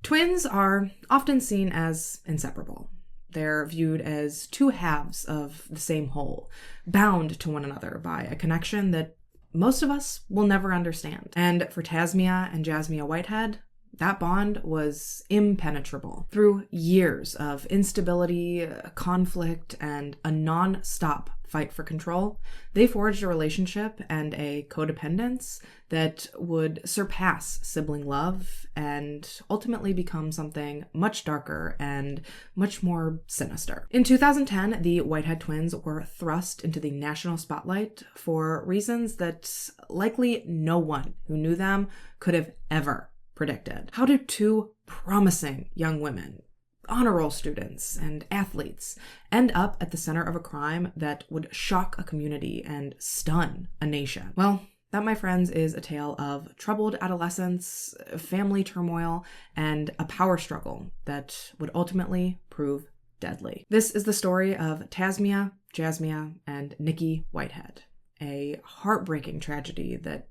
Twins are often seen as inseparable. They're viewed as two halves of the same whole, bound to one another by a connection that most of us will never understand. And for Tasmia and Jasmia Whitehead, that bond was impenetrable. Through years of instability, conflict, and a non-stop fight for control, they forged a relationship and a codependence that would surpass sibling love and ultimately become something much darker and much more sinister. In 2010, the Whitehead twins were thrust into the national spotlight for reasons that likely no one who knew them could have ever predicted. How do two promising young women, honor roll students and athletes, end up at the center of a crime that would shock a community and stun a nation? Well, that, my friends, is a tale of troubled adolescence, family turmoil, and a power struggle that would ultimately prove deadly. This is the story of Tasmia, Jasmia, and Nikki Whitehead, a heartbreaking tragedy that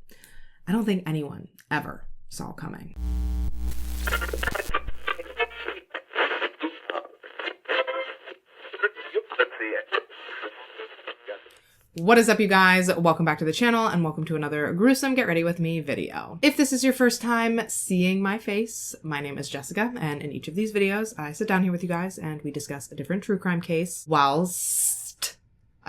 I don't think anyone ever saw coming. What is up, you guys? Welcome back to the channel and welcome to another gruesome Get Ready With Me video. If this is your first time seeing my face, my name is Jessica, and in each of these videos, I sit down here with you guys and we discuss a different true crime case whilst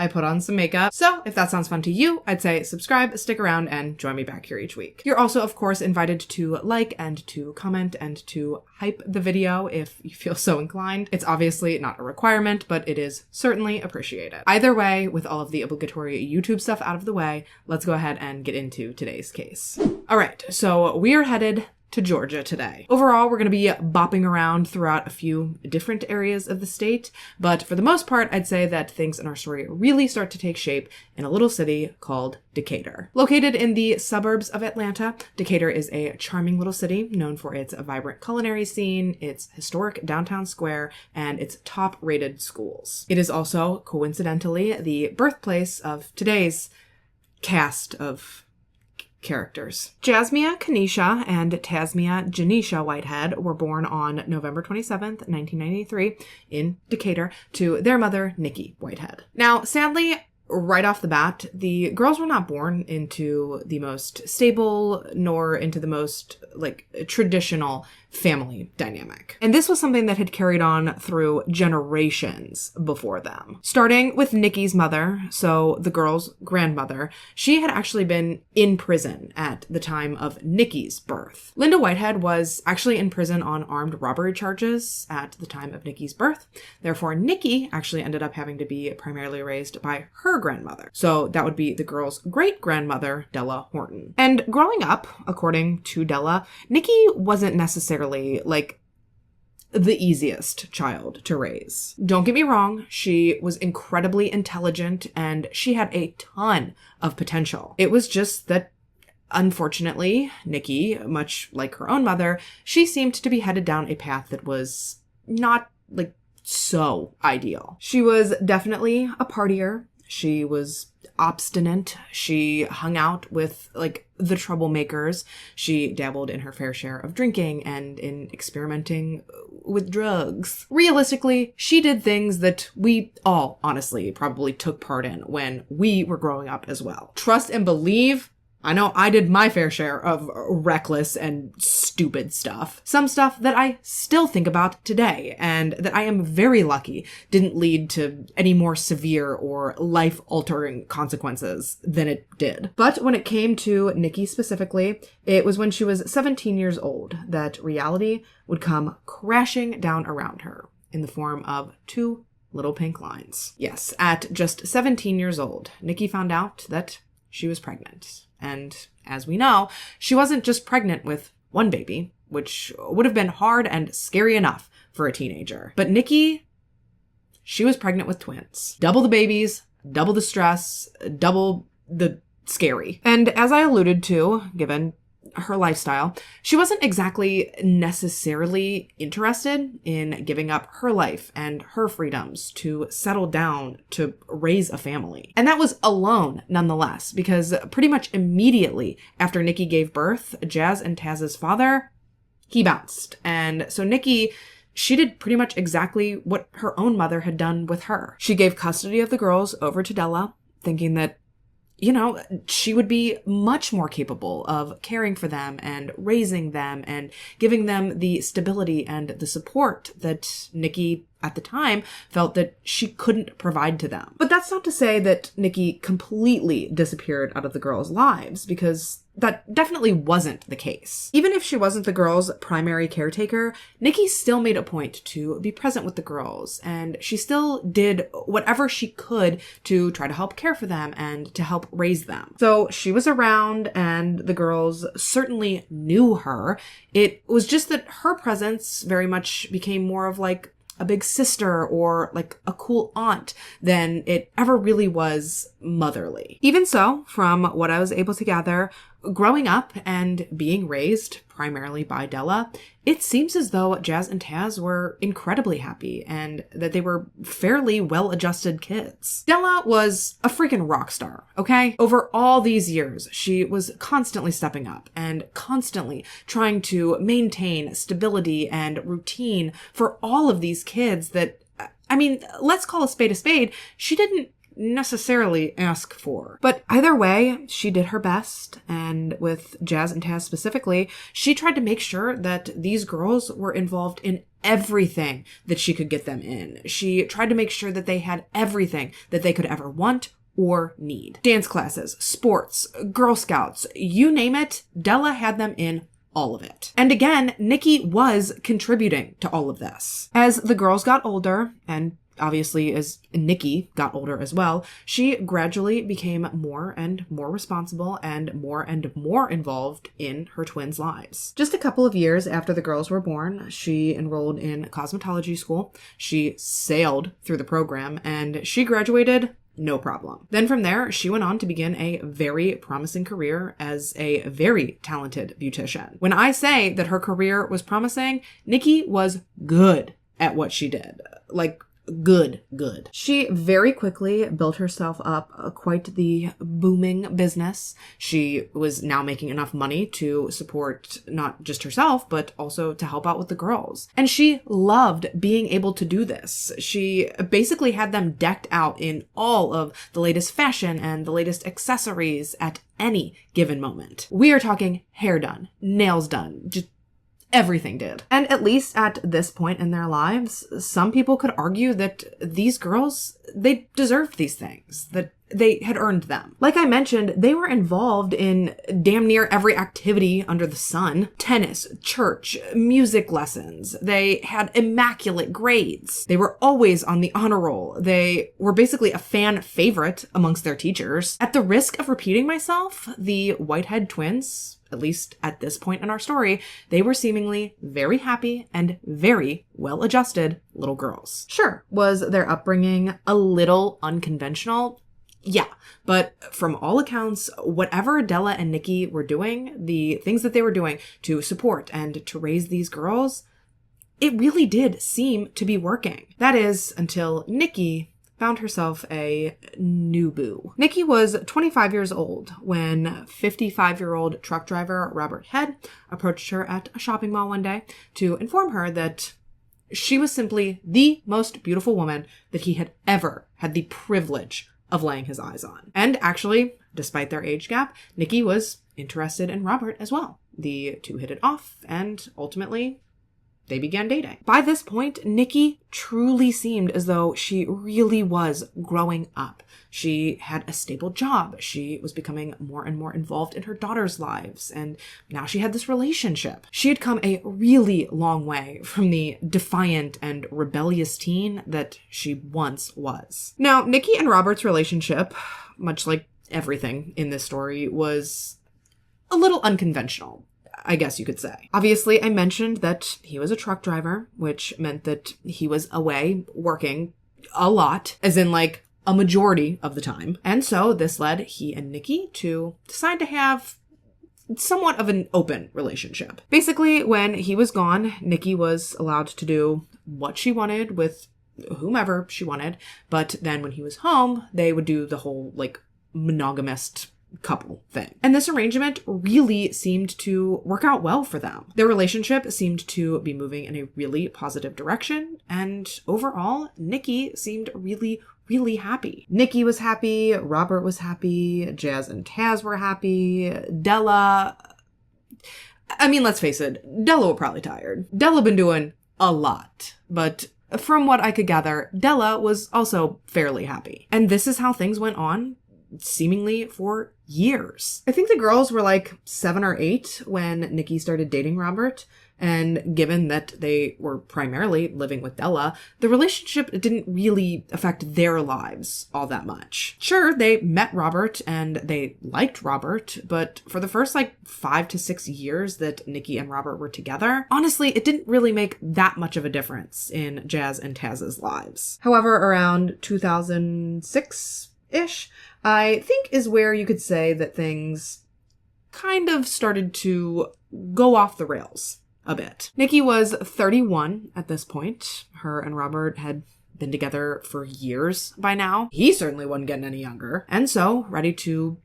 I put on some makeup. So if that sounds fun to you, I'd say subscribe, stick around, and join me back here each week. You're also, of course, invited to like and to comment and to hype the video if you feel so inclined. It's obviously not a requirement, but it is certainly appreciated. Either way, with all of the obligatory YouTube stuff out of the way, let's go ahead and get into today's case. All right, so we are headed to Georgia today. Overall, we're going to be bopping around throughout a few different areas of the state, but for the most part, I'd say that things in our story really start to take shape in a little city called Decatur. Located in the suburbs of Atlanta, Decatur is a charming little city known for its vibrant culinary scene, its historic downtown square, and its top-rated schools. It is also, coincidentally, the birthplace of today's cast of characters. Jasmia Kanisha and Tasmia Janisha Whitehead were born on November 27th, 1993 in Decatur to their mother, Nikki Whitehead. Now, sadly, right off the bat, the girls were not born into the most stable nor into the most traditional family dynamic. And this was something that had carried on through generations before them. Starting with Nikki's mother, so the girl's grandmother, she had actually been in prison at the time of Nikki's birth. Linda Whitehead was actually in prison on armed robbery charges at the time of Nikki's birth. Therefore, Nikki actually ended up having to be primarily raised by her grandmother. So that would be the girl's great-grandmother, Della Horton. And growing up, according to Della, Nikki wasn't necessarily the easiest child to raise. Don't get me wrong, she was incredibly intelligent and she had a ton of potential. It was just that, unfortunately, Nikki, much like her own mother, she seemed to be headed down a path that was not so ideal. She was definitely a partier. She was obstinate. She hung out with the troublemakers. She dabbled in her fair share of drinking and in experimenting with drugs. Realistically, she did things that we all honestly probably took part in when we were growing up as well. Trust and believe, I know I did my fair share of reckless and stupid stuff. Some stuff that I still think about today and that I am very lucky didn't lead to any more severe or life-altering consequences than it did. But when it came to Nikki specifically, it was when she was 17 years old that reality would come crashing down around her in the form of two little pink lines. Yes, at just 17 years old, Nikki found out that she was pregnant. And as we know, she wasn't just pregnant with one baby, which would have been hard and scary enough for a teenager. But Nikki, she was pregnant with twins. Double the babies, double the stress, double the scary. And as I alluded to, given her lifestyle, she wasn't exactly necessarily interested in giving up her life and her freedoms to settle down to raise a family. And that was alone nonetheless, because pretty much immediately after Nikki gave birth, Jazz and Taz's father, he bounced. And so Nikki, she did pretty much exactly what her own mother had done with her. She gave custody of the girls over to Della, thinking that, you know, she would be much more capable of caring for them and raising them and giving them the stability and the support that Nikki at the time felt that she couldn't provide to them. But that's not to say that Nikki completely disappeared out of the girls' lives, because that definitely wasn't the case. Even if she wasn't the girls' primary caretaker, Nikki still made a point to be present with the girls, and she still did whatever she could to try to help care for them and to help raise them. So she was around, and the girls certainly knew her. It was just that her presence very much became more of like a big sister or like a cool aunt than it ever really was motherly. Even so, from what I was able to gather, growing up and being raised primarily by Della, it seems as though Jazz and Taz were incredibly happy and that they were fairly well-adjusted kids. Della was a freaking rock star, okay? Over all these years, she was constantly stepping up and constantly trying to maintain stability and routine for all of these kids that, I mean, let's call a spade, she didn't necessarily ask for. But either way, she did her best, and with Jazz and Taz specifically, she tried to make sure that these girls were involved in everything that she could get them in. She tried to make sure that they had everything that they could ever want or need. Dance classes, sports, Girl Scouts, you name it, Della had them in all of it. And again, Nikki was contributing to all of this. As the girls got older, and obviously as Nikki got older as well, she gradually became more and more responsible and more involved in her twins' lives. Just a couple of years after the girls were born, she enrolled in cosmetology school. She sailed through the program and she graduated no problem. Then from there, she went on to begin a very promising career as a very talented beautician. When I say that her career was promising, Nikki was good at what she did. Like, good. She very quickly built herself up quite the booming business. She was now making enough money to support not just herself, but also to help out with the girls. And she loved being able to do this. She basically had them decked out in all of the latest fashion and the latest accessories at any given moment. We are talking hair done, nails done, just everything did. And at least at this point in their lives, some people could argue that these girls, they deserved these things, that they had earned them. Like I mentioned, they were involved in damn near every activity under the sun. Tennis, church, music lessons. They had immaculate grades. They were always on the honor roll. They were basically a fan favorite amongst their teachers. At the risk of repeating myself, the Whitehead twins, at least at this point in our story, they were seemingly very happy and very well-adjusted little girls. Sure, was their upbringing a little unconventional? Yeah, but from all accounts, whatever Della and Nikki were doing, the things that they were doing to support and to raise these girls, it really did seem to be working. That is, until Nikki found herself a new boo. Nikki was 25 years old when 55-year-old truck driver Robert Head approached her at a shopping mall one day to inform her that she was simply the most beautiful woman that he had ever had the privilege of laying his eyes on. And actually, despite their age gap, Nikki was interested in Robert as well. The two hit it off, and ultimately, they began dating. By this point, Nikki truly seemed as though she really was growing up. She had a stable job. She was becoming more and more involved in her daughters' lives. And now she had this relationship. She had come a really long way from the defiant and rebellious teen that she once was. Now, Nikki and Robert's relationship, much like everything in this story, was a little unconventional, I guess you could say. Obviously, I mentioned that he was a truck driver, which meant that he was away working a lot, as in like a majority of the time. And so this led he and Nikki to decide to have somewhat of an open relationship. Basically, when he was gone, Nikki was allowed to do what she wanted with whomever she wanted. But then when he was home, they would do the whole like monogamist couple thing. And this arrangement really seemed to work out well for them. Their relationship seemed to be moving in a really positive direction, and overall, Nikki seemed really happy. Nikki was happy, Robert was happy, Jazz and Taz were happy, Della... I mean, let's face it, Della was probably tired. Della been doing a lot, but from what I could gather, Della was also fairly happy. And this is how things went on, seemingly for years. I think the girls were like 7 or 8 when Nikki started dating Robert. And given that they were primarily living with Della, the relationship didn't really affect their lives all that much. Sure, they met Robert and they liked Robert, but for the first 5 to 6 years that Nikki and Robert were together, honestly, it didn't really make that much of a difference in Jazz and Taz's lives. However, around 2006-ish, I think is where you could say that things kind of started to go off the rails a bit. Nikki was 31 at this point. Her and Robert had been together for years by now. He certainly wasn't getting any younger. And so, ready to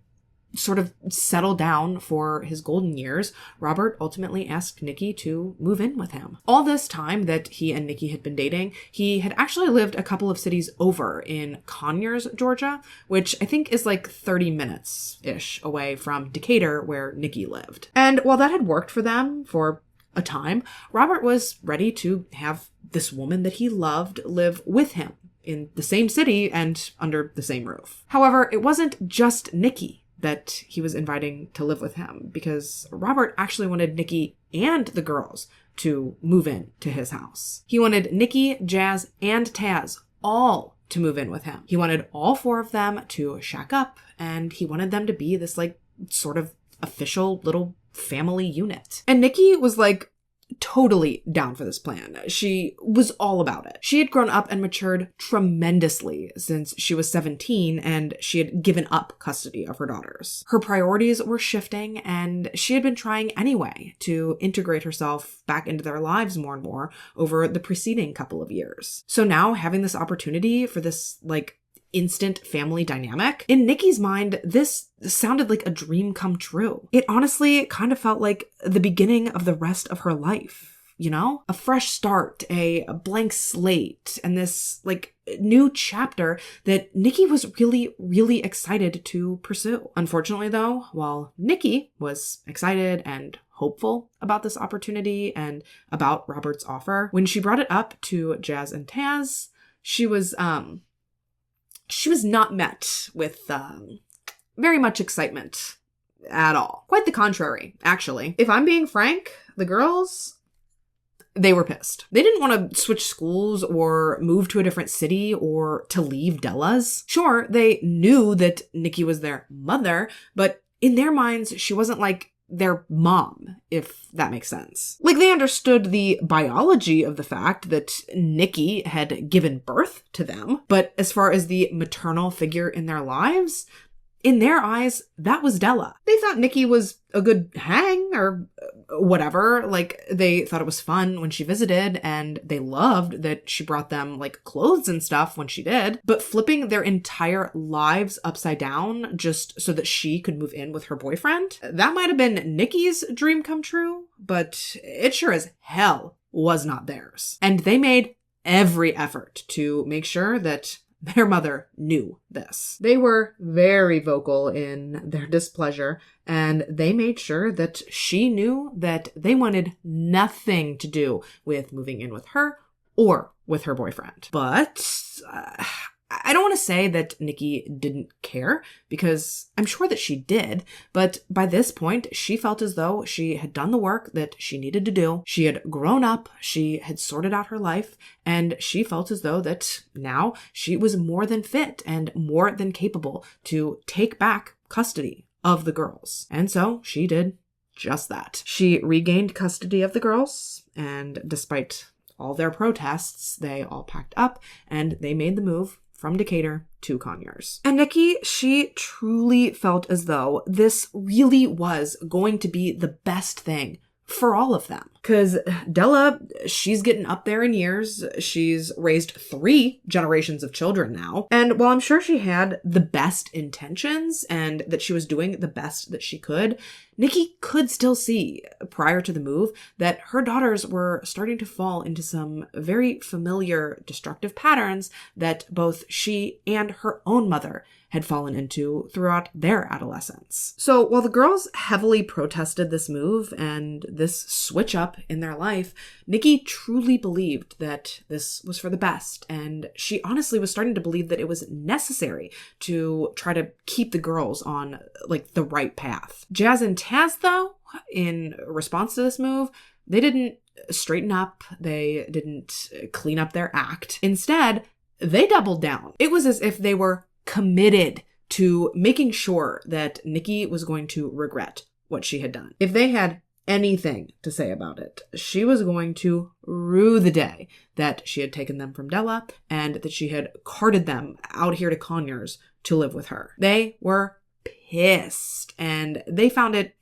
sort of settle down for his golden years, Robert ultimately asked Nikki to move in with him. All this time that he and Nikki had been dating, he had actually lived a couple of cities over in Conyers, Georgia, which I think is 30 minutes-ish away from Decatur, where Nikki lived. And while that had worked for them for a time, Robert was ready to have this woman that he loved live with him in the same city and under the same roof. However, it wasn't just Nikki that he was inviting to live with him, because Robert actually wanted Nikki and the girls to move in to his house. He wanted Nikki, Jazz, and Taz all to move in with him. He wanted all 4 of them to shack up, and he wanted them to be this sort of official little family unit. And Nikki was totally down for this plan. She was all about it. She had grown up and matured tremendously since she was 17, and she had given up custody of her daughters. Her priorities were shifting, and she had been trying anyway to integrate herself back into their lives more and more over the preceding couple of years. So now, having this opportunity for this instant family dynamic, in Nikki's mind, this sounded like a dream come true. It honestly kind of felt like the beginning of the rest of her life, you know? A fresh start, a blank slate, and this new chapter that Nikki was really excited to pursue. Unfortunately though, while Nikki was excited and hopeful about this opportunity and about Robert's offer, when she brought it up to Jazz and Taz, she was not met with very much excitement at all. Quite the contrary, actually. If I'm being frank, the girls, they were pissed. They didn't want to switch schools or move to a different city or to leave Della's. Sure, they knew that Nikki was their mother, but in their minds, she wasn't their mom, if that makes sense. They understood the biology of the fact that Nikki had given birth to them, but as far as the maternal figure in their lives, in their eyes, that was Della. They thought Nikki was a good hang or whatever. They thought it was fun when she visited, and they loved that she brought them clothes and stuff when she did. But flipping their entire lives upside down just so that she could move in with her boyfriend, that might have been Nikki's dream come true, but it sure as hell was not theirs. And they made every effort to make sure that their mother knew this. They were very vocal in their displeasure, and they made sure that she knew that they wanted nothing to do with moving in with her or with her boyfriend. But I don't want to say that Nikki didn't care, because I'm sure that she did, but by this point, she felt as though she had done the work that she needed to do. She had grown up, she had sorted out her life, and she felt as though that now she was more than fit and more than capable to take back custody of the girls. And so she did just that. She regained custody of the girls, and despite all their protests, they all packed up and they made the move from Decatur to Conyers. And Nikki, she truly felt as though this really was going to be the best thing for all of them. Because Della, she's getting up there in years. She's raised 3 generations of children now. And while I'm sure she had the best intentions and that she was doing the best that she could, Nikki could still see, prior to the move, that her daughters were starting to fall into some very familiar destructive patterns that both she and her own mother had fallen into throughout their adolescence. So while the girls heavily protested this move and this switch up in their life, Nikki truly believed that this was for the best, and she honestly was starting to believe that it was necessary to try to keep the girls on like the right path. Jazz and Taz, though, in response to this move, they didn't straighten up, they didn't clean up their act. Instead, they doubled down. It was as if they were committed to making sure that Nikki was going to regret what she had done. If they had anything to say about it, she was going to rue the day that she had taken them from Della and that she had carted them out here to Conyers to live with her. They were pissed, and they found it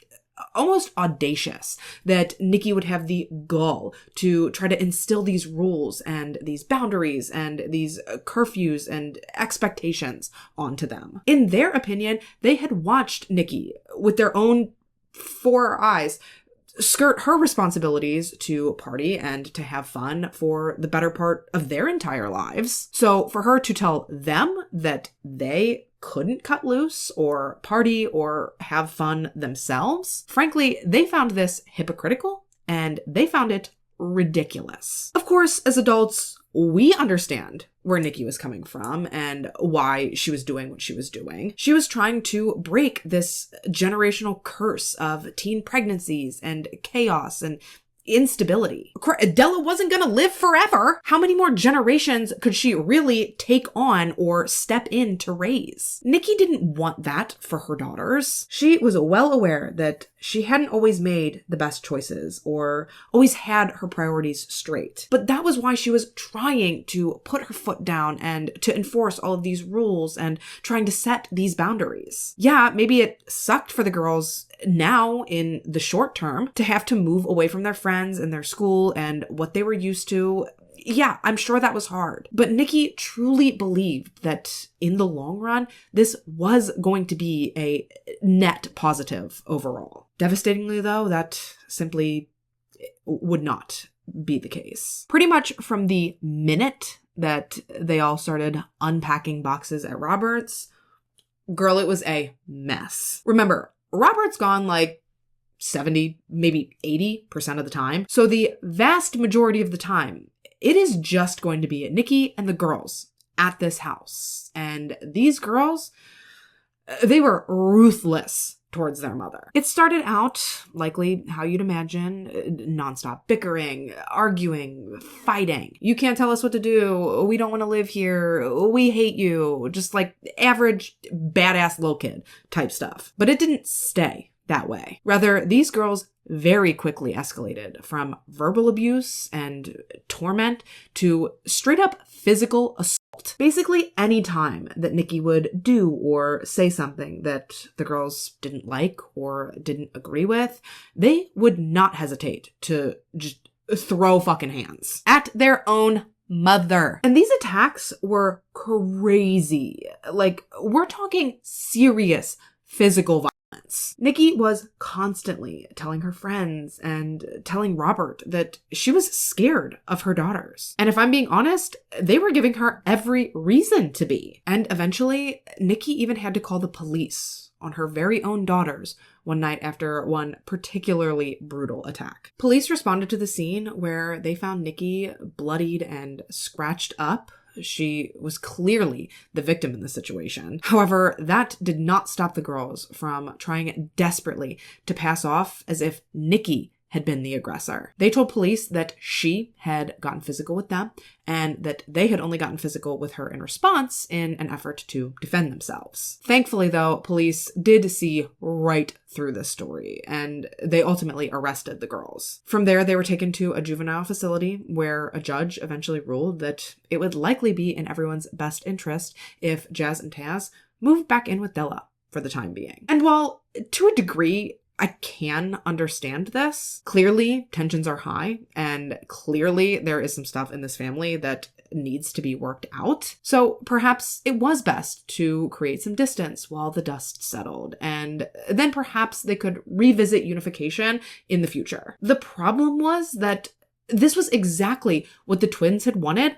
almost audacious that Nikki would have the gall to try to instill these rules and these boundaries and these curfews and expectations onto them. In their opinion, they had watched Nikki with their own 4 eyes skirt her responsibilities to party and to have fun for the better part of their entire lives. So for her to tell them that they couldn't cut loose or party or have fun themselves, frankly, they found this hypocritical and they found it ridiculous. Of course, as adults, we understand where Nikki was coming from and why she was doing what she was doing. She was trying to break this generational curse of teen pregnancies and chaos and instability. Della wasn't going to live forever. How many more generations could she really take on or step in to raise? Nikki didn't want that for her daughters. She was well aware that she hadn't always made the best choices or always had her priorities straight. But that was why she was trying to put her foot down and to enforce all of these rules and trying to set these boundaries. Yeah, maybe it sucked for the girls now in the short term to have to move away from their friends and their school and what they were used to. Yeah, I'm sure that was hard. But Nikki truly believed that in the long run, this was going to be a net positive overall. Devastatingly, though, that simply would not be the case. Pretty much from the minute that they all started unpacking boxes at Robert's, girl, it was a mess. Remember, Robert's gone like 70, maybe 80% of the time. So the vast majority of the time, it is just going to be Nikki and the girls at this house. And these girls, they were ruthless towards their mother. It started out, likely how you'd imagine, nonstop bickering, arguing, fighting. You can't tell us what to do. We don't want to live here. We hate you. Just like average badass little kid type stuff. But it didn't stay that way. Rather, these girls very quickly escalated from verbal abuse and torment to straight up physical assault. Basically, any time that Nikki would do or say something that the girls didn't like or didn't agree with, they would not hesitate to just throw fucking hands at their own mother. And these attacks were crazy. Like, we're talking serious physical violence. Nikki was constantly telling her friends and telling Robert that she was scared of her daughters. And if I'm being honest, they were giving her every reason to be. And eventually, Nikki even had to call the police on her very own daughters one night after one particularly brutal attack. Police responded to the scene where they found Nikki bloodied and scratched up. She was clearly the victim in the situation. However, that did not stop the girls from trying desperately to pass off as if Nikki had been the aggressor. They told police that she had gotten physical with them and that they had only gotten physical with her in response in an effort to defend themselves. Thankfully, though, police did see right through this story and they ultimately arrested the girls. From there, they were taken to a juvenile facility where a judge eventually ruled that it would likely be in everyone's best interest if Jazz and Taz moved back in with Della for the time being. And while to a degree, I can understand this. Clearly, tensions are high, and clearly there is some stuff in this family that needs to be worked out. So perhaps it was best to create some distance while the dust settled, and then perhaps they could revisit unification in the future. The problem was that this was exactly what the twins had wanted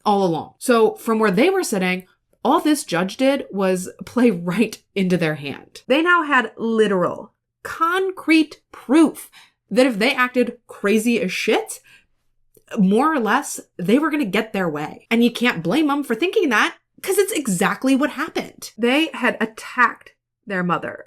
all along. So from where they were sitting, all this judge did was play right into their hand. They now had literal, concrete proof that if they acted crazy as shit, more or less, they were going to get their way. And you can't blame them for thinking that, because it's exactly what happened. They had attacked their mother,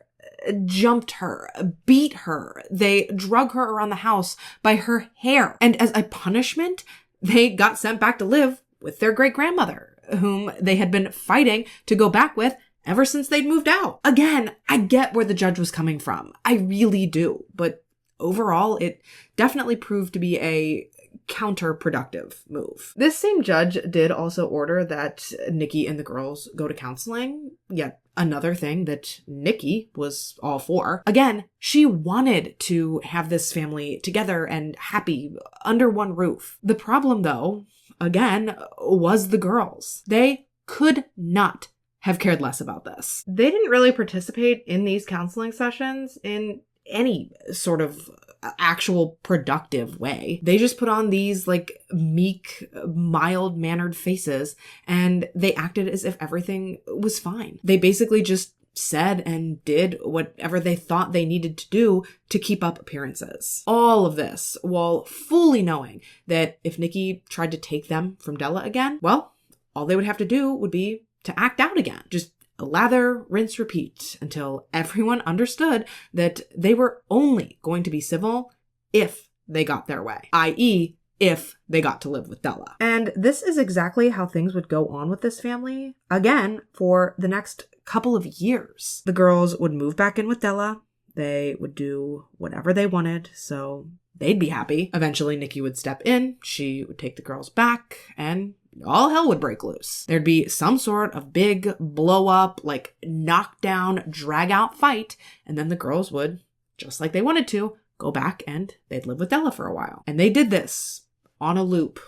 jumped her, beat her. They drug her around the house by her hair. And as a punishment, they got sent back to live with their great-grandmother, whom they had been fighting to go back with ever since they'd moved out. Again, I get where the judge was coming from. I really do. But overall, it definitely proved to be a counterproductive move. This same judge did also order that Nikki and the girls go to counseling, yet another thing that Nikki was all for. Again, she wanted to have this family together and happy under one roof. The problem, though, again, was the girls. They could not have cared less about this. They didn't really participate in these counseling sessions in any sort of actual productive way. They just put on these like meek, mild-mannered faces, and they acted as if everything was fine. They basically just said and did whatever they thought they needed to do to keep up appearances. All of this while fully knowing that if Nikki tried to take them from Della again, well, all they would have to do would be to act out again. Just lather, rinse, repeat until everyone understood that they were only going to be civil if they got their way, i.e., if they got to live with Della. And this is exactly how things would go on with this family, again, for the next couple of years. The girls would move back in with Della. They would do whatever they wanted, so they'd be happy. Eventually, Nikki would step in, she would take the girls back, and all hell would break loose. There'd be some sort of big blow up, like knockdown, drag out fight, and then the girls would, just like they wanted to, go back and they'd live with Della for a while. And they did this on a loop,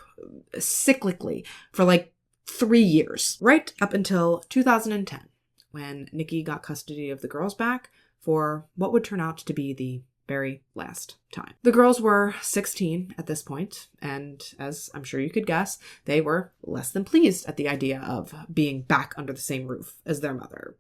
cyclically, for like 3 years, right up until 2010, when Nikki got custody of the girls back for what would turn out to be the very last time. The girls were 16 at this point, and as I'm sure you could guess, they were less than pleased at the idea of being back under the same roof as their mother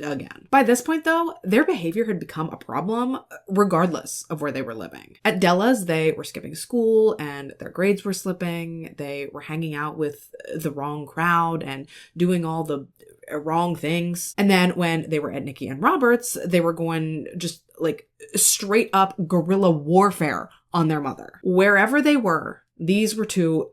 again. By this point, though, their behavior had become a problem regardless of where they were living. At Della's, they were skipping school and their grades were slipping. They were hanging out with the wrong crowd and doing all the wrong things. And then when they were at Nikki and Robert's, they were going just like straight up guerrilla warfare on their mother. Wherever they were, these were two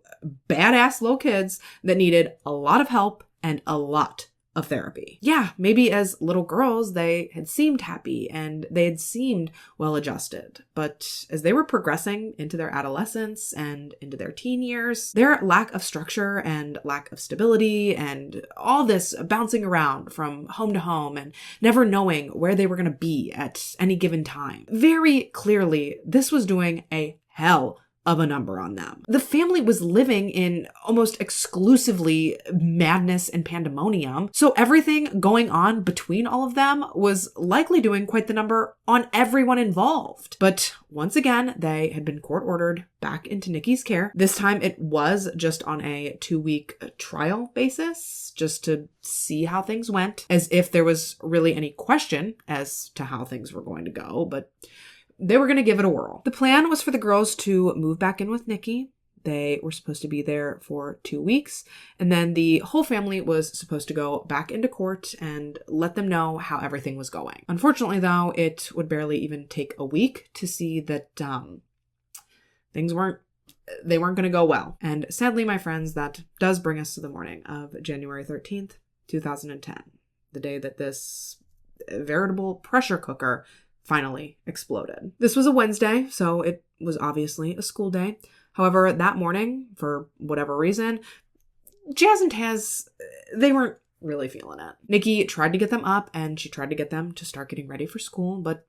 badass little kids that needed a lot of help and a lot of therapy. Yeah, maybe as little girls, they had seemed happy and they had seemed well-adjusted. But as they were progressing into their adolescence and into their teen years, their lack of structure and lack of stability and all this bouncing around from home to home and never knowing where they were going to be at any given time, very clearly, this was doing a hell of a number on them. The family was living in almost exclusively madness and pandemonium, so everything going on between all of them was likely doing quite the number on everyone involved. But once again, they had been court-ordered back into Nikki's care. This time it was just on a 2-week trial basis, just to see how things went, as if there was really any question as to how things were going to go, but they were going to give it a whirl. The plan was for the girls to move back in with Nikki. They were supposed to be there for 2 weeks, and then the whole family was supposed to go back into court and let them know how everything was going. Unfortunately, though, it would barely even take a week to see that things weren't going to go well. And sadly, my friends, that does bring us to the morning of January 13th, 2010, the day that this veritable pressure cooker finally exploded. This was a Wednesday, so it was obviously a school day. However, that morning, for whatever reason, Jazz and Taz, they weren't really feeling it. Nikki tried to get them up and she tried to get them to start getting ready for school, but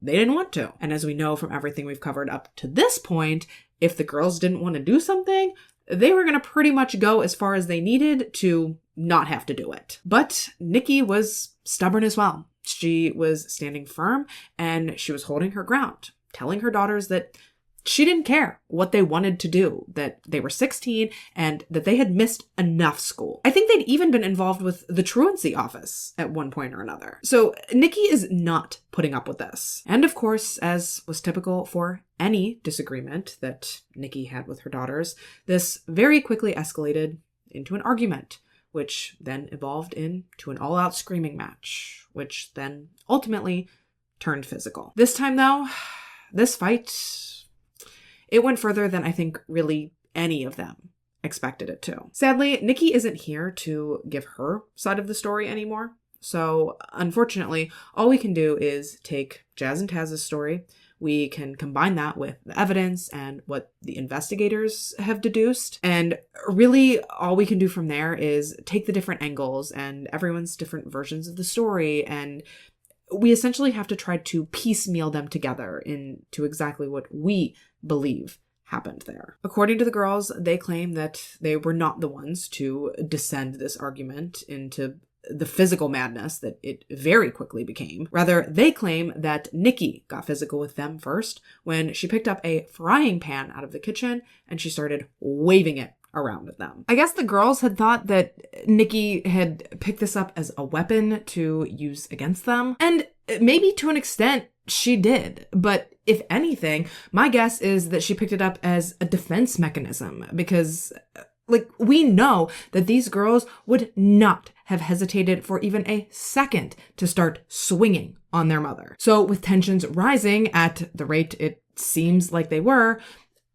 they didn't want to. And as we know from everything we've covered up to this point, if the girls didn't want to do something, they were going to pretty much go as far as they needed to not have to do it. But Nikki was stubborn as well. She was standing firm and she was holding her ground, telling her daughters that she didn't care what they wanted to do, that they were 16 and that they had missed enough school. I think they'd even been involved with the truancy office at one point or another. So Nikki is not putting up with this. And of course, as was typical for any disagreement that Nikki had with her daughters, this very quickly escalated into an argument, which then evolved into an all-out screaming match, which then ultimately turned physical. This time though, this fight, it went further than I think really any of them expected it to. Sadly, Nikki isn't here to give her side of the story anymore. So unfortunately, all we can do is take Jazz and Taz's story. We can combine that with the evidence and what the investigators have deduced. And really all we can do from there is take the different angles and everyone's different versions of the story, and we essentially have to try to piecemeal them together into exactly what we believe happened there. According to the girls, they claim that they were not the ones to descend this argument into the physical madness that it very quickly became. Rather, they claim that Nikki got physical with them first when she picked up a frying pan out of the kitchen and she started waving it around at them. I guess the girls had thought that Nikki had picked this up as a weapon to use against them. And maybe to an extent she did. But if anything, my guess is that she picked it up as a defense mechanism because we know that these girls would not have hesitated for even a second to start swinging on their mother. So with tensions rising at the rate it seems like they were,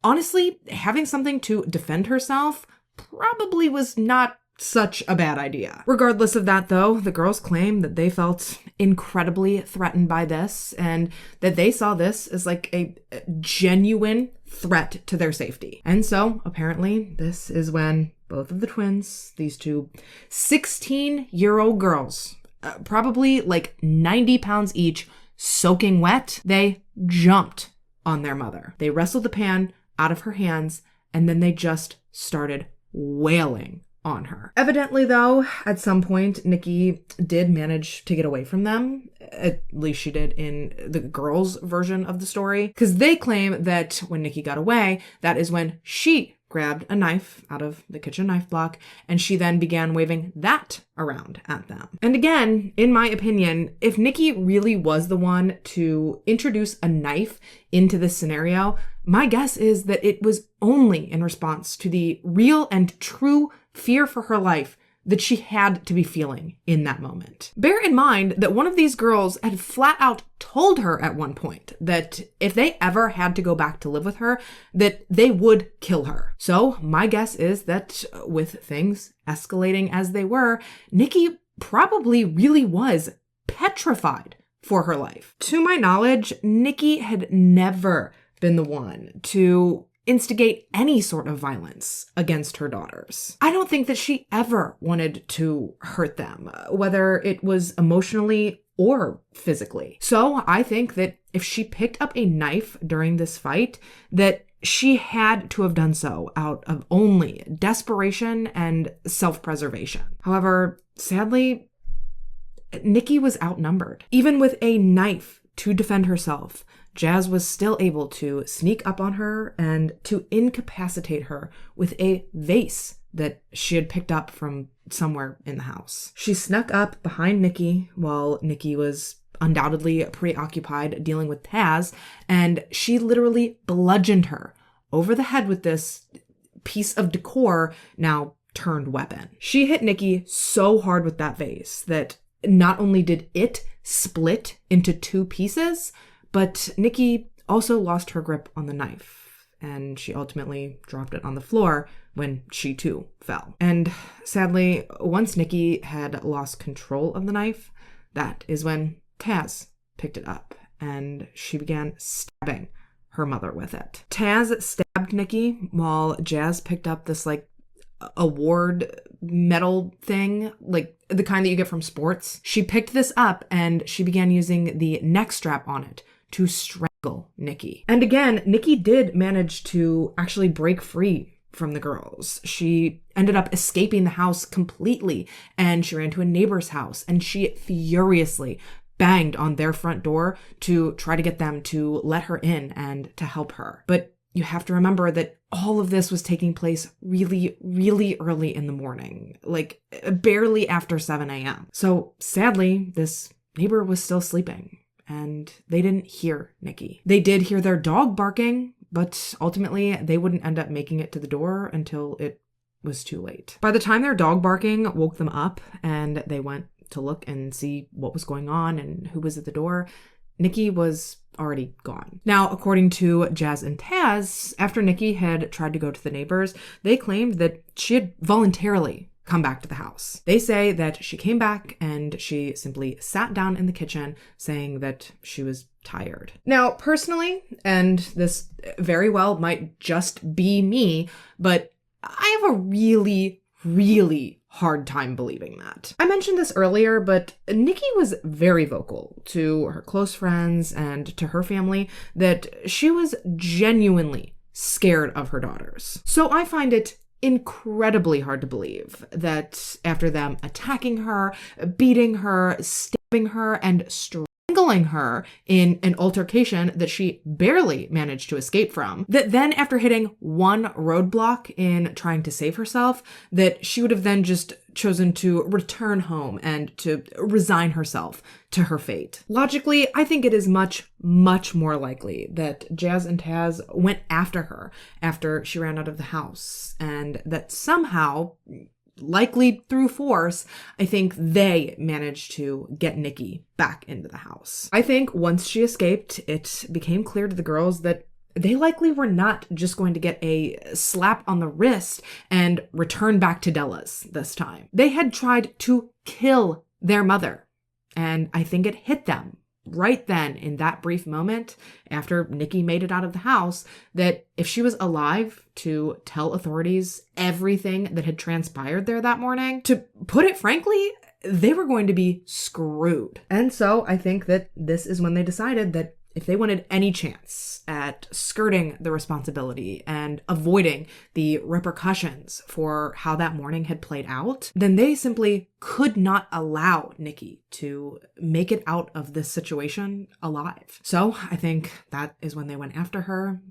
honestly, having something to defend herself probably was not such a bad idea. Regardless of that, though, the girls claim that they felt incredibly threatened by this and that they saw this as a genuine threat to their safety. And so, apparently, this is when both of the twins, these two 16-year-old girls, probably 90 pounds each, soaking wet, they jumped on their mother. They wrestled the pan out of her hands, and then they just started wailing on her. Evidently, though, at some point, Nikki did manage to get away from them. At least she did in the girls' version of the story, because they claim that when Nikki got away, that is when she grabbed a knife out of the kitchen knife block, and she then began waving that around at them. And again, in my opinion, if Nikki really was the one to introduce a knife into this scenario, my guess is that it was only in response to the real and true fear for her life that she had to be feeling in that moment. Bear in mind that one of these girls had flat out told her at one point that if they ever had to go back to live with her, that they would kill her. So my guess is that with things escalating as they were, Nikki probably really was petrified for her life. To my knowledge, Nikki had never been the one to instigate any sort of violence against her daughters. I don't think that she ever wanted to hurt them, whether it was emotionally or physically. So I think that if she picked up a knife during this fight, that she had to have done so out of only desperation and self-preservation. However, sadly, Nikki was outnumbered. Even with a knife to defend herself, Jazz was still able to sneak up on her and to incapacitate her with a vase that she had picked up from somewhere in the house. She snuck up behind Nikki while Nikki was undoubtedly preoccupied dealing with Taz, and she literally bludgeoned her over the head with this piece of decor now turned weapon. She hit Nikki so hard with that vase that not only did it split into two pieces, but Nikki also lost her grip on the knife, and she ultimately dropped it on the floor when she too fell. And sadly, once Nikki had lost control of the knife, that is when Taz picked it up, and she began stabbing her mother with it. Taz stabbed Nikki while Jazz picked up this award medal thing, the kind that you get from sports. She picked this up and she began using the neck strap on it to strangle Nikki. And again, Nikki did manage to actually break free from the girls. She ended up escaping the house completely, and she ran to a neighbor's house, and she furiously banged on their front door to try to get them to let her in and to help her. But you have to remember that all of this was taking place really, really early in the morning, like barely after 7 a.m. So sadly, this neighbor was still sleeping, and they didn't hear Nikki. They did hear their dog barking, but ultimately they wouldn't end up making it to the door until it was too late. By the time their dog barking woke them up and they went to look and see what was going on and who was at the door, Nikki was already gone. Now, according to Jazz and Taz, after Nikki had tried to go to the neighbors, they claimed that she had voluntarily come back to the house. They say that she came back and she simply sat down in the kitchen saying that she was tired. Now, personally, and this very well might just be me, but I have a really, really hard time believing that. I mentioned this earlier, but Nikki was very vocal to her close friends and to her family that she was genuinely scared of her daughters. So I find it incredibly hard to believe that after them attacking her, beating her, stabbing her, and strangling her in an altercation that she barely managed to escape from, that then after hitting one roadblock in trying to save herself, that she would have then just chosen to return home and to resign herself to her fate. Logically, I think it is much, much more likely that Jazz and Taz went after her after she ran out of the house, and that somehow, likely through force, I think they managed to get Nikki back into the house. I think once she escaped, it became clear to the girls that they likely were not just going to get a slap on the wrist and return back to Della's this time. They had tried to kill their mother, and I think it hit them right then in that brief moment after Nikki made it out of the house that if she was alive to tell authorities everything that had transpired there that morning, to put it frankly, they were going to be screwed. And so I think that this is when they decided that if they wanted any chance at skirting the responsibility and avoiding the repercussions for how that morning had played out, then they simply could not allow Nikki to make it out of this situation alive. So I think that is when they went after her.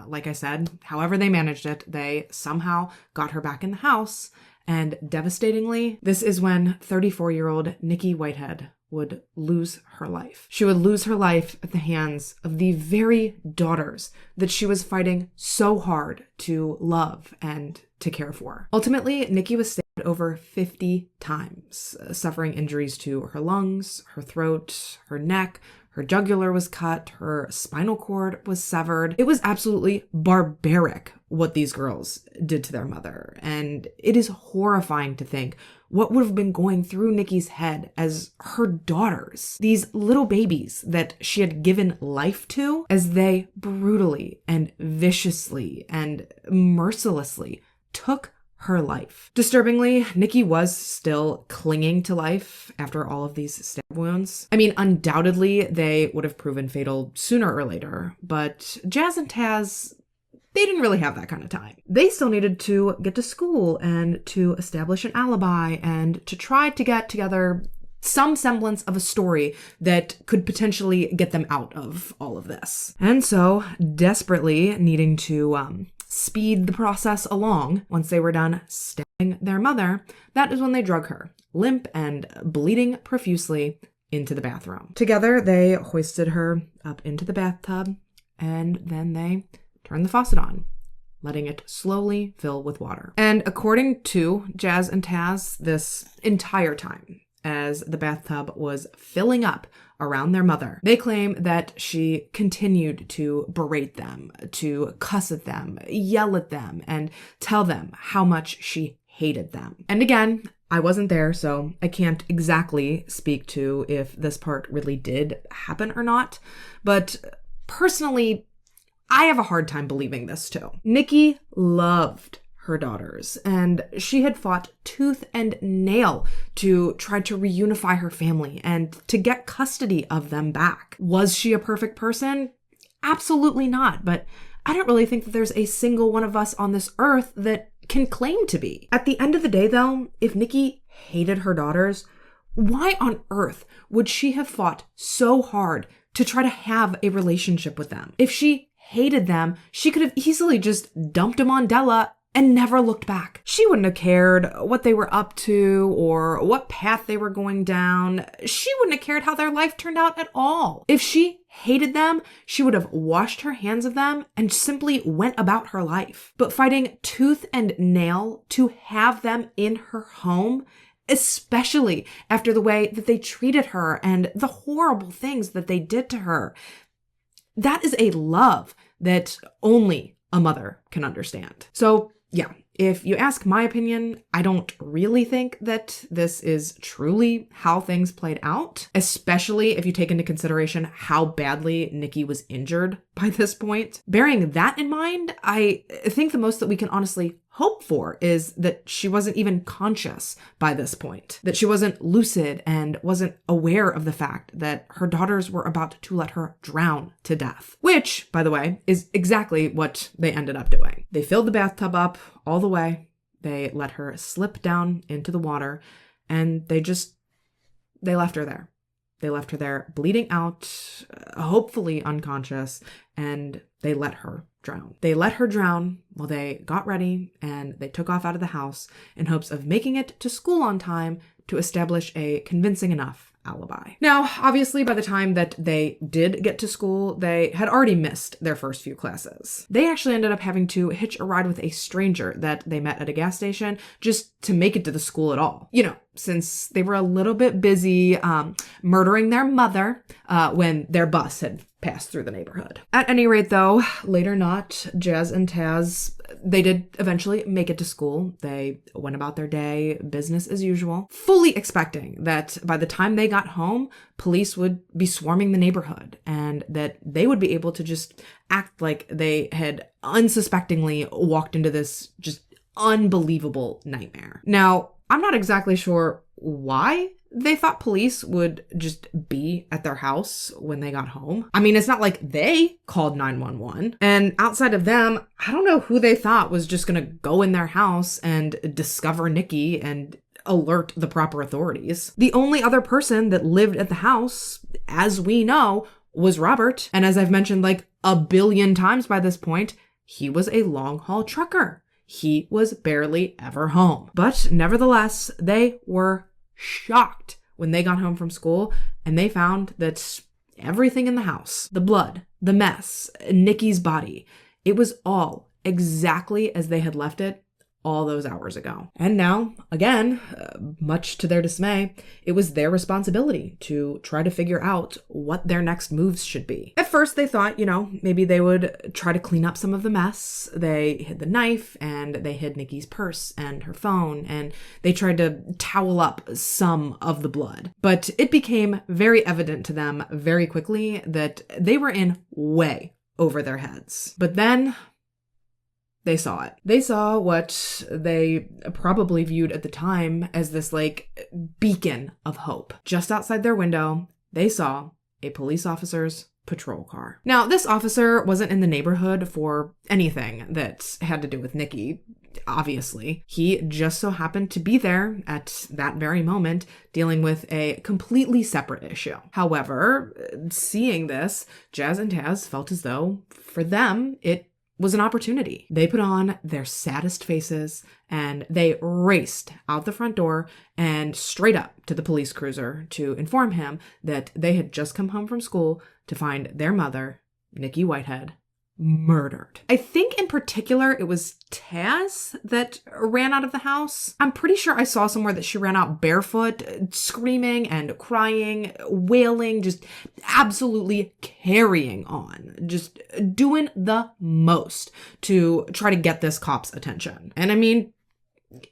Like I said, however they managed it, they somehow got her back in the house. And devastatingly, this is when 34-year-old Nikki Whitehead would lose her life. She would lose her life at the hands of the very daughters that she was fighting so hard to love and to care for. Ultimately, Nikki was stabbed over 50 times, suffering injuries to her lungs, her throat, her neck. Her jugular was cut, her spinal cord was severed. It was absolutely barbaric what these girls did to their mother. And it is horrifying to think what would have been going through Nikki's head as her daughters, these little babies that she had given life to, as they brutally and viciously and mercilessly took her life. Disturbingly, Nikki was still clinging to life after all of these stab wounds. I mean, undoubtedly, they would have proven fatal sooner or later, but Jazz and Taz, they didn't really have that kind of time. They still needed to get to school and to establish an alibi and to try to get together some semblance of a story that could potentially get them out of all of this. And so, desperately needing to speed the process along, once they were done stabbing their mother, that is when they drug her, limp and bleeding profusely, into the bathroom. Together, they hoisted her up into the bathtub, and then they turned the faucet on, letting it slowly fill with water. And according to Jazz and Taz, this entire time, as the bathtub was filling up around their mother, they claim that she continued to berate them, to cuss at them, yell at them, and tell them how much she hated them. And again, I wasn't there, so I can't exactly speak to if this part really did happen or not, but personally, I have a hard time believing this too. Nikki loved her daughters, and she had fought tooth and nail to try to reunify her family and to get custody of them back. Was she a perfect person? Absolutely not, but I don't really think that there's a single one of us on this earth that can claim to be. At the end of the day, though, if Nikki hated her daughters, why on earth would she have fought so hard to try to have a relationship with them? If she hated them, she could have easily just dumped them on Della and never looked back. She wouldn't have cared what they were up to or what path they were going down. She wouldn't have cared how their life turned out at all. If she hated them, she would have washed her hands of them and simply went about her life. But fighting tooth and nail to have them in her home, especially after the way that they treated her and the horrible things that they did to her, that is a love that only a mother can understand. So yeah, if you ask my opinion, I don't really think that this is truly how things played out, especially if you take into consideration how badly Nikki was injured by this point. Bearing that in mind, I think the most that we can honestly hope for is that she wasn't even conscious by this point, that she wasn't lucid and wasn't aware of the fact that her daughters were about to let her drown to death, which, by the way, is exactly what they ended up doing. They filled the bathtub up all the way, they let her slip down into the water, and they left her there. They left her there bleeding out, hopefully unconscious, and they let her drown. They let her drown while they got ready and they took off out of the house in hopes of making it to school on time to establish a convincing enough alibi. Now, obviously, by the time that they did get to school, they had already missed their first few classes. They actually ended up having to hitch a ride with a stranger that they met at a gas station just to make it to the school at all. You know, since they were a little bit busy murdering their mother when their bus had passed through the neighborhood. At any rate, though, later not, Jazz and Taz, they did eventually make it to school. They went about their day, business as usual, fully expecting that by the time they got home, police would be swarming the neighborhood and that they would be able to just act like they had unsuspectingly walked into this just unbelievable nightmare. Now, I'm not exactly sure why they thought police would just be at their house when they got home. I mean, it's not like they called 911. And outside of them, I don't know who they thought was just going to go in their house and discover Nikki and alert the proper authorities. The only other person that lived at the house, as we know, was Robert. And as I've mentioned like a billion times by this point, he was a long-haul trucker. He was barely ever home. But nevertheless, they were shocked when they got home from school and they found that everything in the house, the blood, the mess, Nikki's body, it was all exactly as they had left it all those hours ago. And now, again, much to their dismay, it was their responsibility to try to figure out what their next moves should be. At first, they thought, maybe they would try to clean up some of the mess. They hid the knife and they hid Nikki's purse and her phone, and they tried to towel up some of the blood. But it became very evident to them very quickly that they were in way over their heads. But then they saw it. They saw what they probably viewed at the time as this beacon of hope. Just outside their window, they saw a police officer's patrol car. Now, this officer wasn't in the neighborhood for anything that had to do with Nikki, obviously. He just so happened to be there at that very moment, dealing with a completely separate issue. However, seeing this, Jazz and Taz felt as though, for them, it was an opportunity. They put on their saddest faces and they raced out the front door and straight up to the police cruiser to inform him that they had just come home from school to find their mother, Nikki Whitehead, murdered. I think in particular it was Taz that ran out of the house. I'm pretty sure I saw somewhere that she ran out barefoot, screaming and crying, wailing, just absolutely carrying on, just doing the most to try to get this cop's attention. And I mean,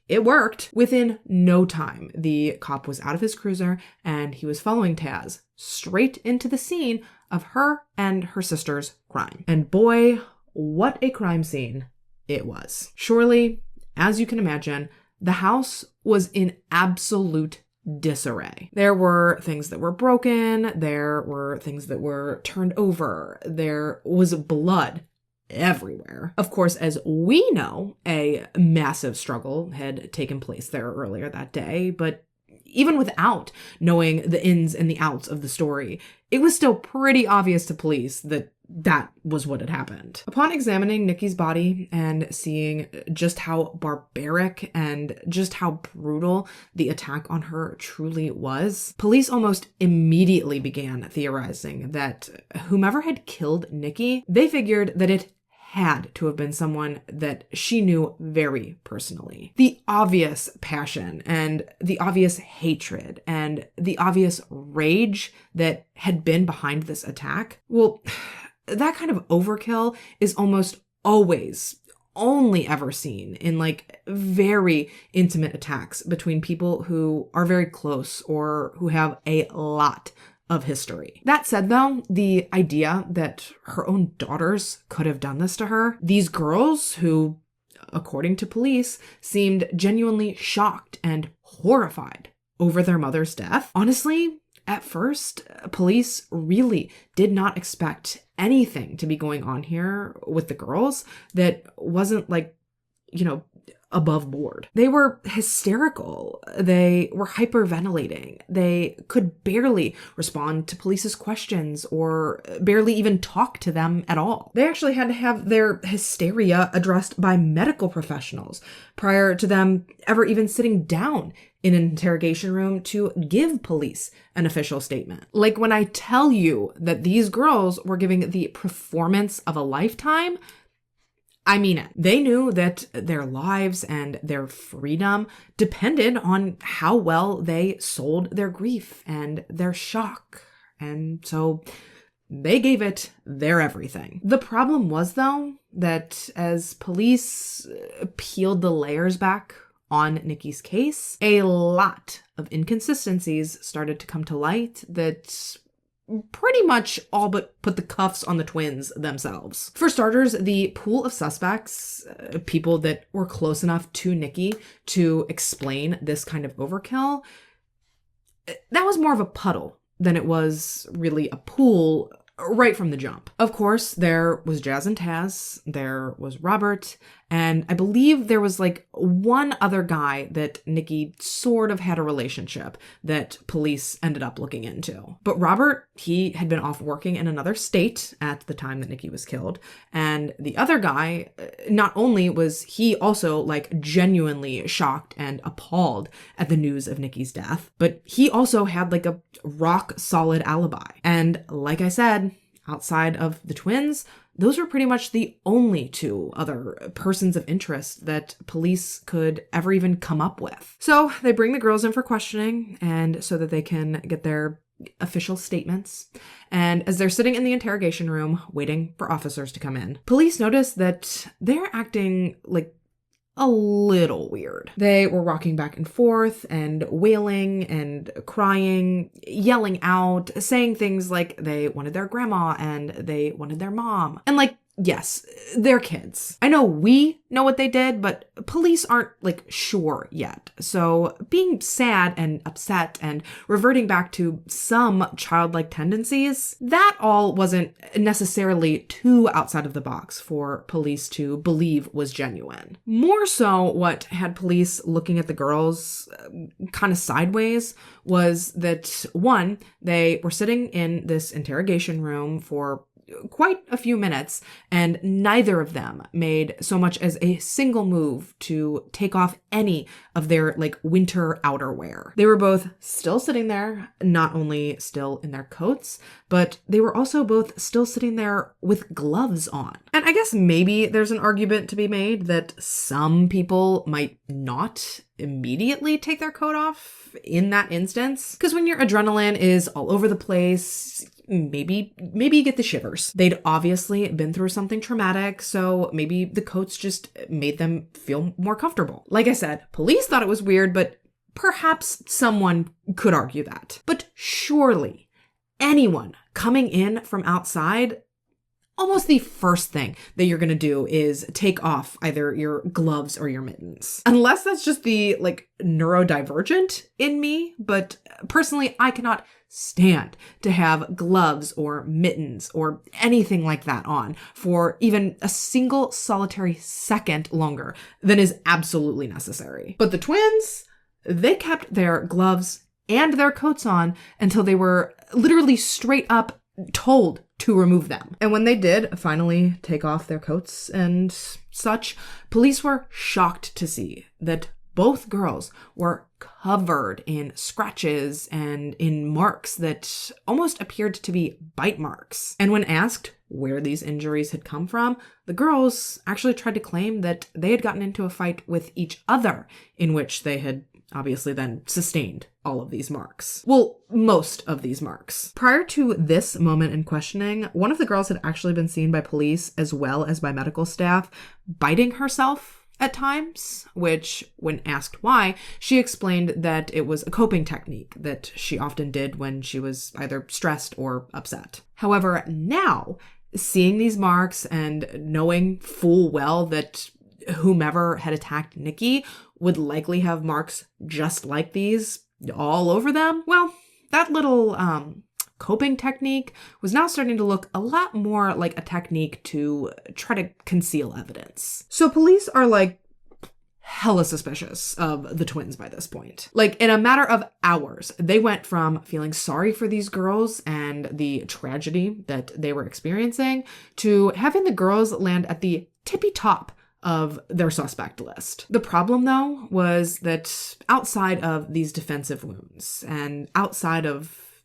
it worked. Within no time, the cop was out of his cruiser and he was following Taz straight into the scene of her and her sister's crime. And boy, what a crime scene it was. Surely As you can imagine, the house was in absolute disarray. There were things that were broken, there were things that were turned over, there was blood everywhere. Of course, as we know, a massive struggle had taken place there earlier that day, but even without knowing the ins and the outs of the story, it was still pretty obvious to police that that was what had happened. Upon examining Nikki's body and seeing just how barbaric and just how brutal the attack on her truly was, police almost immediately began theorizing that whomever had killed Nikki, they figured that it had to have been someone that she knew very personally. The obvious passion and the obvious hatred and the obvious rage that had been behind this attack, well, that kind of overkill is almost always only ever seen in like very intimate attacks between people who are very close or who have a lot of history. That said, though, the idea that her own daughters could have done this to her, these girls who, according to police, seemed genuinely shocked and horrified over their mother's death, honestly, at first, police really did not expect anything to be going on here with the girls that wasn't like, above board. They were hysterical. They were hyperventilating. They could barely respond to police's questions or barely even talk to them at all. They actually had to have their hysteria addressed by medical professionals prior to them ever even sitting down in an interrogation room to give police an official statement. Like when I tell you that these girls were giving the performance of a lifetime, I mean it. They knew that their lives and their freedom depended on how well they sold their grief and their shock. And so they gave it their everything. The problem was, though, that as police peeled the layers back on Nikki's case, a lot of inconsistencies started to come to light that pretty much all but put the cuffs on the twins themselves. For starters, the pool of suspects, people that were close enough to Nikki to explain this kind of overkill, that was more of a puddle than it was really a pool right from the jump. Of course, there was Jazz and Taz, there was Robert, and I believe there was like one other guy that Nikki sort of had a relationship that police ended up looking into. But Robert, he had been off working in another state at the time that Nikki was killed. And the other guy, not only was he also like genuinely shocked and appalled at the news of Nikki's death, but he also had like a rock solid alibi. And like I said, outside of the twins, those were pretty much the only two other persons of interest that police could ever even come up with. So they bring the girls in for questioning and so that they can get their official statements. And as they're sitting in the interrogation room waiting for officers to come in, police notice that they're acting like a little weird. They were rocking back and forth and wailing and crying, yelling out, saying things like they wanted their grandma and they wanted their mom. And like, yes, they're kids. I know we know what they did, but police aren't like sure yet. So being sad and upset and reverting back to some childlike tendencies, that all wasn't necessarily too outside of the box for police to believe was genuine. More so, what had police looking at the girls kind of sideways was that, one, they were sitting in this interrogation room for quite a few minutes, and neither of them made so much as a single move to take off any of their like winter outerwear. They were both still sitting there, not only still in their coats, but they were also both still sitting there with gloves on. And I guess maybe there's an argument to be made that some people might not immediately take their coat off in that instance, because when your adrenaline is all over the place, maybe you get the shivers. They'd obviously been through something traumatic, so maybe the coats just made them feel more comfortable. Like I said, police thought it was weird, but perhaps someone could argue that. But surely anyone coming in from outside, almost the first thing that you're going to do is take off either your gloves or your mittens. Unless that's just the neurodivergent in me, but personally, I cannot stand to have gloves or mittens or anything like that on for even a single solitary second longer than is absolutely necessary. But the twins, they kept their gloves and their coats on until they were literally straight up told to remove them. And when they did finally take off their coats and such, police were shocked to see that both girls were covered in scratches and in marks that almost appeared to be bite marks. And when asked where these injuries had come from, the girls actually tried to claim that they had gotten into a fight with each other in which they had obviously then sustained all of these marks. Well, most of these marks. Prior to this moment in questioning, one of the girls had actually been seen by police as well as by medical staff biting herself at times, which, when asked why, she explained that it was a coping technique that she often did when she was either stressed or upset. However, now, seeing these marks and knowing full well that whomever had attacked Nikki would likely have marks just like these all over them, well, that little coping technique was now starting to look a lot more like a technique to try to conceal evidence. So police are hella suspicious of the twins by this point. In a matter of hours, they went from feeling sorry for these girls and the tragedy that they were experiencing to having the girls land at the tippy top of their suspect list. The problem, though, was that outside of these defensive wounds and outside of,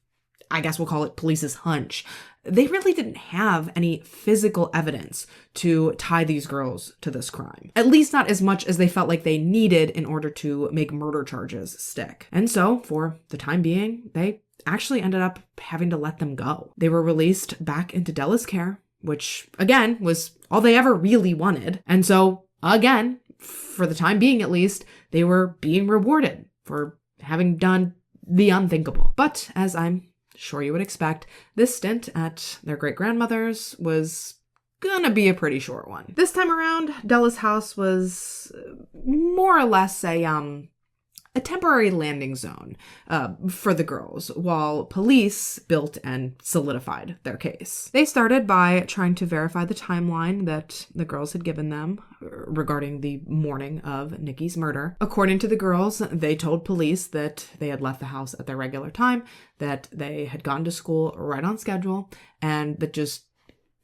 I guess we'll call it police's hunch, they really didn't have any physical evidence to tie these girls to this crime. At least not as much as they felt like they needed in order to make murder charges stick. And so, for the time being, they actually ended up having to let them go. They were released back into Della's care, which, again, was all they ever really wanted. And so, again, for the time being at least, they were being rewarded for having done the unthinkable. But, as I'm sure you would expect, this stint at their great-grandmother's was gonna be a pretty short one. This time around, Della's house was more or less a temporary landing zone for the girls, while police built and solidified their case. They started by trying to verify the timeline that the girls had given them regarding the morning of Nikki's murder. According to the girls, they told police that they had left the house at their regular time, that they had gone to school right on schedule, and that just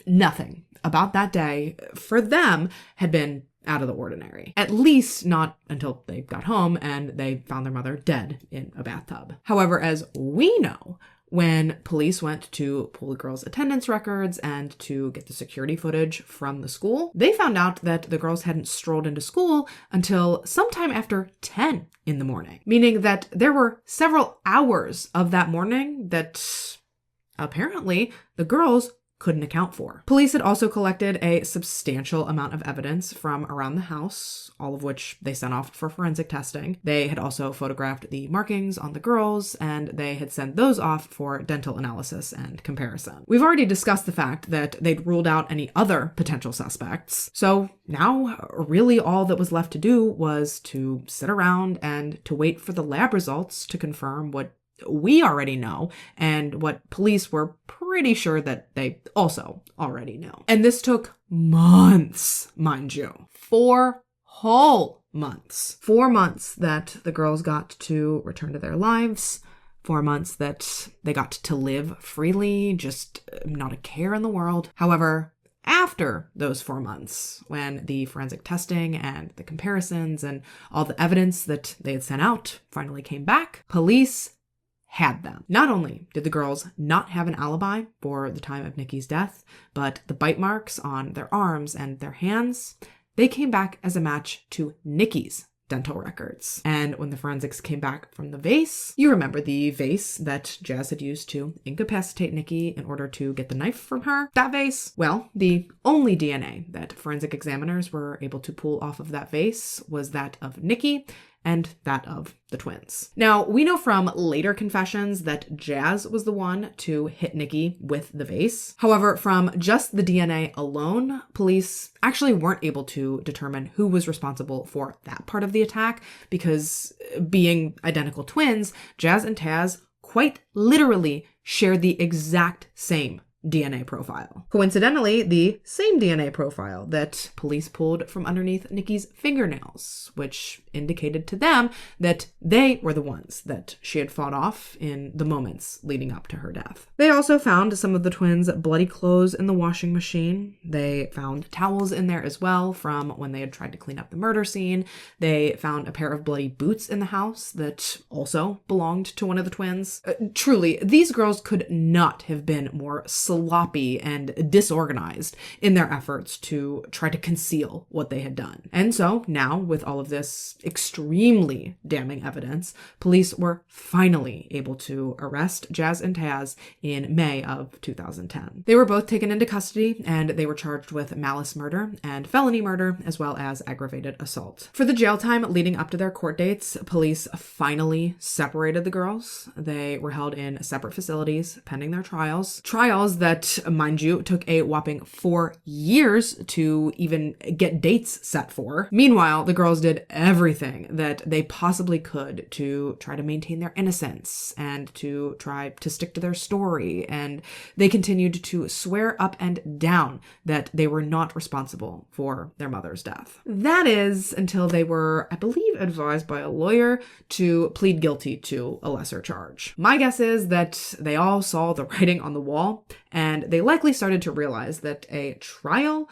nothing about that day for them had been out of the ordinary. At least not until they got home and they found their mother dead in a bathtub. However, as we know, when police went to pull the girls' attendance records and to get the security footage from the school, they found out that the girls hadn't strolled into school until sometime after 10 in the morning, meaning that there were several hours of that morning that apparently the girls couldn't account for. Police had also collected a substantial amount of evidence from around the house, all of which they sent off for forensic testing. They had also photographed the markings on the girls, and they had sent those off for dental analysis and comparison. We've already discussed the fact that they'd ruled out any other potential suspects, so now really all that was left to do was to sit around and to wait for the lab results to confirm what we already know and what police were pretty sure that they also already know. And this took months, mind you. 4 whole months. 4 months that the girls got to return to their lives. 4 months that they got to live freely, just not a care in the world. However, after those 4 months, when the forensic testing and the comparisons and all the evidence that they had sent out finally came back, police had them. Not only did the girls not have an alibi for the time of Nikki's death, but the bite marks on their arms and their hands, they came back as a match to Nikki's dental records. And when the forensics came back from the vase, you remember the vase that Jazz had used to incapacitate Nikki in order to get the knife from her? That vase? Well, the only DNA that forensic examiners were able to pull off of that vase was that of Nikki, and that of the twins. Now, we know from later confessions that Jazz was the one to hit Nikki with the vase. However, from just the DNA alone, police actually weren't able to determine who was responsible for that part of the attack because, being identical twins, Jazz and Taz quite literally shared the exact same DNA profile. Coincidentally, the same DNA profile that police pulled from underneath Nikki's fingernails, which indicated to them that they were the ones that she had fought off in the moments leading up to her death. They also found some of the twins' bloody clothes in the washing machine. They found towels in there as well from when they had tried to clean up the murder scene. They found a pair of bloody boots in the house that also belonged to one of the twins. Truly, these girls could not have been more sloppy and disorganized in their efforts to try to conceal what they had done. And so now, with all of this extremely damning evidence, police were finally able to arrest Jazz and Taz in May of 2010. They were both taken into custody and they were charged with malice murder and felony murder, as well as aggravated assault. For the jail time leading up to their court dates, police finally separated the girls. They were held in separate facilities pending their trials. Trials that, mind you, took a whopping 4 years to even get dates set for. Meanwhile, the girls did everything that they possibly could to try to maintain their innocence and to try to stick to their story, and they continued to swear up and down that they were not responsible for their mother's death. That is until they were, I believe, advised by a lawyer to plead guilty to a lesser charge. My guess is that they all saw the writing on the wall, and they likely started to realize that a trial,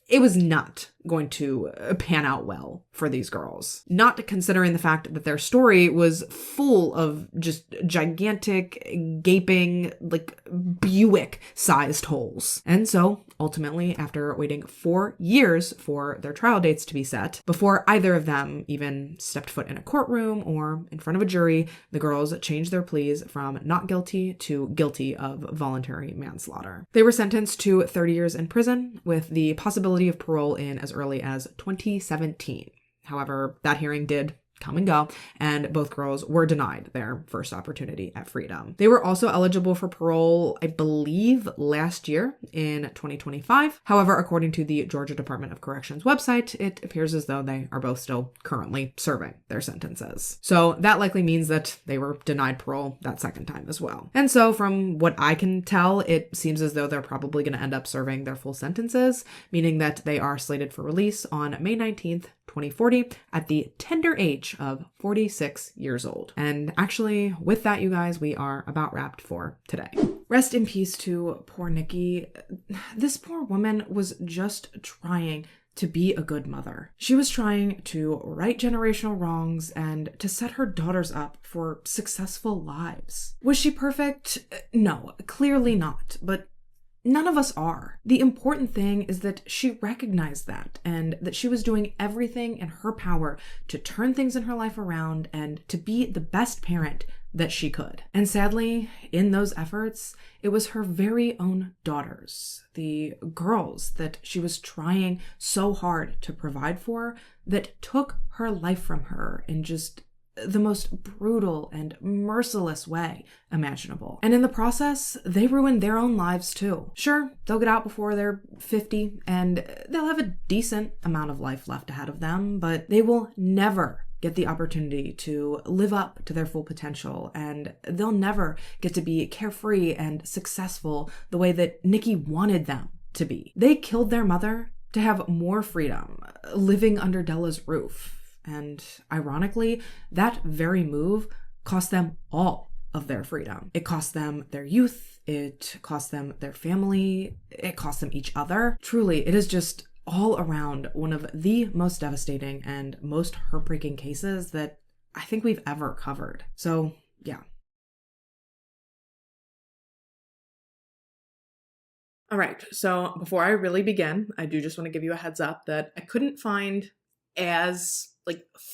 it was not going to pan out well for these girls. Not considering the fact that their story was full of just gigantic, gaping, like Buick-sized holes. And so, ultimately, after waiting 4 years for their trial dates to be set, before either of them even stepped foot in a courtroom or in front of a jury, the girls changed their pleas from not guilty to guilty of voluntary manslaughter. They were sentenced to 30 years in prison with the possibility of parole in as early as 2017. However, that hearing did come and go, and both girls were denied their first opportunity at freedom. They were also eligible for parole, I believe, last year in 2025. However, according to the Georgia Department of Corrections website, it appears as though they are both still currently serving their sentences. So that likely means that they were denied parole that second time as well. And so from what I can tell, it seems as though they're probably going to end up serving their full sentences, meaning that they are slated for release on May 19th, 2040 at the tender age of 46 years old. And actually, with that, you guys, we are about wrapped for today. Rest in peace to poor Nikki. This poor woman was just trying to be a good mother. She was trying to right generational wrongs and to set her daughters up for successful lives. Was she perfect? No, clearly not. But none of us are. The important thing is that she recognized that and that she was doing everything in her power to turn things in her life around and to be the best parent that she could. And sadly, in those efforts, it was her very own daughters, the girls that she was trying so hard to provide for, that took her life from her in just the most brutal and merciless way imaginable. And in the process, they ruined their own lives too. Sure, they'll get out before they're 50 and they'll have a decent amount of life left ahead of them, but they will never get the opportunity to live up to their full potential, and they'll never get to be carefree and successful the way that Nikki wanted them to be. They killed their mother to have more freedom, living under Della's roof. And ironically, that very move cost them all of their freedom. It cost them their youth, it cost them their family, it cost them each other. Truly, it is just all around one of the most devastating and most heartbreaking cases that I think we've ever covered. So, yeah. All right, so before I really begin, I do just want to give you a heads up that I couldn't find as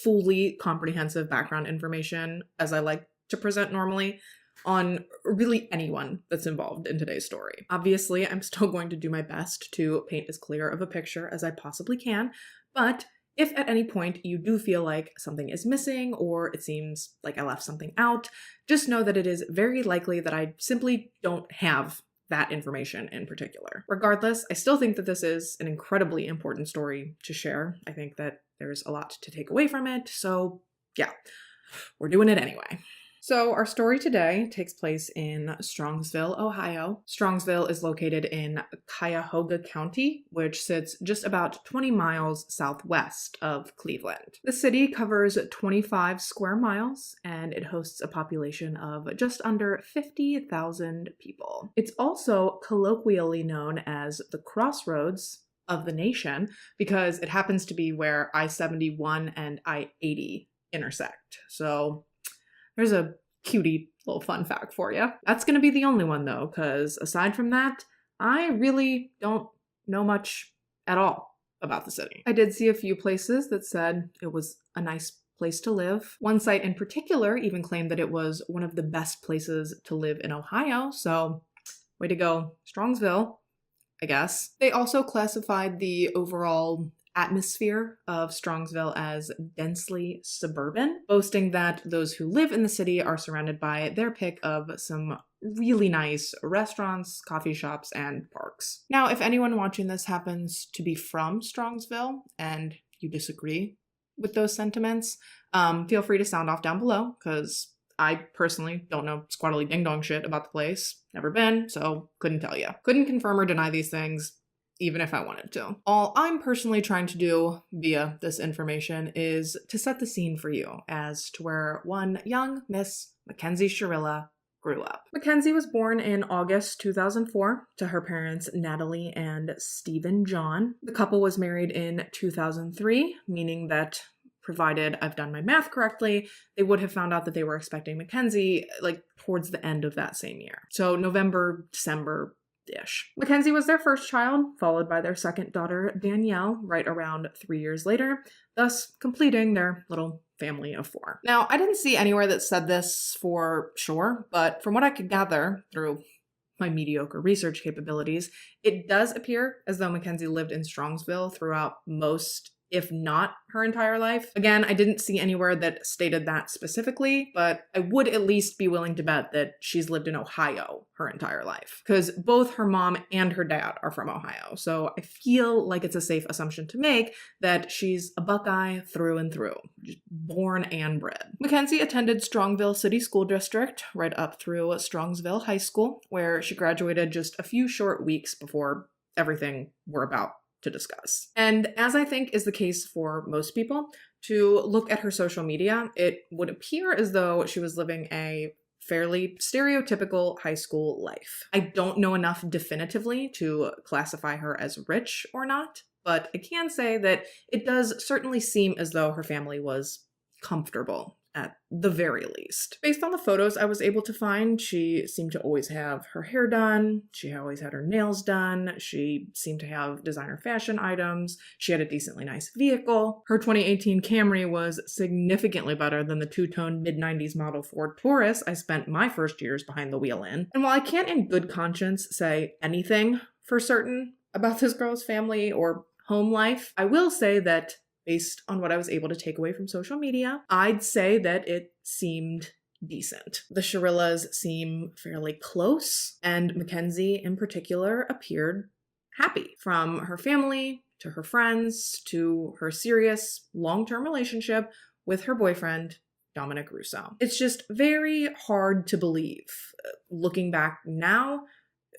fully comprehensive background information as I like to present normally on really anyone that's involved in today's story. Obviously, I'm still going to do my best to paint as clear of a picture as I possibly can, but If at any point you do feel like something is missing or it seems like I left something out, just know that it is very likely that I simply don't have that information in particular. Regardless, I still think that this is an incredibly important story to share. I think that there's a lot to take away from it, so yeah, we're doing it anyway. So our story today takes place in Strongsville, Ohio. Strongsville is located in Cuyahoga County, which sits just about 20 miles southwest of Cleveland. The city covers 25 square miles, and it hosts a population of just under 50,000 people. It's also colloquially known as the crossroads of the nation because it happens to be where I-71 and I-80 intersect. So there's a cutie little fun fact for you. That's going to be the only one though, because aside from that, I really don't know much at all about the city. I did see a few places that said it was a nice place to live. One site in particular even claimed that it was one of the best places to live in Ohio, so way to go, Strongsville, I guess. They also classified the overall atmosphere of Strongsville as densely suburban, boasting that those who live in the city are surrounded by their pick of some really nice restaurants, coffee shops, and parks. Now, if anyone watching this happens to be from Strongsville and you disagree with those sentiments, feel free to sound off down below, because I personally don't know squattily ding-dong shit about the place. Never been, so couldn't tell you. Couldn't confirm or deny these things, even if I wanted to. All I'm personally trying to do via this information is to set the scene for you as to where one young Miss Mackenzie Shirilla grew up. Mackenzie was born in August 2004 to her parents Natalie and Stephen John. The couple was married in 2003, meaning that provided I've done my math correctly, they would have found out that they were expecting Mackenzie like towards the end of that same year. So November, December-ish. Mackenzie was their first child, followed by their second daughter, Danielle, right around 3 years later, thus completing their little family of 4. Now, I didn't see anywhere that said this for sure, but from what I could gather through my mediocre research capabilities, it does appear as though Mackenzie lived in Strongsville throughout most, if not her entire life. Again, I didn't see anywhere that stated that specifically, but I would at least be willing to bet that she's lived in Ohio her entire life, because both her mom and her dad are from Ohio. So I feel like it's a safe assumption to make that she's a Buckeye through and through, just born and bred. Mackenzie attended Strongville City School District right up through Strongsville High School, where she graduated just a few short weeks before everything we're about to discuss. And as I think is the case for most people, to look at her social media, it would appear as though she was living a fairly stereotypical high school life. I don't know enough definitively to classify her as rich or not, but I can say that it does certainly seem as though her family was comfortable at the very least. Based on the photos I was able to find, she seemed to always have her hair done, she always had her nails done, she seemed to have designer fashion items, she had a decently nice vehicle. Her 2018 Camry was significantly better than the two-tone mid-90s model Ford Taurus I spent my first years behind the wheel in. And while I can't in good conscience say anything for certain about this girl's family or home life, I will say that based on what I was able to take away from social media, I'd say that it seemed decent. The Shirillas seem fairly close, and Mackenzie in particular appeared happy. From her family to her friends to her serious long-term relationship with her boyfriend, Dominic Russo. It's just very hard to believe, looking back now,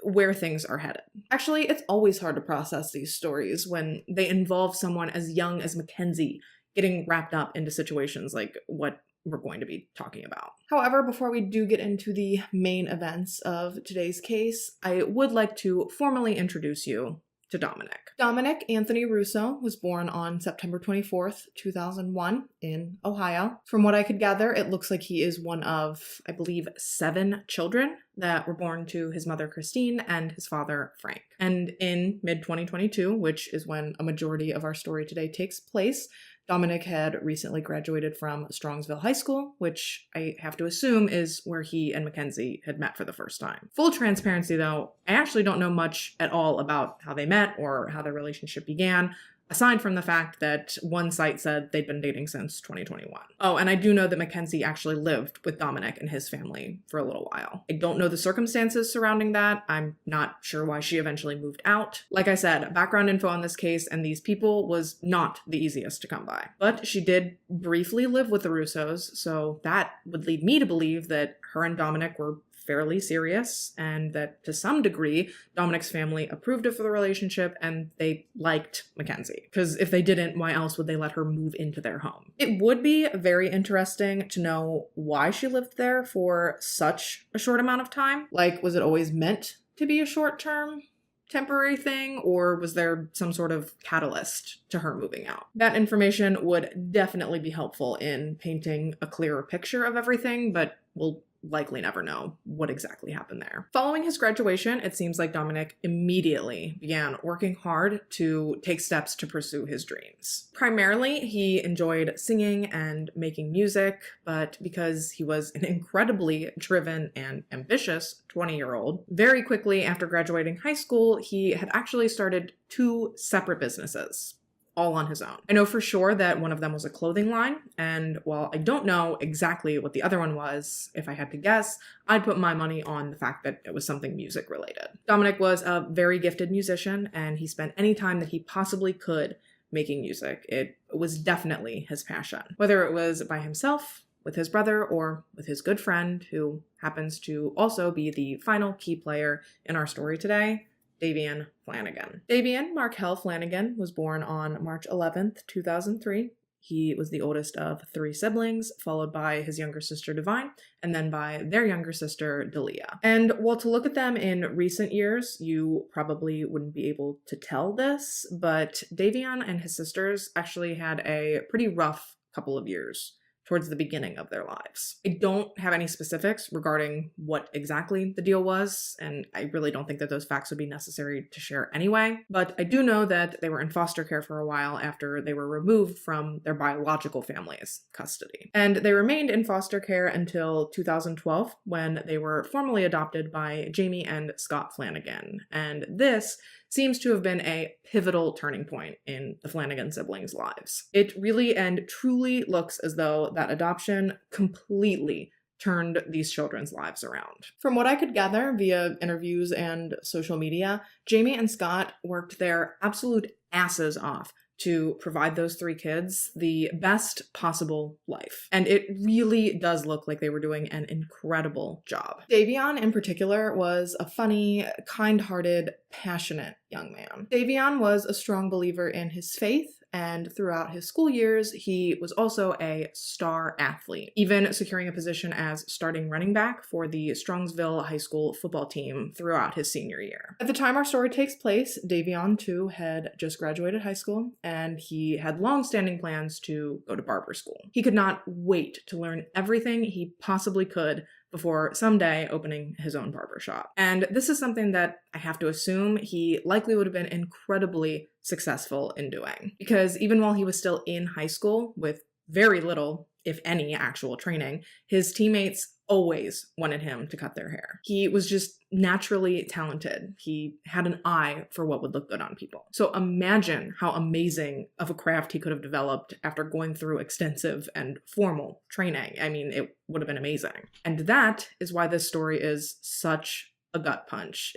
where things are headed. Actually, it's always hard to process these stories when they involve someone as young as Mackenzie getting wrapped up into situations like what we're going to be talking about. However, before we do get into the main events of today's case, I would like to formally introduce you to Dominic. Dominic Anthony Russo was born on September 24th, 2001 in Ohio. From what I could gather, it looks like he is one of, I believe, 7 children that were born to his mother Christine and his father Frank. And in mid-2022, which is when a majority of our story today takes place, Dominic had recently graduated from Strongsville High School, which I have to assume is where he and Mackenzie had met for the first time. Full transparency though, I actually don't know much at all about how they met or how their relationship began. aside from the fact that one site said they'd been dating since 2021. Oh, and I do know that Mackenzie actually lived with Dominic and his family for a little while. I don't know the circumstances surrounding that. I'm not sure why she eventually moved out. Like I said, background info on this case and these people was not the easiest to come by. But she did briefly live with the Russos, so that would lead me to believe that her and Dominic were fairly serious, and that to some degree, Dominic's family approved of the relationship and they liked Mackenzie. Because if they didn't, why else would they let her move into their home? It would be very interesting to know why she lived there for such a short amount of time. Like, was it always meant to be a short-term, temporary thing, or was there some sort of catalyst to her moving out? That information would definitely be helpful in painting a clearer picture of everything, but we'll likely never know what exactly happened there. Following his graduation, it seems like Dominic immediately began working hard to take steps to pursue his dreams. Primarily, he enjoyed singing and making music, but because he was an incredibly driven and ambitious 20-year-old, very quickly after graduating high school, he had actually started 2 separate businesses, all on his own. I know for sure that one of them was a clothing line, and while I don't know exactly what the other one was, if I had to guess, I'd put my money on the fact that it was something music related. Dominic was a very gifted musician, and he spent any time that he possibly could making music. It was definitely his passion. Whether it was by himself, with his brother, or with his good friend, who happens to also be the final key player in our story today, Davian Flanagan. Davian Markel Flanagan was born on March 11th, 2003. He was the oldest of 3 siblings, followed by his younger sister Divine, and then by their younger sister Delia. And while to look at them in recent years, you probably wouldn't be able to tell this, but Davian and his sisters actually had a pretty rough couple of years towards the beginning of their lives. I don't have any specifics regarding what exactly the deal was, and I really don't think that those facts would be necessary to share anyway, but I do know that they were in foster care for a while after they were removed from their biological family's custody. And they remained in foster care until 2012, when they were formally adopted by Jamie and Scott Flanagan, and this seems to have been a pivotal turning point in the Flanagan siblings' lives. It really and truly looks as though that adoption completely turned these children's lives around. From what I could gather via interviews and social media, Jamie and Scott worked their absolute asses off to provide those 3 kids the best possible life. And it really does look like they were doing an incredible job. Davian, in particular, was a funny, kind-hearted, passionate young man. Davian was a strong believer in his faith, and throughout his school years, he was also a star athlete, even securing a position as starting running back for the Strongsville High School football team throughout his senior year. At the time our story takes place, Davian, too, had just graduated high school, and he had long-standing plans to go to barber school. He could not wait to learn everything he possibly could before someday opening his own barbershop. And this is something that I have to assume he likely would have been incredibly successful in doing. Because even while he was still in high school with very little, if any, actual training, his teammates always wanted him to cut their hair. He was just naturally talented. He had an eye for what would look good on people. So imagine how amazing of a craft he could have developed after going through extensive and formal training. I mean, it would have been amazing. And that is why this story is such a gut punch.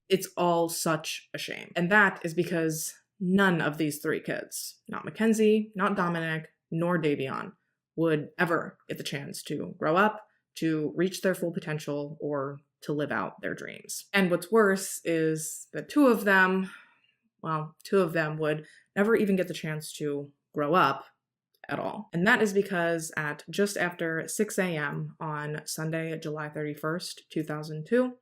It's all such a shame. And that is because none of these 3 kids, not Mackenzie, not Dominic, nor Davian, would ever get the chance to grow up, to reach their full potential, or to live out their dreams. And what's worse is that 2 of them would never even get the chance to grow up at all. And that is because at just after 6 a.m. on Sunday, July 31st, 2002,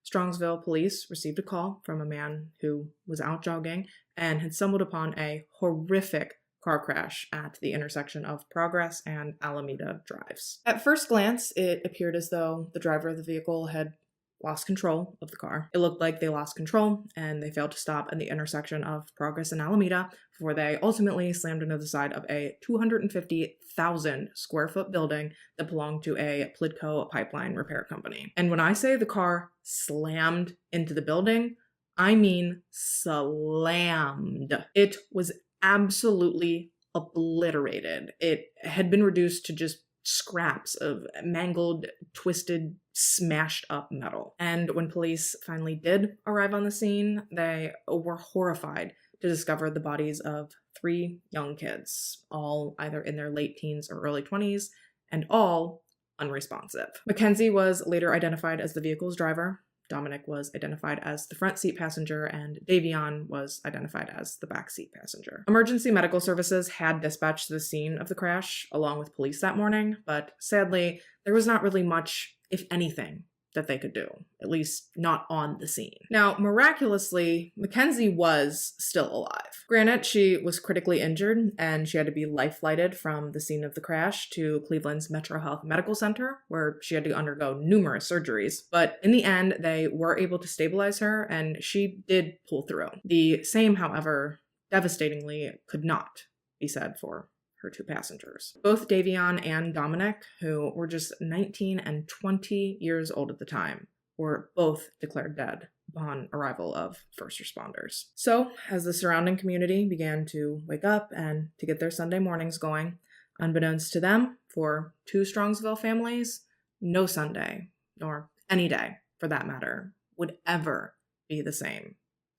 Strongsville police received a call from a man who was out jogging and had stumbled upon a horrific car crash at the intersection of Progress and Alameda Drives. At first glance, it appeared as though the driver of the vehicle had lost control of the car. It looked like they lost control and they failed to stop at the intersection of Progress and Alameda before they ultimately slammed into the side of a 250,000 square foot building that belonged to a Plidco pipeline repair company. And when I say the car slammed into the building, I mean slammed. It was absolutely obliterated. It had been reduced to just scraps of mangled, twisted, smashed up metal. And when police finally did arrive on the scene, they were horrified to discover the bodies of 3 young kids, all either in their late teens or early 20s, and all unresponsive. Mackenzie was later identified as the vehicle's driver. Dominic was identified as the front seat passenger, and Davion was identified as the back seat passenger. Emergency medical services had dispatched to the scene of the crash along with police that morning, but sadly, there was not really much, if anything, that they could do, at least not on the scene. Now, miraculously, Mackenzie was still alive. Granted, she was critically injured and she had to be life-flighted from the scene of the crash to Cleveland's Metro Health Medical Center, where she had to undergo numerous surgeries. But in the end, they were able to stabilize her and she did pull through. The same, however, devastatingly could not be said for her 2 passengers. Both Davion and Dominic, who were just 19 and 20 years old at the time, were both declared dead upon arrival of first responders. So, as the surrounding community began to wake up and to get their Sunday mornings going, unbeknownst to them, for 2 Strongsville families, no Sunday, nor any day for that matter, would ever be the same.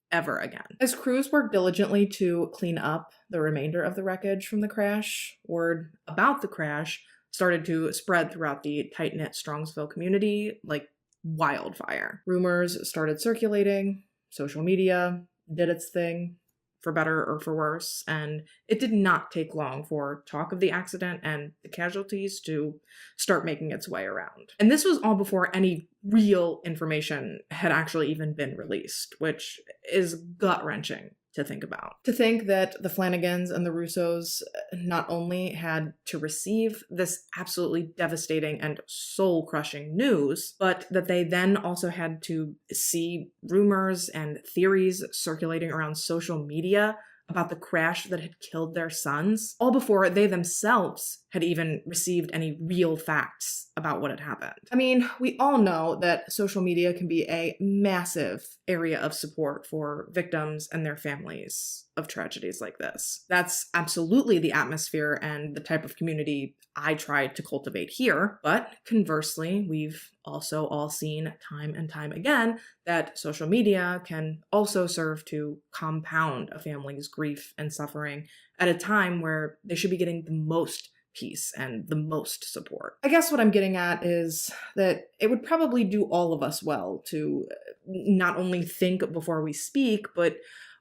Ever again. As crews worked diligently to clean up the remainder of the wreckage from the crash, word about the crash started to spread throughout the tight-knit Strongsville community like wildfire. Rumors started circulating, social media did its thing, for better or for worse, and it did not take long for talk of the accident and the casualties to start making its way around. And this was all before any real information had actually even been released, which is gut-wrenching to think about. To think that the Flanagans and the Russos not only had to receive this absolutely devastating and soul-crushing news, but that they then also had to see rumors and theories circulating around social media about the crash that had killed their sons, all before they themselves had even received any real facts about what had happened. I mean, we all know that social media can be a massive area of support for victims and their families of tragedies like this. That's absolutely the atmosphere and the type of community I tried to cultivate here, but conversely, we've also all seen time and time again that social media can also serve to compound a family's grief and suffering at a time where they should be getting the most peace and the most support. I guess what I'm getting at is that it would probably do all of us well to not only think before we speak, but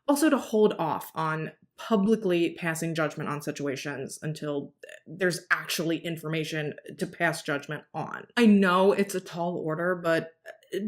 also to hold off on publicly passing judgment on situations until there's actually information to pass judgment on. I know it's a tall order, but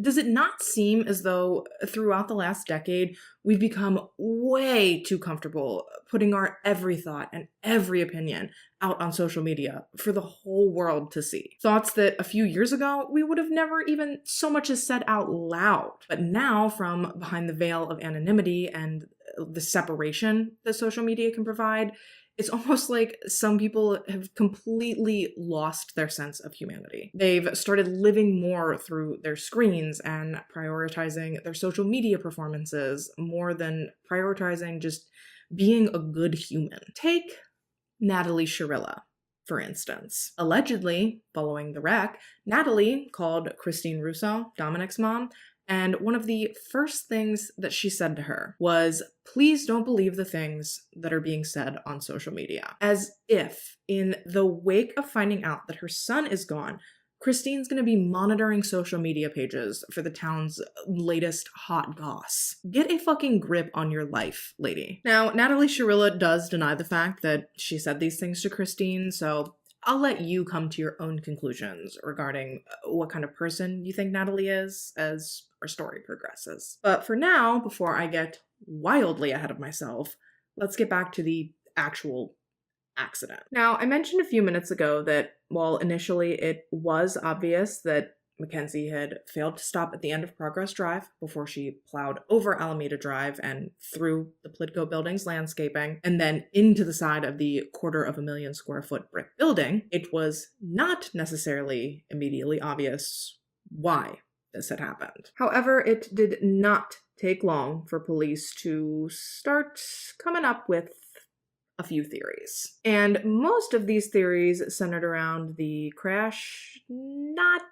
does it not seem as though throughout the last decade, we've become way too comfortable putting our every thought and every opinion out on social media for the whole world to see? Thoughts that a few years ago, we would have never even so much as said out loud. But now, from behind the veil of anonymity and the separation that social media can provide, it's almost like some people have completely lost their sense of humanity. They've started living more through their screens and prioritizing their social media performances more than prioritizing just being a good human. Take Natalie Sharilla, for instance. Allegedly, following the wreck, Natalie called Christine Russo, Dominic's mom, and one of the first things that she said to her was, "Please don't believe the things that are being said on social media." As if, in the wake of finding out that her son is gone, Christine's gonna be monitoring social media pages for the town's latest hot goss. Get a fucking grip on your life, lady. Now, Natalie Sharilla does deny the fact that she said these things to Christine, so I'll let you come to your own conclusions regarding what kind of person you think Natalie is as our story progresses. But for now, before I get wildly ahead of myself, let's get back to the actual accident. Now, I mentioned a few minutes ago that while initially it was obvious that Mackenzie had failed to stop at the end of Progress Drive before she plowed over Alameda Drive and through the Plitko building's landscaping and then into the side of the 250,000 square foot brick building, it was not necessarily immediately obvious why this had happened. However, it did not take long for police to start coming up with a few theories. And most of these theories centered around the crash not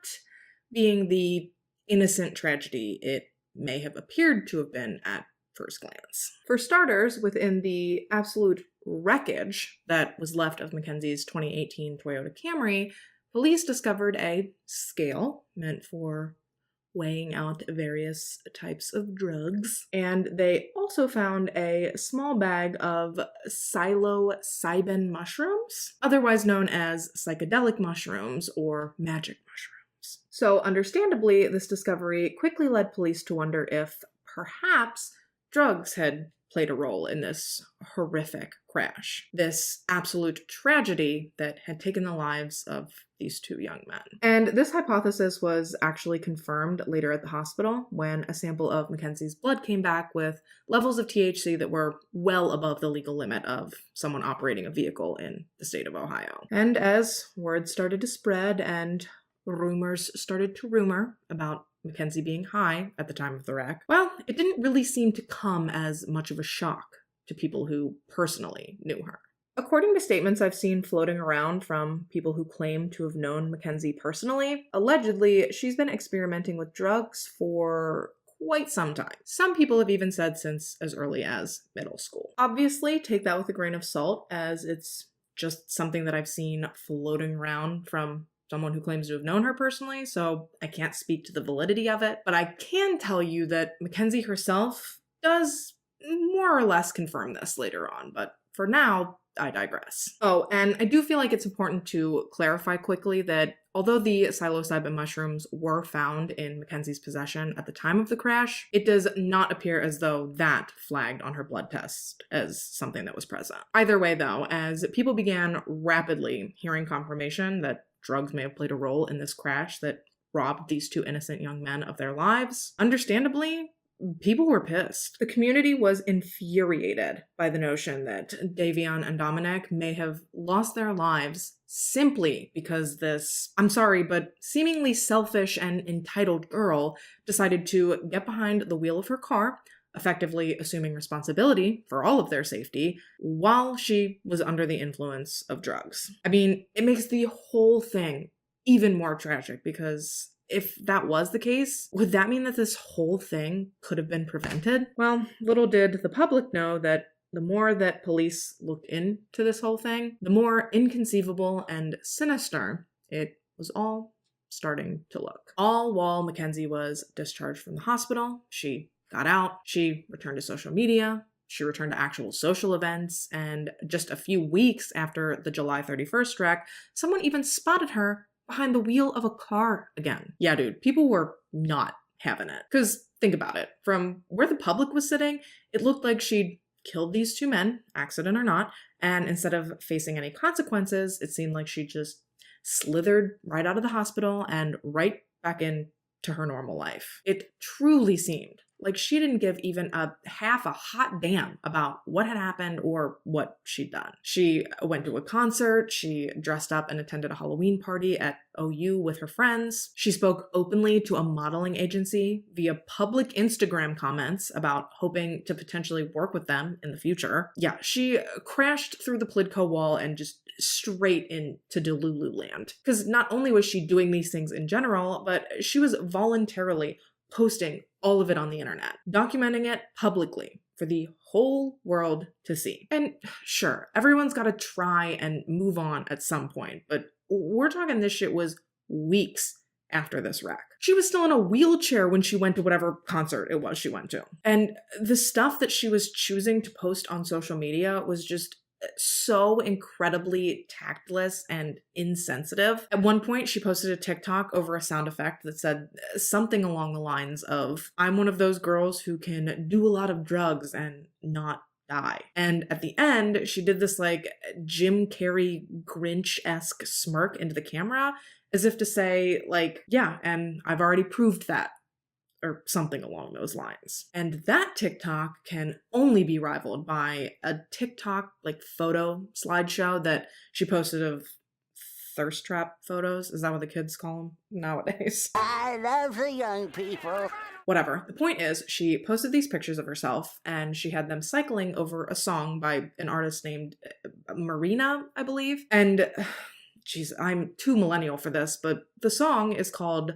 being the innocent tragedy it may have appeared to have been at first glance. For starters, within the absolute wreckage that was left of Mackenzie's 2018 Toyota Camry, police discovered a scale meant for weighing out various types of drugs, and they also found a small bag of psilocybin mushrooms, otherwise known as psychedelic mushrooms or magic mushrooms. So understandably, this discovery quickly led police to wonder if perhaps drugs had played a role in this horrific crash, this absolute tragedy that had taken the lives of these two young men. And this hypothesis was actually confirmed later at the hospital when a sample of Mackenzie's blood came back with levels of THC that were well above the legal limit of someone operating a vehicle in the state of Ohio. And as word started to spread and rumors started to rumor about Mackenzie being high at the time of the wreck, well, it didn't really seem to come as much of a shock to people who personally knew her. According to statements I've seen floating around from people who claim to have known Mackenzie personally, allegedly, she's been experimenting with drugs for quite some time. Some people have even said since as early as middle school. Obviously, take that with a grain of salt, as it's just something that I've seen floating around from someone who claims to have known her personally, so I can't speak to the validity of it. But I can tell you that Mackenzie herself does more or less confirm this later on, but for now, I digress. Oh, and I do feel like it's important to clarify quickly that although the psilocybin mushrooms were found in Mackenzie's possession at the time of the crash, it does not appear as though that flagged on her blood test as something that was present. Either way, though, as people began rapidly hearing confirmation that drugs may have played a role in this crash that robbed these two innocent young men of their lives, understandably, people were pissed. The community was infuriated by the notion that Davion and Dominic may have lost their lives simply because this, I'm sorry, but seemingly selfish and entitled girl decided to get behind the wheel of her car, effectively assuming responsibility for all of their safety, while she was under the influence of drugs. I mean, it makes the whole thing even more tragic, because if that was the case, would that mean that this whole thing could have been prevented? Well, little did the public know that the more that police looked into this whole thing, the more inconceivable and sinister it was all starting to look. All while Mackenzie was discharged from the hospital, she got out, she returned to social media, she returned to actual social events, and just a few weeks after the July 31st wreck, someone even spotted her behind the wheel of a car again. Yeah, dude, people were not having it. Because think about it, from where the public was sitting, it looked like she'd killed these two men, accident or not, and instead of facing any consequences, it seemed like she just slithered right out of the hospital and right back into her normal life. It truly seemed like she didn't give even a half a hot damn about what had happened or what she'd done. She went to a concert, she dressed up and attended a Halloween party at OU with her friends. She spoke openly to a modeling agency via public Instagram comments about hoping to potentially work with them in the future. Yeah, she crashed through the Plidco wall and just straight into Delulu land. Because not only was she doing these things in general, but she was voluntarily posting all of it on the internet, documenting it publicly for the whole world to see. And sure, everyone's got to try and move on at some point, but we're talking this shit was weeks after this wreck. She was still in a wheelchair when she went to whatever concert it was she went to. And the stuff that she was choosing to post on social media was just so incredibly tactless and insensitive. At one point, she posted a TikTok over a sound effect that said something along the lines of, "I'm one of those girls who can do a lot of drugs and not die." And at the end, she did this like Jim Carrey Grinch-esque smirk into the camera, as if to say, like, yeah, and I've already proved that, or something along those lines. And that TikTok can only be rivaled by a TikTok like photo slideshow that she posted of thirst trap photos. Is that what the kids call them nowadays? I love the young people. whatever. The point is, she posted these pictures of herself and she had them cycling over a song by an artist named Marina, I believe. And geez, I'm too millennial for this, but the song is called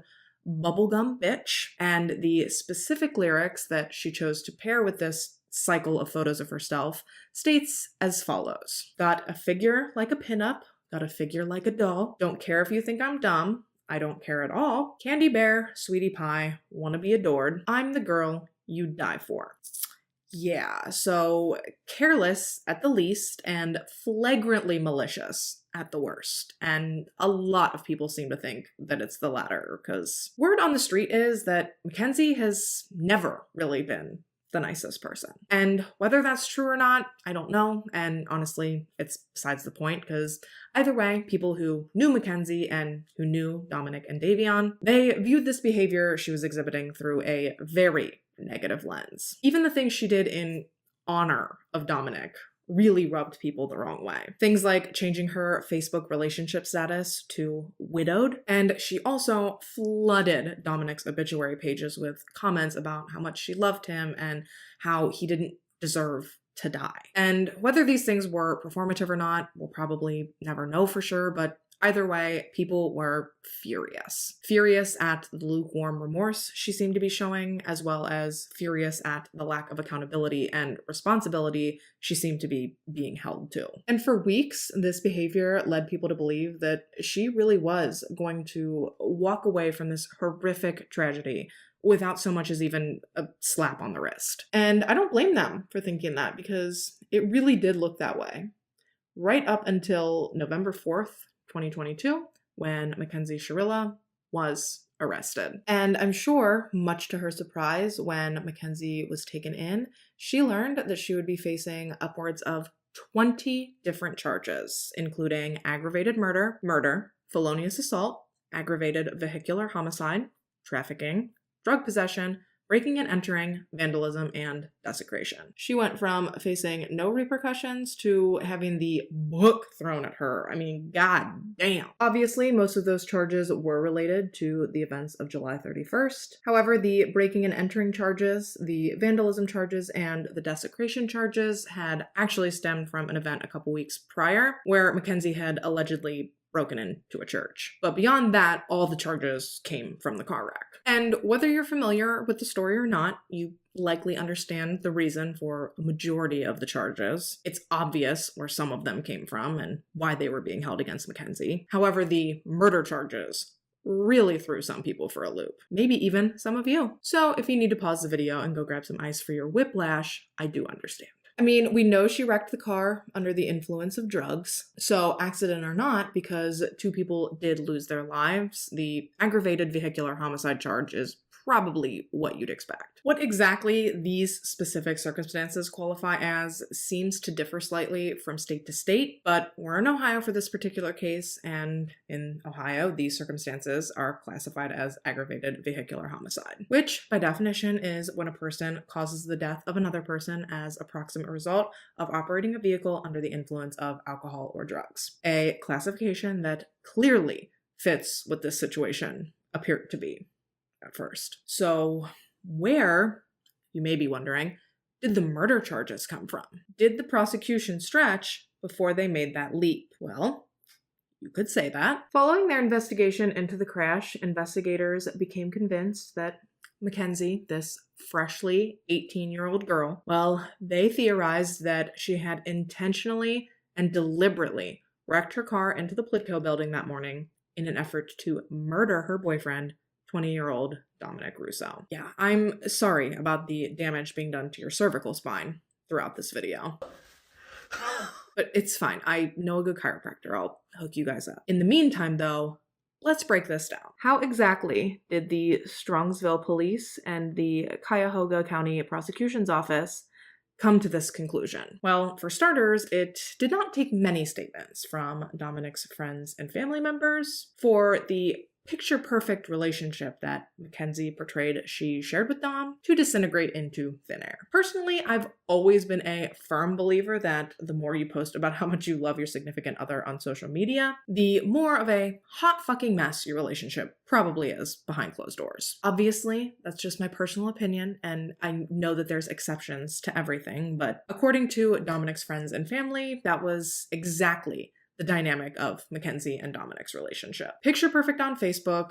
Bubblegum Bitch, and the specific lyrics that she chose to pair with this cycle of photos of herself states as follows. Got a figure like a pinup, got a figure like a doll, don't care if you think I'm dumb, I don't care at all, candy bear, sweetie pie, wanna be adored, I'm the girl you'd die for. Yeah, so careless at the least and flagrantly malicious at the worst. And a lot of people seem to think that it's the latter, because word on the street is that Mackenzie has never really been the nicest person. And whether that's true or not, I don't know. And honestly, it's besides the point, because either way, people who knew Mackenzie and who knew Dominic and Davion, they viewed this behavior she was exhibiting through a very negative lens. Even the things she did in honor of Dominic really rubbed people the wrong way. Things like changing her Facebook relationship status to widowed, and she also flooded Dominic's obituary pages with comments about how much she loved him and how he didn't deserve to die. And whether these things were performative or not, we'll probably never know for sure, but either way, people were furious. Furious at the lukewarm remorse she seemed to be showing, as well as furious at the lack of accountability and responsibility she seemed to be being held to. And for weeks, this behavior led people to believe that she really was going to walk away from this horrific tragedy without so much as even a slap on the wrist. And I don't blame them for thinking that, because it really did look that way. Right up until November 4th, 2022, when Mackenzie Shirilla was arrested. And I'm sure, much to her surprise, when Mackenzie was taken in, she learned that she would be facing upwards of 20 different charges, including aggravated murder, felonious assault, aggravated vehicular homicide, trafficking, drug possession, breaking and entering, vandalism, and desecration. She went from facing no repercussions to having the book thrown at her. I mean, god damn. Obviously, most of those charges were related to the events of July 31st. However, the breaking and entering charges, the vandalism charges, and the desecration charges had actually stemmed from an event a couple weeks prior, where Mackenzie had allegedly broken into a church. But beyond that, all the charges came from the car wreck. And whether you're familiar with the story or not, you likely understand the reason for a majority of the charges. It's obvious where some of them came from and why they were being held against Mackenzie. However, the murder charges really threw some people for a loop. Maybe even some of you. So if you need to pause the video and go grab some ice for your whiplash, I do understand. I mean, we know she wrecked the car under the influence of drugs, so accident or not, because two people did lose their lives, the aggravated vehicular homicide charge is probably what you'd expect. What exactly these specific circumstances qualify as seems to differ slightly from state to state, but we're in Ohio for this particular case, and in Ohio, these circumstances are classified as aggravated vehicular homicide, which by definition is when a person causes the death of another person as a proximate result of operating a vehicle under the influence of alcohol or drugs. A classification that clearly fits what this situation appeared to be at first. So where, you may be wondering, did the murder charges come from? Did the prosecution stretch before they made that leap? Well, you could say that. Following their investigation into the crash, investigators became convinced that Mackenzie, this freshly 18-year-old girl, well, they theorized that she had intentionally and deliberately wrecked her car into the Plitko building that morning in an effort to murder her boyfriend, 20-year-old Dominic Russo. Yeah, I'm sorry about the damage being done to your cervical spine throughout this video. But it's fine. I know a good chiropractor. I'll hook you guys up. In the meantime, though, let's break this down. How exactly did the Strongsville Police and the Cuyahoga County Prosecution's Office come to this conclusion? Well, for starters, it did not take many statements from Dominic's friends and family members for the picture-perfect relationship that Mackenzie portrayed she shared with Dom to disintegrate into thin air. Personally, I've always been a firm believer that the more you post about how much you love your significant other on social media, the more of a hot fucking mess your relationship probably is behind closed doors. Obviously, that's just my personal opinion, and I know that there's exceptions to everything, but according to Dominic's friends and family, that was exactly the dynamic of Mackenzie and Dominic's relationship. Picture perfect on Facebook,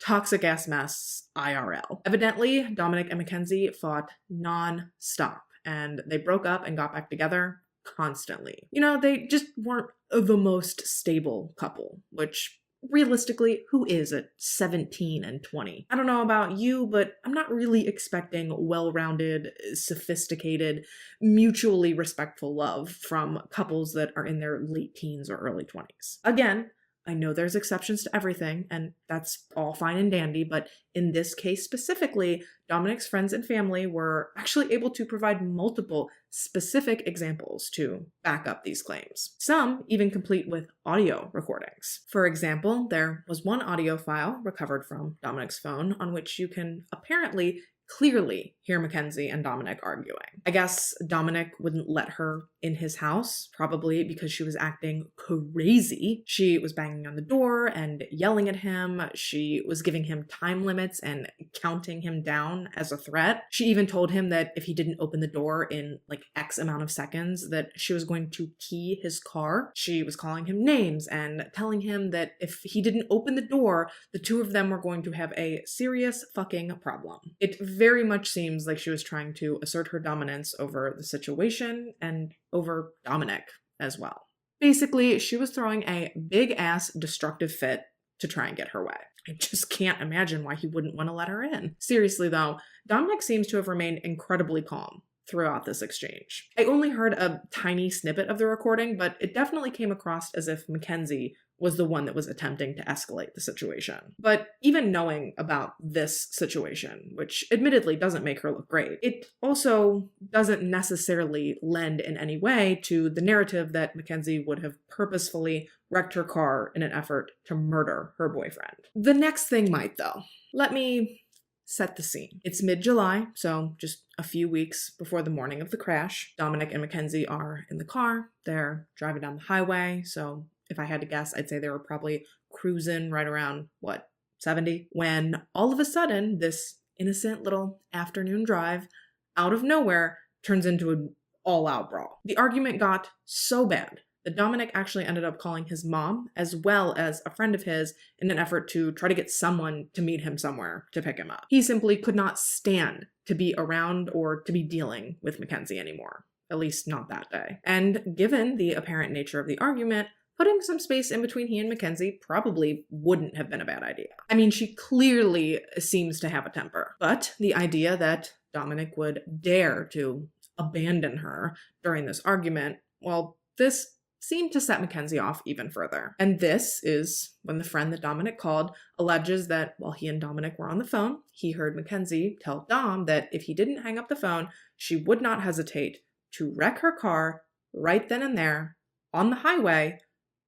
toxic ass mess IRL. Evidently, Dominic and Mackenzie fought non-stop, and they broke up and got back together constantly. You know, they just weren't the most stable couple, which realistically, who is at 17 and 20? I don't know about you, but I'm not really expecting well-rounded, sophisticated, mutually respectful love from couples that are in their late teens or early 20s. Again, I know there's exceptions to everything, and that's all fine and dandy, but in this case specifically, Dominic's friends and family were actually able to provide multiple specific examples to back up these claims. Some even complete with audio recordings. For example, there was one audio file recovered from Dominic's phone on which you can apparently clearly hear Mackenzie and Dominic arguing. I guess Dominic wouldn't let her in his house, probably because she was acting crazy. She was banging on the door and yelling at him. She was giving him time limits and counting him down as a threat. She even told him that if he didn't open the door in like X amount of seconds, that she was going to key his car. She was calling him names and telling him that if he didn't open the door, the two of them were going to have a serious fucking problem. It very much seems like she was trying to assert her dominance over the situation and over Dominic as well. Basically, she was throwing a big-ass destructive fit to try and get her way. I just can't imagine why he wouldn't want to let her in. Seriously though, Dominic seems to have remained incredibly calm throughout this exchange. I only heard a tiny snippet of the recording, but it definitely came across as if Mackenzie was the one that was attempting to escalate the situation. But even knowing about this situation, which admittedly doesn't make her look great, it also doesn't necessarily lend in any way to the narrative that Mackenzie would have purposefully wrecked her car in an effort to murder her boyfriend. The next thing might, though. Let me set the scene. It's mid-July, so just a few weeks before the morning of the crash. Dominic and Mackenzie are in the car. They're driving down the highway, so if I had to guess, I'd say they were probably cruising right around, 70? When all of a sudden, this innocent little afternoon drive, out of nowhere, turns into an all-out brawl. The argument got so bad that Dominic actually ended up calling his mom, as well as a friend of his, in an effort to try to get someone to meet him somewhere to pick him up. He simply could not stand to be around or to be dealing with Mackenzie anymore, at least not that day. And given the apparent nature of the argument, putting some space in between he and Mackenzie probably wouldn't have been a bad idea. I mean, she clearly seems to have a temper, but the idea that Dominic would dare to abandon her during this argument, well, this seemed to set Mackenzie off even further. And this is when the friend that Dominic called alleges that while he and Dominic were on the phone, he heard Mackenzie tell Dom that if he didn't hang up the phone, she would not hesitate to wreck her car right then and there on the highway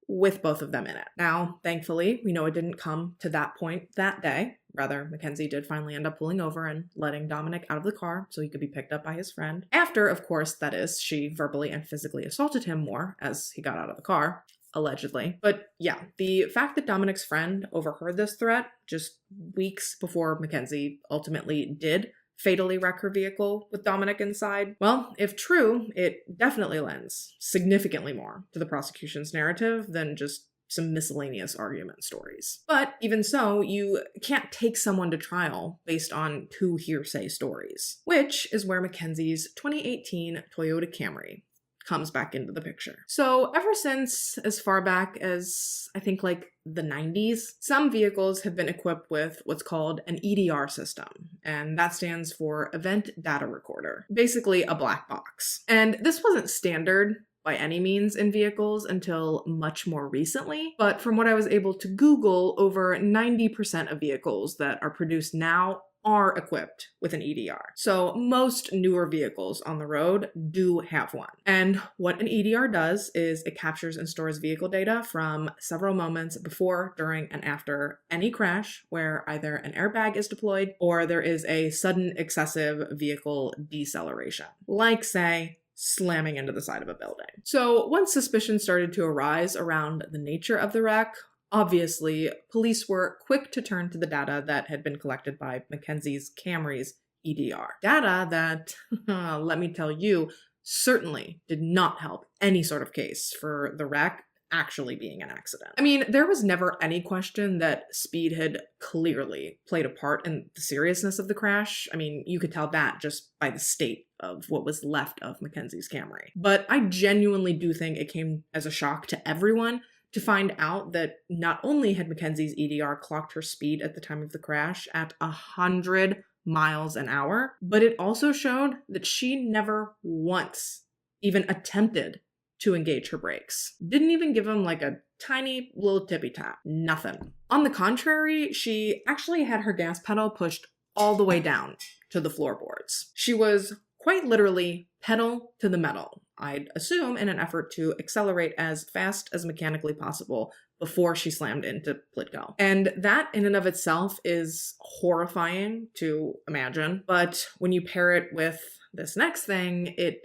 with both of them in it. Now, thankfully, we know it didn't come to that point that day. Rather, Mackenzie did finally end up pulling over and letting Dominic out of the car so he could be picked up by his friend. After, of course, that is, she verbally and physically assaulted him more as he got out of the car, allegedly. But yeah, the fact that Dominic's friend overheard this threat just weeks before Mackenzie ultimately did fatally wreck her vehicle with Dominic inside, well, if true, it definitely lends significantly more to the prosecution's narrative than just some miscellaneous argument stories. But even so, you can't take someone to trial based on two hearsay stories, which is where Mackenzie's 2018 Toyota Camry comes back into the picture. So ever since as far back as I think like the 90s, some vehicles have been equipped with what's called an EDR system, and that stands for Event Data Recorder, basically a black box. And this wasn't standard by any means in vehicles until much more recently, but from what I was able to Google, over 90% of vehicles that are produced now are equipped with an EDR. So most newer vehicles on the road do have one. And what an EDR does is it captures and stores vehicle data from several moments before, during, and after any crash where either an airbag is deployed or there is a sudden excessive vehicle deceleration, like say, slamming into the side of a building. So once suspicion started to arise around the nature of the wreck, obviously, police were quick to turn to the data that had been collected by Mackenzie's Camry's EDR. Data that, let me tell you, certainly did not help any sort of case for the wreck actually being an accident. I mean, there was never any question that speed had clearly played a part in the seriousness of the crash. I mean, you could tell that just by the state of what was left of Mackenzie's Camry. But I genuinely do think it came as a shock to everyone to find out that not only had Mackenzie's EDR clocked her speed at the time of the crash at 100 miles an hour, but it also showed that she never once even attempted to engage her brakes. Didn't even give him like a tiny little tippy tap. Nothing. On the contrary, she actually had her gas pedal pushed all the way down to the floorboards. She was quite literally pedal to the metal, I'd assume in an effort to accelerate as fast as mechanically possible before she slammed into Plitko. And that in and of itself is horrifying to imagine, but when you pair it with this next thing, it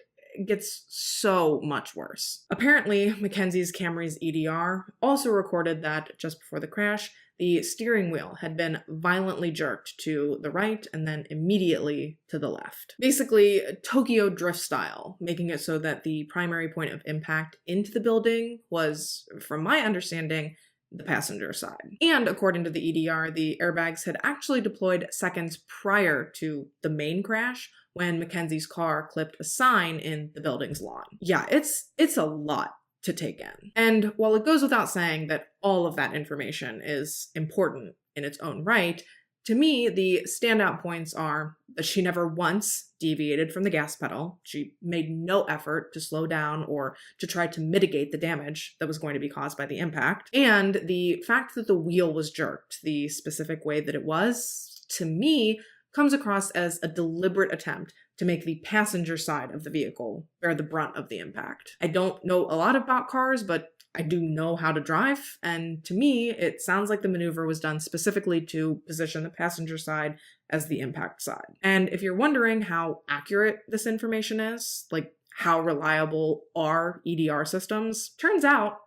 gets so much worse. Apparently, Mackenzie's Camry's EDR also recorded that just before the crash, the steering wheel had been violently jerked to the right and then immediately to the left. Basically, Tokyo drift style, making it so that the primary point of impact into the building was, from my understanding, the passenger side. And according to the EDR, the airbags had actually deployed seconds prior to the main crash when Mackenzie's car clipped a sign in the building's lawn. Yeah, it's a lot to take in. And while it goes without saying that all of that information is important in its own right, to me, the standout points are that she never once deviated from the gas pedal. She made no effort to slow down or to try to mitigate the damage that was going to be caused by the impact. And the fact that the wheel was jerked the specific way that it was, to me, comes across as a deliberate attempt to make the passenger side of the vehicle bear the brunt of the impact. I don't know a lot about cars, but I do know how to drive, and to me, it sounds like the maneuver was done specifically to position the passenger side as the impact side. And if you're wondering how accurate this information is, like how reliable are EDR systems, turns out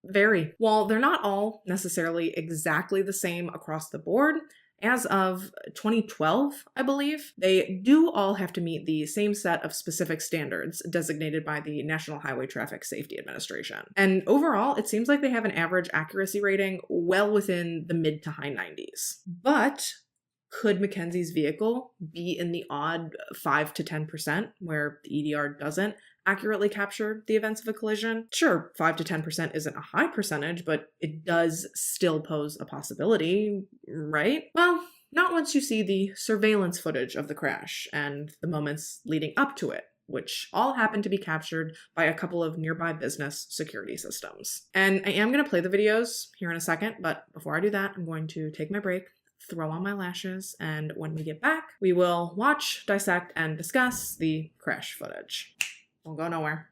very. While they're not all necessarily exactly the same across the board, as of 2012, I believe, they do all have to meet the same set of specific standards designated by the National Highway Traffic Safety Administration. And overall, it seems like they have an average accuracy rating well within the mid to high 90s. But could Mackenzie's vehicle be in the odd 5 to 10% where the EDR doesn't accurately capture the events of a collision? Sure, 5 to 10% isn't a high percentage, but it does still pose a possibility, right? Well, not once you see the surveillance footage of the crash and the moments leading up to it, which all happen to be captured by a couple of nearby business security systems. And I am going to play the videos here in a second, but before I do that, I'm going to take my break, throw on my lashes, and when we get back, we will watch, dissect, and discuss the crash footage. Don't go nowhere.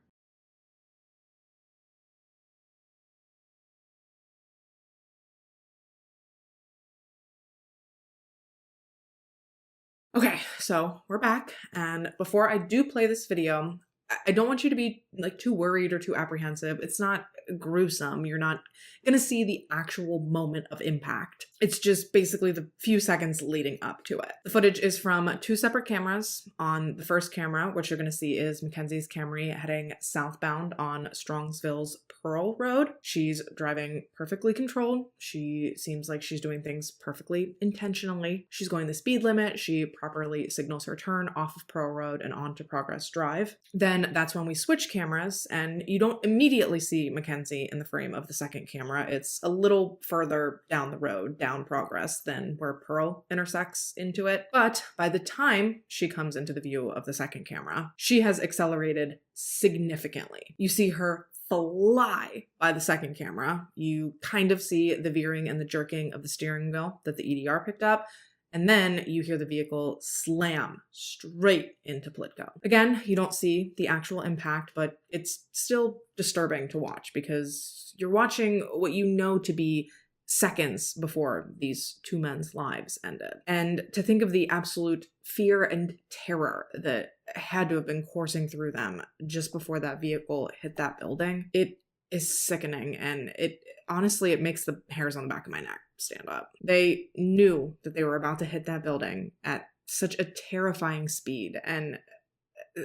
Okay, so we're back, and before I do play this video, I don't want you to be like too worried or too apprehensive. It's not gruesome. You're not going to see the actual moment of impact. It's just basically the few seconds leading up to it. The footage is from two separate cameras. On the first camera, what you're going to see is Mackenzie's Camry heading southbound on Strongsville's Pearl Road. She's driving perfectly controlled. She seems like she's doing things perfectly intentionally. She's going the speed limit. She properly signals her turn off of Pearl Road and onto Progress Drive. Then that's when we switch cameras, and you don't immediately see Mackenzie in the frame of the second camera. It's a little further down the road, down Progress, than where Pearl intersects into it. But by the time she comes into the view of the second camera, she has accelerated significantly. You see her fly by the second camera. You kind of see the veering and the jerking of the steering wheel that the EDR picked up. And then you hear the vehicle slam straight into Plitko. Again, you don't see the actual impact, but it's still disturbing to watch because you're watching what you know to be seconds before these two men's lives ended. And to think of the absolute fear and terror that had to have been coursing through them just before that vehicle hit that building, it is sickening, and it honestly, it makes the hairs on the back of my neck stand up. They knew that they were about to hit that building at such a terrifying speed, and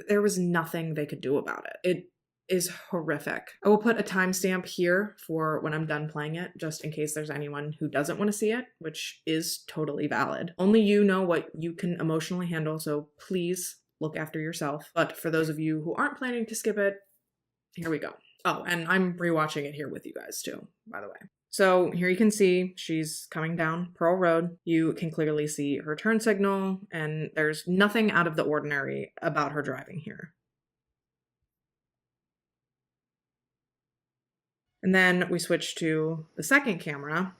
there was nothing they could do about it. It is horrific. I will put a timestamp here for when I'm done playing it, just in case there's anyone who doesn't want to see it, which is totally valid. Only you know what you can emotionally handle, so please look after yourself. But for those of you who aren't planning to skip it, here we go. Oh, and I'm rewatching it here with you guys too, by the way. So here you can see she's coming down Pearl Road. You can clearly see her turn signal, and there's nothing out of the ordinary about her driving here. And then we switch to the second camera.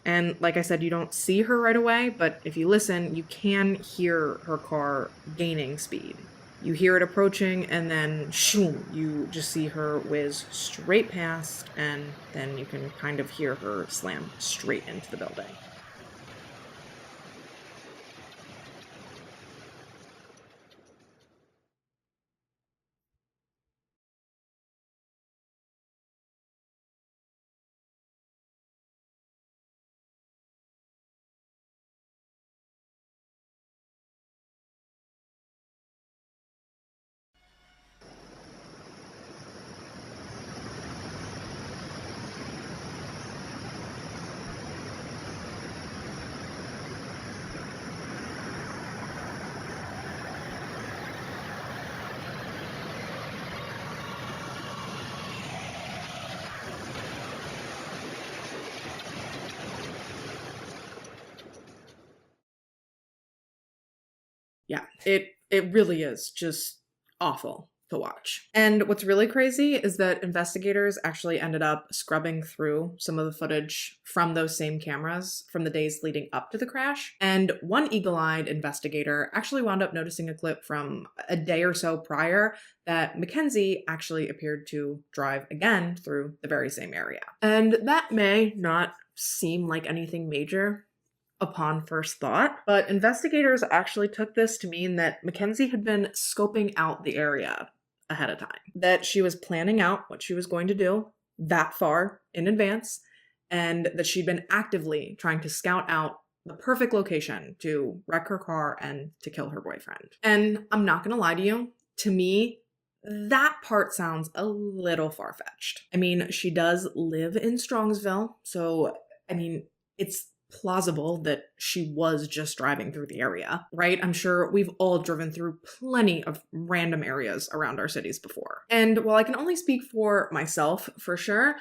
And like I said, you don't see her right away, but if you listen, you can hear her car gaining speed. You hear it approaching, and then shoom, you just see her whiz straight past, and then you can kind of hear her slam straight into the building. Yeah, it really is just awful to watch. And what's really crazy is that investigators actually ended up scrubbing through some of the footage from those same cameras from the days leading up to the crash. And one eagle-eyed investigator actually wound up noticing a clip from a day or so prior that Mackenzie actually appeared to drive again through the very same area. And that may not seem like anything major upon first thought, but investigators actually took this to mean that Mackenzie had been scoping out the area ahead of time, that she was planning out what she was going to do that far in advance, and that she'd been actively trying to scout out the perfect location to wreck her car and to kill her boyfriend. And I'm not gonna lie to me, that part sounds a little far-fetched. I mean, she does live in Strongsville, so I mean, it's plausible that she was just driving through the area, right? I'm sure we've all driven through plenty of random areas around our cities before. And while I can only speak for myself for sure,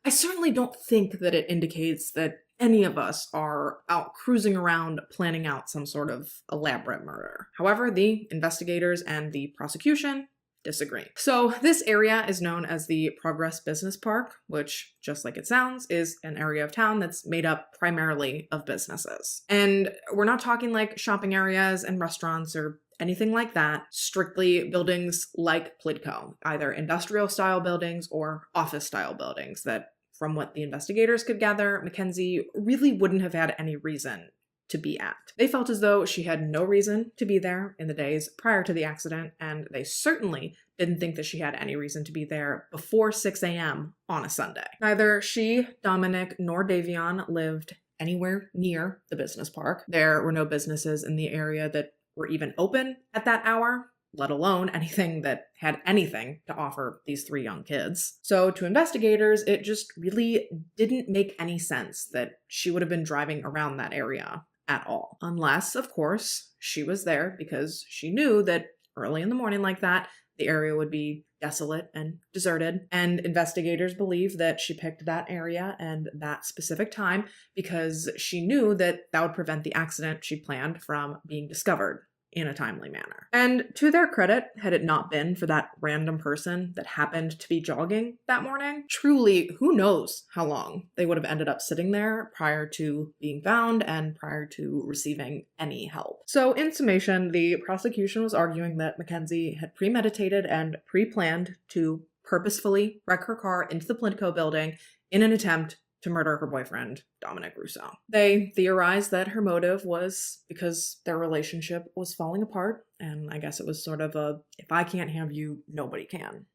I certainly don't think that it indicates that any of us are out cruising around planning out some sort of elaborate murder. However, the investigators and the prosecution disagree. So this area is known as the Progress Business Park, which, just like it sounds, is an area of town that's made up primarily of businesses. And we're not talking like shopping areas and restaurants or anything like that, strictly buildings like Plitko, either industrial style buildings or office style buildings that, from what the investigators could gather, Mackenzie really wouldn't have had any reason to be at. They felt as though she had no reason to be there in the days prior to the accident, and they certainly didn't think that she had any reason to be there before 6 a.m. on a Sunday. Neither she, Dominic, nor Davion lived anywhere near the business park. There were no businesses in the area that were even open at that hour, let alone anything that had anything to offer these three young kids. So to investigators, it just really didn't make any sense that she would have been driving around that area at all. Unless, of course, she was there because she knew that early in the morning like that, the area would be desolate and deserted. And investigators believe that she picked that area and that specific time because she knew that that would prevent the accident she planned from being discovered in a timely manner. And to their credit, had it not been for that random person that happened to be jogging that morning, truly, who knows how long they would have ended up sitting there prior to being found and prior to receiving any help. So in summation, the prosecution was arguing that Mackenzie had premeditated and pre-planned to purposefully wreck her car into the Plinko building in an attempt to murder her boyfriend, Dominic Rousseau. They theorized that her motive was because their relationship was falling apart, and I guess it was sort of a, if I can't have you, nobody can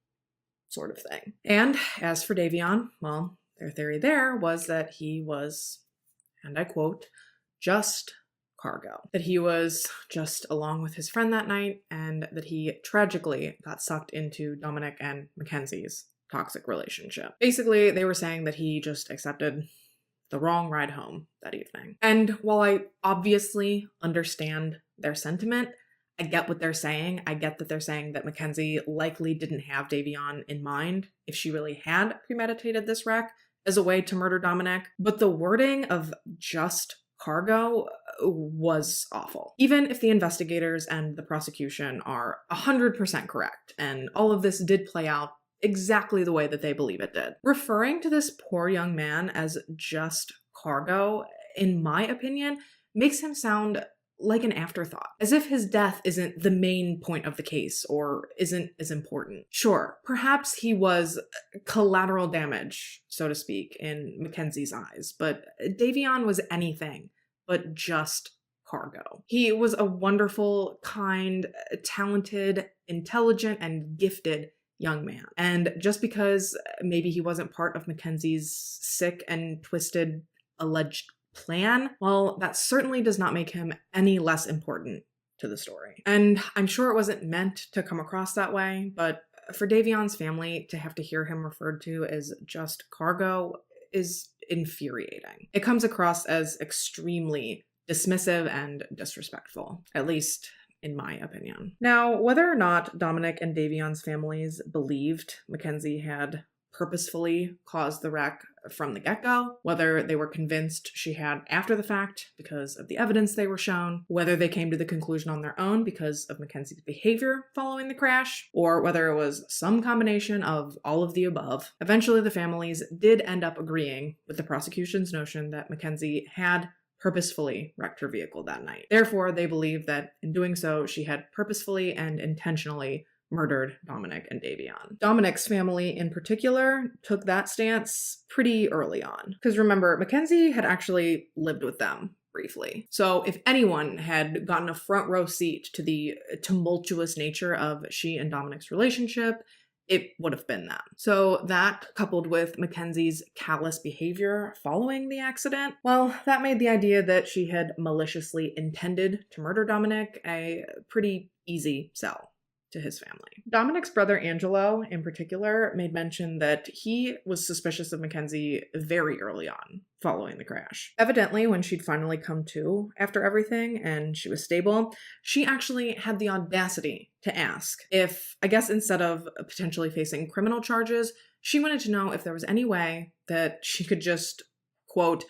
sort of thing. And as for Davion, well, their theory there was that he was, and I quote, just cargo. That he was just along with his friend that night, and that he tragically got sucked into Dominic and Mackenzie's toxic relationship. Basically, they were saying that he just accepted the wrong ride home that evening. And while I obviously understand their sentiment, I get what they're saying. I get that they're saying that Mackenzie likely didn't have Davion in mind if she really had premeditated this wreck as a way to murder Dominic. But the wording of just cargo was awful. Even if the investigators and the prosecution are 100% correct, and all of this did play out exactly the way that they believe it did. Referring to this poor young man as just cargo, in my opinion, makes him sound like an afterthought, as if his death isn't the main point of the case or isn't as important. Sure, perhaps he was collateral damage, so to speak, in Mackenzie's eyes, but Davion was anything but just cargo. He was a wonderful, kind, talented, intelligent, and gifted young man. And just because maybe he wasn't part of Mackenzie's sick and twisted alleged plan, well, that certainly does not make him any less important to the story. And I'm sure it wasn't meant to come across that way, but for Davion's family to have to hear him referred to as just cargo is infuriating. It comes across as extremely dismissive and disrespectful, at least in my opinion. Now, whether or not Dominic and Davion's families believed Mackenzie had purposefully caused the wreck from the get-go, whether they were convinced she had after the fact because of the evidence they were shown, whether they came to the conclusion on their own because of Mackenzie's behavior following the crash, or whether it was some combination of all of the above, eventually the families did end up agreeing with the prosecution's notion that Mackenzie had purposefully wrecked her vehicle that night. Therefore, they believe that in doing so, she had purposefully and intentionally murdered Dominic and Davion. Dominic's family in particular took that stance pretty early on. Because remember, Mackenzie had actually lived with them briefly. So if anyone had gotten a front row seat to the tumultuous nature of she and Dominic's relationship, it would have been them. So that, coupled with Mackenzie's callous behavior following the accident, well, that made the idea that she had maliciously intended to murder Dominic a pretty easy sell to his family. Dominic's brother Angelo, in particular, made mention that he was suspicious of Mackenzie very early on following the crash. Evidently, when she'd finally come to after everything and she was stable, she actually had the audacity to ask if, I guess instead of potentially facing criminal charges, she wanted to know if there was any way that she could just, quote,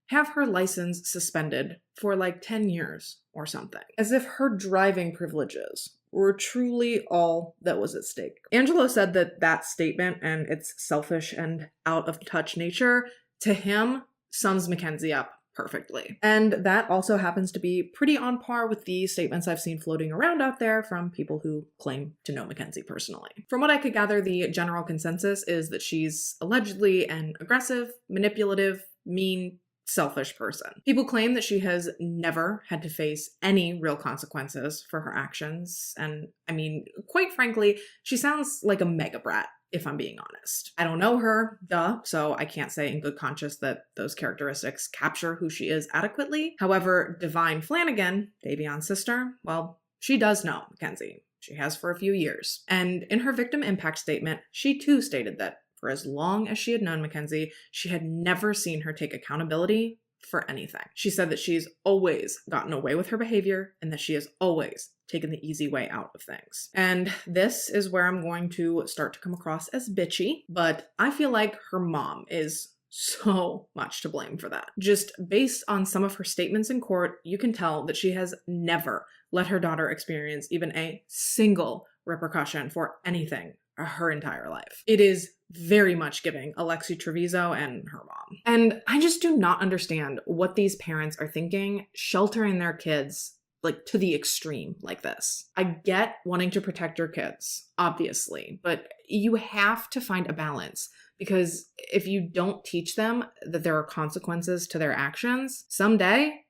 have her license suspended for like 10 years or something, as if her driving privileges were truly all that was at stake. Angelo said that that statement and its selfish and out-of-touch nature, to him, sums Mackenzie up perfectly. And that also happens to be pretty on par with the statements I've seen floating around out there from people who claim to know Mackenzie personally. From what I could gather, the general consensus is that she's allegedly an aggressive, manipulative, mean, selfish person. People claim that she has never had to face any real consequences for her actions. And I mean, quite frankly, she sounds like a mega brat, if I'm being honest. I don't know her, duh, so I can't say in good conscience that those characteristics capture who she is adequately. However, Divine Flanagan, Davion's sister, well, she does know Mackenzie. She has for a few years. And in her victim impact statement, she too stated that for as long as she had known Mackenzie, she had never seen her take accountability for anything. She said that she's always gotten away with her behavior and that she has always taken the easy way out of things. And this is where I'm going to start to come across as bitchy, but I feel like her mom is so much to blame for that. Just based on some of her statements in court, you can tell that she has never let her daughter experience even a single repercussion for anything her entire life. It is very much giving Alexi Treviso and her mom. And I just do not understand what these parents are thinking, sheltering their kids like to the extreme like this. I get wanting to protect your kids, obviously, but you have to find a balance, because if you don't teach them that there are consequences to their actions, someday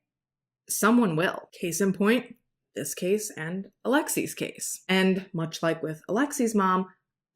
someone will. Case in point, this case and Alexi's case. And much like with Alexi's mom,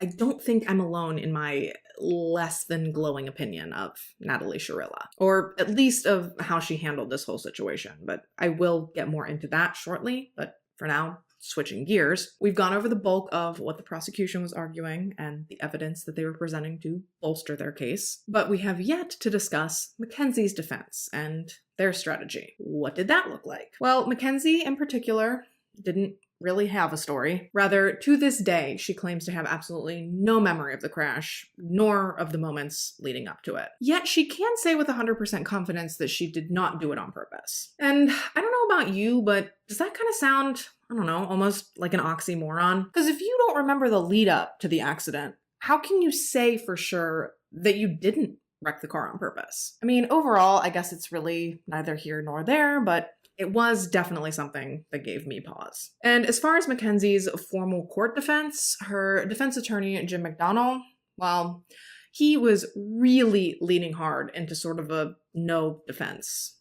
I don't think I'm alone in my less than glowing opinion of Natalie Sharilla, or at least of how she handled this whole situation. But I will get more into that shortly. But for now, switching gears, we've gone over the bulk of what the prosecution was arguing and the evidence that they were presenting to bolster their case. But we have yet to discuss Mackenzie's defense and their strategy. What did that look like? Well, Mackenzie in particular didn't really have a story. Rather, to this day, she claims to have absolutely no memory of the crash, nor of the moments leading up to it. Yet she can say with 100% confidence that she did not do it on purpose. And I don't know about you, but does that kind of sound, I don't know, almost like an oxymoron? Because if you don't remember the lead up to the accident, how can you say for sure that you didn't wreck the car on purpose? I mean, overall, I guess it's really neither here nor there, but it was definitely something that gave me pause. And as far as Mackenzie's formal court defense, her defense attorney, Jim McDonnell, well, he was really leaning hard into sort of a no defense.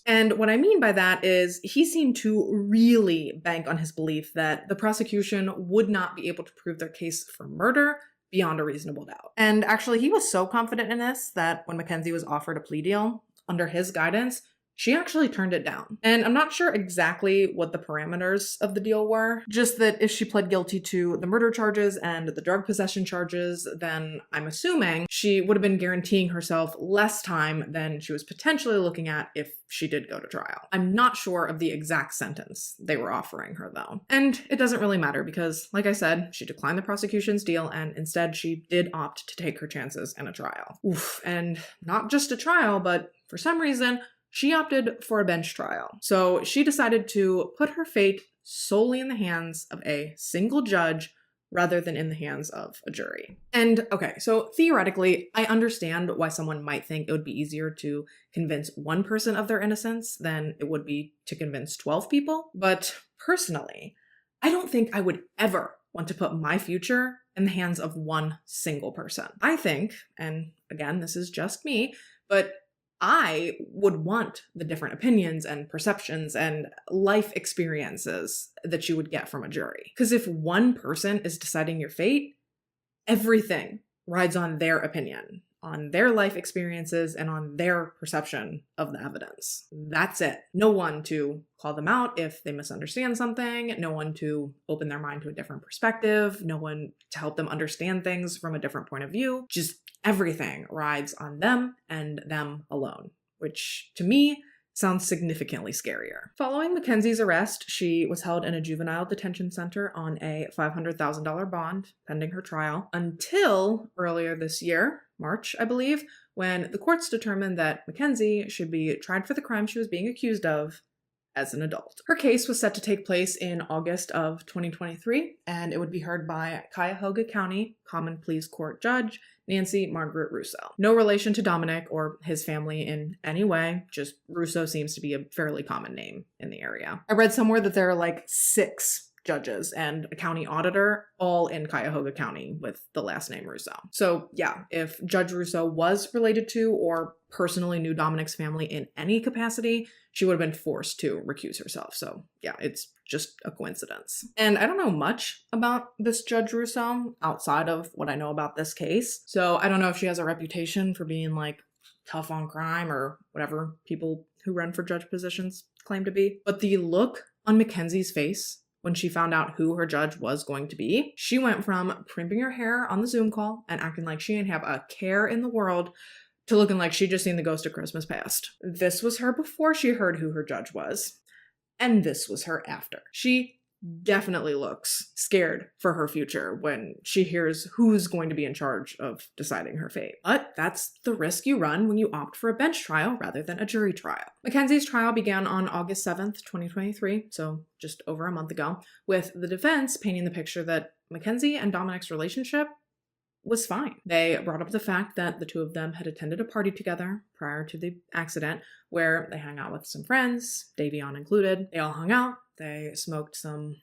And what I mean by that is he seemed to really bank on his belief that the prosecution would not be able to prove their case for murder beyond a reasonable doubt. And actually, he was so confident in this that when Mackenzie was offered a plea deal under his guidance, she actually turned it down. And I'm not sure exactly what the parameters of the deal were, just that if she pled guilty to the murder charges and the drug possession charges, then I'm assuming she would have been guaranteeing herself less time than she was potentially looking at if she did go to trial. I'm not sure of the exact sentence they were offering her though. And it doesn't really matter because, like I said, she declined the prosecution's deal and instead she did opt to take her chances in a trial. Oof, and not just a trial, but for some reason, she opted for a bench trial. So she decided to put her fate solely in the hands of a single judge rather than in the hands of a jury. And okay, so theoretically, I understand why someone might think it would be easier to convince one person of their innocence than it would be to convince 12 people. But personally, I don't think I would ever want to put my future in the hands of one single person. I think, and again, this is just me, but I would want the different opinions and perceptions and life experiences that you would get from a jury. Because if one person is deciding your fate, everything rides on their opinion, on their life experiences, and on their perception of the evidence. That's it. No one to call them out if they misunderstand something, no one to open their mind to a different perspective, no one to help them understand things from a different point of view. Just everything rides on them and them alone, which to me sounds significantly scarier. Following Mackenzie's arrest, she was held in a juvenile detention center on a $500,000 bond pending her trial until earlier this year, March, I believe, when the courts determined that Mackenzie should be tried for the crime she was being accused of as an adult. Her case was set to take place in August of 2023, and it would be heard by Cuyahoga County Common Pleas Court Judge Nancy Margaret Russo. No relation to Dominic or his family in any way, just Russo seems to be a fairly common name in the area. I read somewhere that there are like 6 judges and a county auditor, all in Cuyahoga County with the last name Russo. So yeah, if Judge Russo was related to or personally knew Dominic's family in any capacity, she would have been forced to recuse herself. So yeah, it's just a coincidence. And I don't know much about this Judge Russo outside of what I know about this case. So I don't know if she has a reputation for being like tough on crime or whatever people who run for judge positions claim to be. But the look on Mackenzie's face when she found out who her judge was going to be, she went from primping her hair on the Zoom call and acting like she didn't have a care in the world to looking like she'd just seen the ghost of Christmas past. This was her before she heard who her judge was, and this was her after. She definitely looks scared for her future when she hears who's going to be in charge of deciding her fate. But that's the risk you run when you opt for a bench trial rather than a jury trial. Mackenzie's trial began on August 7th, 2023, so just over a month ago, with the defense painting the picture that Mackenzie and Dominic's relationship was fine. They brought up the fact that the two of them had attended a party together prior to the accident where they hung out with some friends, Davion included. They all hung out, they smoked some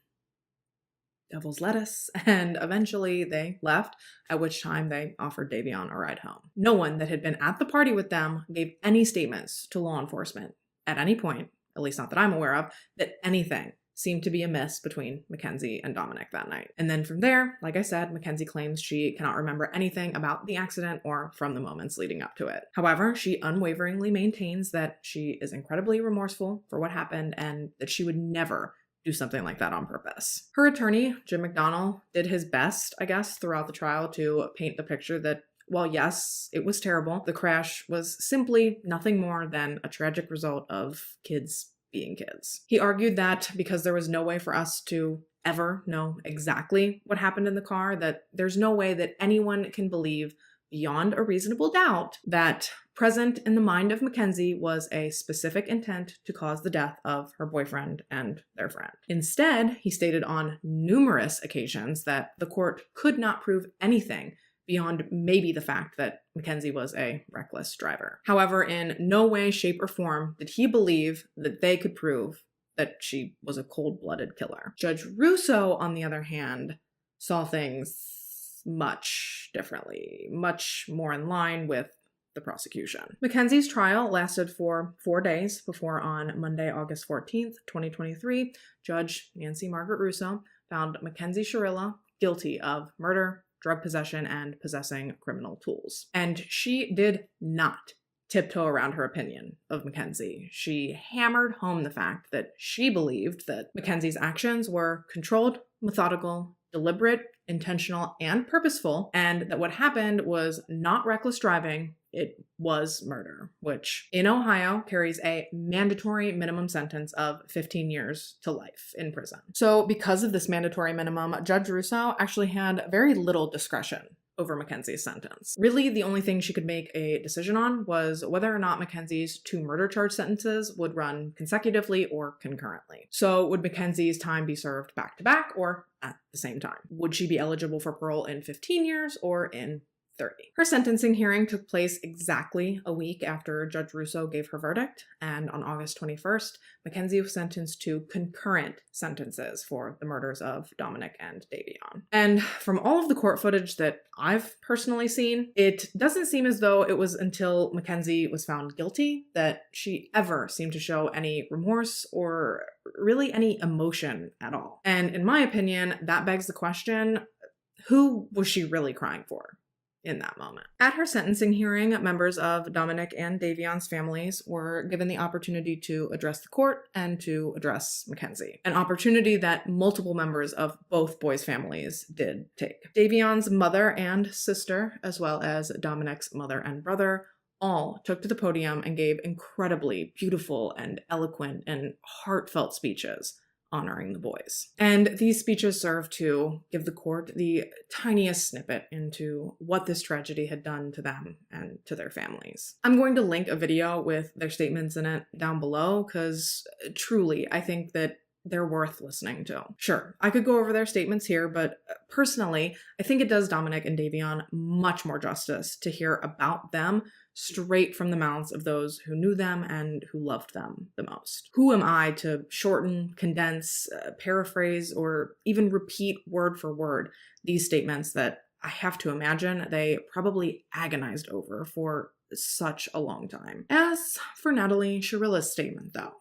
devil's lettuce, and eventually they left, at which time they offered Davion a ride home. No one that had been at the party with them gave any statements to law enforcement at any point, at least not that I'm aware of, that anything seemed to be amiss between Mackenzie and Dominic that night. And then from there, like I said, Mackenzie claims she cannot remember anything about the accident or from the moments leading up to it. However, she unwaveringly maintains that she is incredibly remorseful for what happened and that she would never do something like that on purpose. Her attorney, Jim McDonnell, did his best, I guess, throughout the trial to paint the picture that while yes, it was terrible, the crash was simply nothing more than a tragic result of kids being kids. He argued that because there was no way for us to ever know exactly what happened in the car, that there's no way that anyone can believe beyond a reasonable doubt that present in the mind of Mackenzie was a specific intent to cause the death of her boyfriend and their friend. Instead, he stated on numerous occasions that the court could not prove anything beyond maybe the fact that Mackenzie was a reckless driver. However, in no way, shape, or form did he believe that they could prove that she was a cold-blooded killer. Judge Russo, on the other hand, saw things much differently, much more in line with the prosecution. Mackenzie's trial lasted for 4 days before on Monday, August 14th, 2023, Judge Nancy Margaret Russo found Mackenzie Sharilla guilty of murder, drug possession, and possessing criminal tools. And she did not tiptoe around her opinion of Mackenzie. She hammered home the fact that she believed that Mackenzie's actions were controlled, methodical, deliberate, intentional, and purposeful, and that what happened was not reckless driving, it was murder, which in Ohio carries a mandatory minimum sentence of 15 years to life in prison. So because of this mandatory minimum, Judge Russo actually had very little discretion over Mackenzie's sentence. Really, the only thing she could make a decision on was whether or not Mackenzie's 2 murder charge sentences would run consecutively or concurrently. So would Mackenzie's time be served back to back or at the same time? Would she be eligible for parole in 15 years or in 30. Her sentencing hearing took place exactly a week after Judge Russo gave her verdict, and on August 21st, Mackenzie was sentenced to concurrent sentences for the murders of Dominic and Davion. And from all of the court footage that I've personally seen, it doesn't seem as though it was until Mackenzie was found guilty that she ever seemed to show any remorse or really any emotion at all. And in my opinion, that begs the question, who was she really crying for in that moment? At her sentencing hearing, members of Dominic and Davion's families were given the opportunity to address the court and to address Mackenzie, an opportunity that multiple members of both boys' families did take. Davion's mother and sister, as well as Dominic's mother and brother, all took to the podium and gave incredibly beautiful and eloquent and heartfelt speeches honoring the boys. And these speeches serve to give the court the tiniest snippet into what this tragedy had done to them and to their families. I'm going to link a video with their statements in it down below because truly, I think that they're worth listening to. Sure, I could go over their statements here, but personally, I think it does Dominic and Davion much more justice to hear about them straight from the mouths of those who knew them and who loved them the most. Who am I to shorten, condense, paraphrase, or even repeat word for word these statements that I have to imagine they probably agonized over for such a long time. As for Natalie Sharilla's statement, though,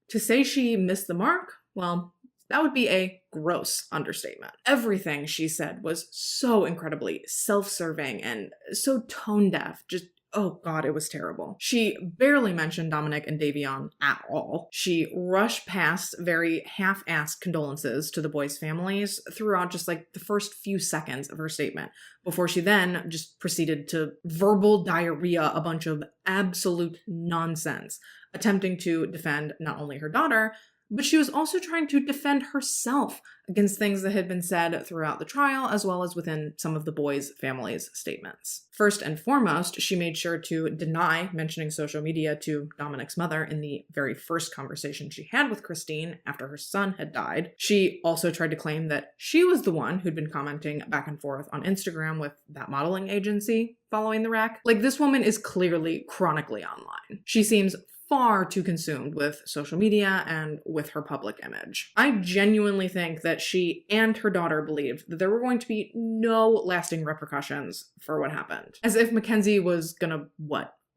to say she missed the mark, well, that would be a gross understatement. Everything she said was so incredibly self-serving and so tone-deaf. Just, oh God, it was terrible. She barely mentioned Dominic and Davion at all. She rushed past very half-assed condolences to the boys' families throughout just like the first few seconds of her statement, before she then just proceeded to verbal diarrhea a bunch of absolute nonsense, attempting to defend not only her daughter, but she was also trying to defend herself against things that had been said throughout the trial, as well as within some of the boys' families' statements. First and foremost, she made sure to deny mentioning social media to Dominic's mother in the very first conversation she had with Christine after her son had died. She also tried to claim that she was the one who'd been commenting back and forth on Instagram with that modeling agency following the wreck. Like, this woman is clearly chronically online. She seems far too consumed with social media and with her public image. I genuinely think that she and her daughter believed that there were going to be no lasting repercussions for what happened. As if Mackenzie was gonna,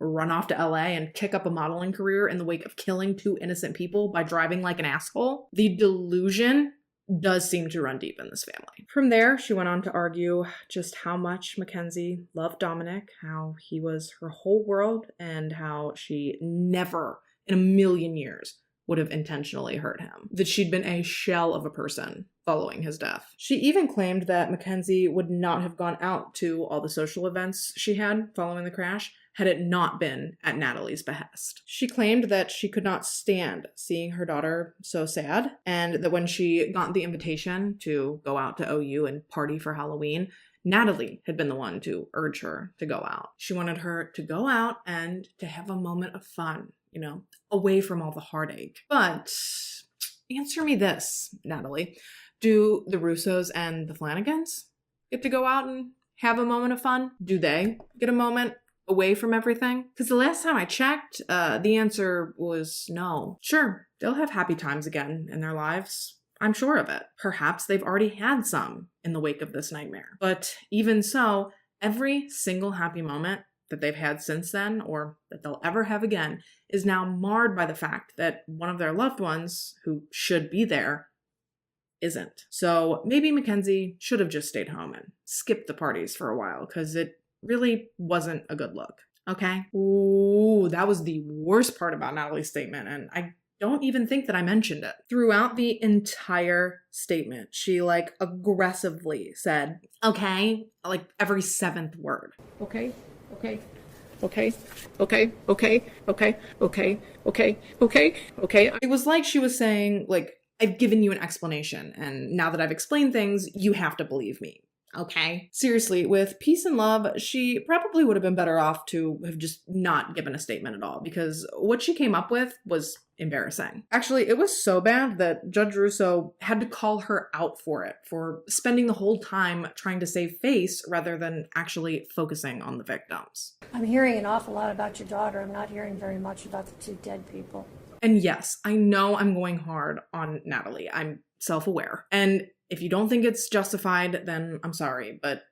run off to LA and kick up a modeling career in the wake of killing 2 innocent people by driving like an asshole. The delusion does seem to run deep in this family. From there, she went on to argue just how much Mackenzie loved Dominic, how he was her whole world, and how she never in a million years would have intentionally hurt him, that she'd been a shell of a person following his death. She even claimed that Mackenzie would not have gone out to all the social events she had following the crash had it not been at Natalie's behest. She claimed that she could not stand seeing her daughter so sad, and that when she got the invitation to go out to OU and party for Halloween, Natalie had been the one to urge her to go out. She wanted her to go out and to have a moment of fun, away from all the heartache. But answer me this, Natalie. Do the Russos and the Flanagans get to go out and have a moment of fun? Do they get a moment away from everything? Because the last time I checked, the answer was no. Sure, they'll have happy times again in their lives. I'm sure of it. Perhaps they've already had some in the wake of this nightmare. But even so, every single happy moment that they've had since then, or that they'll ever have again, is now marred by the fact that one of their loved ones, who should be there, isn't. So maybe Mackenzie should have just stayed home and skipped the parties for a while, because it really wasn't a good look. Okay? Ooh, that was the worst part about Natalie's statement, and I don't even think that I mentioned it. Throughout the entire statement, she aggressively said, okay, every 7th word. Okay. It was like she was saying, I've given you an explanation, and now that I've explained things, you have to believe me. Okay? Seriously, with peace and love, she probably would have been better off to have just not given a statement at all, because what she came up with was embarrassing. Actually, it was so bad that Judge Russo had to call her out for it, for spending the whole time trying to save face rather than actually focusing on the victims. I'm hearing an awful lot about your daughter. I'm not hearing very much about the 2 dead people. And yes, I know I'm going hard on Natalie. I'm self-aware. And if you don't think it's justified, then I'm sorry, but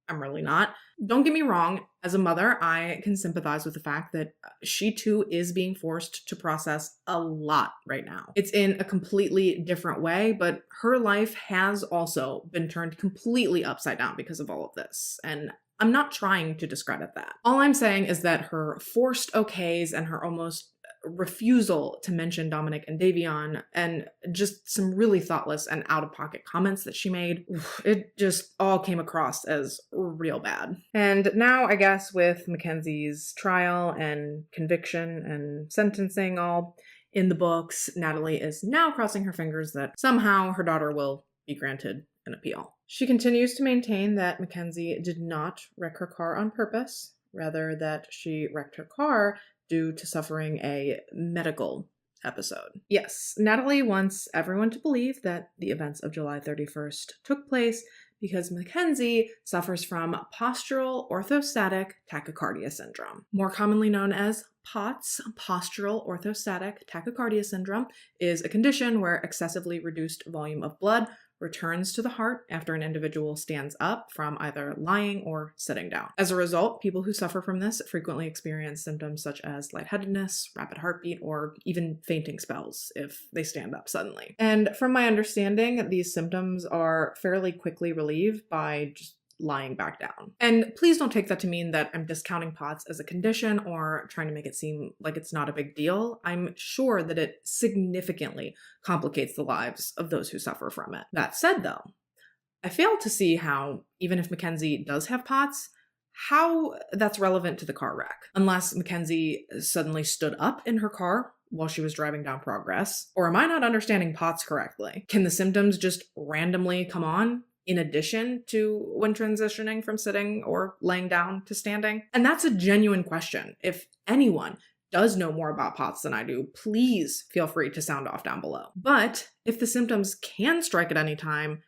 I'm really not. Don't get me wrong. As a mother, I can sympathize with the fact that she too is being forced to process a lot right now. It's in a completely different way, but her life has also been turned completely upside down because of all of this. And I'm not trying to discredit that. All I'm saying is that her forced okays and her almost refusal to mention Dominic and Davion, and just some really thoughtless and out-of-pocket comments that she made, it just all came across as real bad. And now, I guess, with Mackenzie's trial and conviction and sentencing all in the books, Natalie is now crossing her fingers that somehow her daughter will be granted an appeal. She continues to maintain that Mackenzie did not wreck her car on purpose, rather that she wrecked her car due to suffering a medical episode. Yes, Natalie wants everyone to believe that the events of July 31st took place because Mackenzie suffers from postural orthostatic tachycardia syndrome. More commonly known as POTS, postural orthostatic tachycardia syndrome, is a condition where excessively reduced volume of blood returns to the heart after an individual stands up from either lying or sitting down. As a result, people who suffer from this frequently experience symptoms such as lightheadedness, rapid heartbeat, or even fainting spells if they stand up suddenly. And from my understanding, these symptoms are fairly quickly relieved by just lying back down. And please don't take that to mean that I'm discounting POTS as a condition or trying to make it seem like it's not a big deal. I'm sure that it significantly complicates the lives of those who suffer from it. That said, though, I fail to see how, even if Mackenzie does have POTS, how that's relevant to the car wreck. Unless Mackenzie suddenly stood up in her car while she was driving down Progress? Or am I not understanding POTS correctly? Can the symptoms just randomly come on in addition to when transitioning from sitting or laying down to standing? And that's a genuine question. If anyone does know more about POTS than I do, please feel free to sound off down below. But if the symptoms can strike at any time,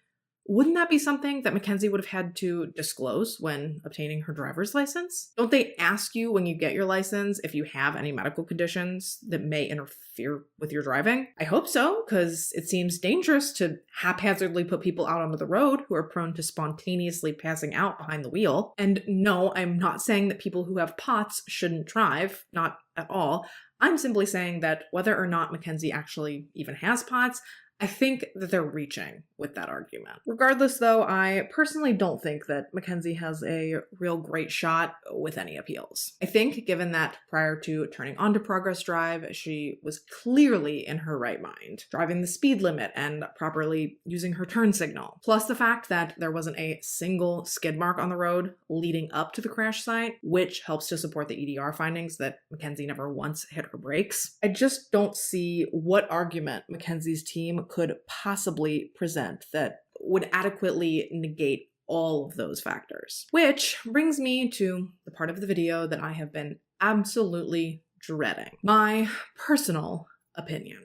wouldn't that be something that Mackenzie would have had to disclose when obtaining her driver's license? Don't they ask you when you get your license if you have any medical conditions that may interfere with your driving? I hope so, because it seems dangerous to haphazardly put people out onto the road who are prone to spontaneously passing out behind the wheel. And no, I'm not saying that people who have POTS shouldn't drive, not at all. I'm simply saying that whether or not Mackenzie actually even has POTS, I think that they're reaching with that argument. Regardless, though, I personally don't think that Mackenzie has a real great shot with any appeals. I think, given that prior to turning onto Progress Drive, she was clearly in her right mind, driving the speed limit and properly using her turn signal. Plus the fact that there wasn't a single skid mark on the road leading up to the crash site, which helps to support the EDR findings that Mackenzie never once hit her brakes. I just don't see what argument Mackenzie's team could possibly present that would adequately negate all of those factors. Which brings me to the part of the video that I have been absolutely dreading. My personal opinion.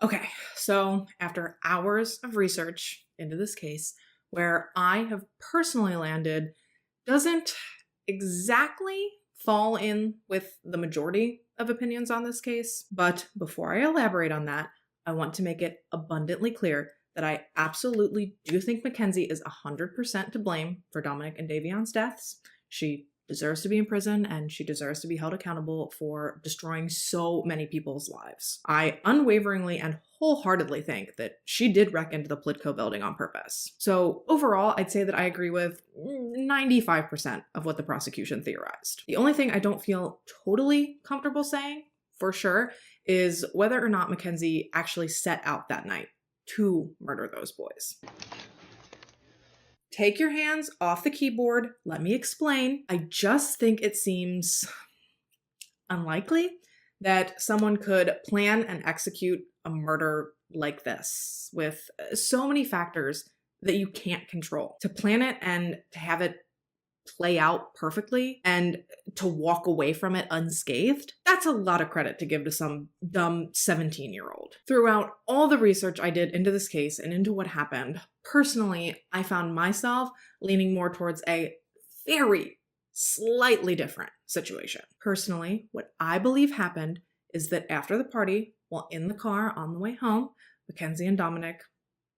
Okay, so after hours of research into this case, where I have personally landed doesn't exactly fall in with the majority of opinions on this case. But before I elaborate on that, I want to make it abundantly clear that I absolutely do think Mackenzie is 100% to blame for Dominic and Davion's deaths. She deserves to be in prison, and she deserves to be held accountable for destroying so many people's lives. I unwaveringly and wholeheartedly think that she did wreck into the Plitco building on purpose. So overall, I'd say that I agree with 95% of what the prosecution theorized. The only thing I don't feel totally comfortable saying, for sure, is whether or not Mackenzie actually set out that night to murder those boys. Take your hands off the keyboard. Let me explain. I just think it seems unlikely that someone could plan and execute a murder like this with so many factors that you can't control. To plan it and to have it play out perfectly and to walk away from it unscathed, that's a lot of credit to give to some dumb 17-year-old. Throughout all the research I did into this case and into what happened, personally, I found myself leaning more towards a very slightly different situation. Personally, what I believe happened is that after the party, while in the car on the way home, Mackenzie and Dominic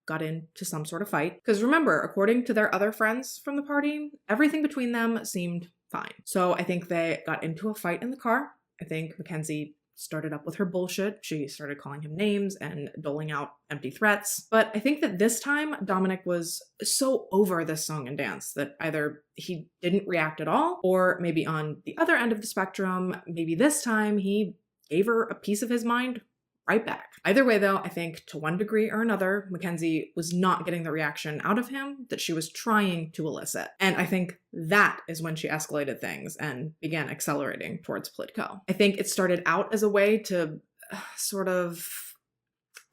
got into some sort of fight. Because remember, according to their other friends from the party, everything between them seemed fine. So I think they got into a fight in the car. I think Mackenzie started up with her bullshit. She started calling him names and doling out empty threats. But I think that this time, Dominic was so over this song and dance that either he didn't react at all, or maybe on the other end of the spectrum, maybe this time he gave her a piece of his mind right back. Either way, though, I think to one degree or another, Mackenzie was not getting the reaction out of him that she was trying to elicit. And I think that is when she escalated things and began accelerating towards Plitco. I think it started out as a way to sort of,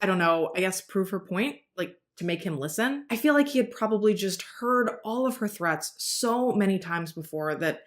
I don't know, I guess prove her point, like to make him listen. I feel like he had probably just heard all of her threats so many times before that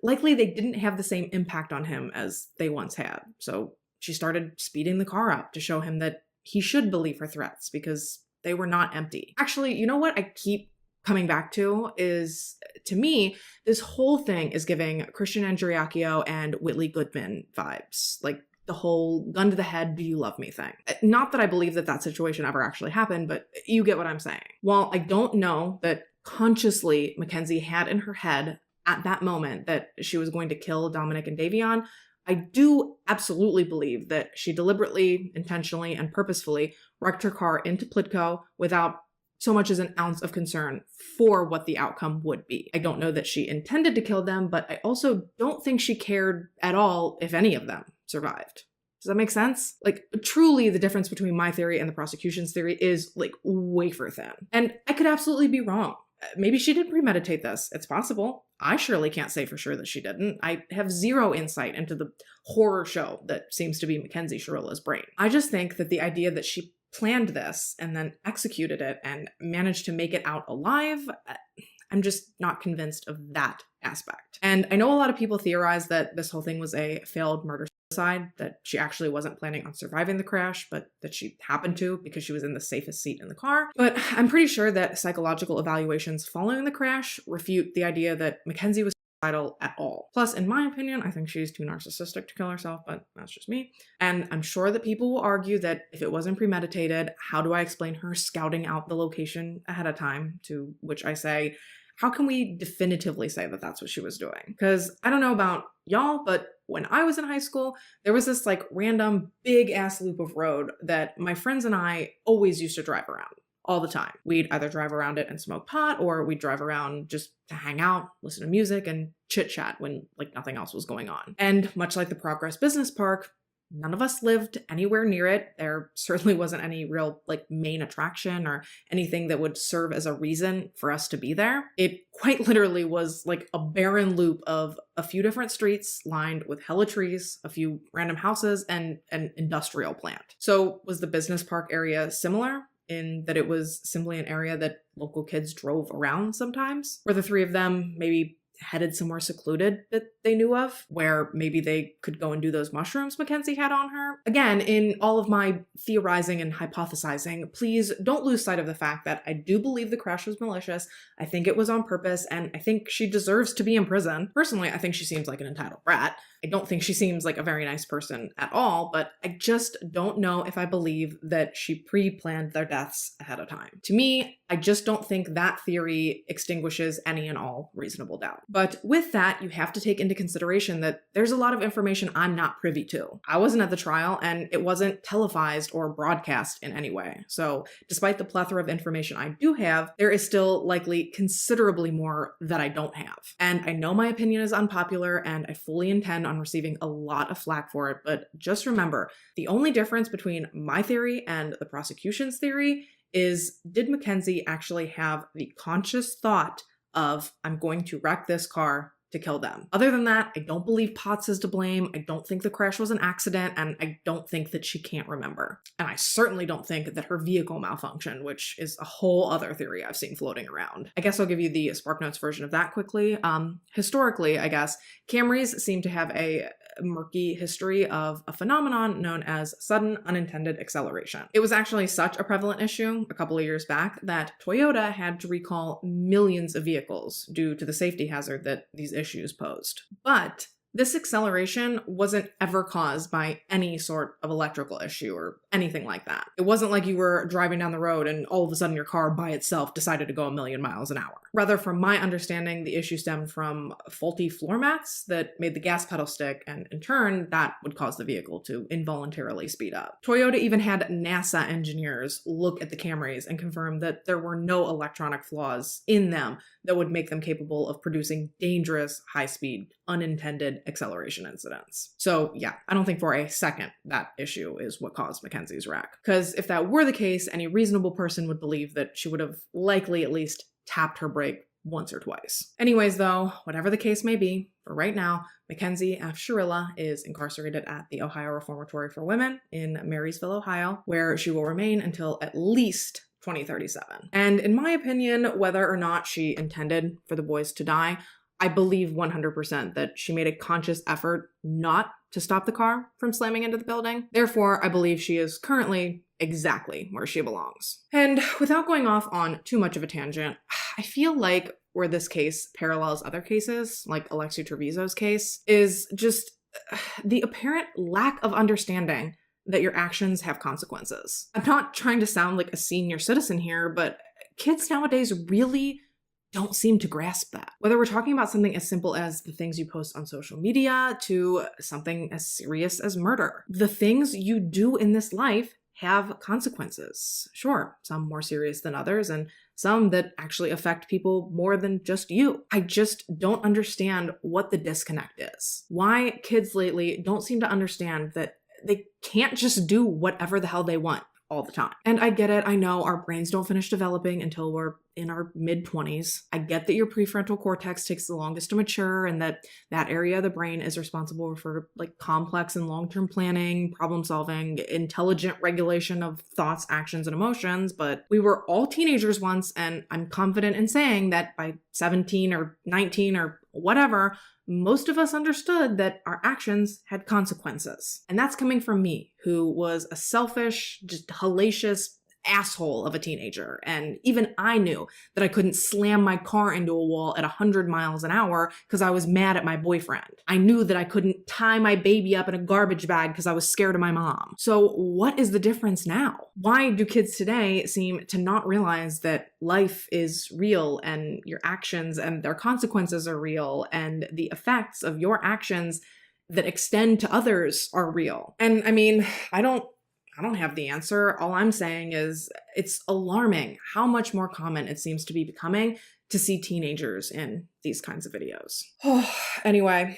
likely they didn't have the same impact on him as they once had. So she started speeding the car up to show him that he should believe her threats because they were not empty. Actually, you know what I keep coming back to is, to me, this whole thing is giving Christian Andriacchio and Whitley Goodman vibes. Like the whole gun to the head, do you love me thing. Not that I believe that that situation ever actually happened, but you get what I'm saying. While I don't know that consciously Mackenzie had in her head at that moment that she was going to kill Dominic and Davion, I do absolutely believe that she deliberately, intentionally, and purposefully wrecked her car into Plitco without so much as an ounce of concern for what the outcome would be. I don't know that she intended to kill them, but I also don't think she cared at all if any of them survived. Does that make sense? Like, truly, the difference between my theory and the prosecution's theory is, like, wafer thin. And I could absolutely be wrong. maybe she did premeditate this. It's possible. I surely can't say for sure that she didn't. I have zero insight into the horror show that seems to be Mackenzie Shirilla's brain. I just think that the idea that she planned this and then executed it and managed to make it out alive, I'm just not convinced of that aspect. And I know a lot of people theorize that this whole thing was a failed murder suicide, that she actually wasn't planning on surviving the crash, but that she happened to because she was in the safest seat in the car. But I'm pretty sure that psychological evaluations following the crash refute the idea that Mackenzie was suicidal at all. Plus, in my opinion, I think she's too narcissistic to kill herself, but that's just me. And I'm sure that people will argue that if it wasn't premeditated, how do I explain her scouting out the location ahead of time? To which I say, how can we definitively say that that's what she was doing? Because I don't know about y'all, but when I was in high school, there was this like random big ass loop of road that my friends and I always used to drive around all the time. We'd either drive around it and smoke pot, or we'd drive around just to hang out, listen to music, and chit chat when like nothing else was going on. And much like the Progress Business Park, none of us lived anywhere near it. There certainly wasn't any real like main attraction or anything that would serve as a reason for us to be there. It quite literally was like a barren loop of a few different streets lined with hella trees, a few random houses, and an industrial plant. So was the business park area similar in that it was simply an area that local kids drove around sometimes? Were the three of them maybe headed somewhere secluded that they knew of, where maybe they could go and do those mushrooms Mackenzie had on her? Again, in all of my theorizing and hypothesizing, please don't lose sight of the fact that I do believe the crash was malicious. I think it was on purpose, and I think she deserves to be in prison. Personally, I think she seems like an entitled brat. I don't think she seems like a very nice person at all, but I just don't know if I believe that she pre-planned their deaths ahead of time. To me, I just don't think that theory extinguishes any and all reasonable doubt. But with that, you have to take into consideration that there's a lot of information I'm not privy to. I wasn't at the trial, and it wasn't televised or broadcast in any way. So despite the plethora of information I do have, there is still likely considerably more that I don't have. And I know my opinion is unpopular, and I fully intend on receiving a lot of flack for it, but just remember, the only difference between my theory and the prosecution's theory is, did Mackenzie actually have the conscious thought of, I'm going to wreck this car to kill them? Other than that, I don't believe Potts is to blame. I don't think the crash was an accident, and I don't think that she can't remember. And I certainly don't think that her vehicle malfunctioned, which is a whole other theory I've seen floating around. I guess I'll give you the SparkNotes version of that quickly. Historically, I guess, Camrys seem to have a murky history of a phenomenon known as sudden unintended acceleration. It was actually such a prevalent issue a couple of years back that Toyota had to recall millions of vehicles due to the safety hazard that these issues posed. But this acceleration wasn't ever caused by any sort of electrical issue or anything like that. It wasn't like you were driving down the road and all of a sudden your car by itself decided to go 1,000,000 miles an hour. Rather, from my understanding, the issue stemmed from faulty floor mats that made the gas pedal stick, and in turn, that would cause the vehicle to involuntarily speed up. Toyota even had NASA engineers look at the Camrys and confirm that there were no electronic flaws in them that would make them capable of producing dangerous, high-speed, unintended acceleration incidents. So yeah, I don't think for a second that issue is what caused Mackenzie's wreck. Because if that were the case, any reasonable person would believe that she would have likely at least tapped her brake once or twice. Anyways though, whatever the case may be, for right now, Mackenzie F. Shirilla is incarcerated at the Ohio Reformatory for Women in Marysville, Ohio, where she will remain until at least 2037. And in my opinion, whether or not she intended for the boys to die, I believe 100% that she made a conscious effort not to stop the car from slamming into the building. Therefore, I believe she is currently exactly where she belongs. And without going off on too much of a tangent, I feel like where this case parallels other cases, like Alexi Treviso's case, is just the apparent lack of understanding that your actions have consequences. I'm not trying to sound like a senior citizen here, but kids nowadays really don't seem to grasp that. Whether we're talking about something as simple as the things you post on social media to something as serious as murder. The things you do in this life have consequences. Sure, some more serious than others, and some that actually affect people more than just you. I just don't understand what the disconnect is. Why kids lately don't seem to understand that they can't just do whatever the hell they want all the time. And I get it, I know our brains don't finish developing until we're in our mid-20s. I get that your prefrontal cortex takes the longest to mature and that area of the brain is responsible for like complex and long-term planning, problem solving, intelligent regulation of thoughts, actions, and emotions. But we were all teenagers once, and I'm confident in saying that by 17 or 19 or whatever, most of us understood that our actions had consequences. And that's coming from me, who was a selfish, just hellacious asshole of a teenager. And even I knew that I couldn't slam my car into a wall at 100 miles an hour because I was mad at my boyfriend. I knew that I couldn't tie my baby up in a garbage bag because I was scared of my mom. So what is the difference now? Why do kids today seem to not realize that life is real and your actions and their consequences are real and the effects of your actions that extend to others are real? And I mean, I don't have the answer. All I'm saying is it's alarming how much more common it seems to be becoming to see teenagers in these kinds of videos. Anyway,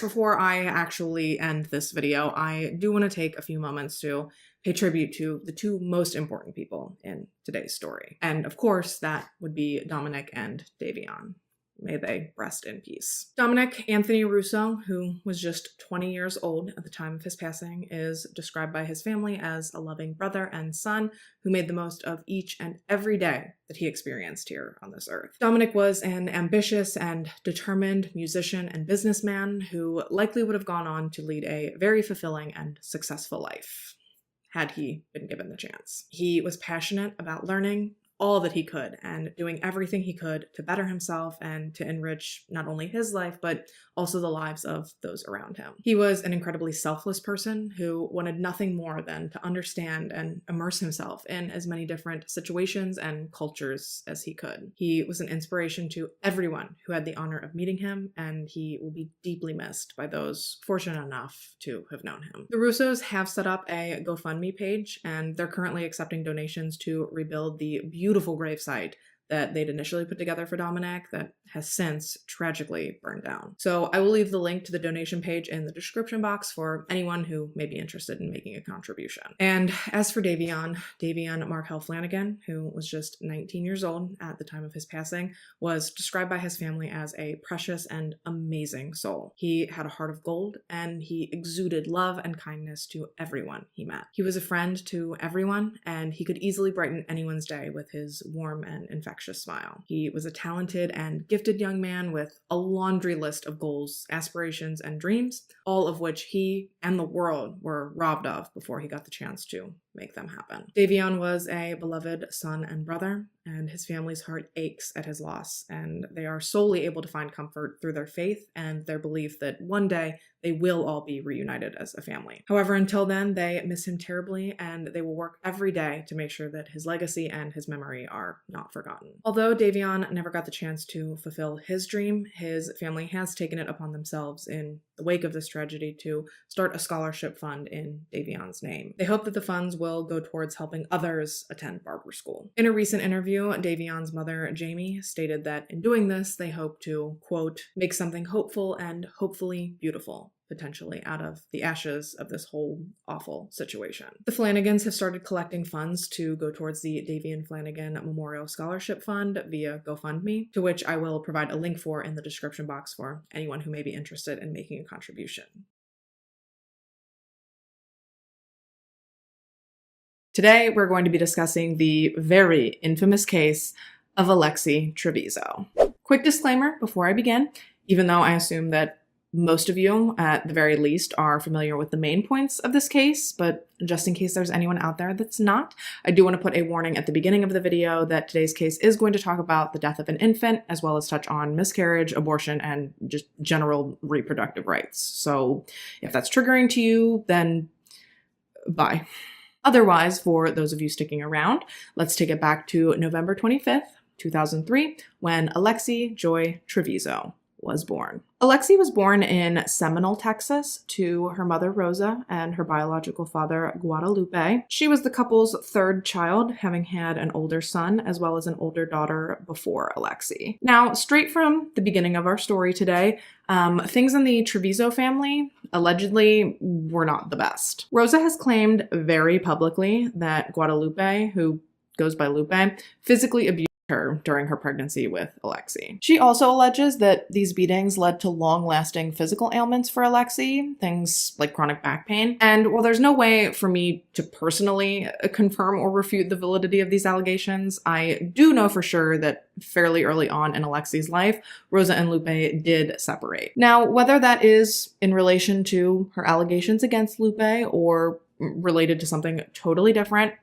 before I actually end this video, I do want to take a few moments to pay tribute to the two most important people in today's story. And of course, that would be Dominic and Davion. May they rest in peace. Dominic Anthony Russo, who was just 20 years old at the time of his passing, is described by his family as a loving brother and son who made the most of each and every day that he experienced here on this earth. Dominic was an ambitious and determined musician and businessman who likely would have gone on to lead a very fulfilling and successful life, had he been given the chance. He was passionate about learning all that he could and doing everything he could to better himself and to enrich not only his life, but also the lives of those around him. He was an incredibly selfless person who wanted nothing more than to understand and immerse himself in as many different situations and cultures as he could. He was an inspiration to everyone who had the honor of meeting him, and he will be deeply missed by those fortunate enough to have known him. The Russos have set up a GoFundMe page, and they're currently accepting donations to rebuild the beautiful gravesite that they'd initially put together for Dominic that has since tragically burned down. So I will leave the link to the donation page in the description box for anyone who may be interested in making a contribution. And as for Davion Markel Flanagan, who was just 19 years old at the time of his passing, was described by his family as a precious and amazing soul. He had a heart of gold, and he exuded love and kindness to everyone he met. He was a friend to everyone, and he could easily brighten anyone's day with his warm and infectious smile. He was a talented and gifted young man with a laundry list of goals, aspirations, and dreams, all of which he and the world were robbed of before he got the chance to make them happen. Davion was a beloved son and brother, and his family's heart aches at his loss, and they are solely able to find comfort through their faith and their belief that one day they will all be reunited as a family. However, until then, they miss him terribly, and they will work every day to make sure that his legacy and his memory are not forgotten. Although Davion never got the chance to fulfill his dream, his family has taken it upon themselves in the wake of this tragedy to start a scholarship fund in Davion's name. They hope that the funds will go towards helping others attend barber school. In a recent interview, Davion's mother, Jamie, stated that in doing this, they hope to, quote, make something hopeful and hopefully beautiful, potentially, out of the ashes of this whole awful situation. The Flanagans have started collecting funds to go towards the Davion Flanagan Memorial Scholarship Fund via GoFundMe, to which I will provide a link for in the description box for anyone who may be interested in making a contribution. Today, we're going to be discussing the very infamous case of Alexi Trevizo. Quick disclaimer before I begin, even though I assume that most of you, at the very least, are familiar with the main points of this case, but just in case there's anyone out there that's not, I do want to put a warning at the beginning of the video that today's case is going to talk about the death of an infant, as well as touch on miscarriage, abortion, and just general reproductive rights. So if that's triggering to you, then bye. Otherwise, for those of you sticking around, let's take it back to November 25th, 2003, when Alexi Joy Trevizo was born. Alexi was born in Seminole, Texas, to her mother, Rosa, and her biological father, Guadalupe. She was the couple's third child, having had an older son as well as an older daughter before Alexi. Now, straight from the beginning of our story today, things in the Trevizo family allegedly were not the best. Rosa has claimed very publicly that Guadalupe, who goes by Lupe, physically abused her during her pregnancy with Alexei. She also alleges that these beatings led to long-lasting physical ailments for Alexei, things like chronic back pain. And while there's no way for me to personally confirm or refute the validity of these allegations, I do know for sure that fairly early on in Alexei's life, Rosa and Lupe did separate. Now, whether that is in relation to her allegations against Lupe or related to something totally different,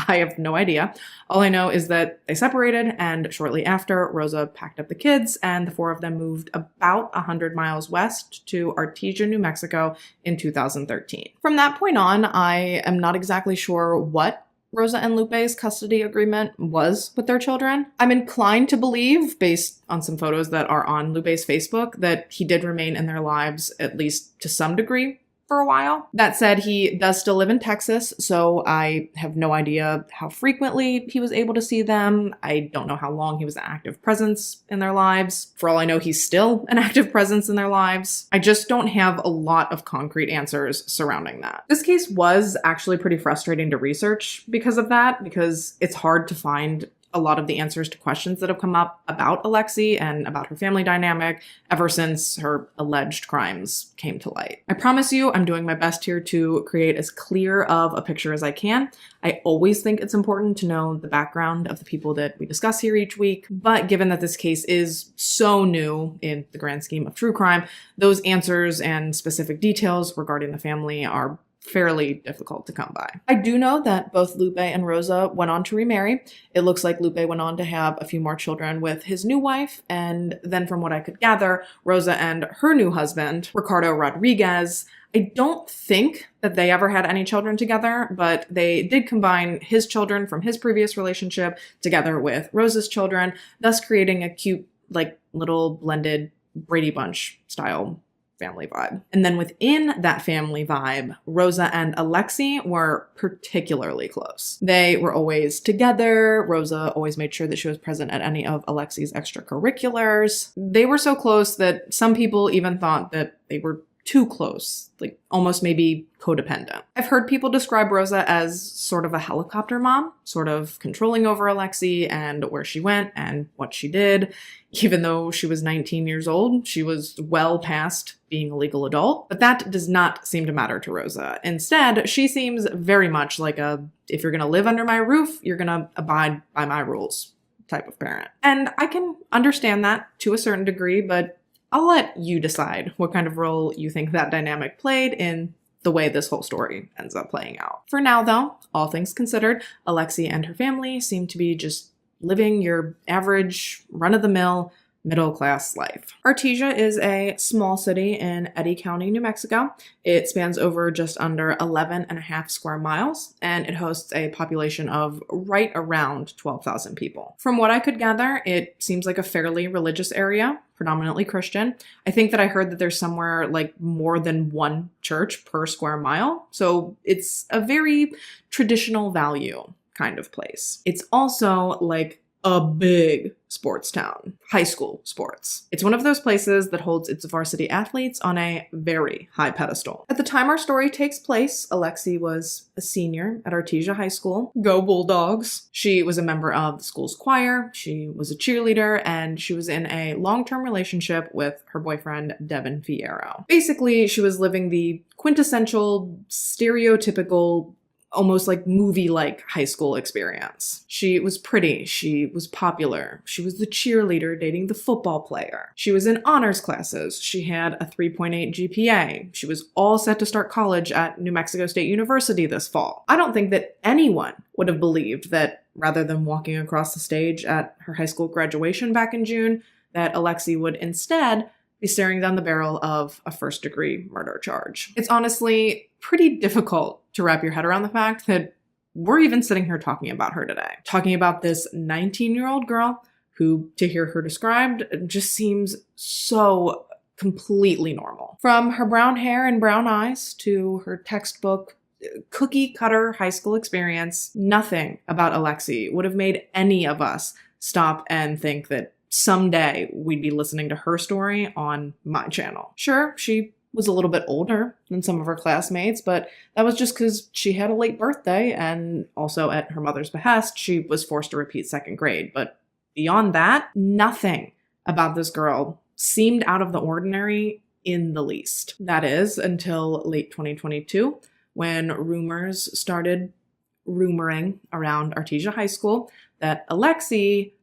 I have no idea. All I know is that they separated, and shortly after, Rosa packed up the kids, and the four of them moved about 100 miles west to Artesia, New Mexico in 2013. From that point on, I am not exactly sure what Rosa and Lupe's custody agreement was with their children. I'm inclined to believe, based on some photos that are on Lupe's Facebook, that he did remain in their lives, at least to some degree, for a while. That said, he does still live in Texas, so I have no idea how frequently he was able to see them. I don't know how long he was an active presence in their lives. For all I know, he's still an active presence in their lives. I just don't have a lot of concrete answers surrounding that. This case was actually pretty frustrating to research because of that, because it's hard to find a lot of the answers to questions that have come up about Alexei and about her family dynamic ever since her alleged crimes came to light. I promise you, I'm doing my best here to create as clear of a picture as I can. I always think it's important to know the background of the people that we discuss here each week, but given that this case is so new in the grand scheme of true crime, those answers and specific details regarding the family are fairly difficult to come by. I do know that both Lupe and Rosa went on to remarry. It looks like Lupe went on to have a few more children with his new wife, and then from what I could gather, Rosa and her new husband, Ricardo Rodriguez, I don't think that they ever had any children together, but they did combine his children from his previous relationship together with Rosa's children, thus creating a cute, like, little blended Brady Bunch style family vibe. And then within that family vibe, Rosa and Alexei were particularly close. They were always together. Rosa always made sure that she was present at any of Alexei's extracurriculars. They were so close that some people even thought that they were too close, like almost maybe codependent. I've heard people describe Rosa as sort of a helicopter mom, sort of controlling over Alexei and where she went and what she did. Even though she was 19 years old, she was well past being a legal adult. But that does not seem to matter to Rosa. Instead, she seems very much like a, if you're gonna live under my roof, you're gonna abide by my rules type of parent. And I can understand that to a certain degree, but I'll let you decide what kind of role you think that dynamic played in the way this whole story ends up playing out. For now, though, all things considered, Alexei and her family seem to be just living your average, run-of-the-mill, middle-class life. Artesia is a small city in Eddy County, New Mexico. It spans over just under 11.5 square miles, and it hosts a population of right around 12,000 people. From what I could gather, it seems like a fairly religious area, predominantly Christian. I think that I heard that there's somewhere like more than one church per square mile, so it's a very traditional value kind of place. It's also like a big sports town, high school sports. It's one of those places that holds its varsity athletes on a very high pedestal. At the time our story takes place, Alexei was a senior at Artesia High School. Go Bulldogs! She was a member of the school's choir, she was a cheerleader, and she was in a long-term relationship with her boyfriend, Devin Fierro. Basically, she was living the quintessential, stereotypical, almost like movie-like high school experience. She was pretty, she was popular, she was the cheerleader dating the football player. She was in honors classes, she had a 3.8 GPA, she was all set to start college at New Mexico State University this fall. I don't think that anyone would have believed that rather than walking across the stage at her high school graduation back in June, that Alexei would instead be staring down the barrel of a first-degree murder charge. It's honestly pretty difficult to wrap your head around the fact that we're even sitting here talking about her today. Talking about this 19-year-old girl who, to hear her described, just seems so completely normal. From her brown hair and brown eyes to her textbook cookie-cutter high school experience, nothing about Alexei would have made any of us stop and think that someday we'd be listening to her story on my channel. Sure, she was a little bit older than some of her classmates, but that was just because she had a late birthday, and also at her mother's behest, she was forced to repeat second grade. But beyond that, nothing about this girl seemed out of the ordinary in the least. That is, until late 2022, when rumors started rumoring around Artesia High School that Alexi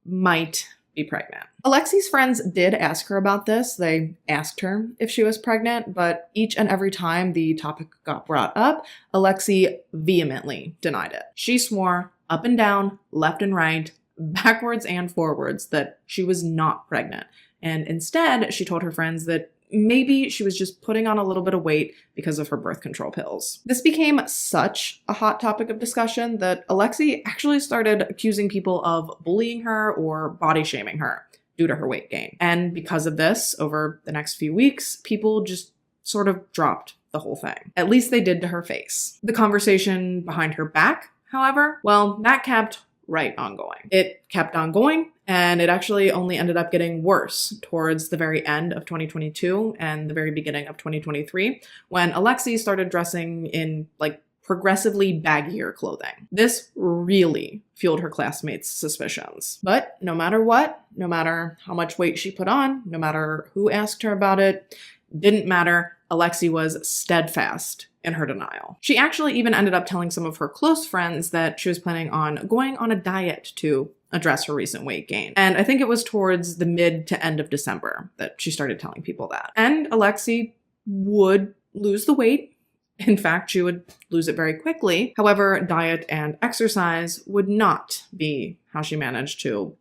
might be pregnant. Alexi's friends did ask her about this. They asked her if she was pregnant, but each and every time the topic got brought up, Alexi vehemently denied it. She swore up and down, left and right, backwards and forwards that she was not pregnant. And instead, she told her friends that maybe she was just putting on a little bit of weight because of her birth control pills. This became such a hot topic of discussion that Alexi actually started accusing people of bullying her or body shaming her due to her weight gain. And because of this, over the next few weeks, people just sort of dropped the whole thing. At least they did to her face. The conversation behind her back, however, well, that kept right on going. It kept on going, and it actually only ended up getting worse towards the very end of 2022 and the very beginning of 2023, when Alexi started dressing in like progressively baggier clothing. This really fueled her classmates' suspicions. But no matter what, no matter how much weight she put on, no matter who asked her about it, didn't matter. Alexi was steadfast in her denial. She actually even ended up telling some of her close friends that she was planning on going on a diet to address her recent weight gain. And I think it was towards the mid to end of December that she started telling people that. And Alexi would lose the weight. In fact, she would lose it very quickly. However, diet and exercise would not be how she managed to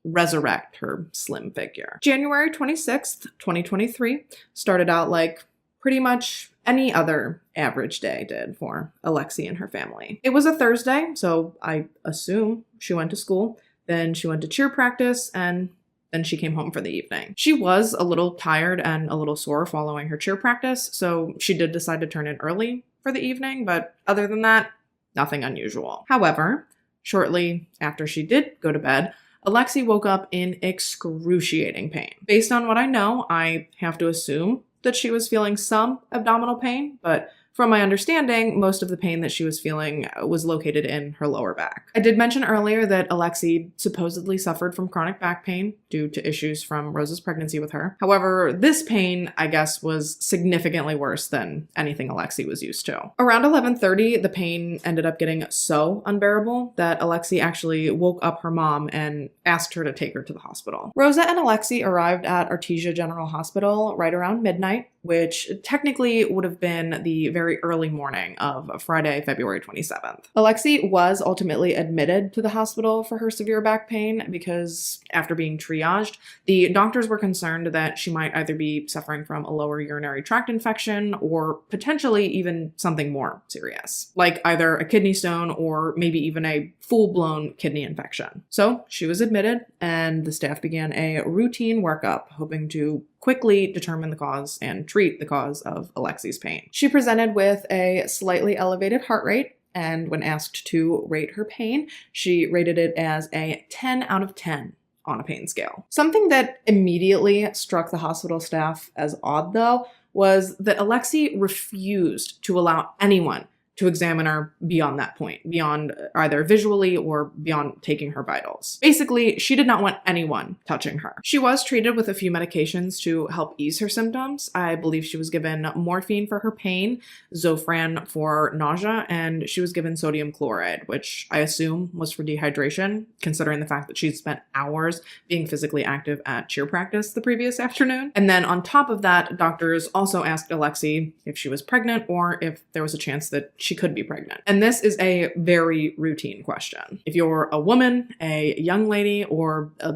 resurrect her slim figure. January 26th, 2023 started out like pretty much any other average day did for Alexi and her family. It was a Thursday, so I assume she went to school, then she went to cheer practice, and then she came home for the evening. She was a little tired and a little sore following her cheer practice, so she did decide to turn in early for the evening, but other than that, nothing unusual. However, shortly after she did go to bed, Alexi woke up in excruciating pain. Based on what I know, I have to assume that she was feeling some abdominal pain, but from my understanding, most of the pain that she was feeling was located in her lower back. I did mention earlier that Alexi supposedly suffered from chronic back pain due to issues from Rose's pregnancy with her. However, this pain, I guess, was significantly worse than anything Alexi was used to. Around 11:30, the pain ended up getting so unbearable that Alexi actually woke up her mom and asked her to take her to the hospital. Rosa and Alexi arrived at Artesia General Hospital right around midnight, which technically would have been the very early morning of Friday, February 27th. Alexi was ultimately admitted to the hospital for her severe back pain because after being triaged, the doctors were concerned that she might either be suffering from a lower urinary tract infection or potentially even something more serious, like either a kidney stone or maybe even a full-blown kidney infection. So she was admitted, and the staff began a routine workup, hoping to quickly determine the cause and treat the cause of Alexi's pain. She presented with a slightly elevated heart rate, and when asked to rate her pain, she rated it as a 10 out of 10 on a pain scale. Something that immediately struck the hospital staff as odd, though, was that Alexi refused to allow anyone to examine her beyond that point, beyond either visually or beyond taking her vitals. Basically, she did not want anyone touching her. She was treated with a few medications to help ease her symptoms. I believe she was given morphine for her pain, Zofran for nausea, and she was given sodium chloride, which I assume was for dehydration, considering the fact that she'd spent hours being physically active at cheer practice the previous afternoon. And then on top of that, doctors also asked Alexi if she was pregnant or if there was a chance that she could be pregnant. And this is a very routine question. If you're a woman, a young lady, or a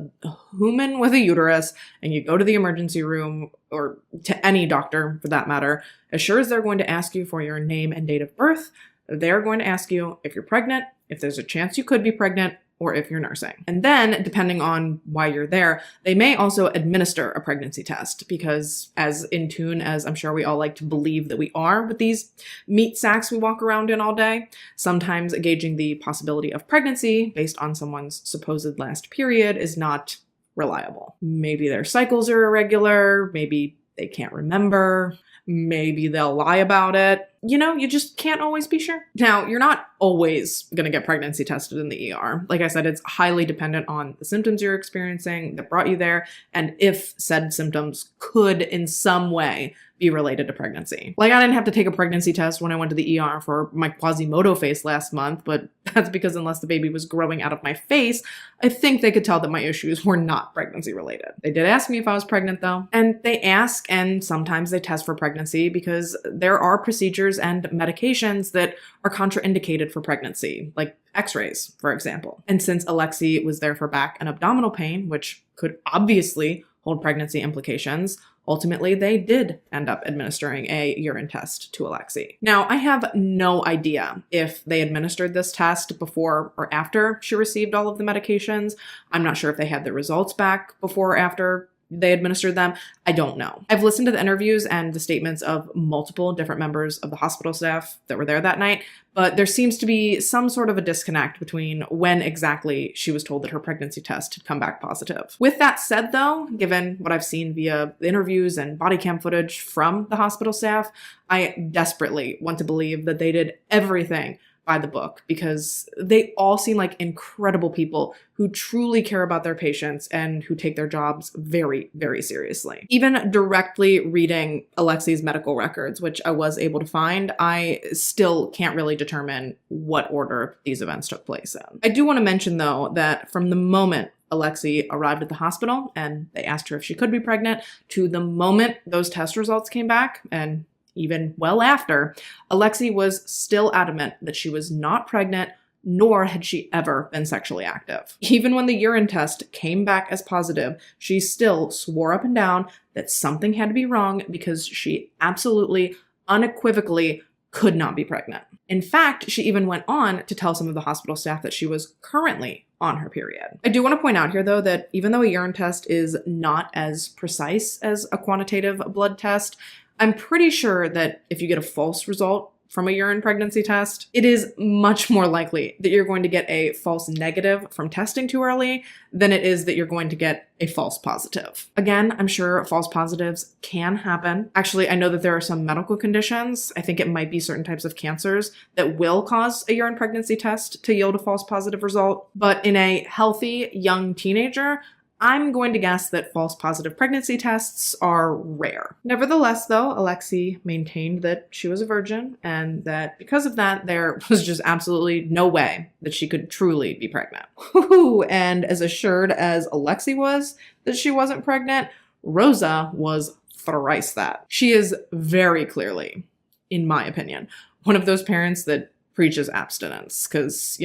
human with a uterus, and you go to the emergency room, or to any doctor for that matter, as sure as they're going to ask you for your name and date of birth, they're going to ask you if you're pregnant, if there's a chance you could be pregnant, or if you're nursing. And then, depending on why you're there, they may also administer a pregnancy test, because as in tune as I'm sure we all like to believe that we are with these meat sacks we walk around in all day, sometimes gauging the possibility of pregnancy based on someone's supposed last period is not reliable. Maybe their cycles are irregular, maybe they can't remember, maybe they'll lie about it. you just can't always be sure. Now, you're not always going to get pregnancy tested in the ER. Like I said, it's highly dependent on the symptoms you're experiencing that brought you there, and if said symptoms could in some way be related to pregnancy. Like, I didn't have to take a pregnancy test when I went to the ER for my Quasimodo face last month, but that's because unless the baby was growing out of my face, I think they could tell that my issues were not pregnancy related. They did ask me if I was pregnant though, and they ask and sometimes they test for pregnancy because there are procedures and medications that are contraindicated for pregnancy, like x-rays, for example. And since Alexi was there for back and abdominal pain, which could obviously hold pregnancy implications, ultimately, they did end up administering a urine test to Alexi. Now, I have no idea if they administered this test before or after she received all of the medications. I'm not sure if they had the results back before or after they administered them. I don't know. I've listened to the interviews and the statements of multiple different members of the hospital staff that were there that night, but there seems to be some sort of a disconnect between when exactly she was told that her pregnancy test had come back positive. With that said though, given what I've seen via the interviews and body cam footage from the hospital staff, I desperately want to believe that they did everything by the book, because they all seem like incredible people who truly care about their patients and who take their jobs very, very seriously. Even directly reading Alexi's medical records, which I was able to find, I still can't really determine what order these events took place in. I do want to mention though that from the moment Alexi arrived at the hospital and they asked her if she could be pregnant to the moment those test results came back, and even well after, Alexi was still adamant that she was not pregnant, nor had she ever been sexually active. Even when the urine test came back as positive, she still swore up and down that something had to be wrong because she absolutely, unequivocally could not be pregnant. In fact, she even went on to tell some of the hospital staff that she was currently on her period. I do want to point out here though that even though a urine test is not as precise as a quantitative blood test, I'm pretty sure that if you get a false result from a urine pregnancy test, it is much more likely that you're going to get a false negative from testing too early than it is that you're going to get a false positive. Again, I'm sure false positives can happen. Actually, I know that there are some medical conditions, I think it might be certain types of cancers, that will cause a urine pregnancy test to yield a false positive result. But in a healthy young teenager, I'm going to guess that false positive pregnancy tests are rare. Nevertheless, though, Alexi maintained that she was a virgin and that because of that, there was just absolutely no way that she could truly be pregnant. And as assured as Alexi was that she wasn't pregnant, Rosa was thrice that. She is very clearly, in my opinion, one of those parents that preaches abstinence because,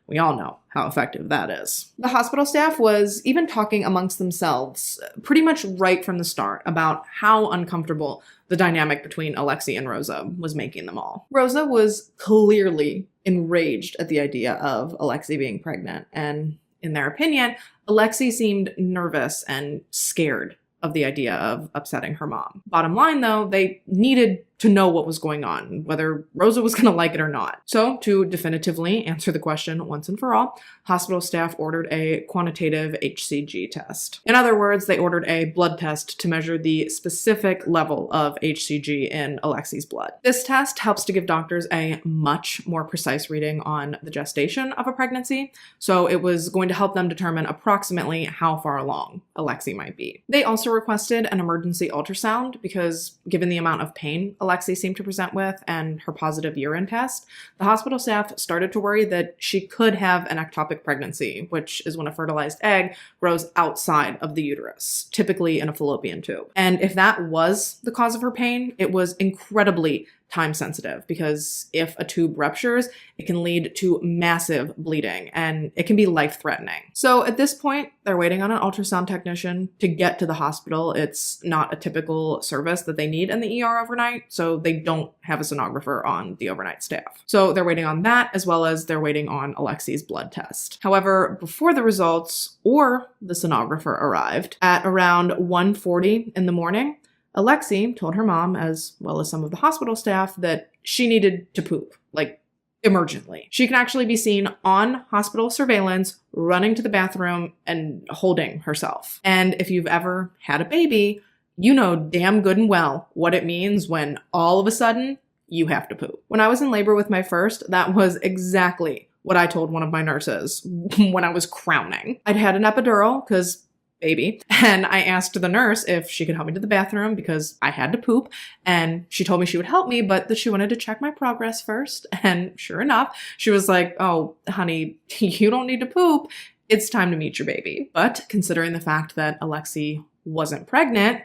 we all know how effective that is. The hospital staff was even talking amongst themselves pretty much right from the start about how uncomfortable the dynamic between Alexi and Rosa was making them all. Rosa was clearly enraged at the idea of Alexi being pregnant, and in their opinion, Alexi seemed nervous and scared of the idea of upsetting her mom. Bottom line though, they needed to know what was going on, whether Rosa was going to like it or not. So to definitively answer the question once and for all, hospital staff ordered a quantitative HCG test. In other words, they ordered a blood test to measure the specific level of HCG in Alexi's blood. This test helps to give doctors a much more precise reading on the gestation of a pregnancy, so it was going to help them determine approximately how far along Alexi might be. They also requested an emergency ultrasound because given the amount of pain Alexi seemed to present with and her positive urine test, the hospital staff started to worry that she could have an ectopic pregnancy, which is when a fertilized egg grows outside of the uterus, typically in a fallopian tube. And if that was the cause of her pain, it was incredibly time sensitive because if a tube ruptures, it can lead to massive bleeding and it can be life-threatening. So at this point, they're waiting on an ultrasound technician to get to the hospital. It's not a typical service that they need in the ER overnight, so they don't have a sonographer on the overnight staff. So they're waiting on that as well as they're waiting on Alexi's blood test. However, before the results or the sonographer arrived, at around 1:40 in the morning, Alexi told her mom, as well as some of the hospital staff, that she needed to poop, like emergently. She can actually be seen on hospital surveillance, running to the bathroom and holding herself. And if you've ever had a baby, you know damn good and well what it means when all of a sudden you have to poop. When I was in labor with my first, that was exactly what I told one of my nurses when I was crowning. I'd had an epidural because baby, and I asked the nurse if she could help me to the bathroom because I had to poop, and she told me she would help me, but that she wanted to check my progress first. And sure enough, she was like, "Oh, honey, you don't need to poop. It's time to meet your baby." But considering the fact that Alexi wasn't pregnant,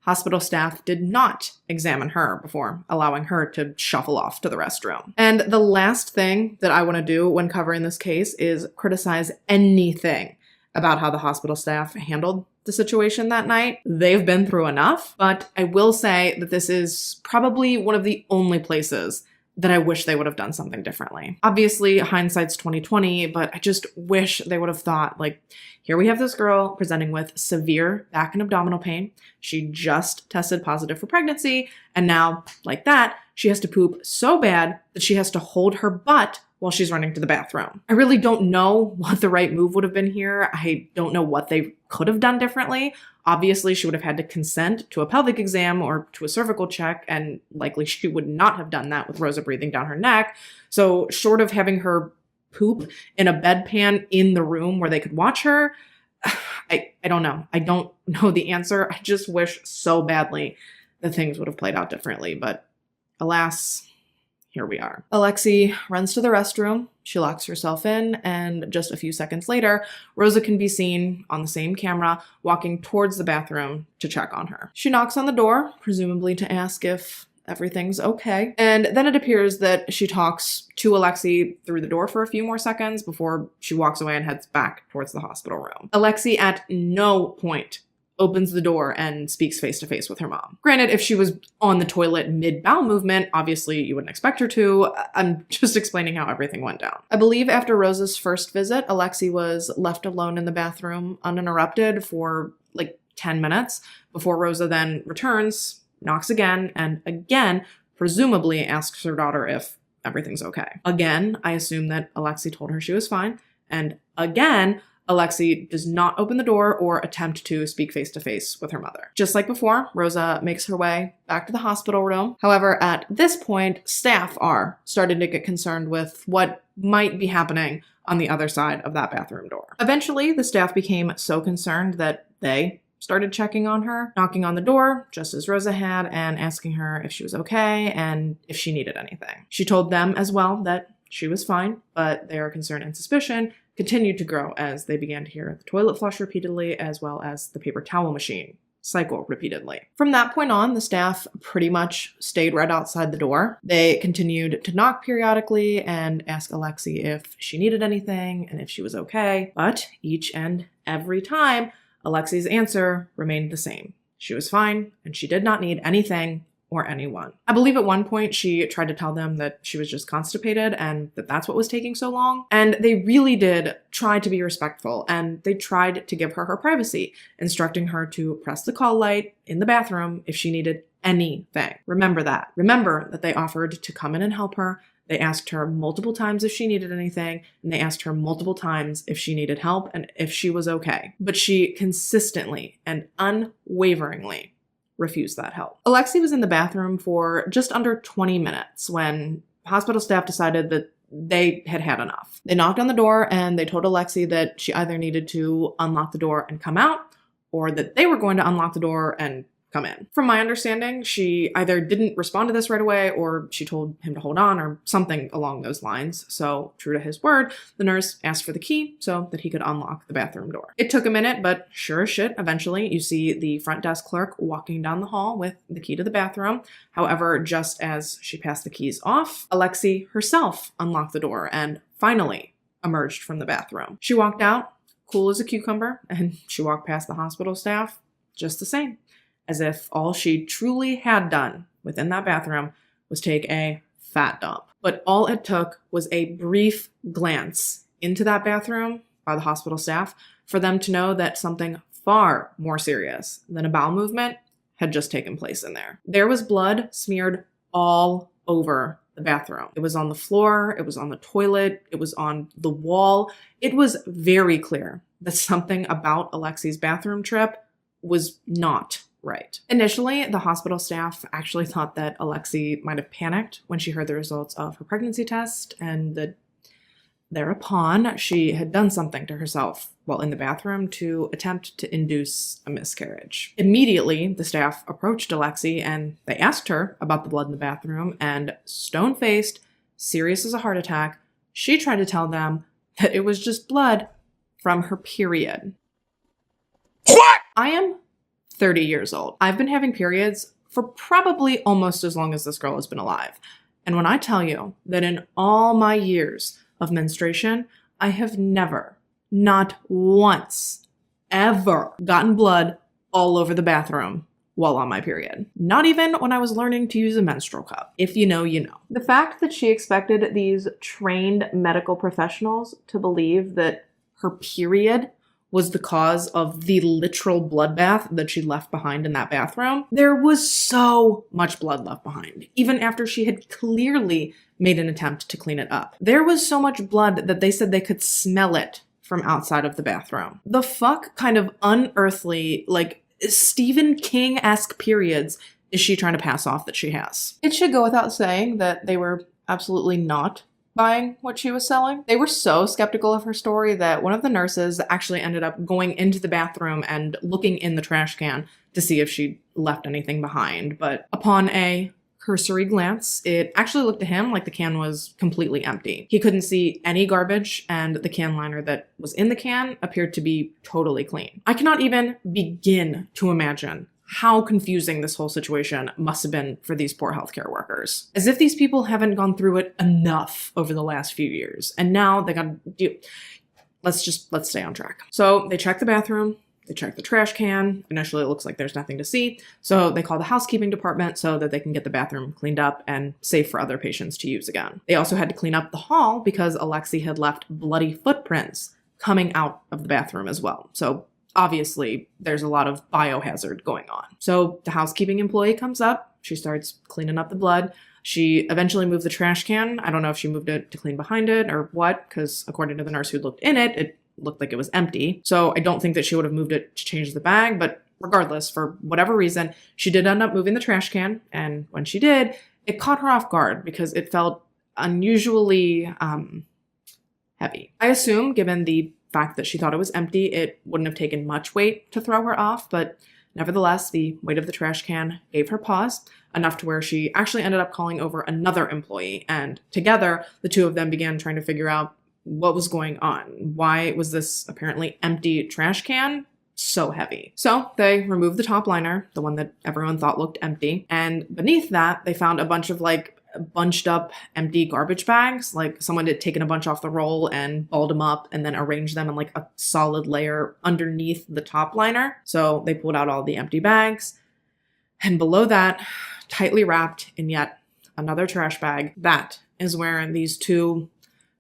hospital staff did not examine her before allowing her to shuffle off to the restroom. And the last thing that I want to do when covering this case is criticize anything about how the hospital staff handled the situation that night. They've been through enough, but I will say that this is probably one of the only places that I wish they would have done something differently. Obviously, hindsight's 2020, but I just wish they would have thought, like, here we have this girl presenting with severe back and abdominal pain. She just tested positive for pregnancy, and now, like that, she has to poop so bad that she has to hold her butt while she's running to the bathroom. I really don't know what the right move would have been here. I don't know what they could have done differently. Obviously, she would have had to consent to a pelvic exam or to a cervical check, and likely she would not have done that with Rosa breathing down her neck. So short of having her poop in a bedpan in the room where they could watch her, I don't know. I don't know the answer. I just wish so badly that things would have played out differently, but alas, here we are. Alexi runs to the restroom, she locks herself in, and just a few seconds later, Rosa can be seen on the same camera walking towards the bathroom to check on her. She knocks on the door, presumably to ask if everything's okay, and then it appears that she talks to Alexi through the door for a few more seconds before she walks away and heads back towards the hospital room. Alexi at no point opens the door and speaks face-to-face with her mom. Granted, if she was on the toilet mid-bowel movement, obviously you wouldn't expect her to. I'm just explaining how everything went down. I believe after Rosa's first visit, Alexi was left alone in the bathroom uninterrupted for like 10 minutes before Rosa then returns, knocks again, and again, presumably asks her daughter if everything's okay. Again, I assume that Alexi told her she was fine, and again, Alexi does not open the door or attempt to speak face-to-face with her mother. Just like before, Rosa makes her way back to the hospital room. However, at this point, staff are starting to get concerned with what might be happening on the other side of that bathroom door. Eventually, the staff became so concerned that they started checking on her, knocking on the door, just as Rosa had, and asking her if she was okay and if she needed anything. She told them as well that she was fine, but their concern and suspicion continued to grow as they began to hear the toilet flush repeatedly, as well as the paper towel machine cycle repeatedly. From that point on, the staff pretty much stayed right outside the door. They continued to knock periodically and ask Alexi if she needed anything and if she was okay, but each and every time, Alexi's answer remained the same. She was fine, and she did not need anything or anyone. I believe at one point she tried to tell them that she was just constipated and that that's what was taking so long. And they really did try to be respectful, and they tried to give her her privacy, instructing her to press the call light in the bathroom if she needed anything. Remember that. Remember that they offered to come in and help her. They asked her multiple times if she needed anything, and they asked her multiple times if she needed help and if she was okay. But she consistently and unwaveringly refused that help. Alexi was in the bathroom for just under 20 minutes when hospital staff decided that they had had enough. They knocked on the door and they told Alexi that she either needed to unlock the door and come out, or that they were going to unlock the door and come in. From my understanding, she either didn't respond to this right away or she told him to hold on or something along those lines. So, true to his word, the nurse asked for the key so that he could unlock the bathroom door. It took a minute, but sure as shit, eventually you see the front desk clerk walking down the hall with the key to the bathroom. However, just as she passed the keys off, Alexi herself unlocked the door and finally emerged from the bathroom. She walked out, cool as a cucumber, and she walked past the hospital staff just the same, as if all she truly had done within that bathroom was take a fat dump. But all it took was a brief glance into that bathroom by the hospital staff for them to know that something far more serious than a bowel movement had just taken place in there. There was blood smeared all over the bathroom. It was on the floor, it was on the toilet, it was on the wall. It was very clear that something about Alexi's bathroom trip was not right. Initially, the hospital staff actually thought that Alexi might have panicked when she heard the results of her pregnancy test, and that thereupon she had done something to herself while in the bathroom to attempt to induce a miscarriage. Immediately, the staff approached Alexi and they asked her about the blood in the bathroom, and stone-faced, serious as a heart attack, she tried to tell them that it was just blood from her period. What? I am 30 years old. I've been having periods for probably almost as long as this girl has been alive. And when I tell you that in all my years of menstruation, I have never, not once, ever gotten blood all over the bathroom while on my period. Not even when I was learning to use a menstrual cup. If you know, you know. The fact that she expected these trained medical professionals to believe that her period was the cause of the literal bloodbath that she left behind in that bathroom. There was so much blood left behind, even after she had clearly made an attempt to clean it up. There was so much blood that they said they could smell it from outside of the bathroom. The fuck kind of unearthly, like, Stephen King-esque periods is she trying to pass off that she has? It should go without saying that they were absolutely not buying what she was selling. They were so skeptical of her story that one of the nurses actually ended up going into the bathroom and looking in the trash can to see if she'd left anything behind. But upon a cursory glance, it actually looked to him like the can was completely empty. He couldn't see any garbage, and the can liner that was in the can appeared to be totally clean. I cannot even begin to imagine how confusing this whole situation must have been for these poor healthcare workers. As if these people haven't gone through it enough over the last few years, and now they gotta do. Let's stay on track. So they check the bathroom. They check the trash can. Initially, it looks like there's nothing to see. So they call the housekeeping department so that they can get the bathroom cleaned up and safe for other patients to use again. They also had to clean up the hall because Alexi had left bloody footprints coming out of the bathroom as well. So obviously, there's a lot of biohazard going on. So the housekeeping employee comes up. She starts cleaning up the blood. She eventually moved the trash can. I don't know if she moved it to clean behind it or what, because according to the nurse who looked in it, it looked like it was empty. So I don't think that she would have moved it to change the bag, but regardless, for whatever reason, she did end up moving the trash can. And when she did, it caught her off guard because it felt unusually heavy. I assume, given the fact that she thought it was empty, it wouldn't have taken much weight to throw her off, but nevertheless, the weight of the trash can gave her pause, enough to where she actually ended up calling over another employee, and together, the two of them began trying to figure out what was going on. Why was this apparently empty trash can so heavy? So they removed the top liner, the one that everyone thought looked empty, and beneath that, they found a bunch of bunched up empty garbage bags. Like someone had taken a bunch off the roll and balled them up and then arranged them in like a solid layer underneath the top liner. So they pulled out all the empty bags. And below that, tightly wrapped in yet another trash bag, that is where these two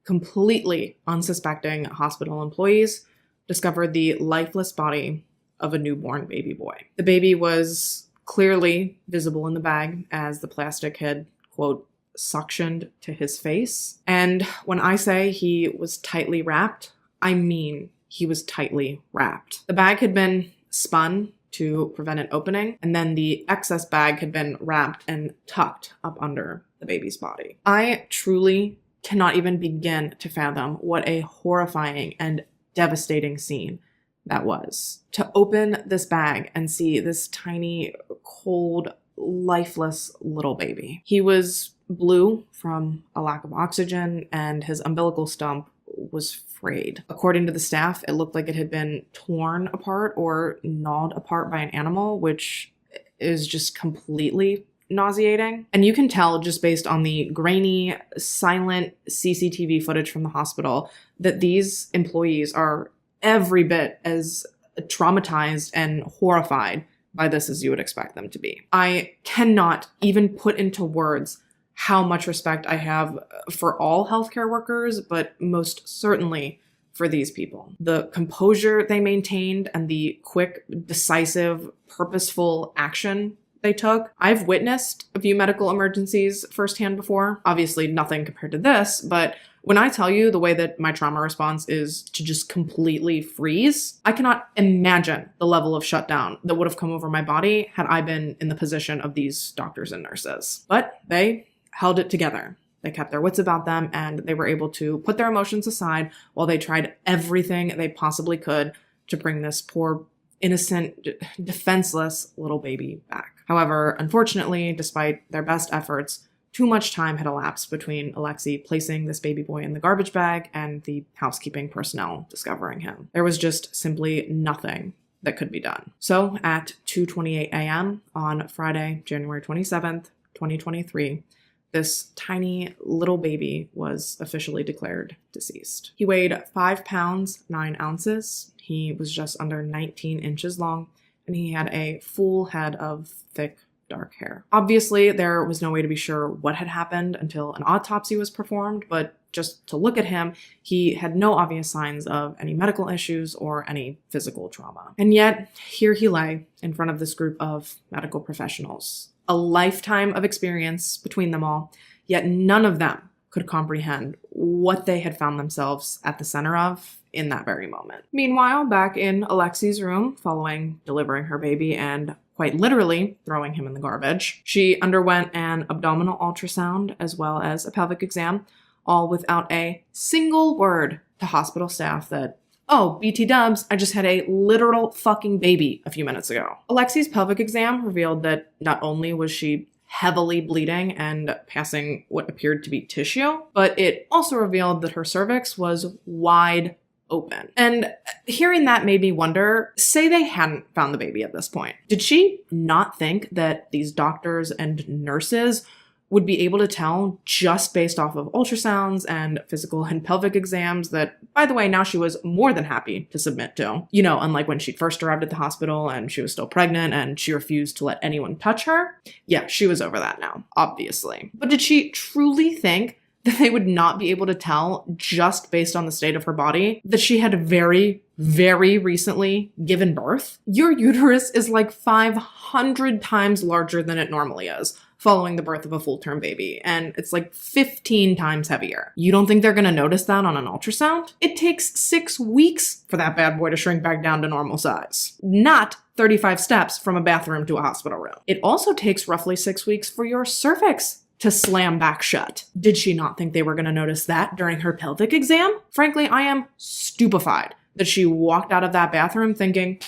completely unsuspecting hospital employees discovered the lifeless body of a newborn baby boy. The baby was clearly visible in the bag as the plastic had, quote, suctioned to his face. And when I say he was tightly wrapped, I mean he was tightly wrapped. The bag had been spun to prevent an opening, and then the excess bag had been wrapped and tucked up under the baby's body. I truly cannot even begin to fathom what a horrifying and devastating scene that was. To open this bag and see this tiny, cold, lifeless little baby. He was blue from a lack of oxygen, and his umbilical stump was frayed. According to the staff, it looked like it had been torn apart or gnawed apart by an animal, which is just completely nauseating. And you can tell just based on the grainy, silent CCTV footage from the hospital that these employees are every bit as traumatized and horrified by this as you would expect them to be. I cannot even put into words how much respect I have for all healthcare workers, but most certainly for these people. The composure they maintained and the quick, decisive, purposeful action they took. I've witnessed a few medical emergencies firsthand before. Obviously nothing compared to this, but when I tell you the way that my trauma response is to just completely freeze, I cannot imagine the level of shutdown that would have come over my body had I been in the position of these doctors and nurses. But they held it together. They kept their wits about them, and they were able to put their emotions aside while they tried everything they possibly could to bring this poor, innocent, defenseless little baby back. However, unfortunately, despite their best efforts, too much time had elapsed between Alexei placing this baby boy in the garbage bag and the housekeeping personnel discovering him. There was just simply nothing that could be done. So at 2:28 a.m. on Friday, January 27th, 2023, this tiny little baby was officially declared deceased. He weighed 5 pounds, 9 ounces. He was just under 19 inches long, and he had a full head of thick, dark hair. Obviously, there was no way to be sure what had happened until an autopsy was performed, but just to look at him, he had no obvious signs of any medical issues or any physical trauma. And yet, here he lay in front of this group of medical professionals. A lifetime of experience between them all, yet none of them could comprehend what they had found themselves at the center of in that very moment. Meanwhile, back in Alexei's room, following delivering her baby and quite literally throwing him in the garbage, she underwent an abdominal ultrasound as well as a pelvic exam, all without a single word to hospital staff that, "Oh, BT dubs, I just had a literal fucking baby a few minutes ago." Alexei's pelvic exam revealed that not only was she heavily bleeding and passing what appeared to be tissue, but it also revealed that her cervix was wide open. And hearing that made me wonder, say they hadn't found the baby at this point. Did she not think that these doctors and nurses would be able to tell just based off of ultrasounds and physical and pelvic exams that, by the way, now she was more than happy to submit to? You know, unlike when she first arrived at the hospital and she was still pregnant and she refused to let anyone touch her. Yeah, she was over that now, obviously. But did she truly think that they would not be able to tell just based on the state of her body that she had very, very recently given birth? Your uterus is like 500 times larger than it normally is following the birth of a full-term baby, and it's like 15 times heavier. You don't think they're gonna notice that on an ultrasound? It takes 6 weeks for that bad boy to shrink back down to normal size, not 35 steps from a bathroom to a hospital room. It also takes roughly 6 weeks for your cervix to slam back shut. Did she not think they were gonna notice that during her pelvic exam? Frankly, I am stupefied that she walked out of that bathroom thinking,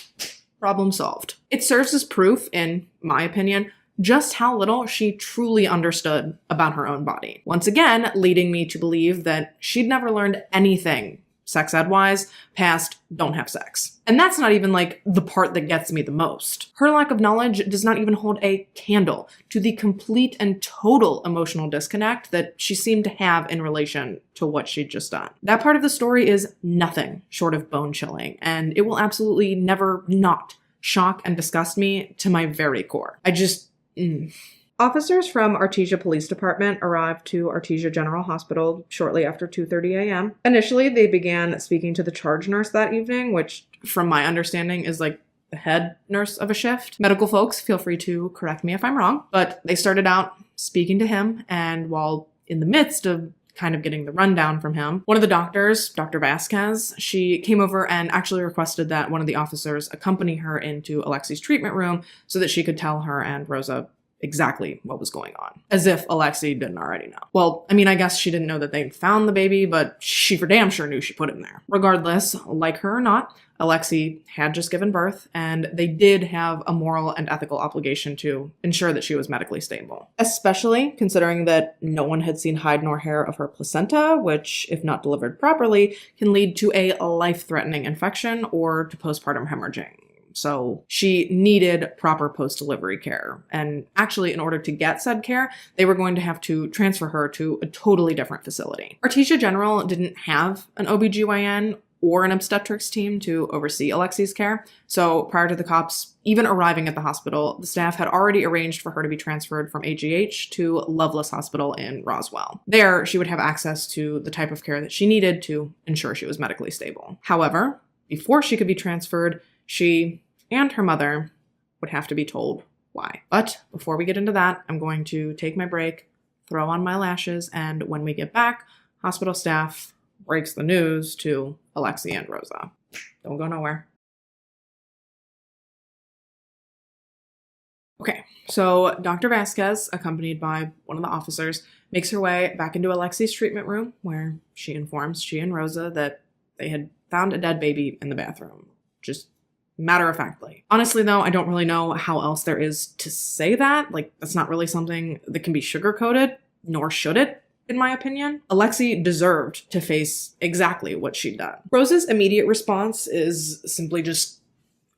problem solved. It serves as proof, in my opinion, just how little she truly understood about her own body. Once again, leading me to believe that she'd never learned anything sex ed-wise past don't have sex. And that's not even like the part that gets me the most. Her lack of knowledge does not even hold a candle to the complete and total emotional disconnect that she seemed to have in relation to what she'd just done. That part of the story is nothing short of bone-chilling, and it will absolutely never not shock and disgust me to my very core. Officers from Artesia Police Department arrived to Artesia General Hospital shortly after 2:30 a.m. Initially, they began speaking to the charge nurse that evening, which, from my understanding, is like the head nurse of a shift. Medical folks, feel free to correct me if I'm wrong, but they started out speaking to him, and while in the midst of kind of getting the rundown from him, one of the doctors, Dr. Vasquez, she came over and actually requested that one of the officers accompany her into Alexei's treatment room so that she could tell her and Rosa exactly what was going on. As if Alexei didn't already know. Well, I mean, I guess she didn't know that they'd found the baby, but she for damn sure knew she put him there. Regardless, like her or not, Alexei had just given birth, and they did have a moral and ethical obligation to ensure that she was medically stable. Especially considering that no one had seen hide nor hair of her placenta, which, if not delivered properly, can lead to a life-threatening infection or to postpartum hemorrhaging. So she needed proper post-delivery care. And actually, in order to get said care, they were going to have to transfer her to a totally different facility. Artesia General didn't have an OBGYN or an obstetrics team to oversee Alexei's care. So prior to the cops even arriving at the hospital, the staff had already arranged for her to be transferred from AGH to Lovelace Hospital in Roswell. There, she would have access to the type of care that she needed to ensure she was medically stable. However, before she could be transferred, she and her mother would have to be told why. But before we get into that, I'm going to take my break, throw on my lashes, and when we get back, hospital staff breaks the news to Alexi and Rosa. Don't go nowhere. Okay, so Dr. Vasquez, accompanied by one of the officers, makes her way back into Alexi's treatment room, where she informs she and Rosa that they had found a dead baby in the bathroom. Just matter-of-factly. Honestly, though, I don't really know how else there is to say that. Like, that's not really something that can be sugar-coated, nor should it, in my opinion. Alexi deserved to face exactly what she'd done. Rosa's immediate response is simply just,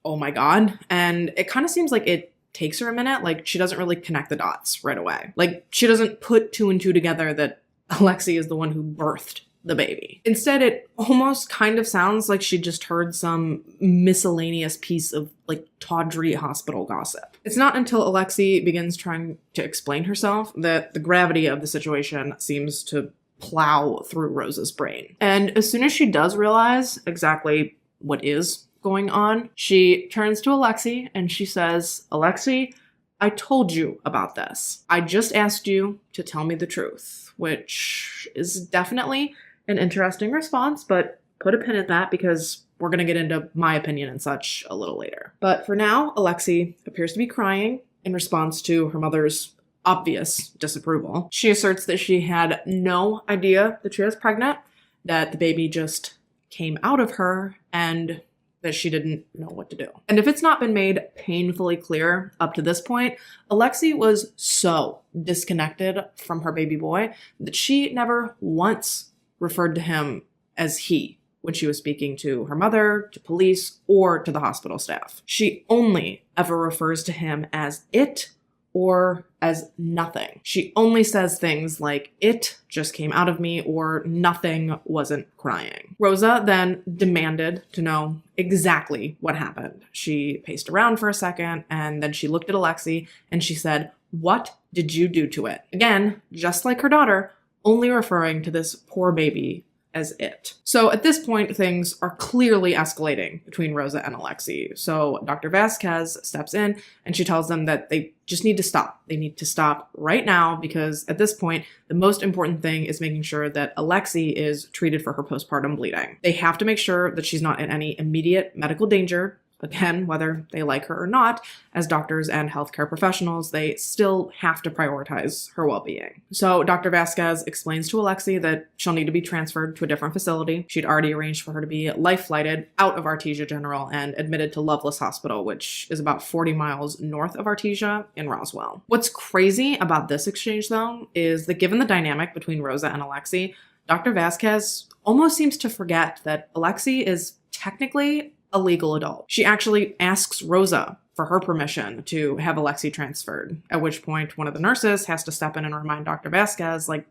oh my god, and it kind of seems like it takes her a minute. Like, she doesn't really connect the dots right away. Like, she doesn't put two and two together that Alexi is the one who birthed the baby. Instead, it almost kind of sounds like she just heard some miscellaneous piece of, like, tawdry hospital gossip. It's not until Alexi begins trying to explain herself that the gravity of the situation seems to plow through Rosa's brain. And as soon as she does realize exactly what is going on, she turns to Alexi and she says, "Alexi, I told you about this. I just asked you to tell me the truth," which is definitely an interesting response, but put a pin in that because we're going to get into my opinion and such a little later. But for now, Alexi appears to be crying in response to her mother's obvious disapproval. She asserts that she had no idea that she was pregnant, that the baby just came out of her, and that she didn't know what to do. And if it's not been made painfully clear up to this point, Alexi was so disconnected from her baby boy that she never once referred to him as he when she was speaking to her mother, to police, or to the hospital staff. She only ever refers to him as it or as nothing. She only says things like, "It just came out of me," or "nothing, wasn't crying." Rosa then demanded to know exactly what happened. She paced around for a second, and then she looked at Alexi and she said, "What did you do to it?" Again, just like her daughter, only referring to this poor baby as it. So at this point, things are clearly escalating between Rosa and Alexi. So Dr. Vasquez steps in and she tells them that they just need to stop. They need to stop right now because at this point, the most important thing is making sure that Alexi is treated for her postpartum bleeding. They have to make sure that she's not in any immediate medical danger. Again, whether they like her or not, as doctors and healthcare professionals, they still have to prioritize her well-being. So Dr. Vasquez explains to Alexi that she'll need to be transferred to a different facility. She'd already arranged for her to be life-flighted out of Artesia General and admitted to Loveless Hospital, which is about 40 miles north of Artesia in Roswell. What's crazy about this exchange, though, is that given the dynamic between Rosa and Alexi, Dr. Vasquez almost seems to forget that Alexi is technically a legal adult. She actually asks Rosa for her permission to have Alexi transferred, at which point one of the nurses has to step in and remind Dr. Vasquez, like,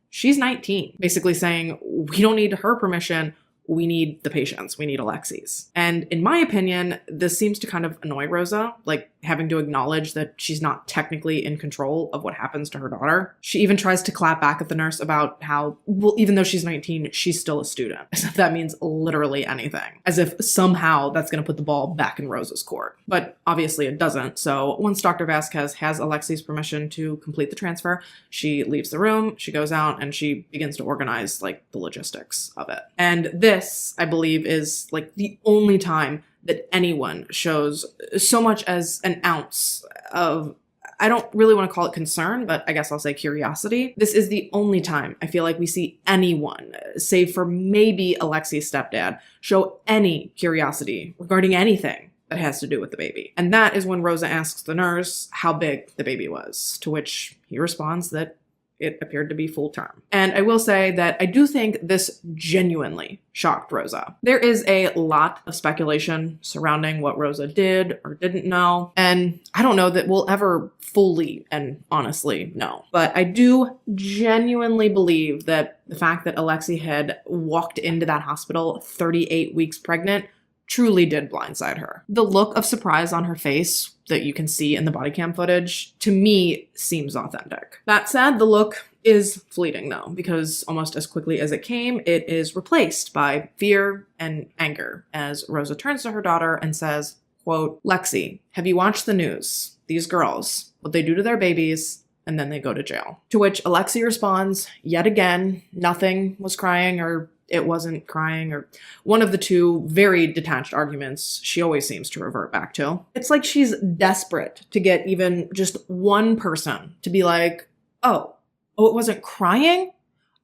she's 19, basically saying, we don't need her permission, we need the patient's, we need Alexi's. And in my opinion, this seems to kind of annoy Rosa, like having to acknowledge that she's not technically in control of what happens to her daughter. She even tries to clap back at the nurse about how, well, even though she's 19, she's still a student, as if that means literally anything, as if somehow that's going to put the ball back in Rosa's court. But obviously it doesn't. So once Dr. Vasquez has Alexi's permission to complete the transfer, she leaves the room, she goes out, and she begins to organize like the logistics of it. And this, I believe, is like the only time that anyone shows so much as an ounce of, I don't really want to call it concern, but I guess I'll say curiosity. This is the only time I feel like we see anyone, save for maybe Alexi's stepdad, show any curiosity regarding anything that has to do with the baby. And that is when Rosa asks the nurse how big the baby was, to which he responds that it appeared to be full term. And I will say that I do think this genuinely shocked Rosa. There is a lot of speculation surrounding what Rosa did or didn't know, and I don't know that we'll ever fully and honestly know. But I do genuinely believe that the fact that Alexi had walked into that hospital 38 weeks pregnant truly did blindside her. The look of surprise on her face that you can see in the body cam footage, to me, seems authentic. That said, the look is fleeting though, because almost as quickly as it came, it is replaced by fear and anger as Rosa turns to her daughter and says, quote, "Lexi, have you watched the news? these girls, what they do to their babies, and then they go to jail. To which Alexei responds, yet again, nothing was crying or it wasn't crying, or one of the two very detached arguments she always seems to revert back to. It's like she's desperate to get even just one person to be like, oh, it wasn't crying?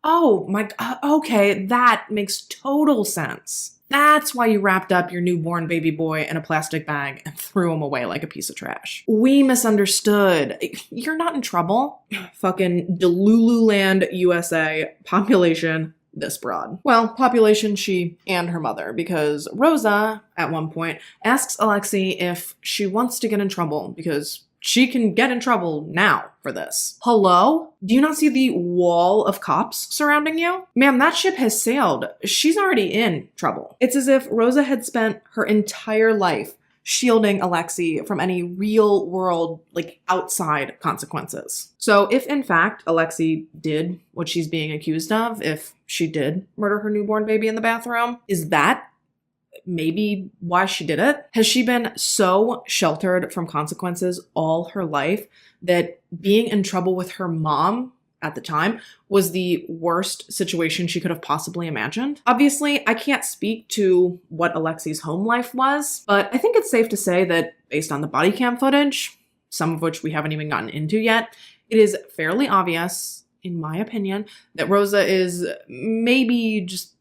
Oh my, okay, that makes total sense. That's why you wrapped up your newborn baby boy in a plastic bag and threw him away like a piece of trash. We misunderstood. You're not in trouble. Fucking Delululand, USA, population this broad. Well, population she and her mother, because Rosa, at one point, asks Alexei if she wants to get in trouble because she can get in trouble now for this. Hello? Do you not see the wall of cops surrounding you? Ma'am, that ship has sailed. She's already in trouble. It's as if Rosa had spent her entire life shielding Alexei from any real world, like outside consequences. So if in fact Alexei did what she's being accused of, if she did murder her newborn baby in the bathroom, is that maybe why she did it? Has she been so sheltered from consequences all her life that being in trouble with her mom at the time was the worst situation she could have possibly imagined? Obviously, I can't speak to what Alexei's home life was, but I think it's safe to say that based on the body cam footage, some of which we haven't even gotten into yet, it is fairly obvious, in my opinion, that Rosa is maybe just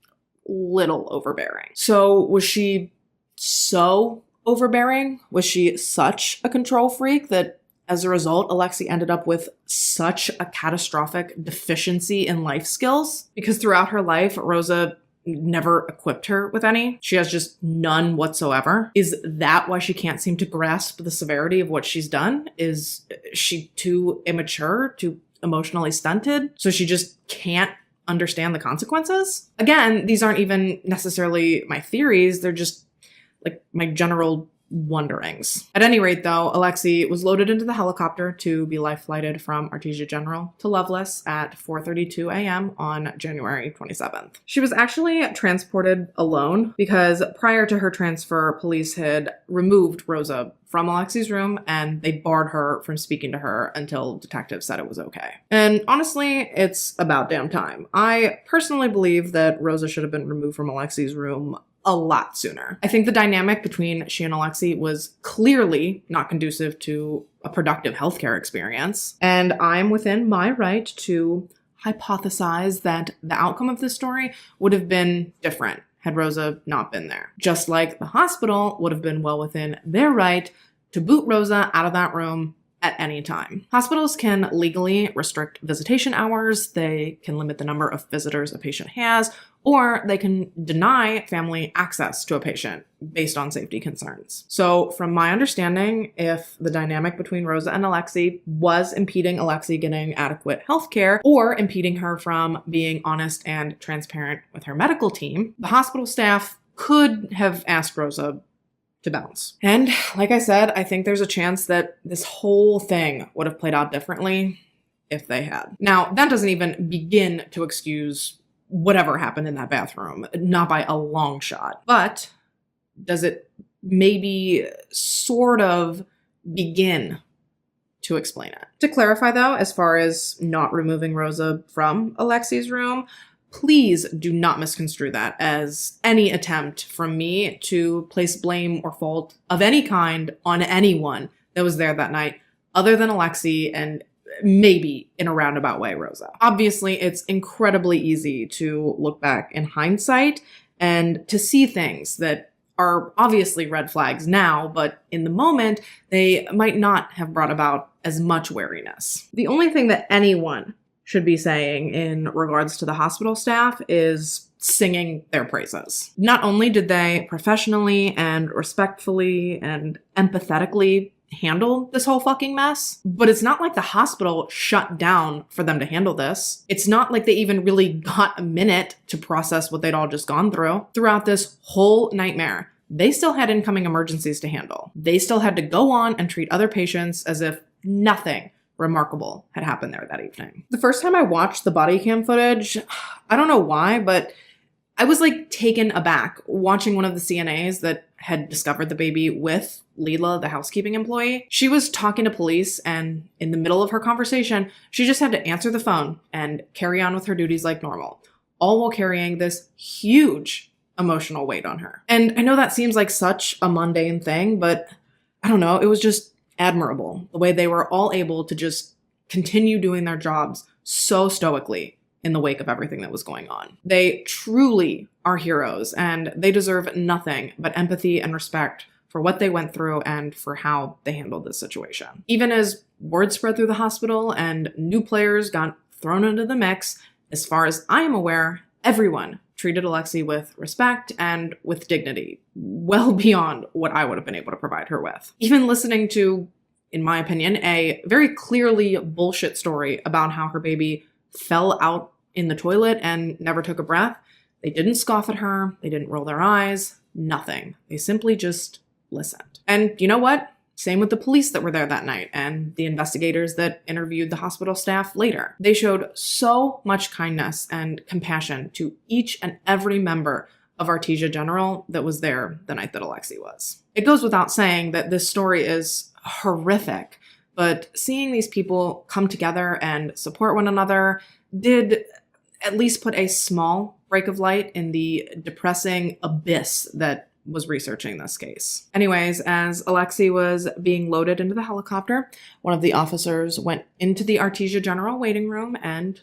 little overbearing. So was she so overbearing? Was she such a control freak that as a result, Alexei ended up with such a catastrophic deficiency in life skills? Because throughout her life, Rosa never equipped her with any. She has just none whatsoever. Is that why she can't seem to grasp the severity of what she's done? Is she too immature, too emotionally stunted? So she just can't understand the consequences? Again, these aren't even necessarily my theories. They're just like my general wonderings. At any rate, though, Alexei was loaded into the helicopter to be life flighted from Artesia General to Loveless at 4:32 a.m. on January 27th. She was actually transported alone because prior to her transfer, police had removed Rosa from Alexei's room and they barred her from speaking to her until detectives said it was okay. And honestly, it's about damn time. I personally believe that Rosa should have been removed from Alexei's room a lot sooner. I think the dynamic between she and Alexei was clearly not conducive to a productive healthcare experience, and I'm within my right to hypothesize that the outcome of this story would have been different had Rosa not been there. Just like the hospital would have been well within their right to boot Rosa out of that room at any time. Hospitals can legally restrict visitation hours, they can limit the number of visitors a patient has, or they can deny family access to a patient based on safety concerns. So from my understanding, if the dynamic between Rosa and Alexei was impeding Alexei getting adequate healthcare or impeding her from being honest and transparent with her medical team, the hospital staff could have asked Rosa to bounce. And like I said, I think there's a chance that this whole thing would have played out differently if they had. Now, that doesn't even begin to excuse whatever happened in that bathroom, not by a long shot. But does it maybe sort of begin to explain it? To clarify though, as far as not removing Rosa from Alexei's room, please do not misconstrue that as any attempt from me to place blame or fault of any kind on anyone that was there that night other than Alexei and maybe in a roundabout way, Rosa. Obviously, it's incredibly easy to look back in hindsight and to see things that are obviously red flags now, but in the moment, they might not have brought about as much wariness. The only thing that anyone should be saying in regards to the hospital staff is singing their praises. Not only did they professionally and respectfully and empathetically handle this whole fucking mess, but it's not like the hospital shut down for them to handle this. It's not like they even really got a minute to process what they'd all just gone through. Throughout this whole nightmare, they still had incoming emergencies to handle. They still had to go on and treat other patients as if nothing remarkable had happened there that evening. The first time I watched the body cam footage, I don't know why, but I was like taken aback watching one of the CNAs that had discovered the baby with Leela, the housekeeping employee. She was talking to police, and in the middle of her conversation, she just had to answer the phone and carry on with her duties like normal, all while carrying this huge emotional weight on her. And I know that seems like such a mundane thing, but I don't know, it was just admirable the way they were all able to just continue doing their jobs so stoically in the wake of everything that was going on. They truly are heroes, and they deserve nothing but empathy and respect for what they went through and for how they handled this situation. Even as word spread through the hospital and new players got thrown into the mix, as far as I am aware, everyone treated Alexi with respect and with dignity, well beyond what I would have been able to provide her with. Even listening to, in my opinion, a very clearly bullshit story about how her baby fell out in the toilet and never took a breath, they didn't scoff at her, they didn't roll their eyes, nothing. They simply just listened. And you know what? Same with the police that were there that night and the investigators that interviewed the hospital staff later. They showed so much kindness and compassion to each and every member of Artesia General that was there the night that Alexi was. It goes without saying that this story is horrific, but seeing these people come together and support one another did at least put a small break of light in the depressing abyss that was researching this case. Anyways, as Alexi was being loaded into the helicopter, one of the officers went into the Artesia General waiting room and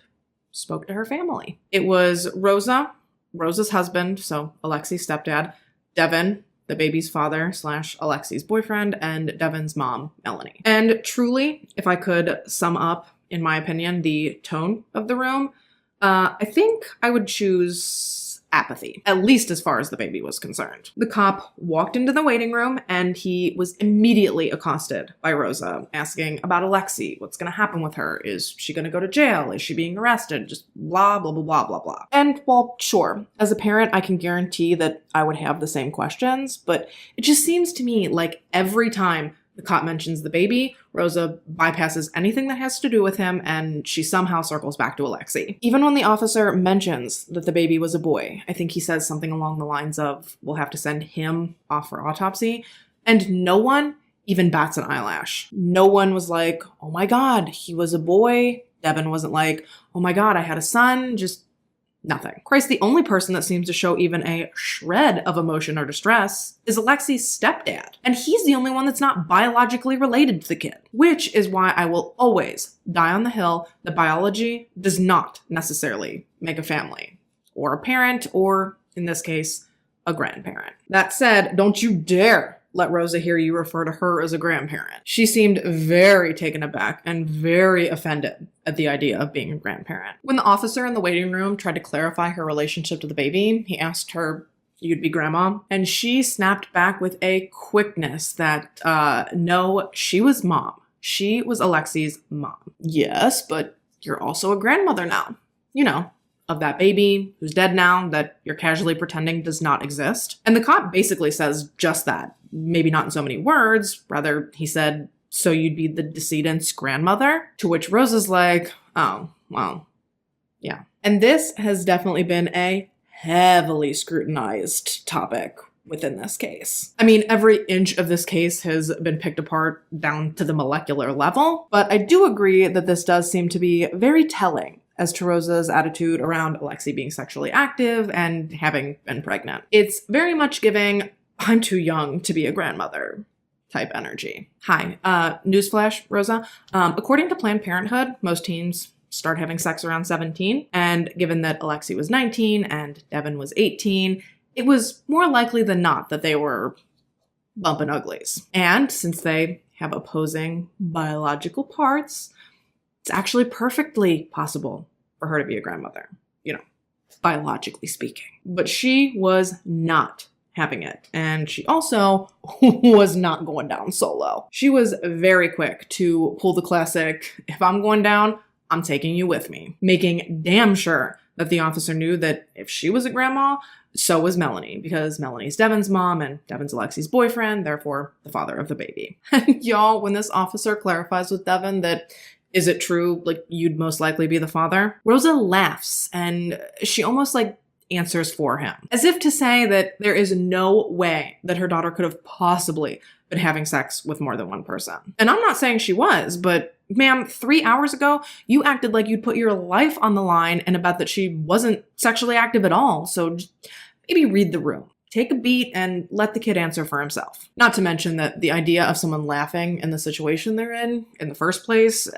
spoke to her family. It was Rosa's husband, so Alexi's stepdad, Devin, the baby's father / Alexi's boyfriend, and Devin's mom, Melanie. And truly, if I could sum up, in my opinion, the tone of the room, I think I would choose apathy, at least as far as the baby was concerned. The cop walked into the waiting room and he was immediately accosted by Rosa, asking about Alexi. What's going to happen with her? Is she going to go to jail? Is she being arrested? Just blah, blah, blah, blah, blah, blah. And well, sure, as a parent, I can guarantee that I would have the same questions, but it just seems to me like every time the cop mentions the baby, Rosa bypasses anything that has to do with him, and she somehow circles back to Alexi. Even when the officer mentions that the baby was a boy, I think he says something along the lines of, we'll have to send him off for autopsy, and no one even bats an eyelash. No one was like, oh my God, he was a boy. Devin wasn't like, oh my God, I had a son. Just nothing. Christ, the only person that seems to show even a shred of emotion or distress is Alexi's stepdad. And he's the only one that's not biologically related to the kid. Which is why I will always die on the hill that biology does not necessarily make a family, or a parent, or in this case, a grandparent. That said, don't you dare let Rosa hear you refer to her as a grandparent. She seemed very taken aback and very offended at the idea of being a grandparent. When the officer in the waiting room tried to clarify her relationship to the baby, he asked her, you'd be grandma? And she snapped back with a quickness that, no, she was mom. She was Alexi's mom. Yes, but you're also a grandmother now. You know, of that baby who's dead now that you're casually pretending does not exist. And the cop basically says just that. Maybe not in so many words. Rather, he said, so you'd be the decedent's grandmother? To which Rosa's like, oh, well, yeah. And this has definitely been a heavily scrutinized topic within this case. I mean, every inch of this case has been picked apart down to the molecular level, but I do agree that this does seem to be very telling as to Rosa's attitude around Alexi being sexually active and having been pregnant. It's very much giving, I'm too young to be a grandmother type energy. Hi, newsflash, Rosa. According to Planned Parenthood, most teens start having sex around 17, and given that Alexi was 19 and Devin was 18, it was more likely than not that they were bumping uglies. And since they have opposing biological parts, it's actually perfectly possible for her to be a grandmother, you know, biologically speaking. But she was not having it. And she also was not going down solo. She was very quick to pull the classic, if I'm going down, I'm taking you with me, making damn sure that the officer knew that if she was a grandma, so was Melanie, because Melanie's Devin's mom and Devin's Alexi's boyfriend, therefore the father of the baby. And y'all, when this officer clarifies with Devin that, is it true, like, you'd most likely be the father? Rosa laughs, and she almost, like, answers for him, as if to say that there is no way that her daughter could have possibly been having sex with more than one person. And I'm not saying she was, but ma'am, 3 hours ago, you acted like you'd put your life on the line and a bet that she wasn't sexually active at all. So just maybe read the room. Take a beat and let the kid answer for himself. Not to mention that the idea of someone laughing in the situation they're in the first place,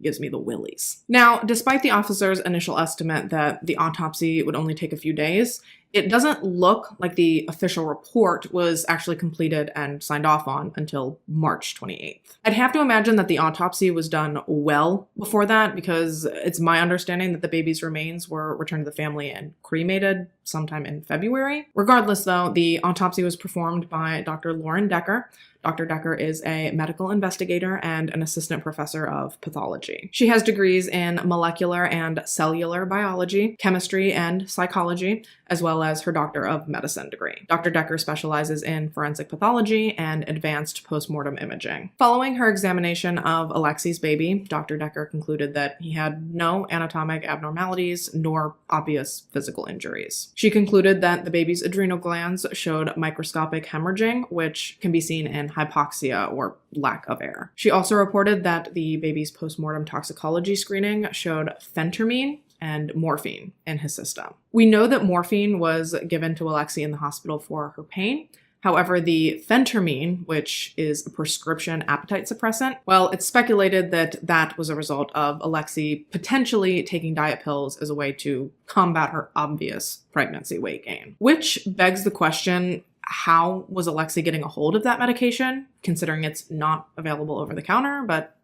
gives me the willies. Now, despite the officer's initial estimate that the autopsy would only take a few days, it doesn't look like the official report was actually completed and signed off on until March 28th. I'd have to imagine that the autopsy was done well before that, because it's my understanding that the baby's remains were returned to the family and cremated sometime in February. Regardless, though, the autopsy was performed by Dr. Lauren Decker. Dr. Decker is a medical investigator and an assistant professor of pathology. She has degrees in molecular and cellular biology, chemistry, and psychology, as well as her Doctor of Medicine degree. Dr. Decker specializes in forensic pathology and advanced postmortem imaging. Following her examination of Alexi's baby, Dr. Decker concluded that he had no anatomic abnormalities nor obvious physical injuries. She concluded that the baby's adrenal glands showed microscopic hemorrhaging, which can be seen in hypoxia or lack of air. She also reported that the baby's postmortem toxicology screening showed phentermine and morphine in his system. We know that morphine was given to Alexi in the hospital for her pain. However, the phentermine, which is a prescription appetite suppressant, well, it's speculated that that was a result of Alexi potentially taking diet pills as a way to combat her obvious pregnancy weight gain. Which begs the question, how was Alexi getting a hold of that medication, considering it's not available over the counter? But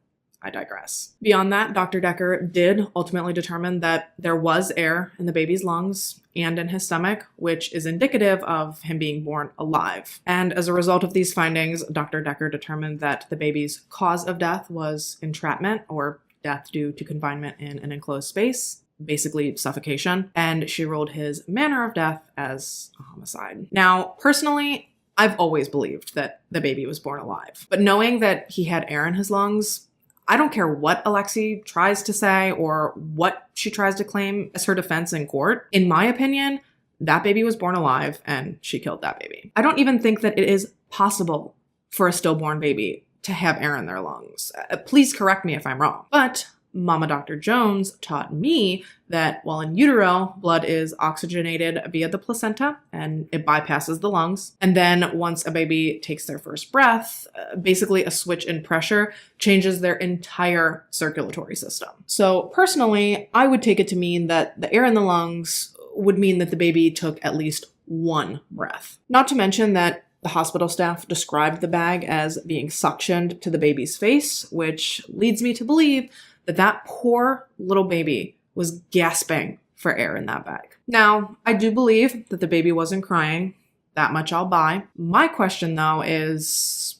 I digress. Beyond that, Dr. Decker did ultimately determine that there was air in the baby's lungs and in his stomach, which is indicative of him being born alive. And as a result of these findings, Dr. Decker determined that the baby's cause of death was entrapment, or death due to confinement in an enclosed space, basically suffocation, and she ruled his manner of death as a homicide. Now, personally, I've always believed that the baby was born alive, but knowing that he had air in his lungs, I don't care what Alexi tries to say or what she tries to claim as her defense in court. In my opinion, that baby was born alive and she killed that baby. I don't even think that it is possible for a stillborn baby to have air in their lungs. Please correct me if I'm wrong. But Mama Dr. Jones taught me that while in utero, blood is oxygenated via the placenta and it bypasses the lungs. And then once a baby takes their first breath, basically a switch in pressure changes their entire circulatory system. So personally, I would take it to mean that the air in the lungs would mean that the baby took at least one breath. Not to mention that the hospital staff described the bag as being suctioned to the baby's face, which leads me to believe that that poor little baby was gasping for air in that bag. Now, I do believe that the baby wasn't crying. That much I'll buy. My question, though, is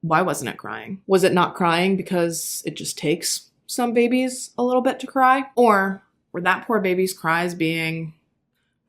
why wasn't it crying? Was it not crying because it just takes some babies a little bit to cry? Or were that poor baby's cries being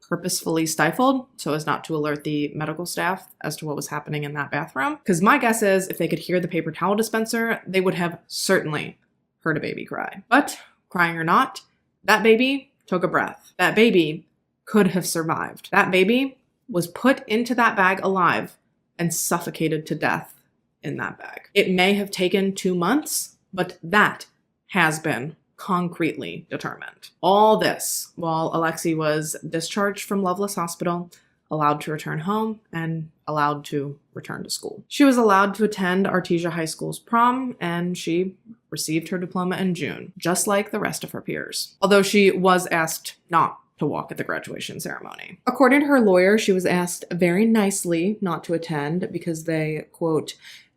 purposefully stifled so as not to alert the medical staff as to what was happening in that bathroom? Because my guess is if they could hear the paper towel dispenser, they would have certainly heard a baby cry. But crying or not, that baby took a breath. That baby could have survived. That baby was put into that bag alive and suffocated to death in that bag. It may have taken 2 months, but that has been concretely determined. All this while Alexi was discharged from Loveless Hospital, allowed to return home, and allowed to return to school. She was allowed to attend Artesia High School's prom, and she received her diploma in June, just like the rest of her peers, although she was asked not to walk at the graduation ceremony. According to her lawyer, she was asked very nicely not to attend because they, quote,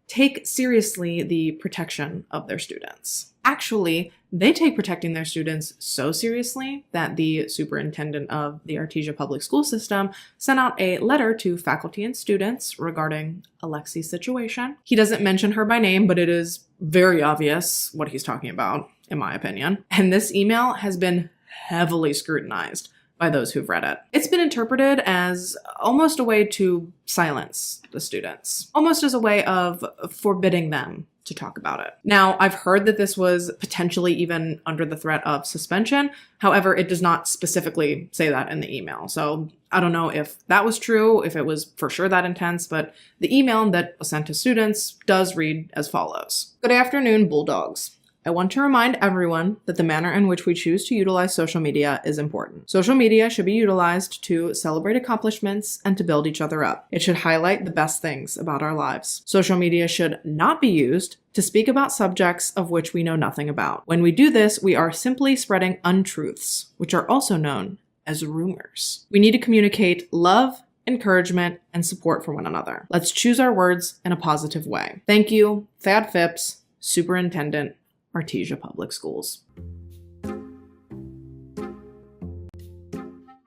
take seriously the protection of their students. Actually, they take protecting their students so seriously that the superintendent of the Artesia Public School System sent out a letter to faculty and students regarding Alexi's situation. He doesn't mention her by name, but it is very obvious what he's talking about, in my opinion. And this email has been heavily scrutinized by those who've read it. It's been interpreted as almost a way to silence the students, almost as a way of forbidding them to talk about it. Now, I've heard that this was potentially even under the threat of suspension. However, it does not specifically say that in the email. So I don't know if that was true, if it was for sure that intense, but the email that was sent to students does read as follows. Good afternoon, Bulldogs. I want to remind everyone that the manner in which we choose to utilize social media is important. Social media should be utilized to celebrate accomplishments and to build each other up. It should highlight the best things about our lives. Social media should not be used to speak about subjects of which we know nothing about. When we do this, we are simply spreading untruths, which are also known as rumors. We need to communicate love, encouragement, and support for one another. Let's choose our words in a positive way. Thank you, Thad Phipps, Superintendent, Artesia Public Schools.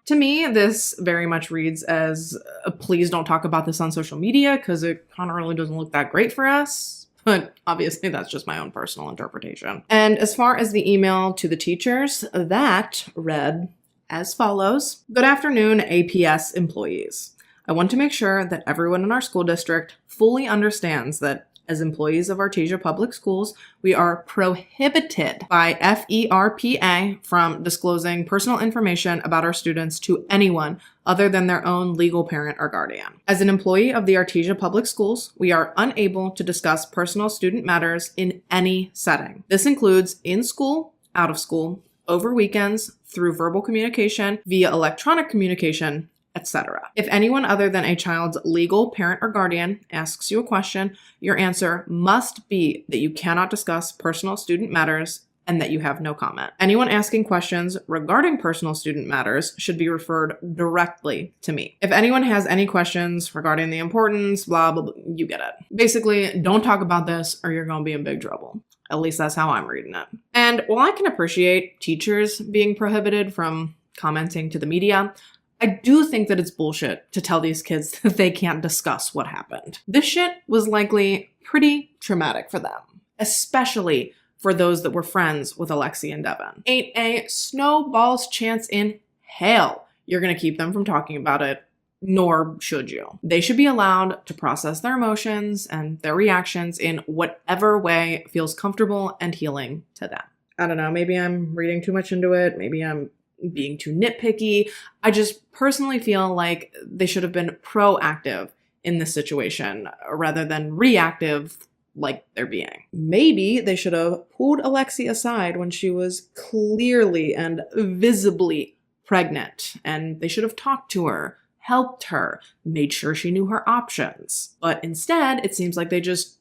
To me, this very much reads as, please don't talk about this on social media because it kind of really doesn't look that great for us. But obviously that's just my own personal interpretation. And as far as the email to the teachers, that read as follows. Good afternoon, APS employees. I want to make sure that everyone in our school district fully understands that as employees of Artesia Public Schools, we are prohibited by FERPA from disclosing personal information about our students to anyone other than their own legal parent or guardian. As an employee of the Artesia Public Schools, we are unable to discuss personal student matters in any setting. This includes in school, out of school, over weekends, through verbal communication, via electronic communication, etc. If anyone other than a child's legal parent or guardian asks you a question, your answer must be that you cannot discuss personal student matters and that you have no comment. Anyone asking questions regarding personal student matters should be referred directly to me. If anyone has any questions regarding the importance, blah, blah, blah, you get it. Basically, don't talk about this or you're going to be in big trouble. At least that's how I'm reading it. And while I can appreciate teachers being prohibited from commenting to the media, I do think that it's bullshit to tell these kids that they can't discuss what happened. This shit was likely pretty traumatic for them, especially for those that were friends with Alexi and Devin. Ain't a snowball's chance in hell you're gonna keep them from talking about it, nor should you. They should be allowed to process their emotions and their reactions in whatever way feels comfortable and healing to them. I don't know, maybe I'm reading too much into it, maybe I'm being too nitpicky. I just personally feel like they should have been proactive in this situation rather than reactive like they're being. Maybe they should have pulled Alexi aside when she was clearly and visibly pregnant, and they should have talked to her, helped her, made sure she knew her options. But instead, it seems like they just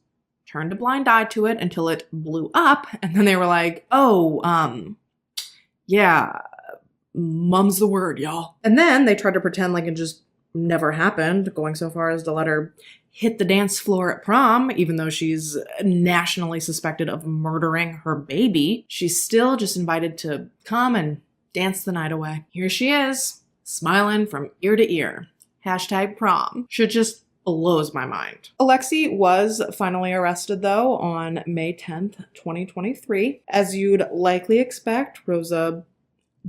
turned a blind eye to it until it blew up, and then they were like, yeah, mum's the word, y'all. And then they tried to pretend like it just never happened, going so far as to let her hit the dance floor at prom, even though she's nationally suspected of murdering her baby. She's still just invited to come and dance the night away. Here she is, smiling from ear to ear. #prom. Shit just blows my mind. Alexi was finally arrested, though, on May 10th, 2023. As you'd likely expect, Rosa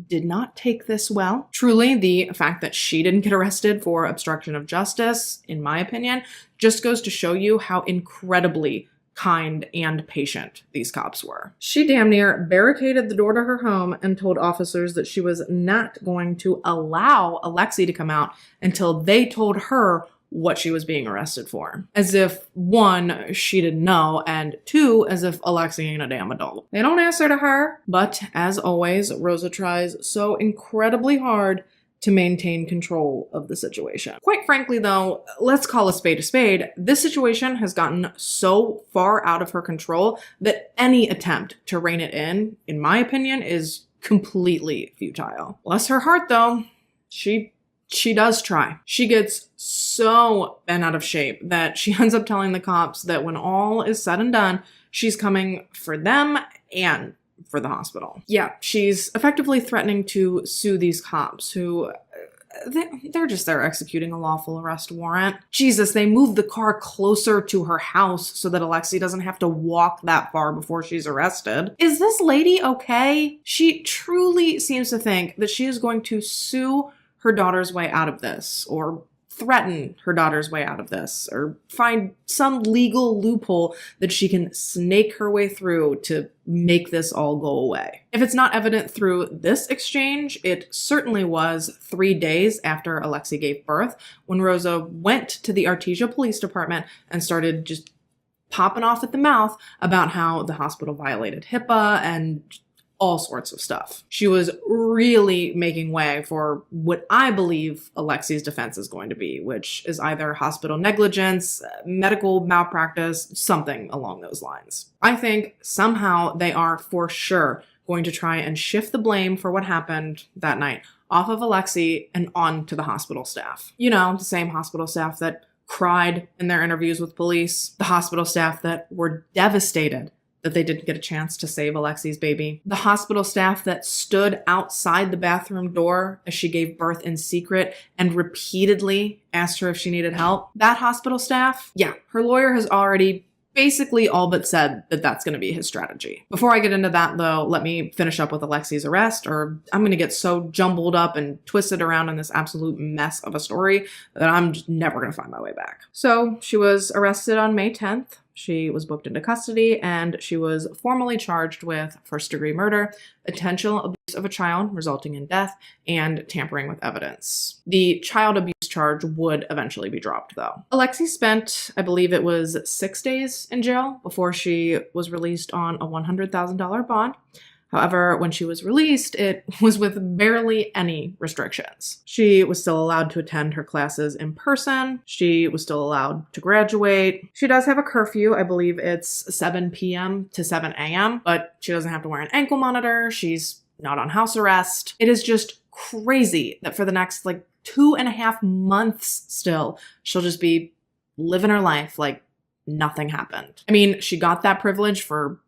did not take this well. Truly, the fact that she didn't get arrested for obstruction of justice, in my opinion, just goes to show you how incredibly kind and patient these cops were. She damn near barricaded the door to her home and told officers that she was not going to allow Alexi to come out until they told her what she was being arrested for. As if, one, she didn't know, and two, as if Alexi ain't a damn adult. They don't answer to her, but as always, Rosa tries so incredibly hard to maintain control of the situation. Quite frankly, though, let's call a spade a spade. This situation has gotten so far out of her control that any attempt to rein it in my opinion, is completely futile. Bless her heart, though. She does try. She gets so bent out of shape that she ends up telling the cops that when all is said and done, she's coming for them and for the hospital. Yeah, she's effectively threatening to sue these cops who, they're just there executing a lawful arrest warrant. Jesus, they moved the car closer to her house so that Alexi doesn't have to walk that far before she's arrested. Is this lady okay? She truly seems to think that she is going to sue her daughter's way out of this, or threaten her daughter's way out of this or find some legal loophole that she can snake her way through to make this all go away. If it's not evident through this exchange, it certainly was 3 days after Alexei gave birth when Rosa went to the Artesia Police Department and started just popping off at the mouth about how the hospital violated HIPAA and all sorts of stuff. She was really making way for what I believe Alexei's defense is going to be, which is either hospital negligence, medical malpractice, something along those lines. I think somehow they are for sure going to try and shift the blame for what happened that night off of Alexei and on to the hospital staff. You know, the same hospital staff that cried in their interviews with police, the hospital staff that were devastated that they didn't get a chance to save Alexei's baby, the hospital staff that stood outside the bathroom door as she gave birth in secret and repeatedly asked her if she needed help. That hospital staff, yeah, her lawyer has already basically all but said that that's going to be his strategy. Before I get into that, though, let me finish up with Alexei's arrest, or I'm going to get so jumbled up and twisted around in this absolute mess of a story that I'm just never going to find my way back. So she was arrested on May 10th. She was booked into custody, and she was formally charged with first-degree murder, intentional abuse of a child resulting in death, and tampering with evidence. The child abuse charge would eventually be dropped, though. Alexei spent, I believe it was 6 days in jail before she was released on a $100,000 bond. However, when she was released, it was with barely any restrictions. She was still allowed to attend her classes in person. She was still allowed to graduate. She does have a curfew. I believe it's 7 p.m. to 7 a.m., but she doesn't have to wear an ankle monitor. She's not on house arrest. It is just crazy that for the next 2.5 months still, she'll just be living her life like nothing happened. I mean, she got that privilege for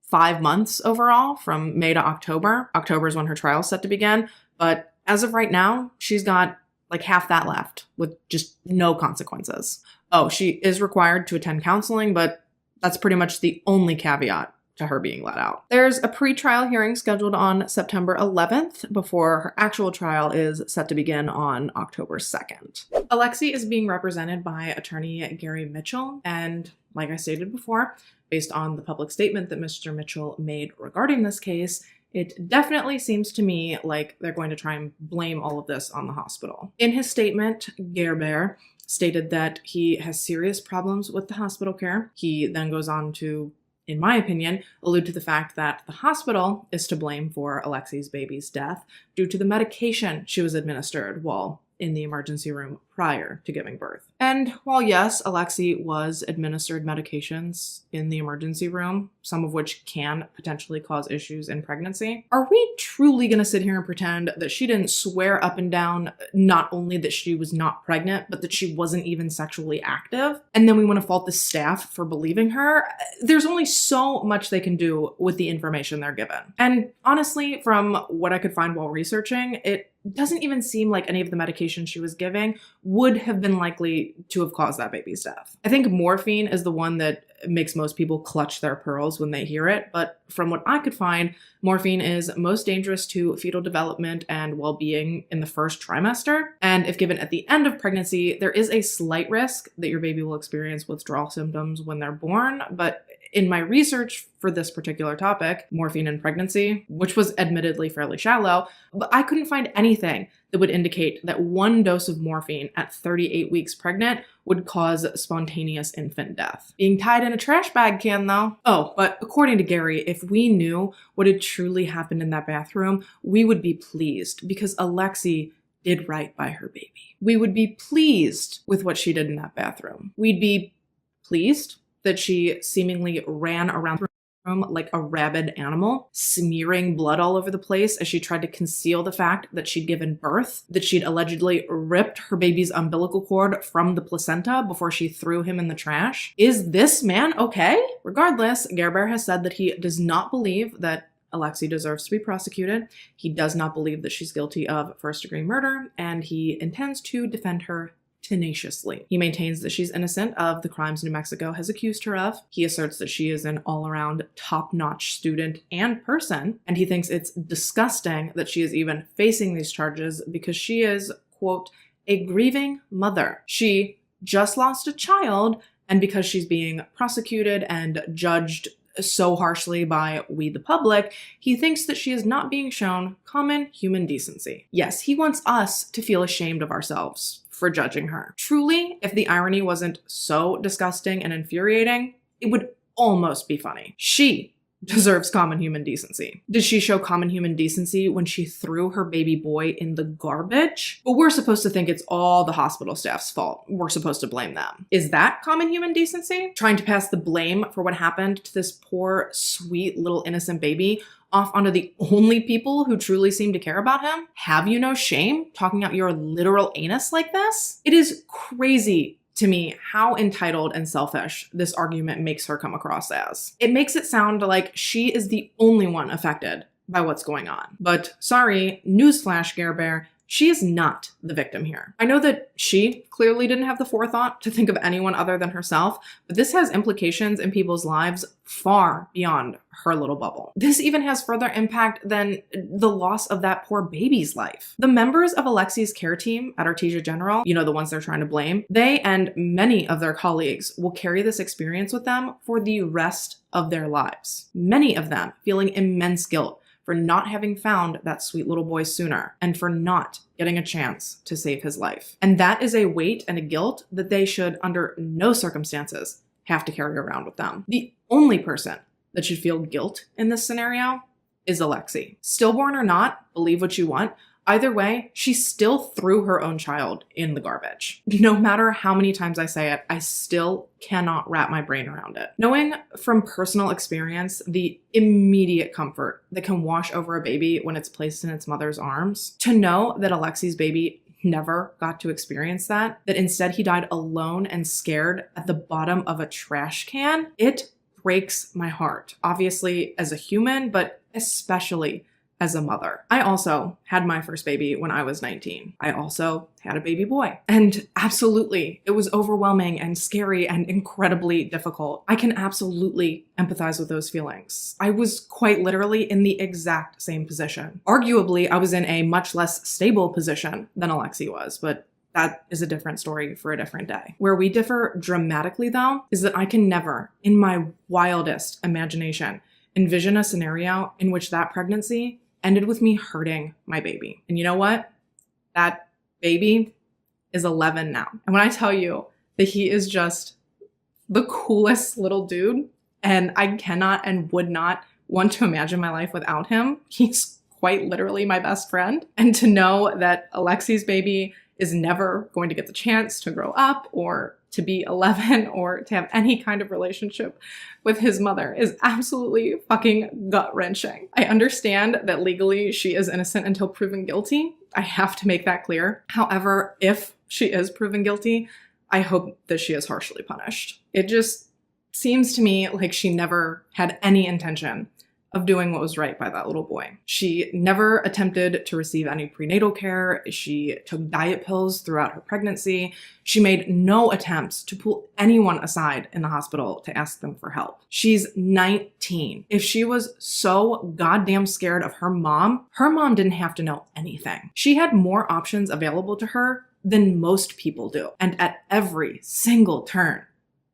5 months overall, from May to October. October is when her trial is set to begin. But as of right now, she's got half that left with just no consequences. Oh, she is required to attend counseling, but that's pretty much the only caveat to her being let out. There's a pre-trial hearing scheduled on September 11th before her actual trial is set to begin on October 2nd. Alexei is being represented by attorney Gary Mitchell, and like I stated before, based on the public statement that Mr. Mitchell made regarding this case, it definitely seems to me like they're going to try and blame all of this on the hospital. In his statement, Gerber stated that he has serious problems with the hospital care. He then goes on to, in my opinion, allude to the fact that the hospital is to blame for Alexei's baby's death due to the medication she was administered while in the emergency room prior to giving birth. And while yes, Alexei was administered medications in the emergency room, some of which can potentially cause issues in pregnancy, are we truly going to sit here and pretend that she didn't swear up and down not only that she was not pregnant, but that she wasn't even sexually active? And then we want to fault the staff for believing her? There's only so much they can do with the information they're given. And honestly, from what I could find while researching, it doesn't even seem like any of the medication she was giving would have been likely to have caused that baby's death. I think morphine is the one that makes most people clutch their pearls when they hear it, but from what I could find, morphine is most dangerous to fetal development and well-being in the first trimester, and if given at the end of pregnancy, there is a slight risk that your baby will experience withdrawal symptoms when they're born, but in my research for this particular topic, morphine in pregnancy, which was admittedly fairly shallow, but I couldn't find anything that would indicate that one dose of morphine at 38 weeks pregnant would cause spontaneous infant death. Being tied in a trash bag can, though. Oh, but according to Gary, if we knew what had truly happened in that bathroom, we would be pleased because Alexei did right by her baby. We would be pleased with what she did in that bathroom. We'd be pleased that she seemingly ran around the room like a rabid animal, smearing blood all over the place as she tried to conceal the fact that she'd given birth, that she'd allegedly ripped her baby's umbilical cord from the placenta before she threw him in the trash. Is this man okay? Regardless, Gerber has said that he does not believe that Alexei deserves to be prosecuted. He does not believe that she's guilty of first-degree murder, and he intends to defend her tenaciously. He maintains that she's innocent of the crimes New Mexico has accused her of. He asserts that she is an all-around top-notch student and person, and he thinks it's disgusting that she is even facing these charges because she is, quote, a grieving mother. She just lost a child, and because she's being prosecuted and judged so harshly by we the public, he thinks that she is not being shown common human decency. Yes, he wants us to feel ashamed of ourselves for judging her. Truly, if the irony wasn't so disgusting and infuriating, it would almost be funny. She deserves common human decency. Did she show common human decency when she threw her baby boy in the garbage? But we're supposed to think it's all the hospital staff's fault. We're supposed to blame them. Is that common human decency? Trying to pass the blame for what happened to this poor, sweet little innocent baby off onto the only people who truly seem to care about him? Have you no shame talking out your literal anus like this? It is crazy to me how entitled and selfish this argument makes her come across as. It makes it sound like she is the only one affected by what's going on. But sorry, newsflash, Care Bear, she is not the victim here. I know that she clearly didn't have the forethought to think of anyone other than herself, but this has implications in people's lives far beyond her little bubble. This even has further impact than the loss of that poor baby's life. The members of Alexi's care team at Artesia General, you know, the ones they're trying to blame, they and many of their colleagues will carry this experience with them for the rest of their lives. Many of them feeling immense guilt for not having found that sweet little boy sooner and for not getting a chance to save his life. And that is a weight and a guilt that they should, under no circumstances, have to carry around with them. The only person that should feel guilt in this scenario is Alexi. Stillborn or not, believe what you want. Either way, she still threw her own child in the garbage. No matter how many times I say it, I still cannot wrap my brain around it. Knowing from personal experience the immediate comfort that can wash over a baby when it's placed in its mother's arms, to know that Alexi's baby never got to experience that instead he died alone and scared at the bottom of a trash can, it breaks my heart. Obviously as a human, but especially as a mother. I also had my first baby when I was 19. I also had a baby boy. And absolutely, it was overwhelming and scary and incredibly difficult. I can absolutely empathize with those feelings. I was quite literally in the exact same position. Arguably, I was in a much less stable position than Alexi was, but that is a different story for a different day. Where we differ dramatically, though, is that I can never, in my wildest imagination, envision a scenario in which that pregnancy ended with me hurting my baby. And you know what? That baby is 11 now. And when I tell you that he is just the coolest little dude, and I cannot and would not want to imagine my life without him, he's quite literally my best friend. And to know that Alexi's baby is never going to get the chance to grow up or to be 11 or to have any kind of relationship with his mother is absolutely fucking gut-wrenching. I understand that legally she is innocent until proven guilty. I have to make that clear. However, if she is proven guilty, I hope that she is harshly punished. It just seems to me like she never had any intention of doing what was right by that little boy. She never attempted to receive any prenatal care. She took diet pills throughout her pregnancy. She made no attempts to pull anyone aside in the hospital to ask them for help. She's 19. If she was so goddamn scared of her mom didn't have to know anything. She had more options available to her than most people do. And at every single turn,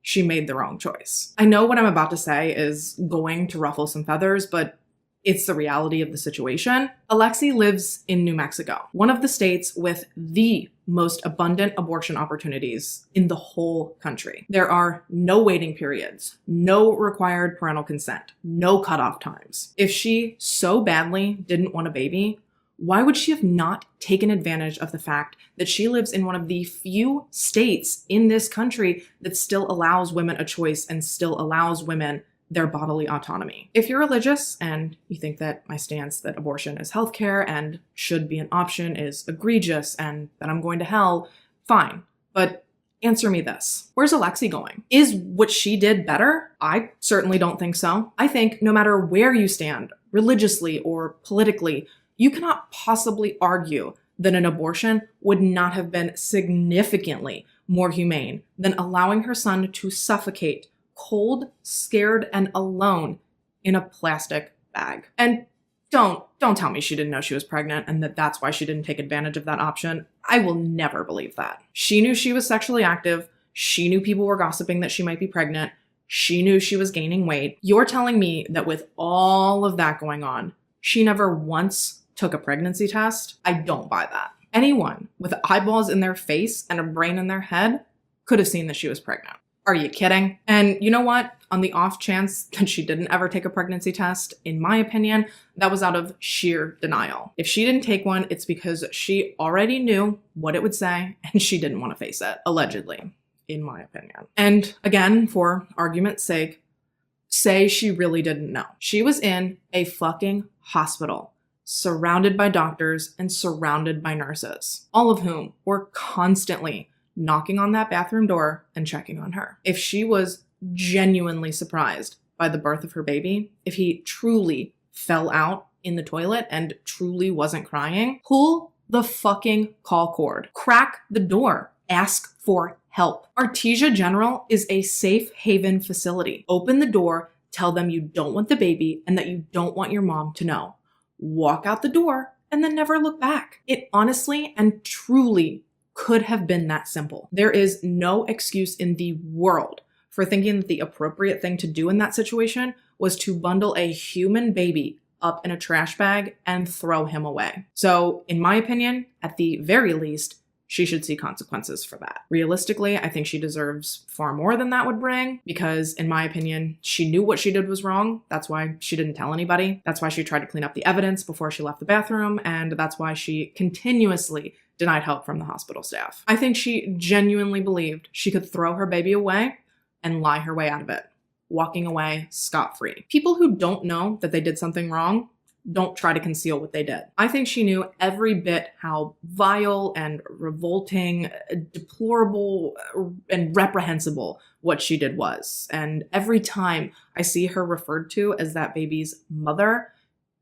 she made the wrong choice. I know what I'm about to say is going to ruffle some feathers, but it's the reality of the situation. Alexi lives in New Mexico, one of the states with the most abundant abortion opportunities in the whole country. There are no waiting periods, no required parental consent, no cutoff times. If she so badly didn't want a baby, why would she have not taken advantage of the fact that she lives in one of the few states in this country that still allows women a choice and still allows women their bodily autonomy? If you're religious and you think that my stance that abortion is healthcare and should be an option is egregious and that I'm going to hell, fine. But answer me this. Where's Alexi going? Is what she did better? I certainly don't think so. I think no matter where you stand, religiously or politically, you cannot possibly argue that an abortion would not have been significantly more humane than allowing her son to suffocate, cold, scared, and alone in a plastic bag. And Don't tell me she didn't know she was pregnant and that's why she didn't take advantage of that option. I will never believe that. She knew she was sexually active. She knew people were gossiping that she might be pregnant. She knew she was gaining weight. You're telling me that with all of that going on, she never once took a pregnancy test? I don't buy that. Anyone with eyeballs in their face and a brain in their head could have seen that she was pregnant. Are you kidding? And you know what? On the off chance that she didn't ever take a pregnancy test, in my opinion, that was out of sheer denial. If she didn't take one, it's because she already knew what it would say and she didn't want to face it, allegedly, in my opinion. And again, for argument's sake, say she really didn't know. She was in a fucking hospital, surrounded by doctors and surrounded by nurses, all of whom were constantly knocking on that bathroom door and checking on her. If she was genuinely surprised by the birth of her baby, if he truly fell out in the toilet and truly wasn't crying, pull the fucking call cord. Crack the door. Ask for help. Artesia General is a safe haven facility. Open the door, tell them you don't want the baby and that you don't want your mom to know. Walk out the door and then never look back. It honestly and truly could have been that simple. There is no excuse in the world for thinking that the appropriate thing to do in that situation was to bundle a human baby up in a trash bag and throw him away. So, in my opinion, at the very least, she should see consequences for that. Realistically, I think she deserves far more than that would bring because, in my opinion, she knew what she did was wrong. That's why she didn't tell anybody. That's why she tried to clean up the evidence before she left the bathroom, and that's why she continuously denied help from the hospital staff. I think she genuinely believed she could throw her baby away and lie her way out of it, walking away scot-free. People who don't know that they did something wrong don't try to conceal what they did. I think she knew every bit how vile and revolting, deplorable, and reprehensible what she did was. And every time I see her referred to as that baby's mother,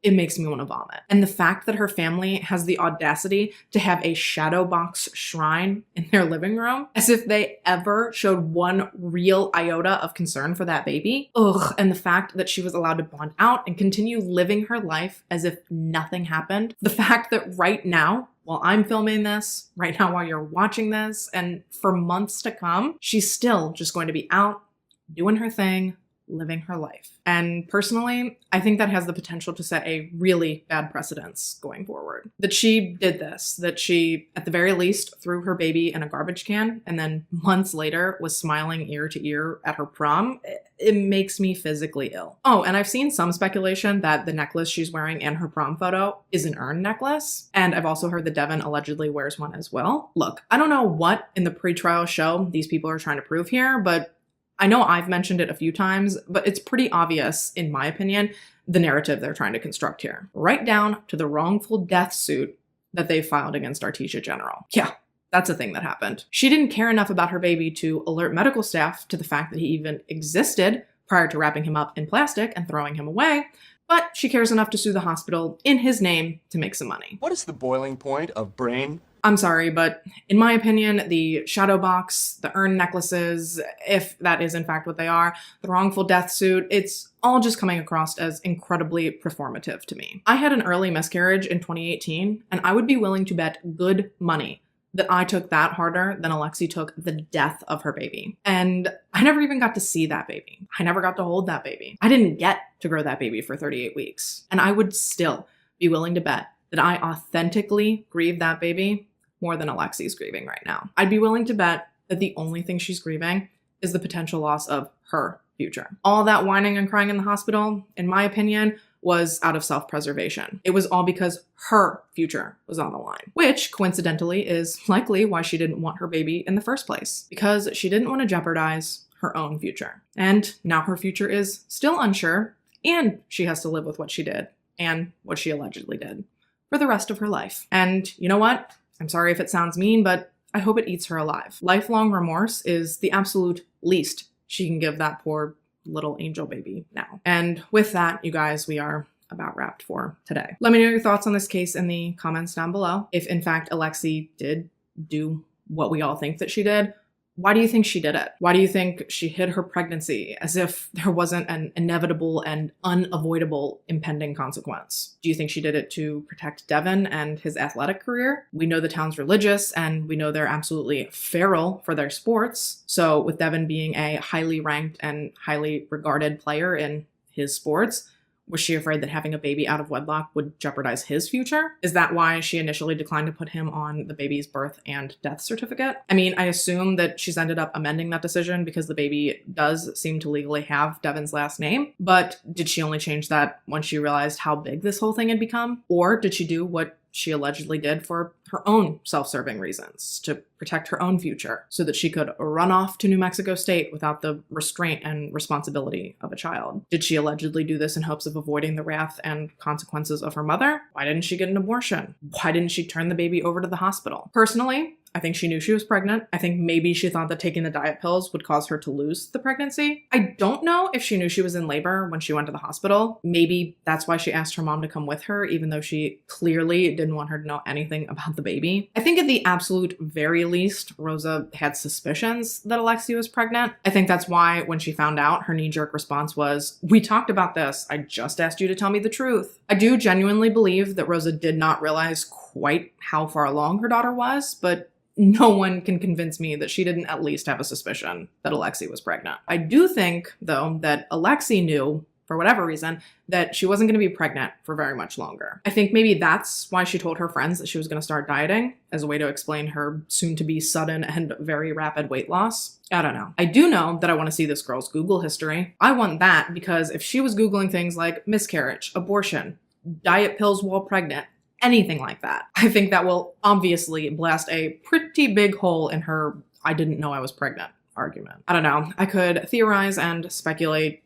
it makes me want to vomit. And the fact that her family has the audacity to have a shadow box shrine in their living room, as if they ever showed one real iota of concern for that baby. Ugh. And the fact that she was allowed to bond out and continue living her life as if nothing happened. The fact that right now, while I'm filming this, right now while you're watching this, and for months to come, she's still just going to be out doing her thing, living her life. And personally, I think that has the potential to set a really bad precedence going forward. That she did this, that she, at the very least, threw her baby in a garbage can and then months later was smiling ear to ear at her prom, it makes me physically ill. Oh, and I've seen some speculation that the necklace she's wearing in her prom photo is an urn necklace. And I've also heard that Devin allegedly wears one as well. Look, I don't know what in the pretrial show these people are trying to prove here, but I know I've mentioned it a few times, but it's pretty obvious, in my opinion, the narrative they're trying to construct here. Right down to the wrongful death suit that they filed against Artesia General. Yeah, that's a thing that happened. She didn't care enough about her baby to alert medical staff to the fact that he even existed prior to wrapping him up in plastic and throwing him away, but she cares enough to sue the hospital in his name to make some money. What is the boiling point of brain? I'm sorry, but in my opinion, the shadow box, the urn necklaces, if that is in fact what they are, the wrongful death suit, it's all just coming across as incredibly performative to me. I had an early miscarriage in 2018, and I would be willing to bet good money that I took that harder than Alexi took the death of her baby. And I never even got to see that baby. I never got to hold that baby. I didn't get to grow that baby for 38 weeks. And I would still be willing to bet that I authentically grieved that baby more than Alexi's grieving right now. I'd be willing to bet that the only thing she's grieving is the potential loss of her future. All that whining and crying in the hospital, in my opinion, was out of self-preservation. It was all because her future was on the line, which coincidentally is likely why she didn't want her baby in the first place, because she didn't want to jeopardize her own future. And now her future is still unsure, and she has to live with what she did and what she allegedly did for the rest of her life. And you know what? I'm sorry if it sounds mean, but I hope it eats her alive. Lifelong remorse is the absolute least she can give that poor little angel baby now. And with that, you guys, we are about wrapped for today. Let me know your thoughts on this case in the comments down below. If in fact Alexi did do what we all think that she did, Why do you think she did it? Why do you think she hid her pregnancy as if there wasn't an inevitable and unavoidable impending consequence? Do you think she did it to protect Devin and his athletic career? We know the town's religious, and we know they're absolutely feral for their sports. So with Devin being a highly ranked and highly regarded player in his sports, was she afraid that having a baby out of wedlock would jeopardize his future? Is that why she initially declined to put him on the baby's birth and death certificate? I mean, I assume that she's ended up amending that decision because the baby does seem to legally have Devin's last name. But did she only change that when she realized how big this whole thing had become? Or did she do what she allegedly did for her own self-serving reasons, to protect her own future, so that she could run off to New Mexico State without the restraint and responsibility of a child? Did she allegedly do this in hopes of avoiding the wrath and consequences of her mother? Why didn't she get an abortion? Why didn't she turn the baby over to the hospital? Personally, I think she knew she was pregnant. I think maybe she thought that taking the diet pills would cause her to lose the pregnancy. I don't know if she knew she was in labor when she went to the hospital. Maybe that's why she asked her mom to come with her, even though she clearly didn't want her to know anything about the baby. I think at the absolute very least, Rosa had suspicions that Alexi was pregnant. I think that's why when she found out, her knee-jerk response was, "We talked about this. I just asked you to tell me the truth." I do genuinely believe that Rosa did not realize quite how far along her daughter was, but no one can convince me that she didn't at least have a suspicion that Alexi was pregnant. I do think, though, that Alexi knew, for whatever reason, that she wasn't going to be pregnant for very much longer. I think maybe that's why she told her friends that she was going to start dieting, as a way to explain her soon-to-be sudden and very rapid weight loss. I don't know. I do know that I want to see this girl's Google history. I want that because if she was Googling things like miscarriage, abortion, diet pills while pregnant, anything like that, I think that will obviously blast a pretty big hole in her "I didn't know I was pregnant" argument. I don't know. I could theorize and speculate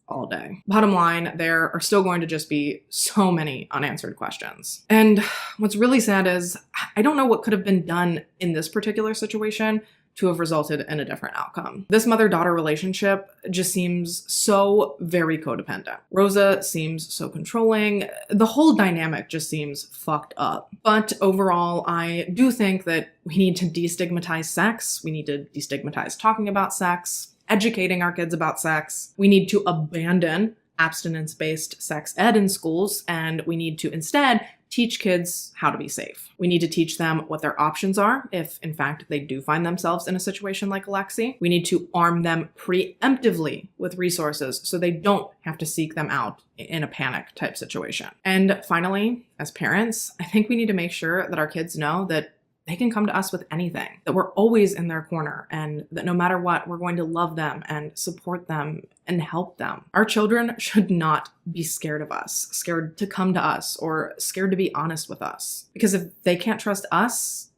all day. Bottom line, there are still going to just be so many unanswered questions. And what's really sad is I don't know what could have been done in this particular situation to have resulted in a different outcome. This mother-daughter relationship just seems so very codependent. Rosa seems so controlling. The whole dynamic just seems fucked up. But overall, I do think that we need to destigmatize sex. We need to destigmatize talking about sex, educating our kids about sex. We need to abandon abstinence-based sex ed in schools, and we need to instead teach kids how to be safe. We need to teach them what their options are if, in fact, they do find themselves in a situation like Alexi. We need to arm them preemptively with resources so they don't have to seek them out in a panic type situation. And finally, as parents, I think we need to make sure that our kids know that they can come to us with anything, that we're always in their corner, and that no matter what, we're going to love them and support them and help them. Our children should not be scared of us, scared to come to us, or scared to be honest with us. Because if they can't trust us,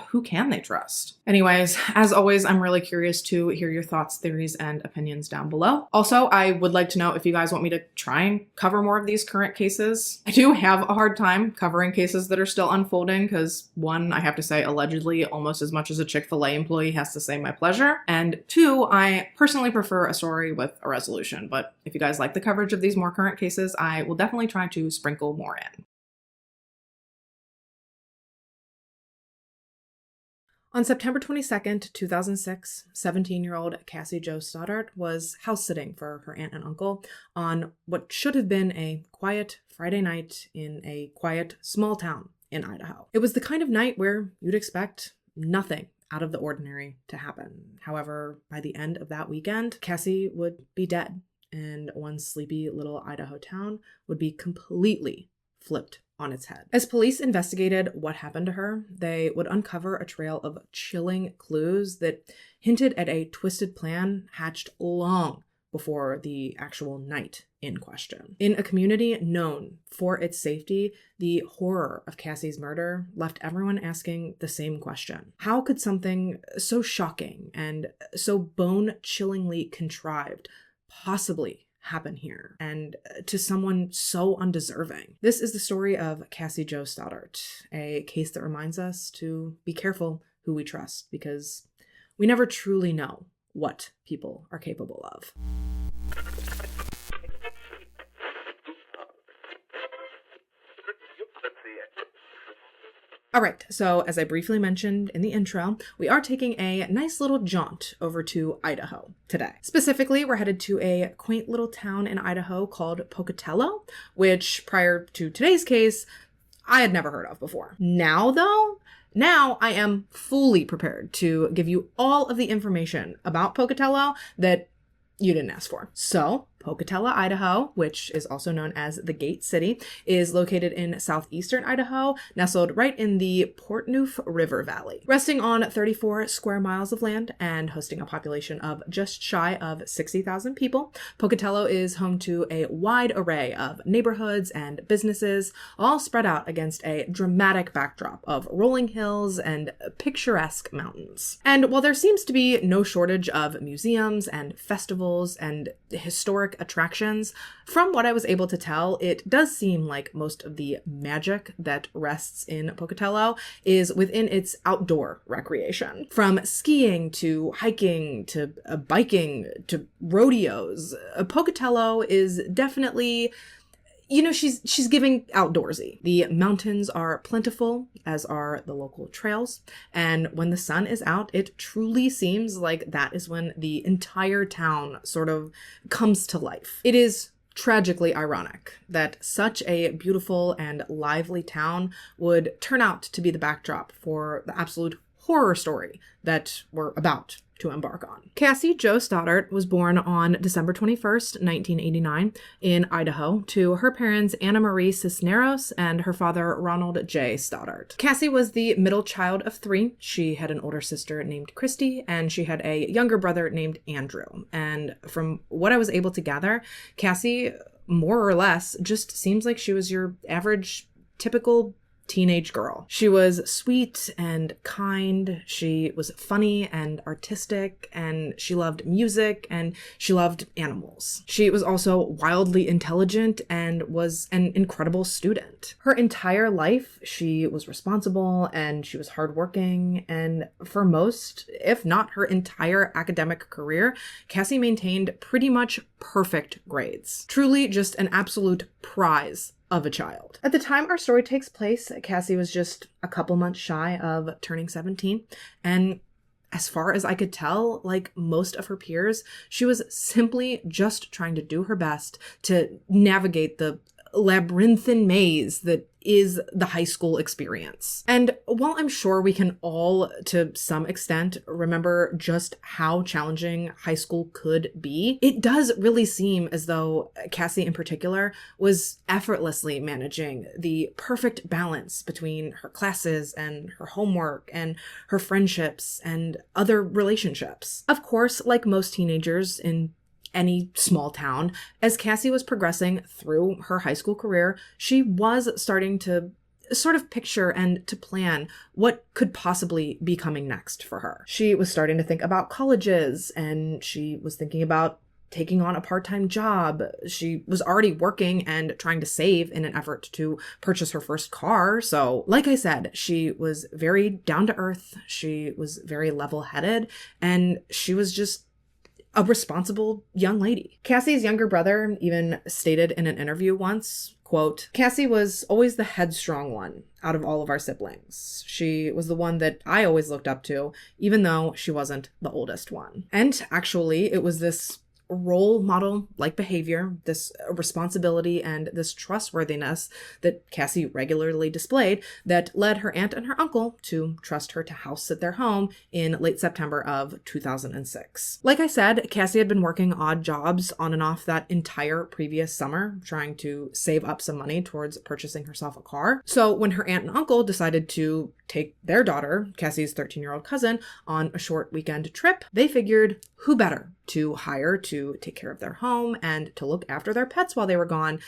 who can they trust? Anyways, as always, I'm really curious to hear your thoughts, theories, and opinions down below. Also, I would like to know if you guys want me to try and cover more of these current cases. I do have a hard time covering cases that are still unfolding because, one, I have to say allegedly almost as much as a Chick-fil-A employee has to say my pleasure, and two, I personally prefer a story with a resolution. But if you guys like the coverage of these more current cases, I will definitely try to sprinkle more in. On September 22nd, 2006, 17-year-old Cassie Jo Stoddart was house-sitting for her aunt and uncle on what should have been a quiet Friday night in a quiet small town in Idaho. It was the kind of night where you'd expect nothing out of the ordinary to happen. However, by the end of that weekend, Cassie would be dead, and one sleepy little Idaho town would be completely flipped on its head. As police investigated what happened to her, they would uncover a trail of chilling clues that hinted at a twisted plan hatched long before the actual night in question. In a community known for its safety, the horror of Cassie's murder left everyone asking the same question. How could something so shocking and so bone-chillingly contrived possibly happen here, and to someone so undeserving? This is the story of Cassie Jo Stoddart, a case that reminds us to be careful who we trust, because we never truly know what people are capable of. All right, so as I briefly mentioned in the intro, we are taking a nice little jaunt over to Idaho today. Specifically, we're headed to a quaint little town in Idaho called Pocatello, which prior to today's case, I had never heard of before. Now though, now I am fully prepared to give you all of the information about Pocatello that you didn't ask for. So, Pocatello, Idaho, which is also known as the Gate City, is located in southeastern Idaho, nestled right in the Portneuf River Valley. Resting on 34 square miles of land and hosting a population of just shy of 60,000 people, Pocatello is home to a wide array of neighborhoods and businesses, all spread out against a dramatic backdrop of rolling hills and picturesque mountains. And while there seems to be no shortage of museums and festivals and historic attractions, from what I was able to tell, it does seem like most of the magic that rests in Pocatello is within its outdoor recreation. From skiing to hiking to biking to rodeos, Pocatello is definitely, you know, she's giving outdoorsy. The mountains are plentiful, as are the local trails, and when the sun is out, it truly seems like that is when the entire town sort of comes to life. It is tragically ironic that such a beautiful and lively town would turn out to be the backdrop for the absolute horror story that we're about to embark on. Cassie Jo Stoddart was born on December 21st, 1989 in Idaho to her parents Anna Marie Cisneros and her father Ronald J. Stoddart. Cassie was the middle child of three. She had an older sister named Christy and she had a younger brother named Andrew. And from what I was able to gather, Cassie more or less just seems like she was your average typical teenage girl. She was sweet and kind, she was funny and artistic, and she loved music and she loved animals. She was also wildly intelligent and was an incredible student. Her entire life, she was responsible and she was hardworking, and for most, if not her entire academic career, Cassie maintained pretty much perfect grades. Truly just an absolute prize of a child. At the time our story takes place, Cassie was just a couple months shy of turning 17, and as far as I could tell, like most of her peers, she was simply just trying to do her best to navigate the labyrinthine maze that is the high school experience. And while I'm sure we can all, to some extent, remember just how challenging high school could be, it does really seem as though Cassie in particular was effortlessly managing the perfect balance between her classes and her homework and her friendships and other relationships. Of course, like most teenagers in any small town, as Cassie was progressing through her high school career, she was starting to sort of picture and to plan what could possibly be coming next for her. She was starting to think about colleges, and she was thinking about taking on a part-time job. She was already working and trying to save in an effort to purchase her first car. So, like I said, she was very down to earth, she was very level-headed, and she was just a responsible young lady. Cassie's younger brother even stated in an interview once, quote, "Cassie was always the headstrong one out of all of our siblings. She was the one that I always looked up to, even though she wasn't the oldest one." And actually, it was this role model like behavior, this responsibility and this trustworthiness that Cassie regularly displayed that led her aunt and her uncle to trust her to house sit their home in late September of 2006. Like I said, Cassie had been working odd jobs on and off that entire previous summer, trying to save up some money towards purchasing herself a car. So when her aunt and uncle decided to take their daughter, Cassie's 13-year-old cousin, on a short weekend trip, they figured who better to hire to take care of their home and to look after their pets while they were gone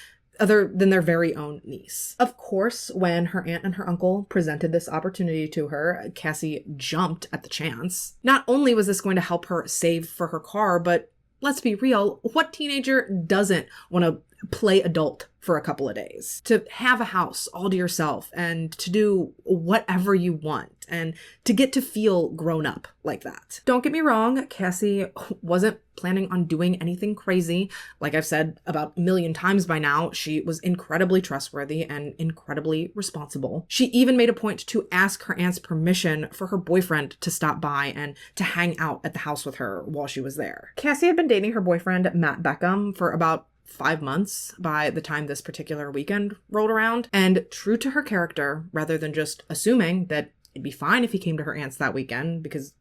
other than their very own niece. Of course, when her aunt and her uncle presented this opportunity to her, Cassie jumped at the chance. Not only was this going to help her save for her car, but let's be real, what teenager doesn't want to play adult for a couple of days? To have a house all to yourself and to do whatever you want and to get to feel grown up like that. Don't get me wrong, Cassie wasn't planning on doing anything crazy. Like I've said about a million times by now, she was incredibly trustworthy and incredibly responsible. She even made a point to ask her aunt's permission for her boyfriend to stop by and to hang out at the house with her while she was there. Cassie had been dating her boyfriend, Matt Beckham, for about 5 months by the time this particular weekend rolled around, and true to her character, rather than just assuming that it'd be fine if he came to her aunt's that weekend, because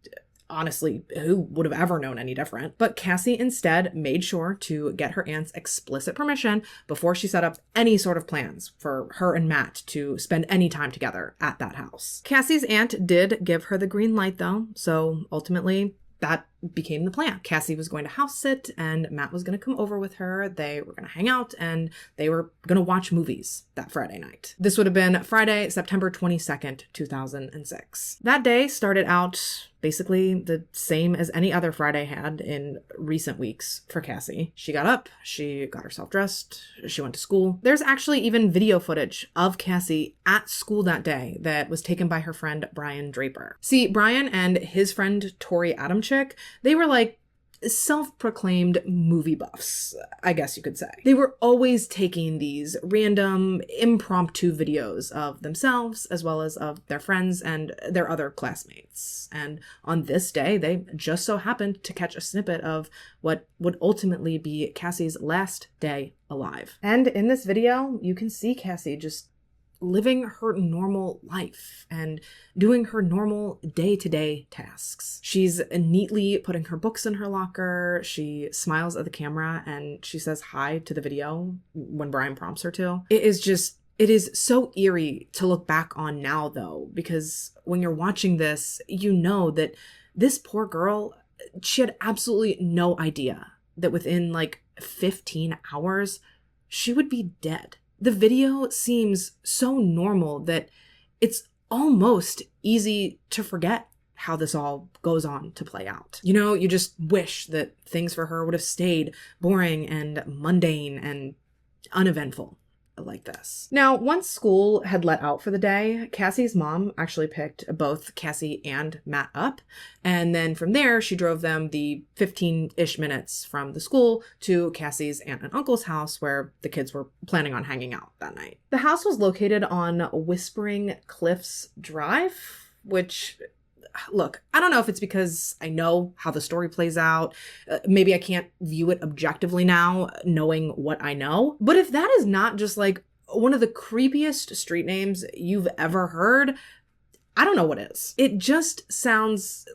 honestly, who would have ever known any different? But Cassie instead made sure to get her aunt's explicit permission before she set up any sort of plans for her and Matt to spend any time together at that house. Cassie's aunt did give her the green light though, so ultimately that became the plan. Cassie was going to house sit and Matt was going to come over with her. They were going to hang out and they were going to watch movies that Friday night. This would have been Friday, September 22nd, 2006. That day started out basically the same as any other Friday had in recent weeks for Cassie. She got up, she got herself dressed, she went to school. There's actually even video footage of Cassie at school that day that was taken by her friend Brian Draper. See, Brian and his friend Tori Adamczyk, they were like self-proclaimed movie buffs, I guess you could say. They were always taking these random impromptu videos of themselves as well as of their friends and their other classmates. And on this day, they just so happened to catch a snippet of what would ultimately be Cassie's last day alive. And in this video, you can see Cassie just living her normal life and doing her normal day-to-day tasks. She's neatly putting her books in her locker. She smiles at the camera and she says hi to the video when Brian prompts her to. It is so eerie to look back on now though, because when you're watching this, you know that this poor girl, she had absolutely no idea that within like 15 hours, she would be dead. The video seems so normal that it's almost easy to forget how this all goes on to play out. You know, you just wish that things for her would have stayed boring and mundane and uneventful like this. Now, once school had let out for the day, Cassie's mom actually picked both Cassie and Matt up. And then from there, she drove them the 15-ish minutes from the school to Cassie's aunt and uncle's house where the kids were planning on hanging out that night. The house was located on Whispering Cliffs Drive, which, look, I don't know if it's because I know how the story plays out. Maybe I can't view it objectively now, knowing what I know. But if that is not just like one of the creepiest street names you've ever heard, I don't know what is. It just sounds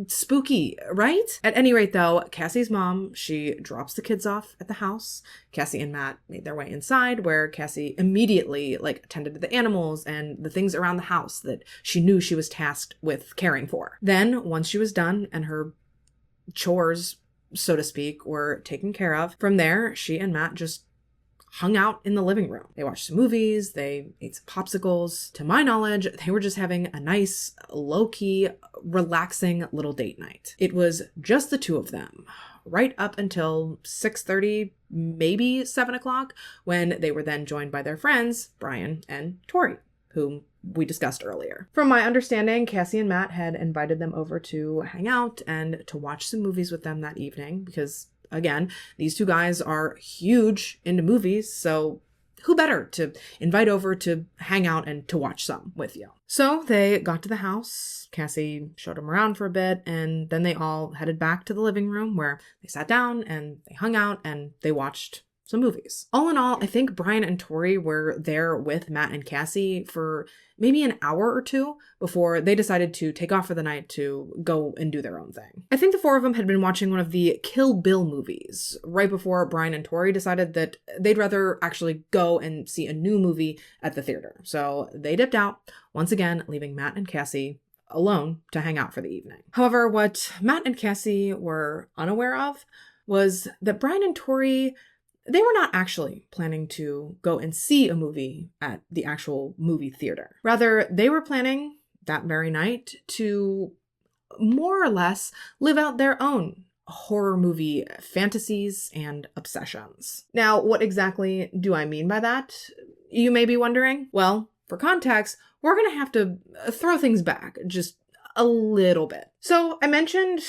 spooky, right? At any rate though, Cassie's mom, she drops the kids off at the house. Cassie and Matt made their way inside where Cassie immediately attended to the animals and the things around the house that she knew she was tasked with caring for. Then once she was done and her chores, so to speak, were taken care of, from there, she and Matt just hung out in the living room. They watched some movies, they ate some popsicles. To my knowledge, they were just having a nice, low-key, relaxing little date night. It was just the two of them, right up until 6:30, maybe 7 o'clock, when they were then joined by their friends, Brian and Tori, whom we discussed earlier. From my understanding, Cassie and Matt had invited them over to hang out and to watch some movies with them that evening because, again, these two guys are huge into movies, so who better to invite over to hang out and to watch some with you? So they got to the house, Cassie showed them around for a bit, and then they all headed back to the living room where they sat down and they hung out and they watched some movies. All in all, I think Brian and Tori were there with Matt and Cassie for maybe an hour or two before they decided to take off for the night to go and do their own thing. I think the four of them had been watching one of the Kill Bill movies right before Brian and Tori decided that they'd rather actually go and see a new movie at the theater. So they dipped out, once again, leaving Matt and Cassie alone to hang out for the evening. However, what Matt and Cassie were unaware of was that Brian and Tori, they were not actually planning to go and see a movie at the actual movie theater. Rather, they were planning that very night to more or less live out their own horror movie fantasies and obsessions. Now, what exactly do I mean by that? You may be wondering. Well, for context, we're going to have to throw things back just a little bit. So I mentioned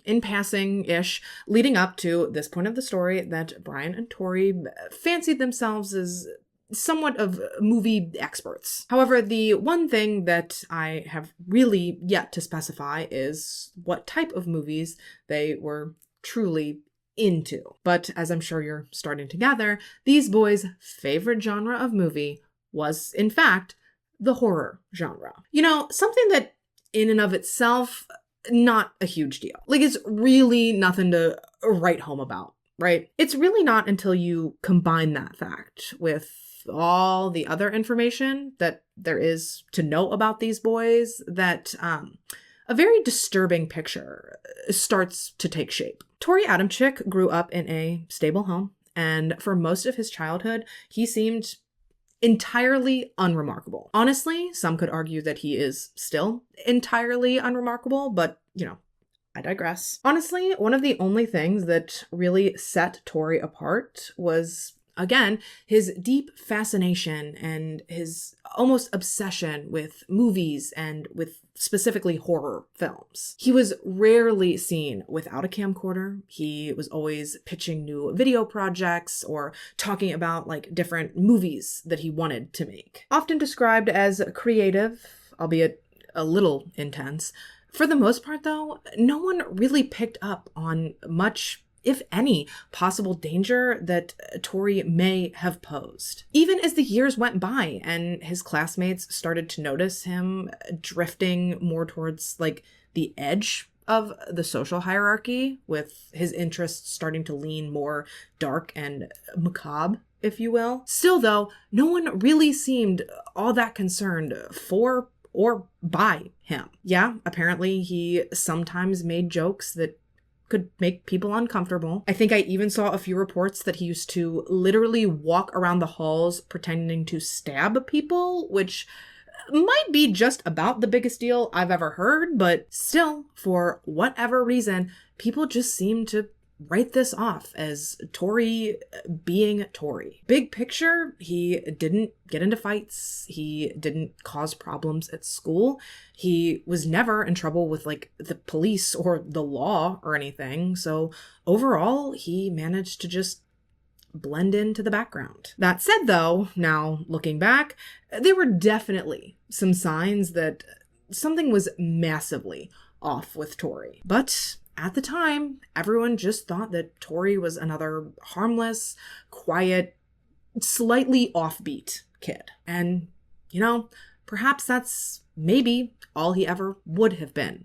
in passing-ish, leading up to this point of the story, that Brian and Tori fancied themselves as somewhat of movie experts. However, the one thing that I have really yet to specify is what type of movies they were truly into. But as I'm sure you're starting to gather, these boys' favorite genre of movie was, in fact, the horror genre. You know, something that in and of itself, not a huge deal. Like, it's really nothing to write home about, right? It's really not until you combine that fact with all the other information that there is to know about these boys that a very disturbing picture starts to take shape. Tori Adamczyk grew up in a stable home, and for most of his childhood, he seemed entirely unremarkable. Honestly, some could argue that he is still entirely unremarkable, but, you know, I digress. Honestly, one of the only things that really set Tori apart was, again, his deep fascination and his almost obsession with movies and with specifically horror films. He was rarely seen without a camcorder. He was always pitching new video projects or talking about like different movies that he wanted to make. Often described as creative, albeit a little intense. For the most part though, no one really picked up on much, if any, possible danger that Tori may have posed. Even as the years went by and his classmates started to notice him drifting more towards like the edge of the social hierarchy, with his interests starting to lean more dark and macabre, if you will. Still though, no one really seemed all that concerned for or by him. Yeah, apparently he sometimes made jokes that could make people uncomfortable. I think I even saw a few reports that he used to literally walk around the halls pretending to stab people, which might be just about the biggest deal I've ever heard, but still, for whatever reason, people just seem to write this off as Tori being Tori. Big picture, he didn't get into fights. He didn't cause problems at school. He was never in trouble with like the police or the law or anything. So overall, he managed to just blend into the background. That said though, now looking back, there were definitely some signs that something was massively off with Tori. But at the time, everyone just thought that Tori was another harmless, quiet, slightly offbeat kid. And, you know, perhaps that's maybe all he ever would have been,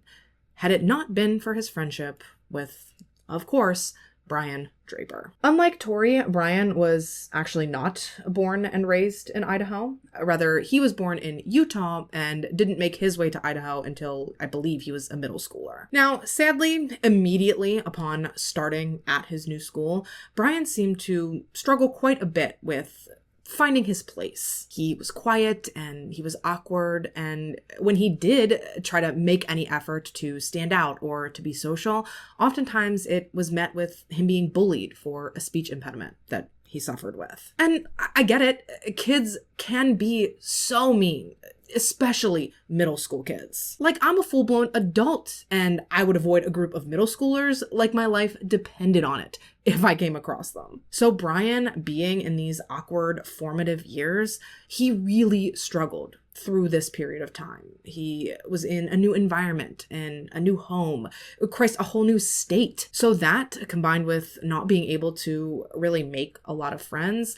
had it not been for his friendship with, of course, Brian Draper. Unlike Tori, Brian was actually not born and raised in Idaho. Rather, he was born in Utah and didn't make his way to Idaho until I believe he was a middle schooler. Now, sadly, immediately upon starting at his new school, Brian seemed to struggle quite a bit with finding his place. He was quiet and he was awkward, and when he did try to make any effort to stand out or to be social, oftentimes it was met with him being bullied for a speech impediment that he suffered with. And I get it, kids can be so mean, especially middle school kids. Like, I'm a full-blown adult and I would avoid a group of middle schoolers like my life depended on it if I came across them. So Brian, being in these awkward formative years, he really struggled through this period of time. He was in a new environment and a new home, Christ, a whole new state. So that, combined with not being able to really make a lot of friends,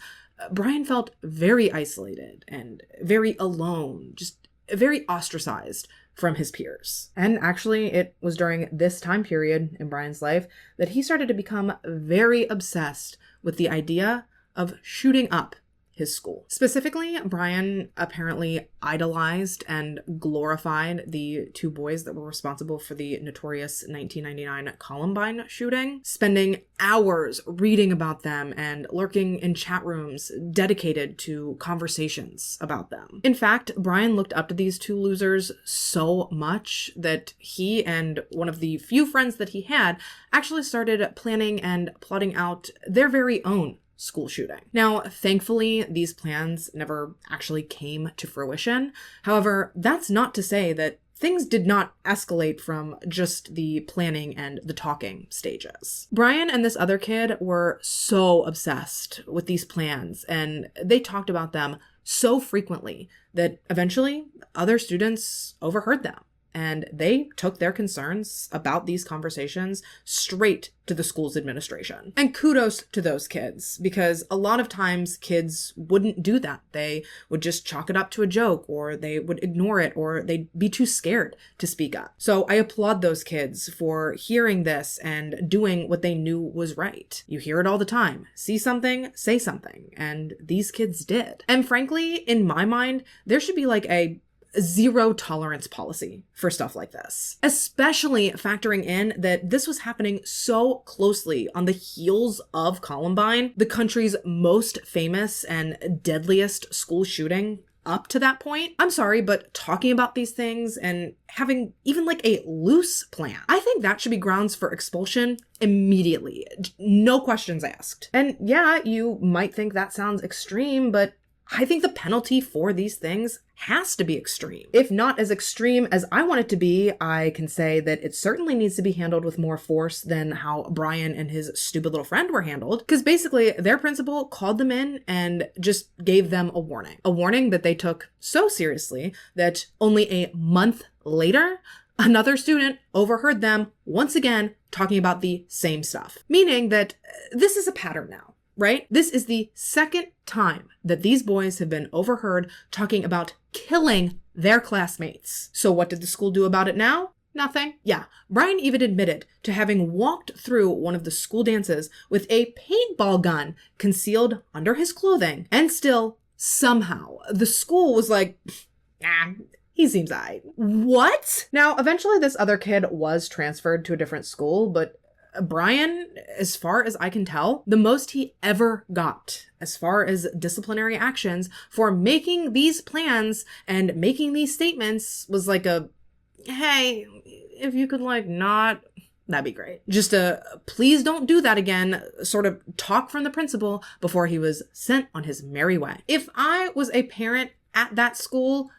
Brian felt very isolated and very alone, just very ostracized from his peers. And actually, it was during this time period in Brian's life that he started to become very obsessed with the idea of shooting up his school. Specifically, Brian apparently idolized and glorified the two boys that were responsible for the notorious 1999 Columbine shooting, spending hours reading about them and lurking in chat rooms dedicated to conversations about them. In fact, Brian looked up to these two losers so much that he and one of the few friends that he had actually started planning and plotting out their very own school shooting. Now, thankfully, these plans never actually came to fruition. However, that's not to say that things did not escalate from just the planning and the talking stages. Brian and this other kid were so obsessed with these plans, and they talked about them so frequently that eventually other students overheard them. And they took their concerns about these conversations straight to the school's administration. And kudos to those kids, because a lot of times kids wouldn't do that. They would just chalk it up to a joke, or they would ignore it, or they'd be too scared to speak up. So I applaud those kids for hearing this and doing what they knew was right. You hear it all the time. See something, say something. And these kids did. And frankly, in my mind, there should be like a zero tolerance policy for stuff like this, especially factoring in that this was happening so closely on the heels of Columbine, the country's most famous and deadliest school shooting up to that point. I'm sorry, but talking about these things and having even like a loose plan, I think that should be grounds for expulsion immediately. No questions asked. And yeah, you might think that sounds extreme, but I think the penalty for these things has to be extreme. If not as extreme as I want it to be, I can say that it certainly needs to be handled with more force than how Brian and his stupid little friend were handled. Because basically, their principal called them in and just gave them a warning. A warning that they took so seriously that only a month later, another student overheard them once again talking about the same stuff. Meaning that this is a pattern now. Right? This is the second time that these boys have been overheard talking about killing their classmates. So what did the school do about it now? Nothing. Yeah, Brian even admitted to having walked through one of the school dances with a paintball gun concealed under his clothing, and still, somehow, the school was like, nah, he seems aight. What? Now, eventually this other kid was transferred to a different school, but Brian, as far as I can tell, the most he ever got as far as disciplinary actions for making these plans and making these statements was like a, hey, if you could like not, that'd be great. Just a, please don't do that again, sort of talk from the principal before he was sent on his merry way. If I was a parent at that school,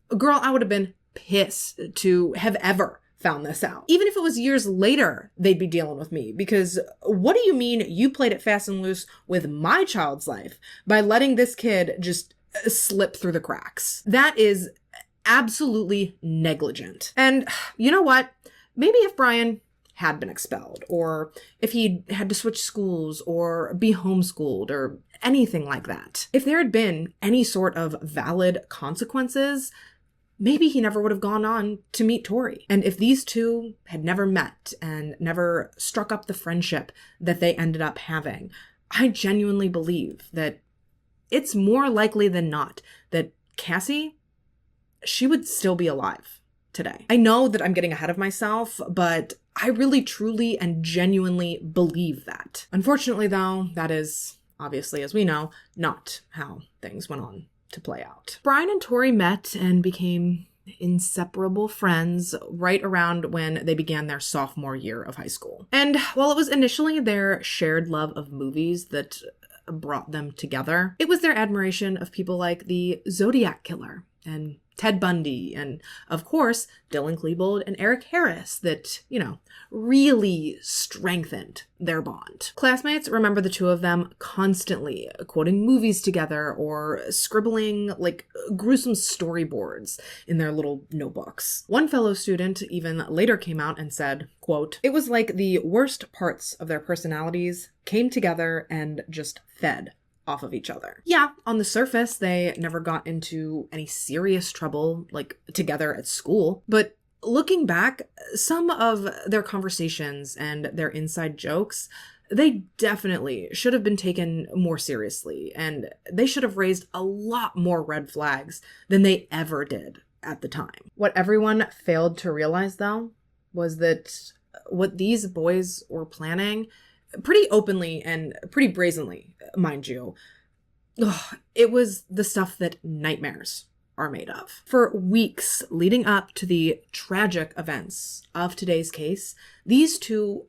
girl, I would have been pissed to have ever found this out. Even if it was years later, they'd be dealing with me, because what do you mean you played it fast and loose with my child's life by letting this kid just slip through the cracks? That is absolutely negligent. And you know what? Maybe if Brian had been expelled, or if he had to switch schools or be homeschooled or anything like that, if there had been any sort of valid consequences, maybe he never would have gone on to meet Tori. And if these two had never met and never struck up the friendship that they ended up having, I genuinely believe that it's more likely than not that Cassie, she would still be alive today. I know that I'm getting ahead of myself, but I really, truly, and genuinely believe that. Unfortunately, though, that is, obviously, as we know, not how things went on to play out. Brian and Tori met and became inseparable friends right around when they began their sophomore year of high school. And while it was initially their shared love of movies that brought them together, it was their admiration of people like the Zodiac Killer and Ted Bundy, and of course, Dylan Klebold and Eric Harris that, really strengthened their bond. Classmates remember the two of them constantly quoting movies together or scribbling like gruesome storyboards in their little notebooks. One fellow student even later came out and said, quote, "It was like the worst parts of their personalities came together and just fed off of each other." Yeah, on the surface, they never got into any serious trouble, like together at school. But looking back, some of their conversations and their inside jokes, they definitely should have been taken more seriously, and they should have raised a lot more red flags than they ever did at the time. What everyone failed to realize, though, was that what these boys were planning, pretty openly and pretty brazenly, mind you, it was the stuff that nightmares are made of. For weeks leading up to the tragic events of today's case, these two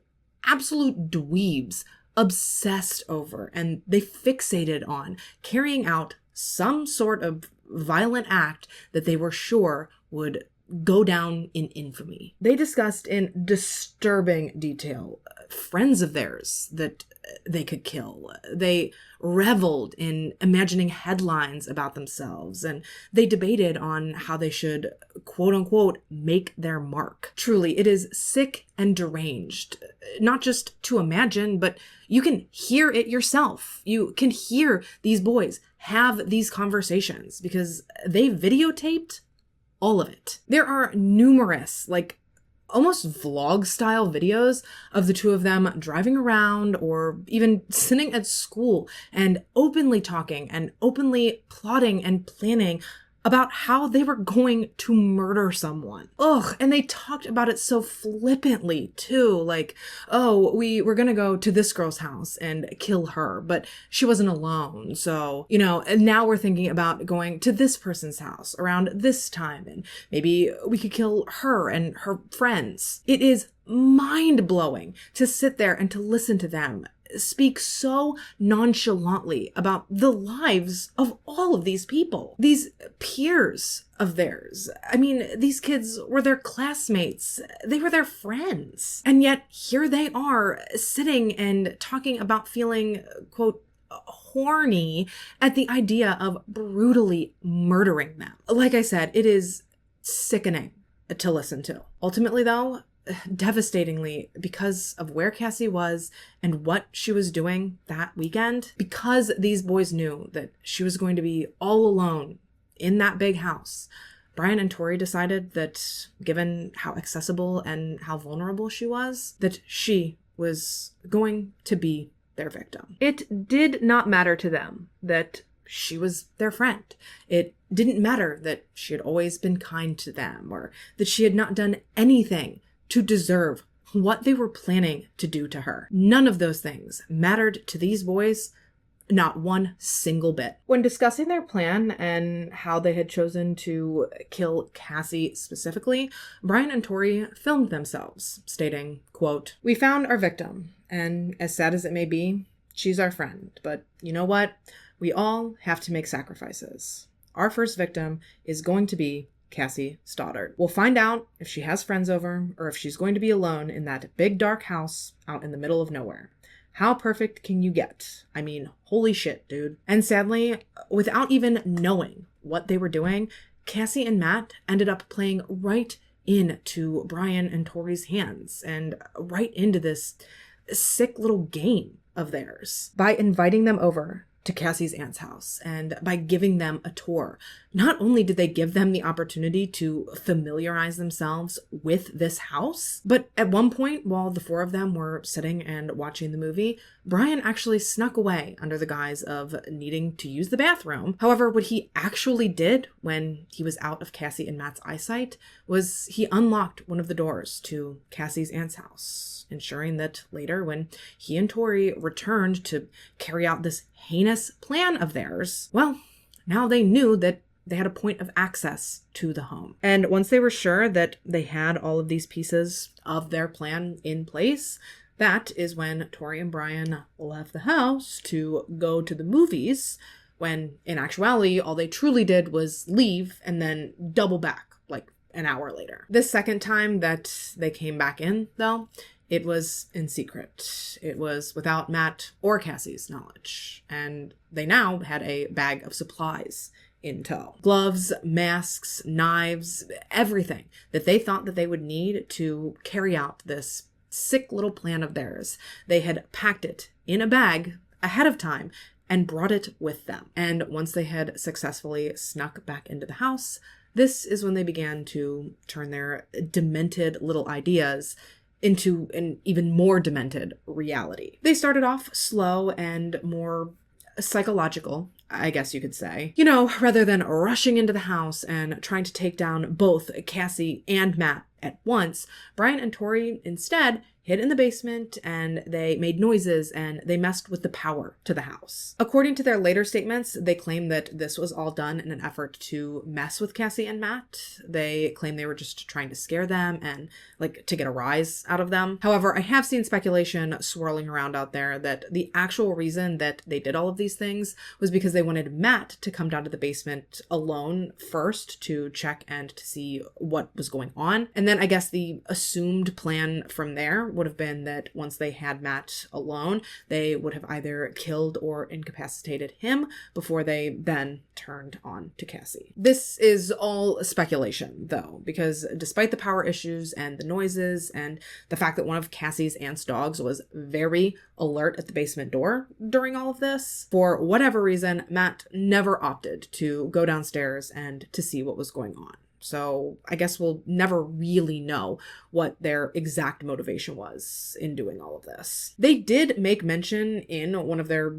absolute dweebs obsessed over and they fixated on carrying out some sort of violent act that they were sure would go down in infamy. They discussed in disturbing detail friends of theirs that they could kill. They reveled in imagining headlines about themselves, and they debated on how they should, quote unquote, make their mark. Truly, it is sick and deranged, not just to imagine, but you can hear it yourself. You can hear these boys have these conversations because they videotaped all of it. There are numerous, almost vlog style videos of the two of them driving around or even sitting at school and openly talking and openly plotting and planning about how they were going to murder someone. Ugh, and they talked about it so flippantly too, oh, we were gonna go to this girl's house and kill her, but she wasn't alone, so, and now we're thinking about going to this person's house around this time, and maybe we could kill her and her friends. It is mind-blowing to sit there and to listen to them speak so nonchalantly about the lives of all of these people, these peers of theirs. I mean, these kids were their classmates. They were their friends. And yet here they are sitting and talking about feeling, quote, horny at the idea of brutally murdering them. Like I said, it is sickening to listen to. Ultimately, though, devastatingly, because of where Cassie was and what she was doing that weekend, because these boys knew that she was going to be all alone in that big house, Brian and Tori decided that, given how accessible and how vulnerable she was, that she was going to be their victim. It did not matter to them that she was their friend. It didn't matter that she had always been kind to them or that she had not done anything to deserve what they were planning to do to her. None of those things mattered to these boys, not one single bit. When discussing their plan and how they had chosen to kill Cassie specifically, Brian and Tori filmed themselves, stating, quote, "We found our victim, and as sad as it may be, she's our friend. But you know what? We all have to make sacrifices. Our first victim is going to be Cassie Stoddard. We'll find out if she has friends over or if she's going to be alone in that big dark house out in the middle of nowhere. How perfect can you get? I mean, holy shit, dude." And sadly, without even knowing what they were doing, Cassie and Matt ended up playing right into Brian and Tori's hands and right into this sick little game of theirs by inviting them over to Cassie's aunt's house and by giving them a tour. Not only did they give them the opportunity to familiarize themselves with this house, but at one point while the four of them were sitting and watching the movie, Brian actually snuck away under the guise of needing to use the bathroom. However, what he actually did when he was out of Cassie and Matt's eyesight was he unlocked one of the doors to Cassie's aunt's house, ensuring that later when he and Tori returned to carry out this heinous plan of theirs, well, now they knew that they had a point of access to the home. And once they were sure that they had all of these pieces of their plan in place, that is when Tori and Brian left the house to go to the movies, when in actuality, all they truly did was leave and then double back an hour later. This second time that they came back in, though, it was in secret. It was without Matt or Cassie's knowledge. And they now had a bag of supplies in tow. Gloves, masks, knives, everything that they thought that they would need to carry out this sick little plan of theirs. They had packed it in a bag ahead of time and brought it with them. And once they had successfully snuck back into the house, this is when they began to turn their demented little ideas into an even more demented reality. They started off slow and more psychological, I guess you could say. Rather than rushing into the house and trying to take down both Cassie and Matt at once, Brian and Tori instead hid in the basement and they made noises and they messed with the power to the house. According to their later statements, they claim that this was all done in an effort to mess with Cassie and Matt. They claim they were just trying to scare them and like to get a rise out of them. However, I have seen speculation swirling around out there that the actual reason that they did all of these things was because they wanted Matt to come down to the basement alone first to check and to see what was going on. And then I guess the assumed plan from there would have been that once they had Matt alone, they would have either killed or incapacitated him before they then turned on to Cassie. This is all speculation though, because despite the power issues and the noises and the fact that one of Cassie's aunt's dogs was very alert at the basement door during all of this, for whatever reason, Matt never opted to go downstairs and to see what was going on. So I guess we'll never really know what their exact motivation was in doing all of this. They did make mention in one of their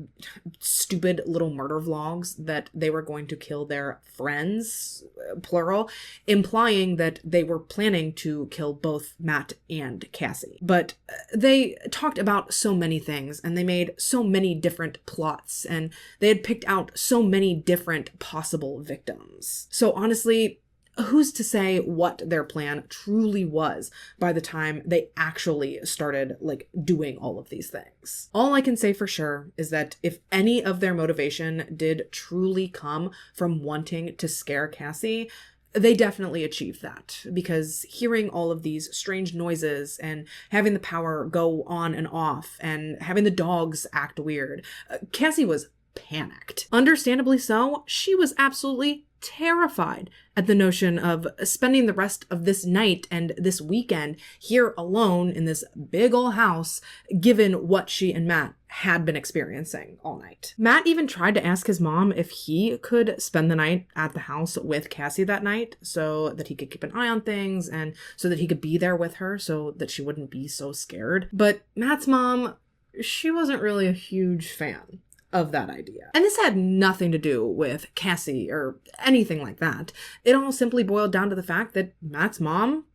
stupid little murder vlogs that they were going to kill their friends, plural, implying that they were planning to kill both Matt and Cassie. But they talked about so many things and they made so many different plots and they had picked out so many different possible victims. So honestly, who's to say what their plan truly was by the time they actually started like doing all of these things? All I can say for sure is that if any of their motivation did truly come from wanting to scare Cassie, they definitely achieved that, because hearing all of these strange noises and having the power go on and off and having the dogs act weird, Cassie was panicked. Understandably so, she was absolutely terrified at the notion of spending the rest of this night and this weekend here alone in this big old house, given what she and Matt had been experiencing all night. Matt even tried to ask his mom if he could spend the night at the house with Cassie that night so that he could keep an eye on things and so that he could be there with her so that she wouldn't be so scared. But Matt's mom, she wasn't really a huge fan of that idea. And this had nothing to do with Cassie or anything like that. It all simply boiled down to the fact that Matt's mom,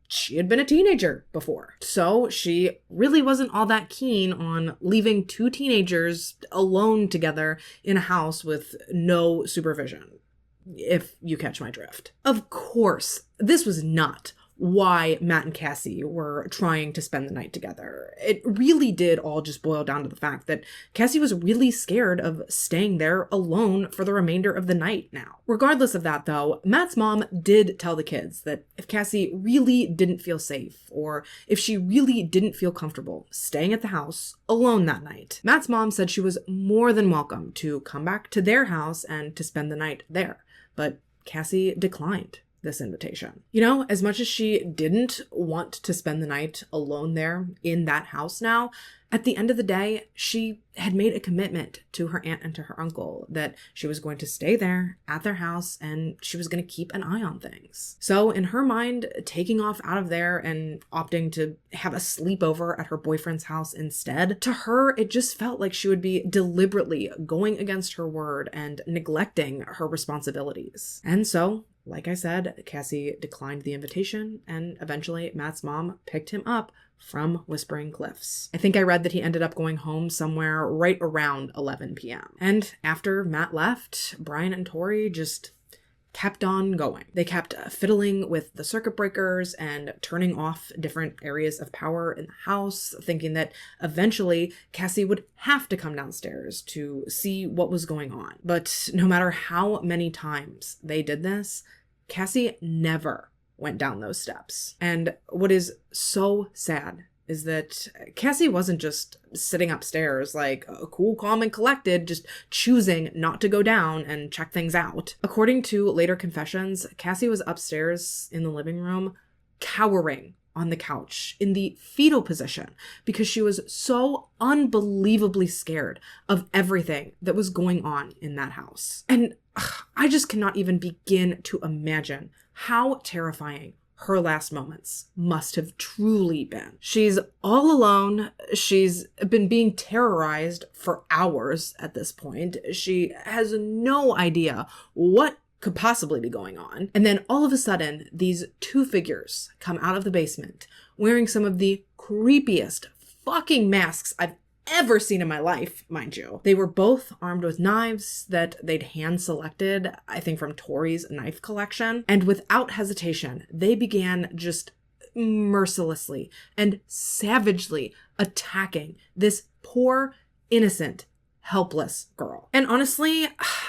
she had been a teenager before. So she really wasn't all that keen on leaving two teenagers alone together in a house with no supervision, if you catch my drift. Of course, this was not why Matt and Cassie were trying to spend the night together. It really did all just boil down to the fact that Cassie was really scared of staying there alone for the remainder of the night now. Regardless of that though, Matt's mom did tell the kids that if Cassie really didn't feel safe or if she really didn't feel comfortable staying at the house alone that night, Matt's mom said she was more than welcome to come back to their house and to spend the night there. But Cassie declined this invitation. You know, as much as she didn't want to spend the night alone there in that house now, at the end of the day, she had made a commitment to her aunt and to her uncle that she was going to stay there at their house and she was going to keep an eye on things. So in her mind, taking off out of there and opting to have a sleepover at her boyfriend's house instead, to her, it just felt like she would be deliberately going against her word and neglecting her responsibilities. And so, like I said, Cassie declined the invitation, and eventually Matt's mom picked him up from Whispering Cliffs. I think I read that he ended up going home somewhere right around 11 p.m. And after Matt left, Brian and Tori just kept on going. They kept fiddling with the circuit breakers and turning off different areas of power in the house, thinking that eventually Cassie would have to come downstairs to see what was going on. But no matter how many times they did this, Cassie never went down those steps. And what is so sad is that Cassie wasn't just sitting upstairs like cool, calm, and collected, just choosing not to go down and check things out. According to later confessions, Cassie was upstairs in the living room, cowering on the couch in the fetal position because she was so unbelievably scared of everything that was going on in that house. And I just cannot even begin to imagine how terrifying her last moments must have truly been. She's all alone. She's been being terrorized for hours at this point. She has no idea what could possibly be going on. And then all of a sudden, these two figures come out of the basement wearing some of the creepiest fucking masks I've ever seen in my life, mind you. They were both armed with knives that they'd hand selected, I think from Tori's knife collection. And without hesitation, they began just mercilessly and savagely attacking this poor, innocent, helpless girl. And honestly,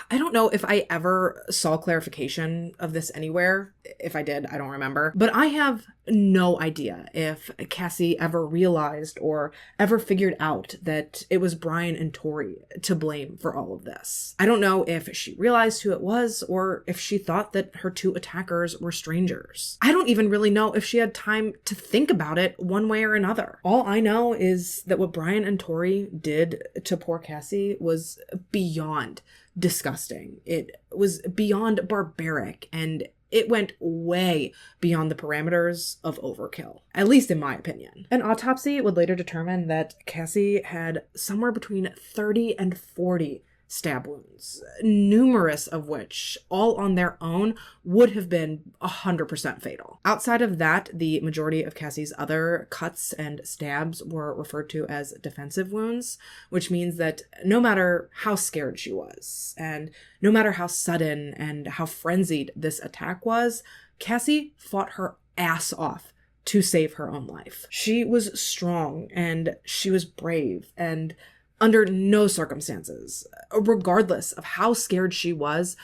I don't know if I ever saw clarification of this anywhere. If I did, I don't remember. But I have no idea if Cassie ever realized or ever figured out that it was Brian and Tori to blame for all of this. I don't know if she realized who it was or if she thought that her two attackers were strangers. I don't even really know if she had time to think about it one way or another. All I know is that what Brian and Tori did to poor Cassie was beyond disgusting. It was beyond barbaric, and it went way beyond the parameters of overkill, at least in my opinion. An autopsy would later determine that Cassie had somewhere between 30 and 40 stab wounds, numerous of which, all on their own, would have been 100% fatal. Outside of that, the majority of Cassie's other cuts and stabs were referred to as defensive wounds, which means that no matter how scared she was, and no matter how sudden and how frenzied this attack was, Cassie fought her ass off to save her own life. She was strong, and she was brave, and under no circumstances, regardless of how scared she was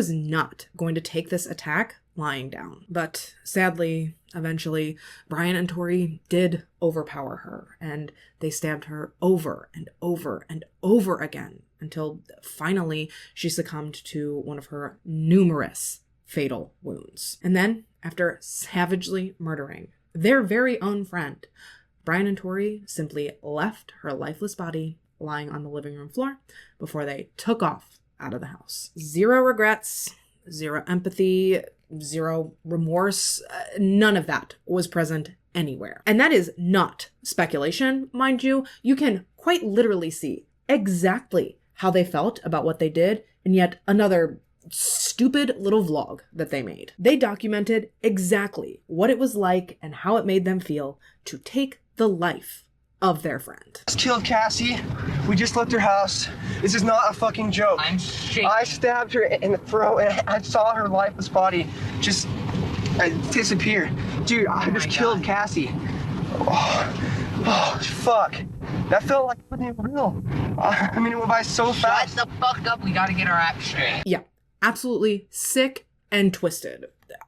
not going to take this attack lying down. But sadly, eventually, Brian and Tori did overpower her, and they stabbed her over and over and over again until finally she succumbed to one of her numerous fatal wounds. And then, after savagely murdering their very own friend, Brian and Tori simply left her lifeless body lying on the living room floor before they took off out of the house. Zero regrets, zero empathy, zero remorse. None of that was present anywhere. And that is not speculation, mind you. You can quite literally see exactly how they felt about what they did in yet another stupid little vlog that they made. They documented exactly what it was like and how it made them feel to take the life of their friend. Just killed Cassie. We just left her house. This is not a fucking joke. I'm shaking. I stabbed her in the throat and I saw her lifeless body just disappear. Dude, I just killed Cassie. Oh, fuck. That felt like it wasn't even real. I mean, it went by so fast. Shut the fuck up. We gotta get our act straight. Yeah, absolutely sick and twisted.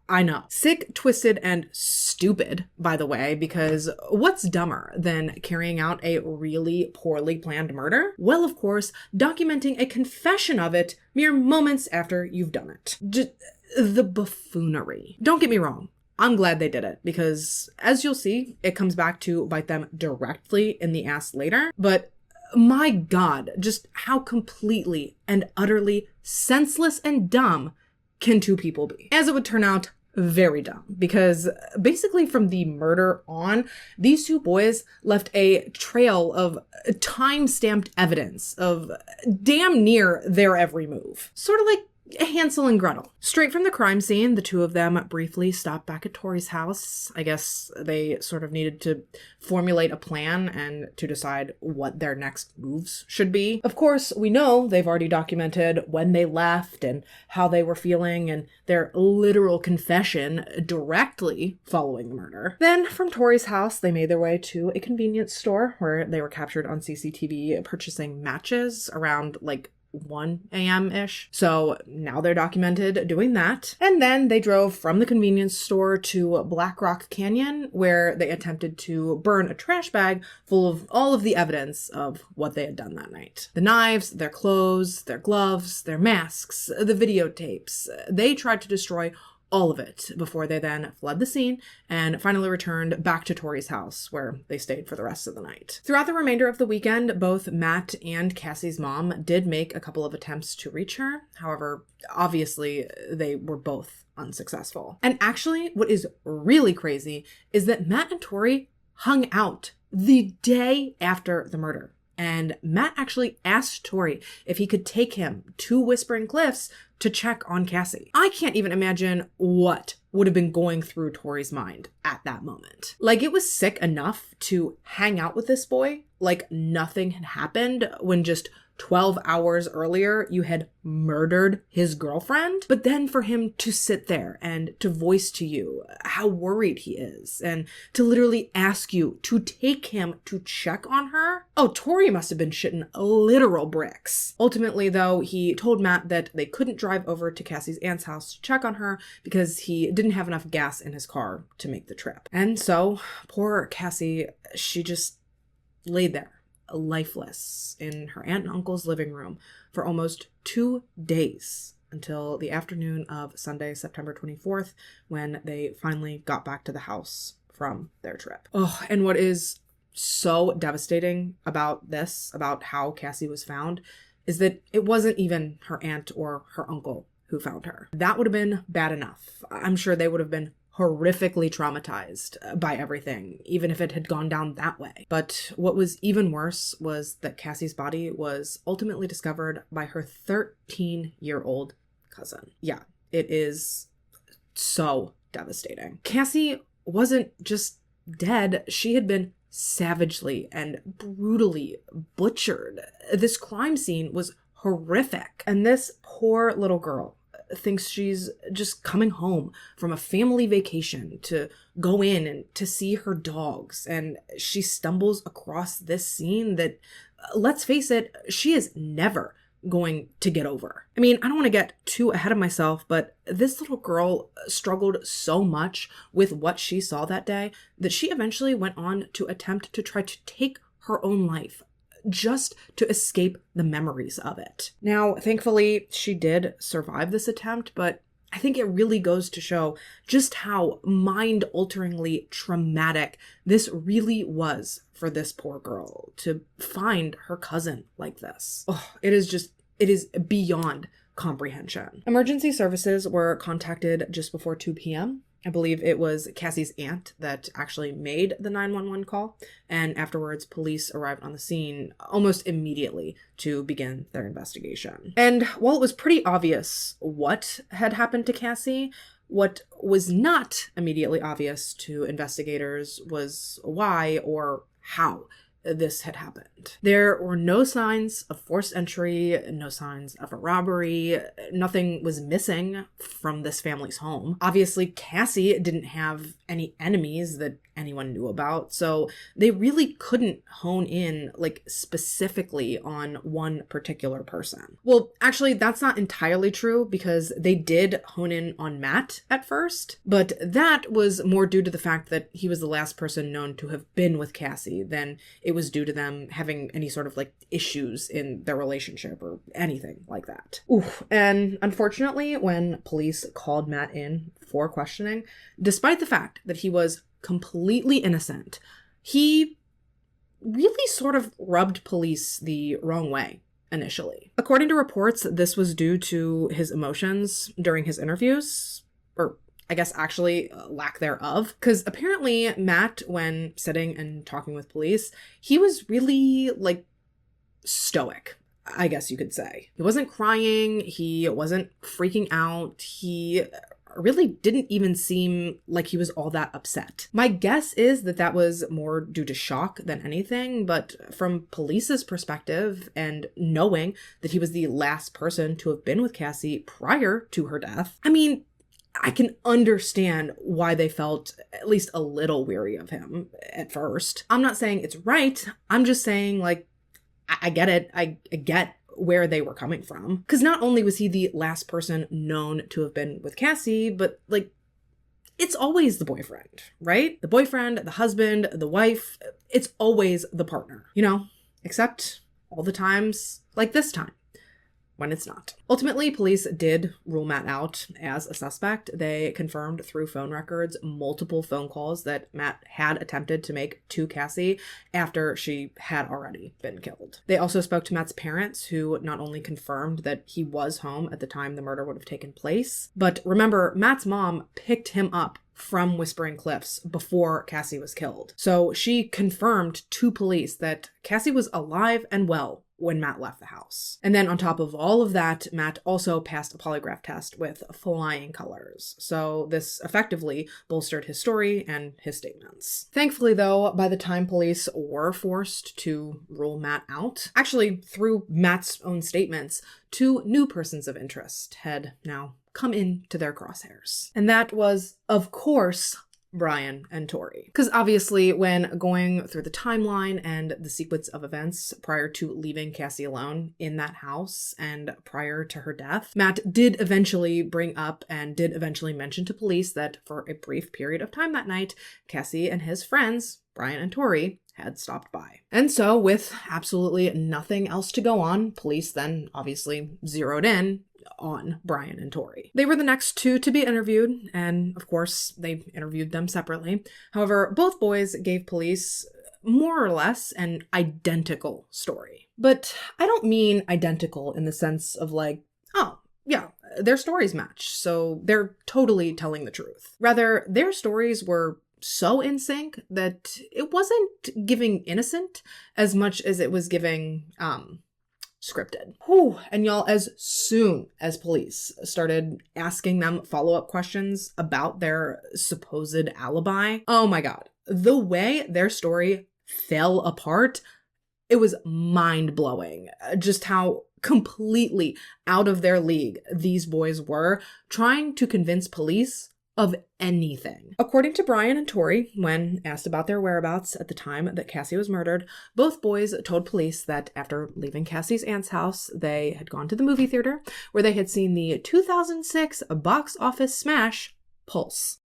I know. Sick, twisted, and stupid, by the way, because what's dumber than carrying out a really poorly planned murder? Well, of course, documenting a confession of it mere moments after you've done it. The buffoonery. Don't get me wrong. I'm glad they did it because, as you'll see, it comes back to bite them directly in the ass later. But my God, just how completely and utterly senseless and dumb can two people be? As it would turn out, very dumb, because basically from the murder on, these two boys left a trail of time-stamped evidence of damn near their every move. Sort of like Hansel and Gretel. Straight from the crime scene, the two of them briefly stopped back at Tori's house. I guess they sort of needed to formulate a plan and to decide what their next moves should be. Of course, we know they've already documented when they left and how they were feeling and their literal confession directly following the murder. Then, from Tori's house, they made their way to a convenience store where they were captured on CCTV purchasing matches around 1 a.m.-ish. So now they're documented doing that. And then they drove from the convenience store to Black Rock Canyon, where they attempted to burn a trash bag full of all of the evidence of what they had done that night. The knives, their clothes, their gloves, their masks, the videotapes. They tried to destroy all of it before they then fled the scene and finally returned back to Tori's house, where they stayed for the rest of the night. Throughout the remainder of the weekend, both Matt and Cassie's mom did make a couple of attempts to reach her. However, obviously, they were both unsuccessful. And actually, what is really crazy is that Matt and Tori hung out the day after the murder. And Matt actually asked Tori if he could take him to Whispering Cliffs to check on Cassie. I can't even imagine what would have been going through Tori's mind at that moment. Like, it was sick enough to hang out with this boy like nothing had happened when just 12 hours earlier you had murdered his girlfriend. But then for him to sit there and to voice to you how worried he is and to literally ask you to take him to check on her. Oh, Tori must have been shitting literal bricks. Ultimately, though, he told Matt that they couldn't drive over to Cassie's aunt's house to check on her because he didn't have enough gas in his car to make the trip. And so poor Cassie, she just laid there lifeless in her aunt and uncle's living room for almost 2 days until the afternoon of Sunday, September 24th, when they finally got back to the house from their trip. Oh, and what is so devastating about this, about how Cassie was found, is that it wasn't even her aunt or her uncle who found her. That would have been bad enough. I'm sure they would have been horrifically traumatized by everything, even if it had gone down that way. But what was even worse was that Cassie's body was ultimately discovered by her 13-year-old cousin. Yeah, it is so devastating. Cassie wasn't just dead, she had been savagely and brutally butchered. This crime scene was horrific, and this poor little girl thinks she's just coming home from a family vacation to go in and to see her dogs, and she stumbles across this scene that, let's face it, she is never going to get over. I mean, I don't want to get too ahead of myself, but this little girl struggled so much with what she saw that day that she eventually went on to attempt to try to take her own life, just to escape the memories of it. Now, thankfully, she did survive this attempt, but I think it really goes to show just how mind-alteringly traumatic this really was for this poor girl to find her cousin like this. Oh, it is beyond comprehension. Emergency services were contacted just before 2 p.m. I believe it was Cassie's aunt that actually made the 911 call, and afterwards police arrived on the scene almost immediately to begin their investigation. And while it was pretty obvious what had happened to Cassie, what was not immediately obvious to investigators was why or how this had happened. There were no signs of forced entry, no signs of a robbery, nothing was missing from this family's home. Obviously, Cassie didn't have any enemies that anyone knew about, so they really couldn't hone in, like, specifically on one particular person. Well, actually, that's not entirely true, because they did hone in on Matt at first, but that was more due to the fact that he was the last person known to have been with Cassie than it was due to them having any sort of, like, issues in their relationship or anything like that. Oof. And unfortunately, when police called Matt in for questioning, despite the fact that he was completely innocent, he really sort of rubbed police the wrong way initially. According to reports, this was due to his emotions during his interviews, or I guess actually lack thereof, because apparently Matt, when sitting and talking with police, he was really, like, stoic, I guess you could say. He wasn't crying, he wasn't freaking out, he really didn't even seem like he was all that upset. My guess is that that was more due to shock than anything, but from police's perspective and knowing that he was the last person to have been with Cassie prior to her death, I mean, I can understand why they felt at least a little weary of him at first. I'm not saying it's right, I'm just saying, like, I get it, I get where they were coming from. Because not only was he the last person known to have been with Cassie, but, like, it's always the boyfriend, right? The boyfriend, the husband, the wife, it's always the partner, you know? Except all the times, like this time, when it's not. Ultimately, police did rule Matt out as a suspect. They confirmed through phone records multiple phone calls that Matt had attempted to make to Cassie after she had already been killed. They also spoke to Matt's parents, who not only confirmed that he was home at the time the murder would have taken place, but remember, Matt's mom picked him up from Whispering Cliffs before Cassie was killed. So she confirmed to police that Cassie was alive and well when Matt left the house. And then on top of all of that, Matt also passed a polygraph test with flying colors. So this effectively bolstered his story and his statements. Thankfully though, by the time police were forced to rule Matt out, actually through Matt's own statements, 2 new persons of interest had now come into their crosshairs. And that was, of course, Brian and Tori. Because obviously when going through the timeline and the sequence of events prior to leaving Cassie alone in that house and prior to her death, Matt did eventually bring up and did eventually mention to police that for a brief period of time that night, Cassie and his friends, Brian and Tori, had stopped by. And so with absolutely nothing else to go on, police then obviously zeroed in on Brian and Tori. They were the next 2 to be interviewed, and of course they interviewed them separately. However, both boys gave police more or less an identical story. But I don't mean identical in the sense of like, oh, yeah, their stories match, so they're totally telling the truth. Rather, their stories were so in sync that it wasn't giving innocent as much as it was giving, scripted. Whew. And y'all, as soon as police started asking them follow-up questions about their supposed alibi, oh my God, the way their story fell apart, it was mind-blowing. Just how completely out of their league these boys were trying to convince police of anything. According to Brian and Tori, when asked about their whereabouts at the time that Cassie was murdered, both boys told police that after leaving Cassie's aunt's house, they had gone to the movie theater where they had seen the 2006 box office smash, Pulse.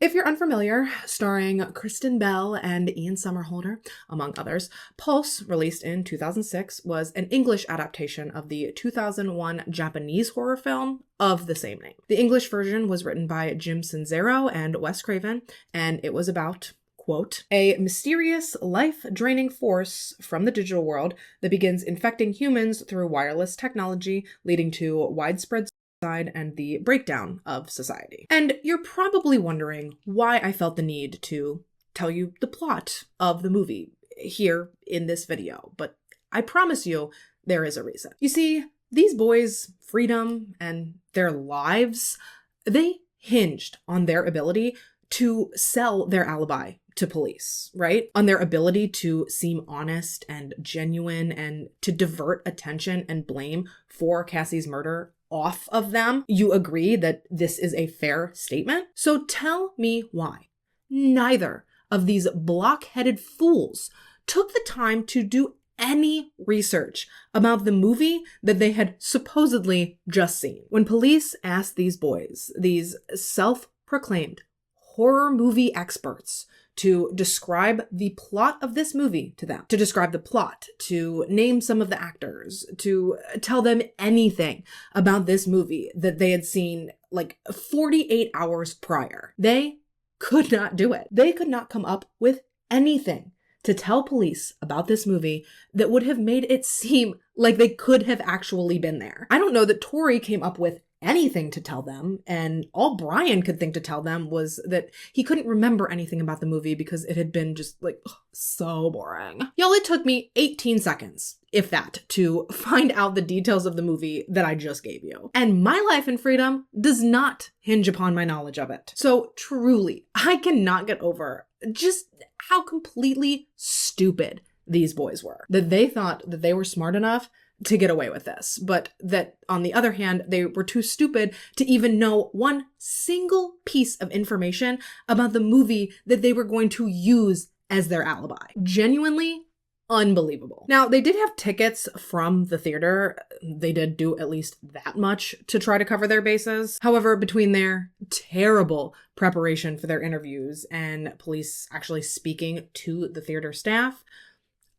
If you're unfamiliar, starring Kristen Bell and Ian Somerhalder, among others, Pulse, released in 2006, was an English adaptation of the 2001 Japanese horror film of the same name. The English version was written by Jim Cinzero and Wes Craven, and it was about, quote, a mysterious, life-draining force from the digital world that begins infecting humans through wireless technology, leading to widespread and the breakdown of society. And you're probably wondering why I felt the need to tell you the plot of the movie here in this video, but I promise you there is a reason. You see, these boys' freedom and their lives, they hinged on their ability to sell their alibi to police, right? On their ability to seem honest and genuine and to divert attention and blame for Cassie's murder off of them. You agree that this is a fair statement? So tell me why neither of these block-headed fools took the time to do any research about the movie that they had supposedly just seen. When police asked these boys, these self-proclaimed horror movie experts, to describe the plot of this movie to them, to describe the plot, to name some of the actors, to tell them anything about this movie that they had seen like 48 hours prior. They could not do it. They could not come up with anything to tell police about this movie that would have made it seem like they could have actually been there. I don't know that Tori came up with anything to tell them, and all Brian could think to tell them was that he couldn't remember anything about the movie because it had been just like so boring. Y'all, it took me 18 seconds, if that, to find out the details of the movie that I just gave you. And my life and freedom does not hinge upon my knowledge of it. So truly, I cannot get over just how completely stupid these boys were. That they thought that they were smart enough to get away with this, but that on the other hand, they were too stupid to even know one single piece of information about the movie that they were going to use as their alibi. Genuinely unbelievable. Now, they did have tickets from the theater. They did do at least that much to try to cover their bases. However, between their terrible preparation for their interviews and police actually speaking to the theater staff,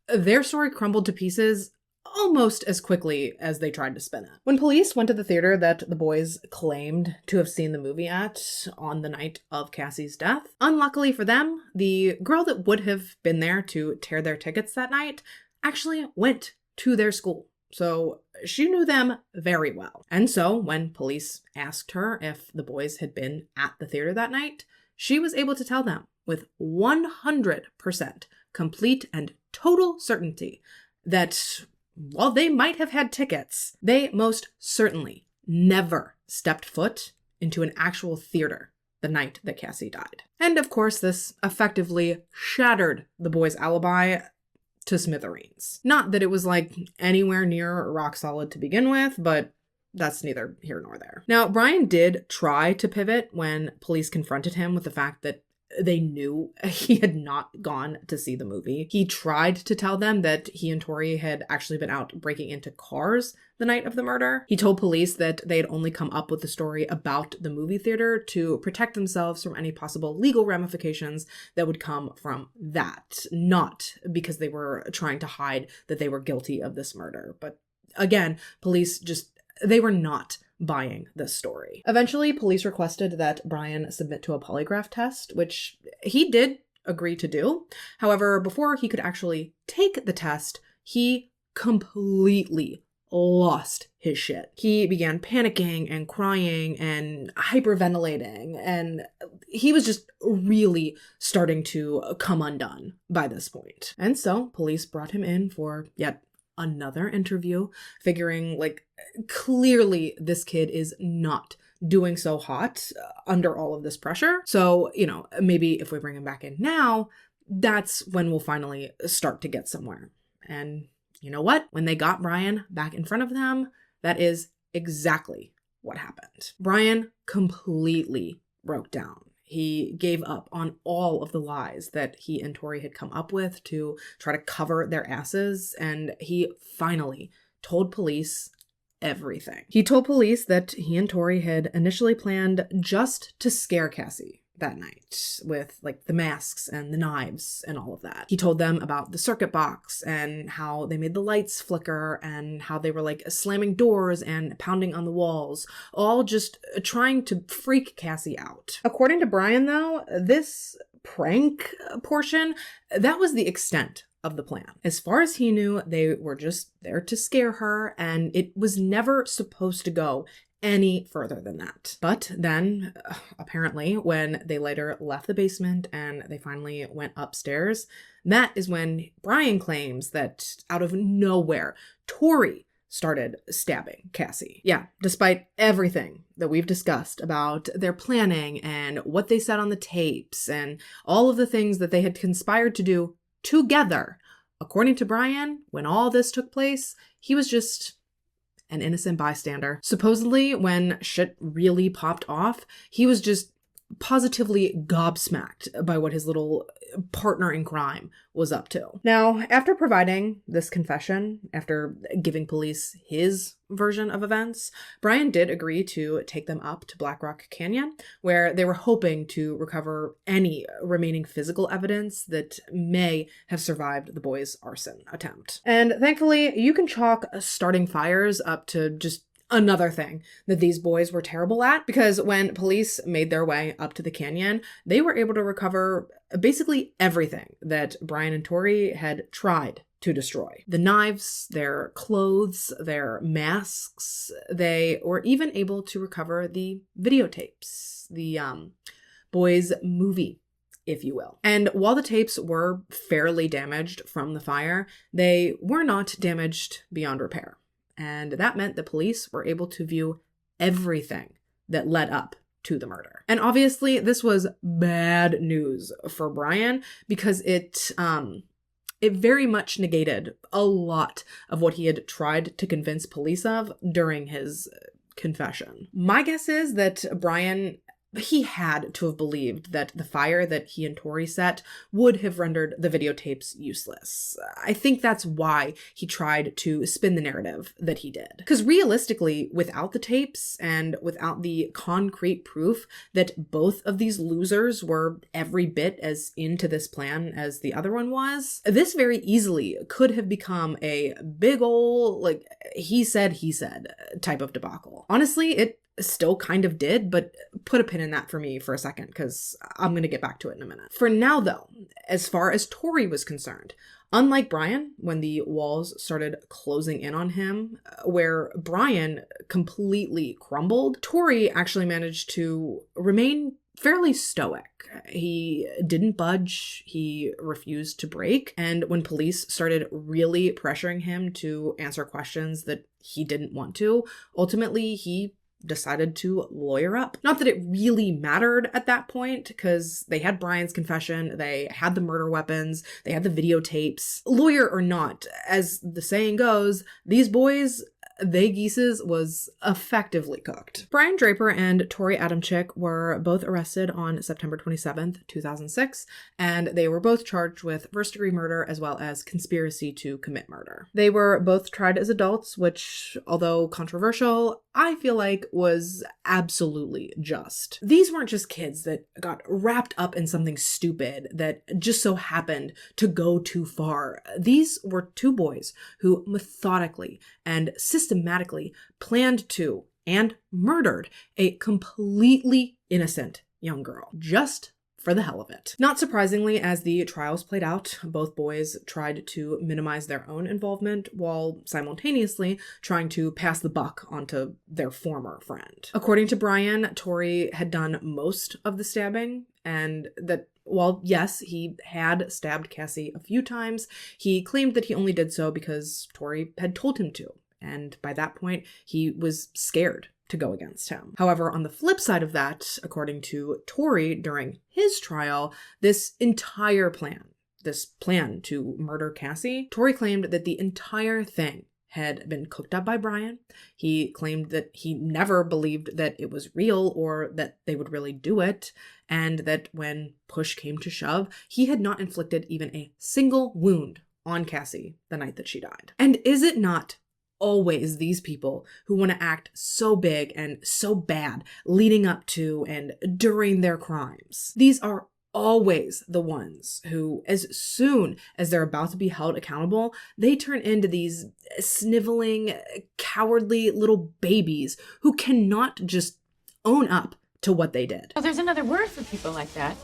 their story crumbled to pieces almost as quickly as they tried to spin it. When police went to the theater that the boys claimed to have seen the movie at on the night of Cassie's death, unluckily for them, the girl that would have been there to tear their tickets that night actually went to their school. So she knew them very well. And so when police asked her if the boys had been at the theater that night, she was able to tell them with 100% complete and total certainty that while they might have had tickets, they most certainly never stepped foot into an actual theater the night that Cassie died. And of course, this effectively shattered the boys' alibi to smithereens. Not that it was like anywhere near rock solid to begin with, but that's neither here nor there. Now, Brian did try to pivot when police confronted him with the fact that they knew he had not gone to see the movie. He tried to tell them that he and Tori had actually been out breaking into cars the night of the murder. He told police that they had only come up with the story about the movie theater to protect themselves from any possible legal ramifications that would come from that, not because they were trying to hide that they were guilty of this murder. But again, police they were not buying this story. Eventually, police requested that Brian submit to a polygraph test, which he did agree to do. However, before he could actually take the test, he completely lost his shit. He began panicking and crying and hyperventilating, and he was just really starting to come undone by this point. And so police brought him in for yet another interview, figuring like clearly this kid is not doing so hot under all of this pressure. So, maybe if we bring him back in now, that's when we'll finally start to get somewhere. And you know what? When they got Brian back in front of them, that is exactly what happened. Brian completely broke down. He gave up on all of the lies that he and Tori had come up with to try to cover their asses, and he finally told police everything. He told police that he and Tori had initially planned just to scare Cassie that night with like the masks and the knives and all of that. He told them about the circuit box and how they made the lights flicker and how they were like slamming doors and pounding on the walls, all just trying to freak Cassie out. According to Brian, though, this prank portion, that was the extent of the plan. As far as he knew, they were just there to scare her, and it was never supposed to go any further than that. But then, apparently, when they later left the basement and they finally went upstairs, that is when Brian claims that out of nowhere, Tori started stabbing Cassie. Yeah, despite everything that we've discussed about their planning and what they said on the tapes and all of the things that they had conspired to do together, according to Brian, when all this took place, he was just an innocent bystander. Supposedly, when shit really popped off, he was just positively gobsmacked by what his little partner in crime was up to. Now, after providing this confession, after giving police his version of events, Brian did agree to take them up to Black Rock Canyon, where they were hoping to recover any remaining physical evidence that may have survived the boys' arson attempt. And thankfully, you can chalk starting fires up to just another thing that these boys were terrible at, because when police made their way up to the canyon, they were able to recover basically everything that Brian and Tori had tried to destroy. The knives, their clothes, their masks. They were even able to recover the videotapes, the boys' movie, if you will. And while the tapes were fairly damaged from the fire, they were not damaged beyond repair. And that meant the police were able to view everything that led up to the murder. And obviously, this was bad news for Brian because it very much negated a lot of what he had tried to convince police of during his confession. My guess is that Brian, he had to have believed that the fire that he and Tori set would have rendered the videotapes useless. I think that's why he tried to spin the narrative that he did. Because realistically, without the tapes and without the concrete proof that both of these losers were every bit as into this plan as the other one was, this very easily could have become a big ol' like he said type of debacle. Honestly, it still kind of did, but put a pin in that for me for a second because I'm going to get back to it in a minute. For now, though, as far as Tori was concerned, unlike Brian, when the walls started closing in on him, where Brian completely crumbled, Tori actually managed to remain fairly stoic. He didn't budge, he refused to break, and when police started really pressuring him to answer questions that he didn't want to, ultimately he decided to lawyer up. Not that it really mattered at that point, because they had Brian's confession, they had the murder weapons, they had the videotapes. Lawyer or not, as the saying goes, these boys, they geeses was effectively cooked. Brian Draper and Tori Adamczyk were both arrested on September 27th, 2006, and they were both charged with first-degree murder as well as conspiracy to commit murder. They were both tried as adults, which, although controversial, I feel like was absolutely just. These weren't just kids that got wrapped up in something stupid that just so happened to go too far. These were two boys who methodically and systematically planned to and murdered a completely innocent young girl, just for the hell of it. Not surprisingly, as the trials played out, both boys tried to minimize their own involvement while simultaneously trying to pass the buck onto their former friend. According to Brian, Tori had done most of the stabbing, and that while yes, he had stabbed Cassie a few times, he claimed that he only did so because Tori had told him to, and by that point, he was scared to go against him. However, on the flip side of that, according to Tori during his trial, this plan to murder Cassie, Tori claimed that the entire thing had been cooked up by Brian. He claimed that he never believed that it was real or that they would really do it, and that when push came to shove, he had not inflicted even a single wound on Cassie the night that she died. And is it not always these people who want to act so big and so bad leading up to and during their crimes? These are always the ones who, as soon as they're about to be held accountable, they turn into these sniveling, cowardly little babies who cannot just own up to what they did. Oh, there's another word for people like that.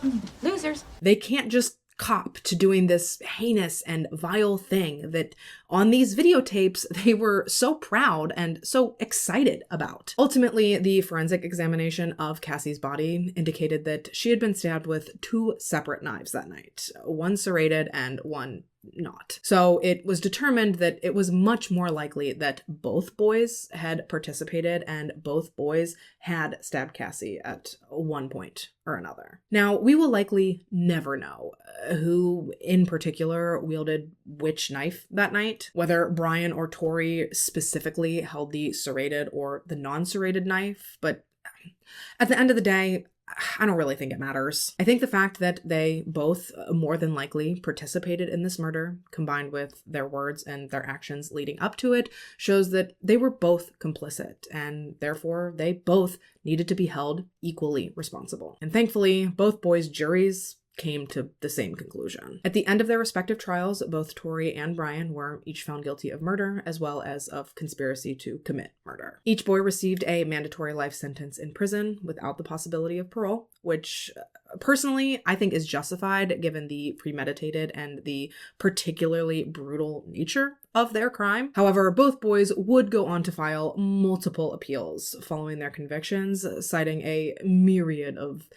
Losers. They can't just cop to doing this heinous and vile thing that on these videotapes they were so proud and so excited about. Ultimately, the forensic examination of Cassie's body indicated that she had been stabbed with 2 separate knives that night, one serrated and one not. So it was determined that it was much more likely that both boys had participated and both boys had stabbed Cassie at one point or another. Now, we will likely never know who in particular wielded which knife that night, whether Brian or Tori specifically held the serrated or the non-serrated knife, but at the end of the day, I don't really think it matters. I think the fact that they both more than likely participated in this murder, combined with their words and their actions leading up to it, shows that they were both complicit, and therefore they both needed to be held equally responsible. And thankfully, both boys' juries came to the same conclusion. At the end of their respective trials, both Tori and Brian were each found guilty of murder as well as of conspiracy to commit murder. Each boy received a mandatory life sentence in prison without the possibility of parole, which personally I think is justified given the premeditated and the particularly brutal nature of their crime. However, both boys would go on to file multiple appeals following their convictions, citing a myriad of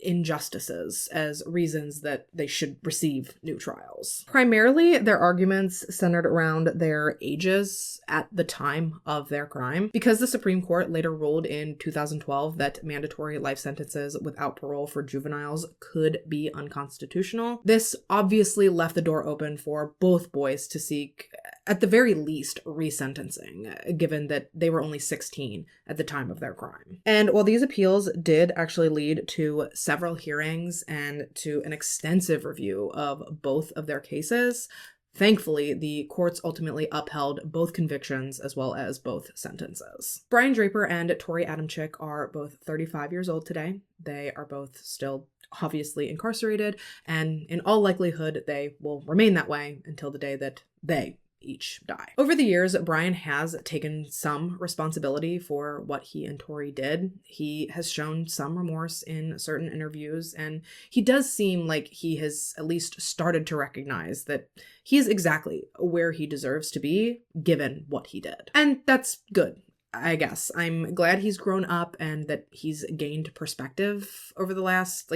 injustices as reasons that they should receive new trials. Primarily, their arguments centered around their ages at the time of their crime. Because the Supreme Court later ruled in 2012 that mandatory life sentences without parole for juveniles could be unconstitutional, this obviously left the door open for both boys to seek, at the very least, resentencing, given that they were only 16 at the time of their crime. And while these appeals did actually lead to several hearings and to an extensive review of both of their cases, thankfully, the courts ultimately upheld both convictions as well as both sentences. Brian Draper and Tori Adamczyk are both 35 years old today. They are both still obviously incarcerated, and in all likelihood, they will remain that way until the day that they each die. Over the years, Brian has taken some responsibility for what he and Tori did. He has shown some remorse in certain interviews, and he does seem like he has at least started to recognize that he is exactly where he deserves to be, given what he did. And that's good. I guess I'm glad he's grown up and that he's gained perspective over the last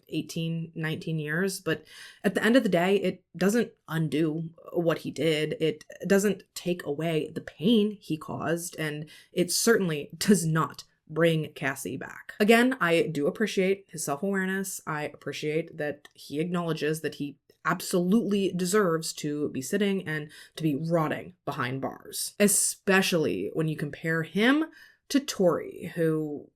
18, 19 years. But at the end of the day, it doesn't undo what he did. It doesn't take away the pain he caused. And it certainly does not bring Cassie back. Again, I do appreciate his self-awareness. I appreciate that he acknowledges that he absolutely deserves to be sitting and to be rotting behind bars. Especially when you compare him to Tori, who,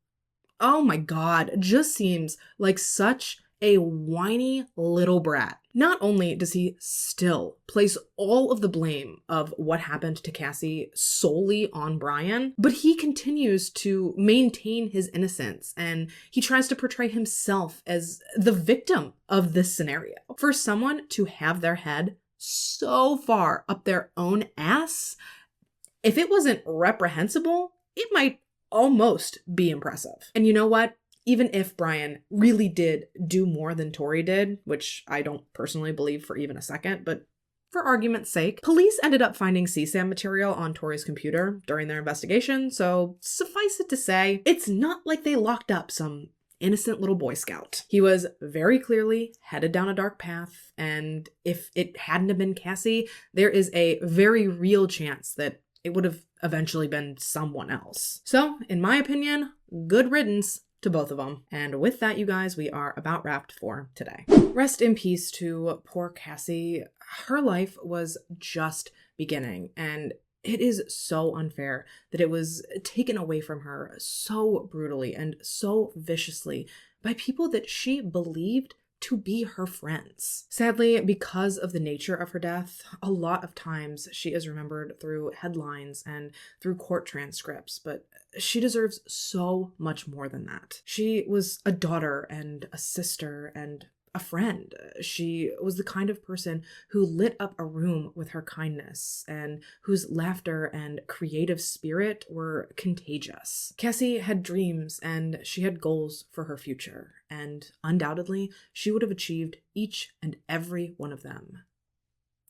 oh my God, just seems like such a whiny little brat. Not only does he still place all of the blame of what happened to Cassie solely on Brian, but he continues to maintain his innocence and he tries to portray himself as the victim of this scenario. For someone to have their head so far up their own ass, if it wasn't reprehensible, it might almost be impressive. And you know what? Even if Brian really did do more than Tori did, which I don't personally believe for even a second, but for argument's sake, police ended up finding CSAM material on Tori's computer during their investigation, so suffice it to say, it's not like they locked up some innocent little Boy Scout. He was very clearly headed down a dark path, and if it hadn't have been Cassie, there is a very real chance that it would have eventually been someone else. So, in my opinion, good riddance to both of them. And with that, you guys, we are about wrapped for today. Rest in peace to poor Cassie. Her life was just beginning, and it is so unfair that it was taken away from her so brutally and so viciously by people that she believed to be her friends. Sadly, because of the nature of her death, a lot of times she is remembered through headlines and through court transcripts, but she deserves so much more than that. She was a daughter and a sister and a friend. She was the kind of person who lit up a room with her kindness and whose laughter and creative spirit were contagious. Cassie had dreams and she had goals for her future, and undoubtedly she would have achieved each and every one of them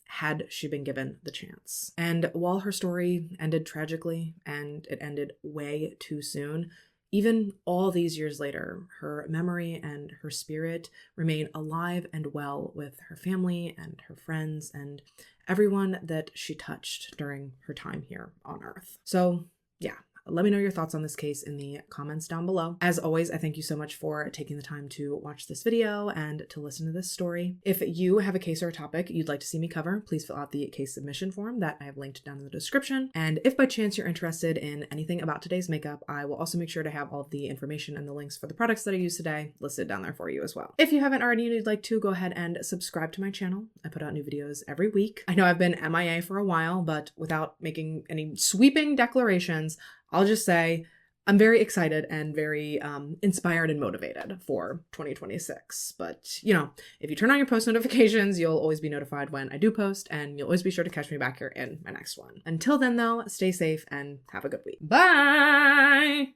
had she been given the chance. And while her story ended tragically, and it ended way too soon, even all these years later, her memory and her spirit remain alive and well with her family and her friends and everyone that she touched during her time here on Earth. So yeah, let me know your thoughts on this case in the comments down below. As always, I thank you so much for taking the time to watch this video and to listen to this story. If you have a case or a topic you'd like to see me cover, please fill out the case submission form that I have linked down in the description. And if by chance you're interested in anything about today's makeup, I will also make sure to have all of the information and the links for the products that I use today listed down there for you as well. If you haven't already and you'd like to, go ahead and subscribe to my channel. I put out new videos every week. I know I've been MIA for a while, but without making any sweeping declarations, I'll just say I'm very excited and very inspired and motivated for 2026. But, you know, if you turn on your post notifications, you'll always be notified when I do post, and you'll always be sure to catch me back here in my next one. Until then, though, stay safe and have a good week. Bye!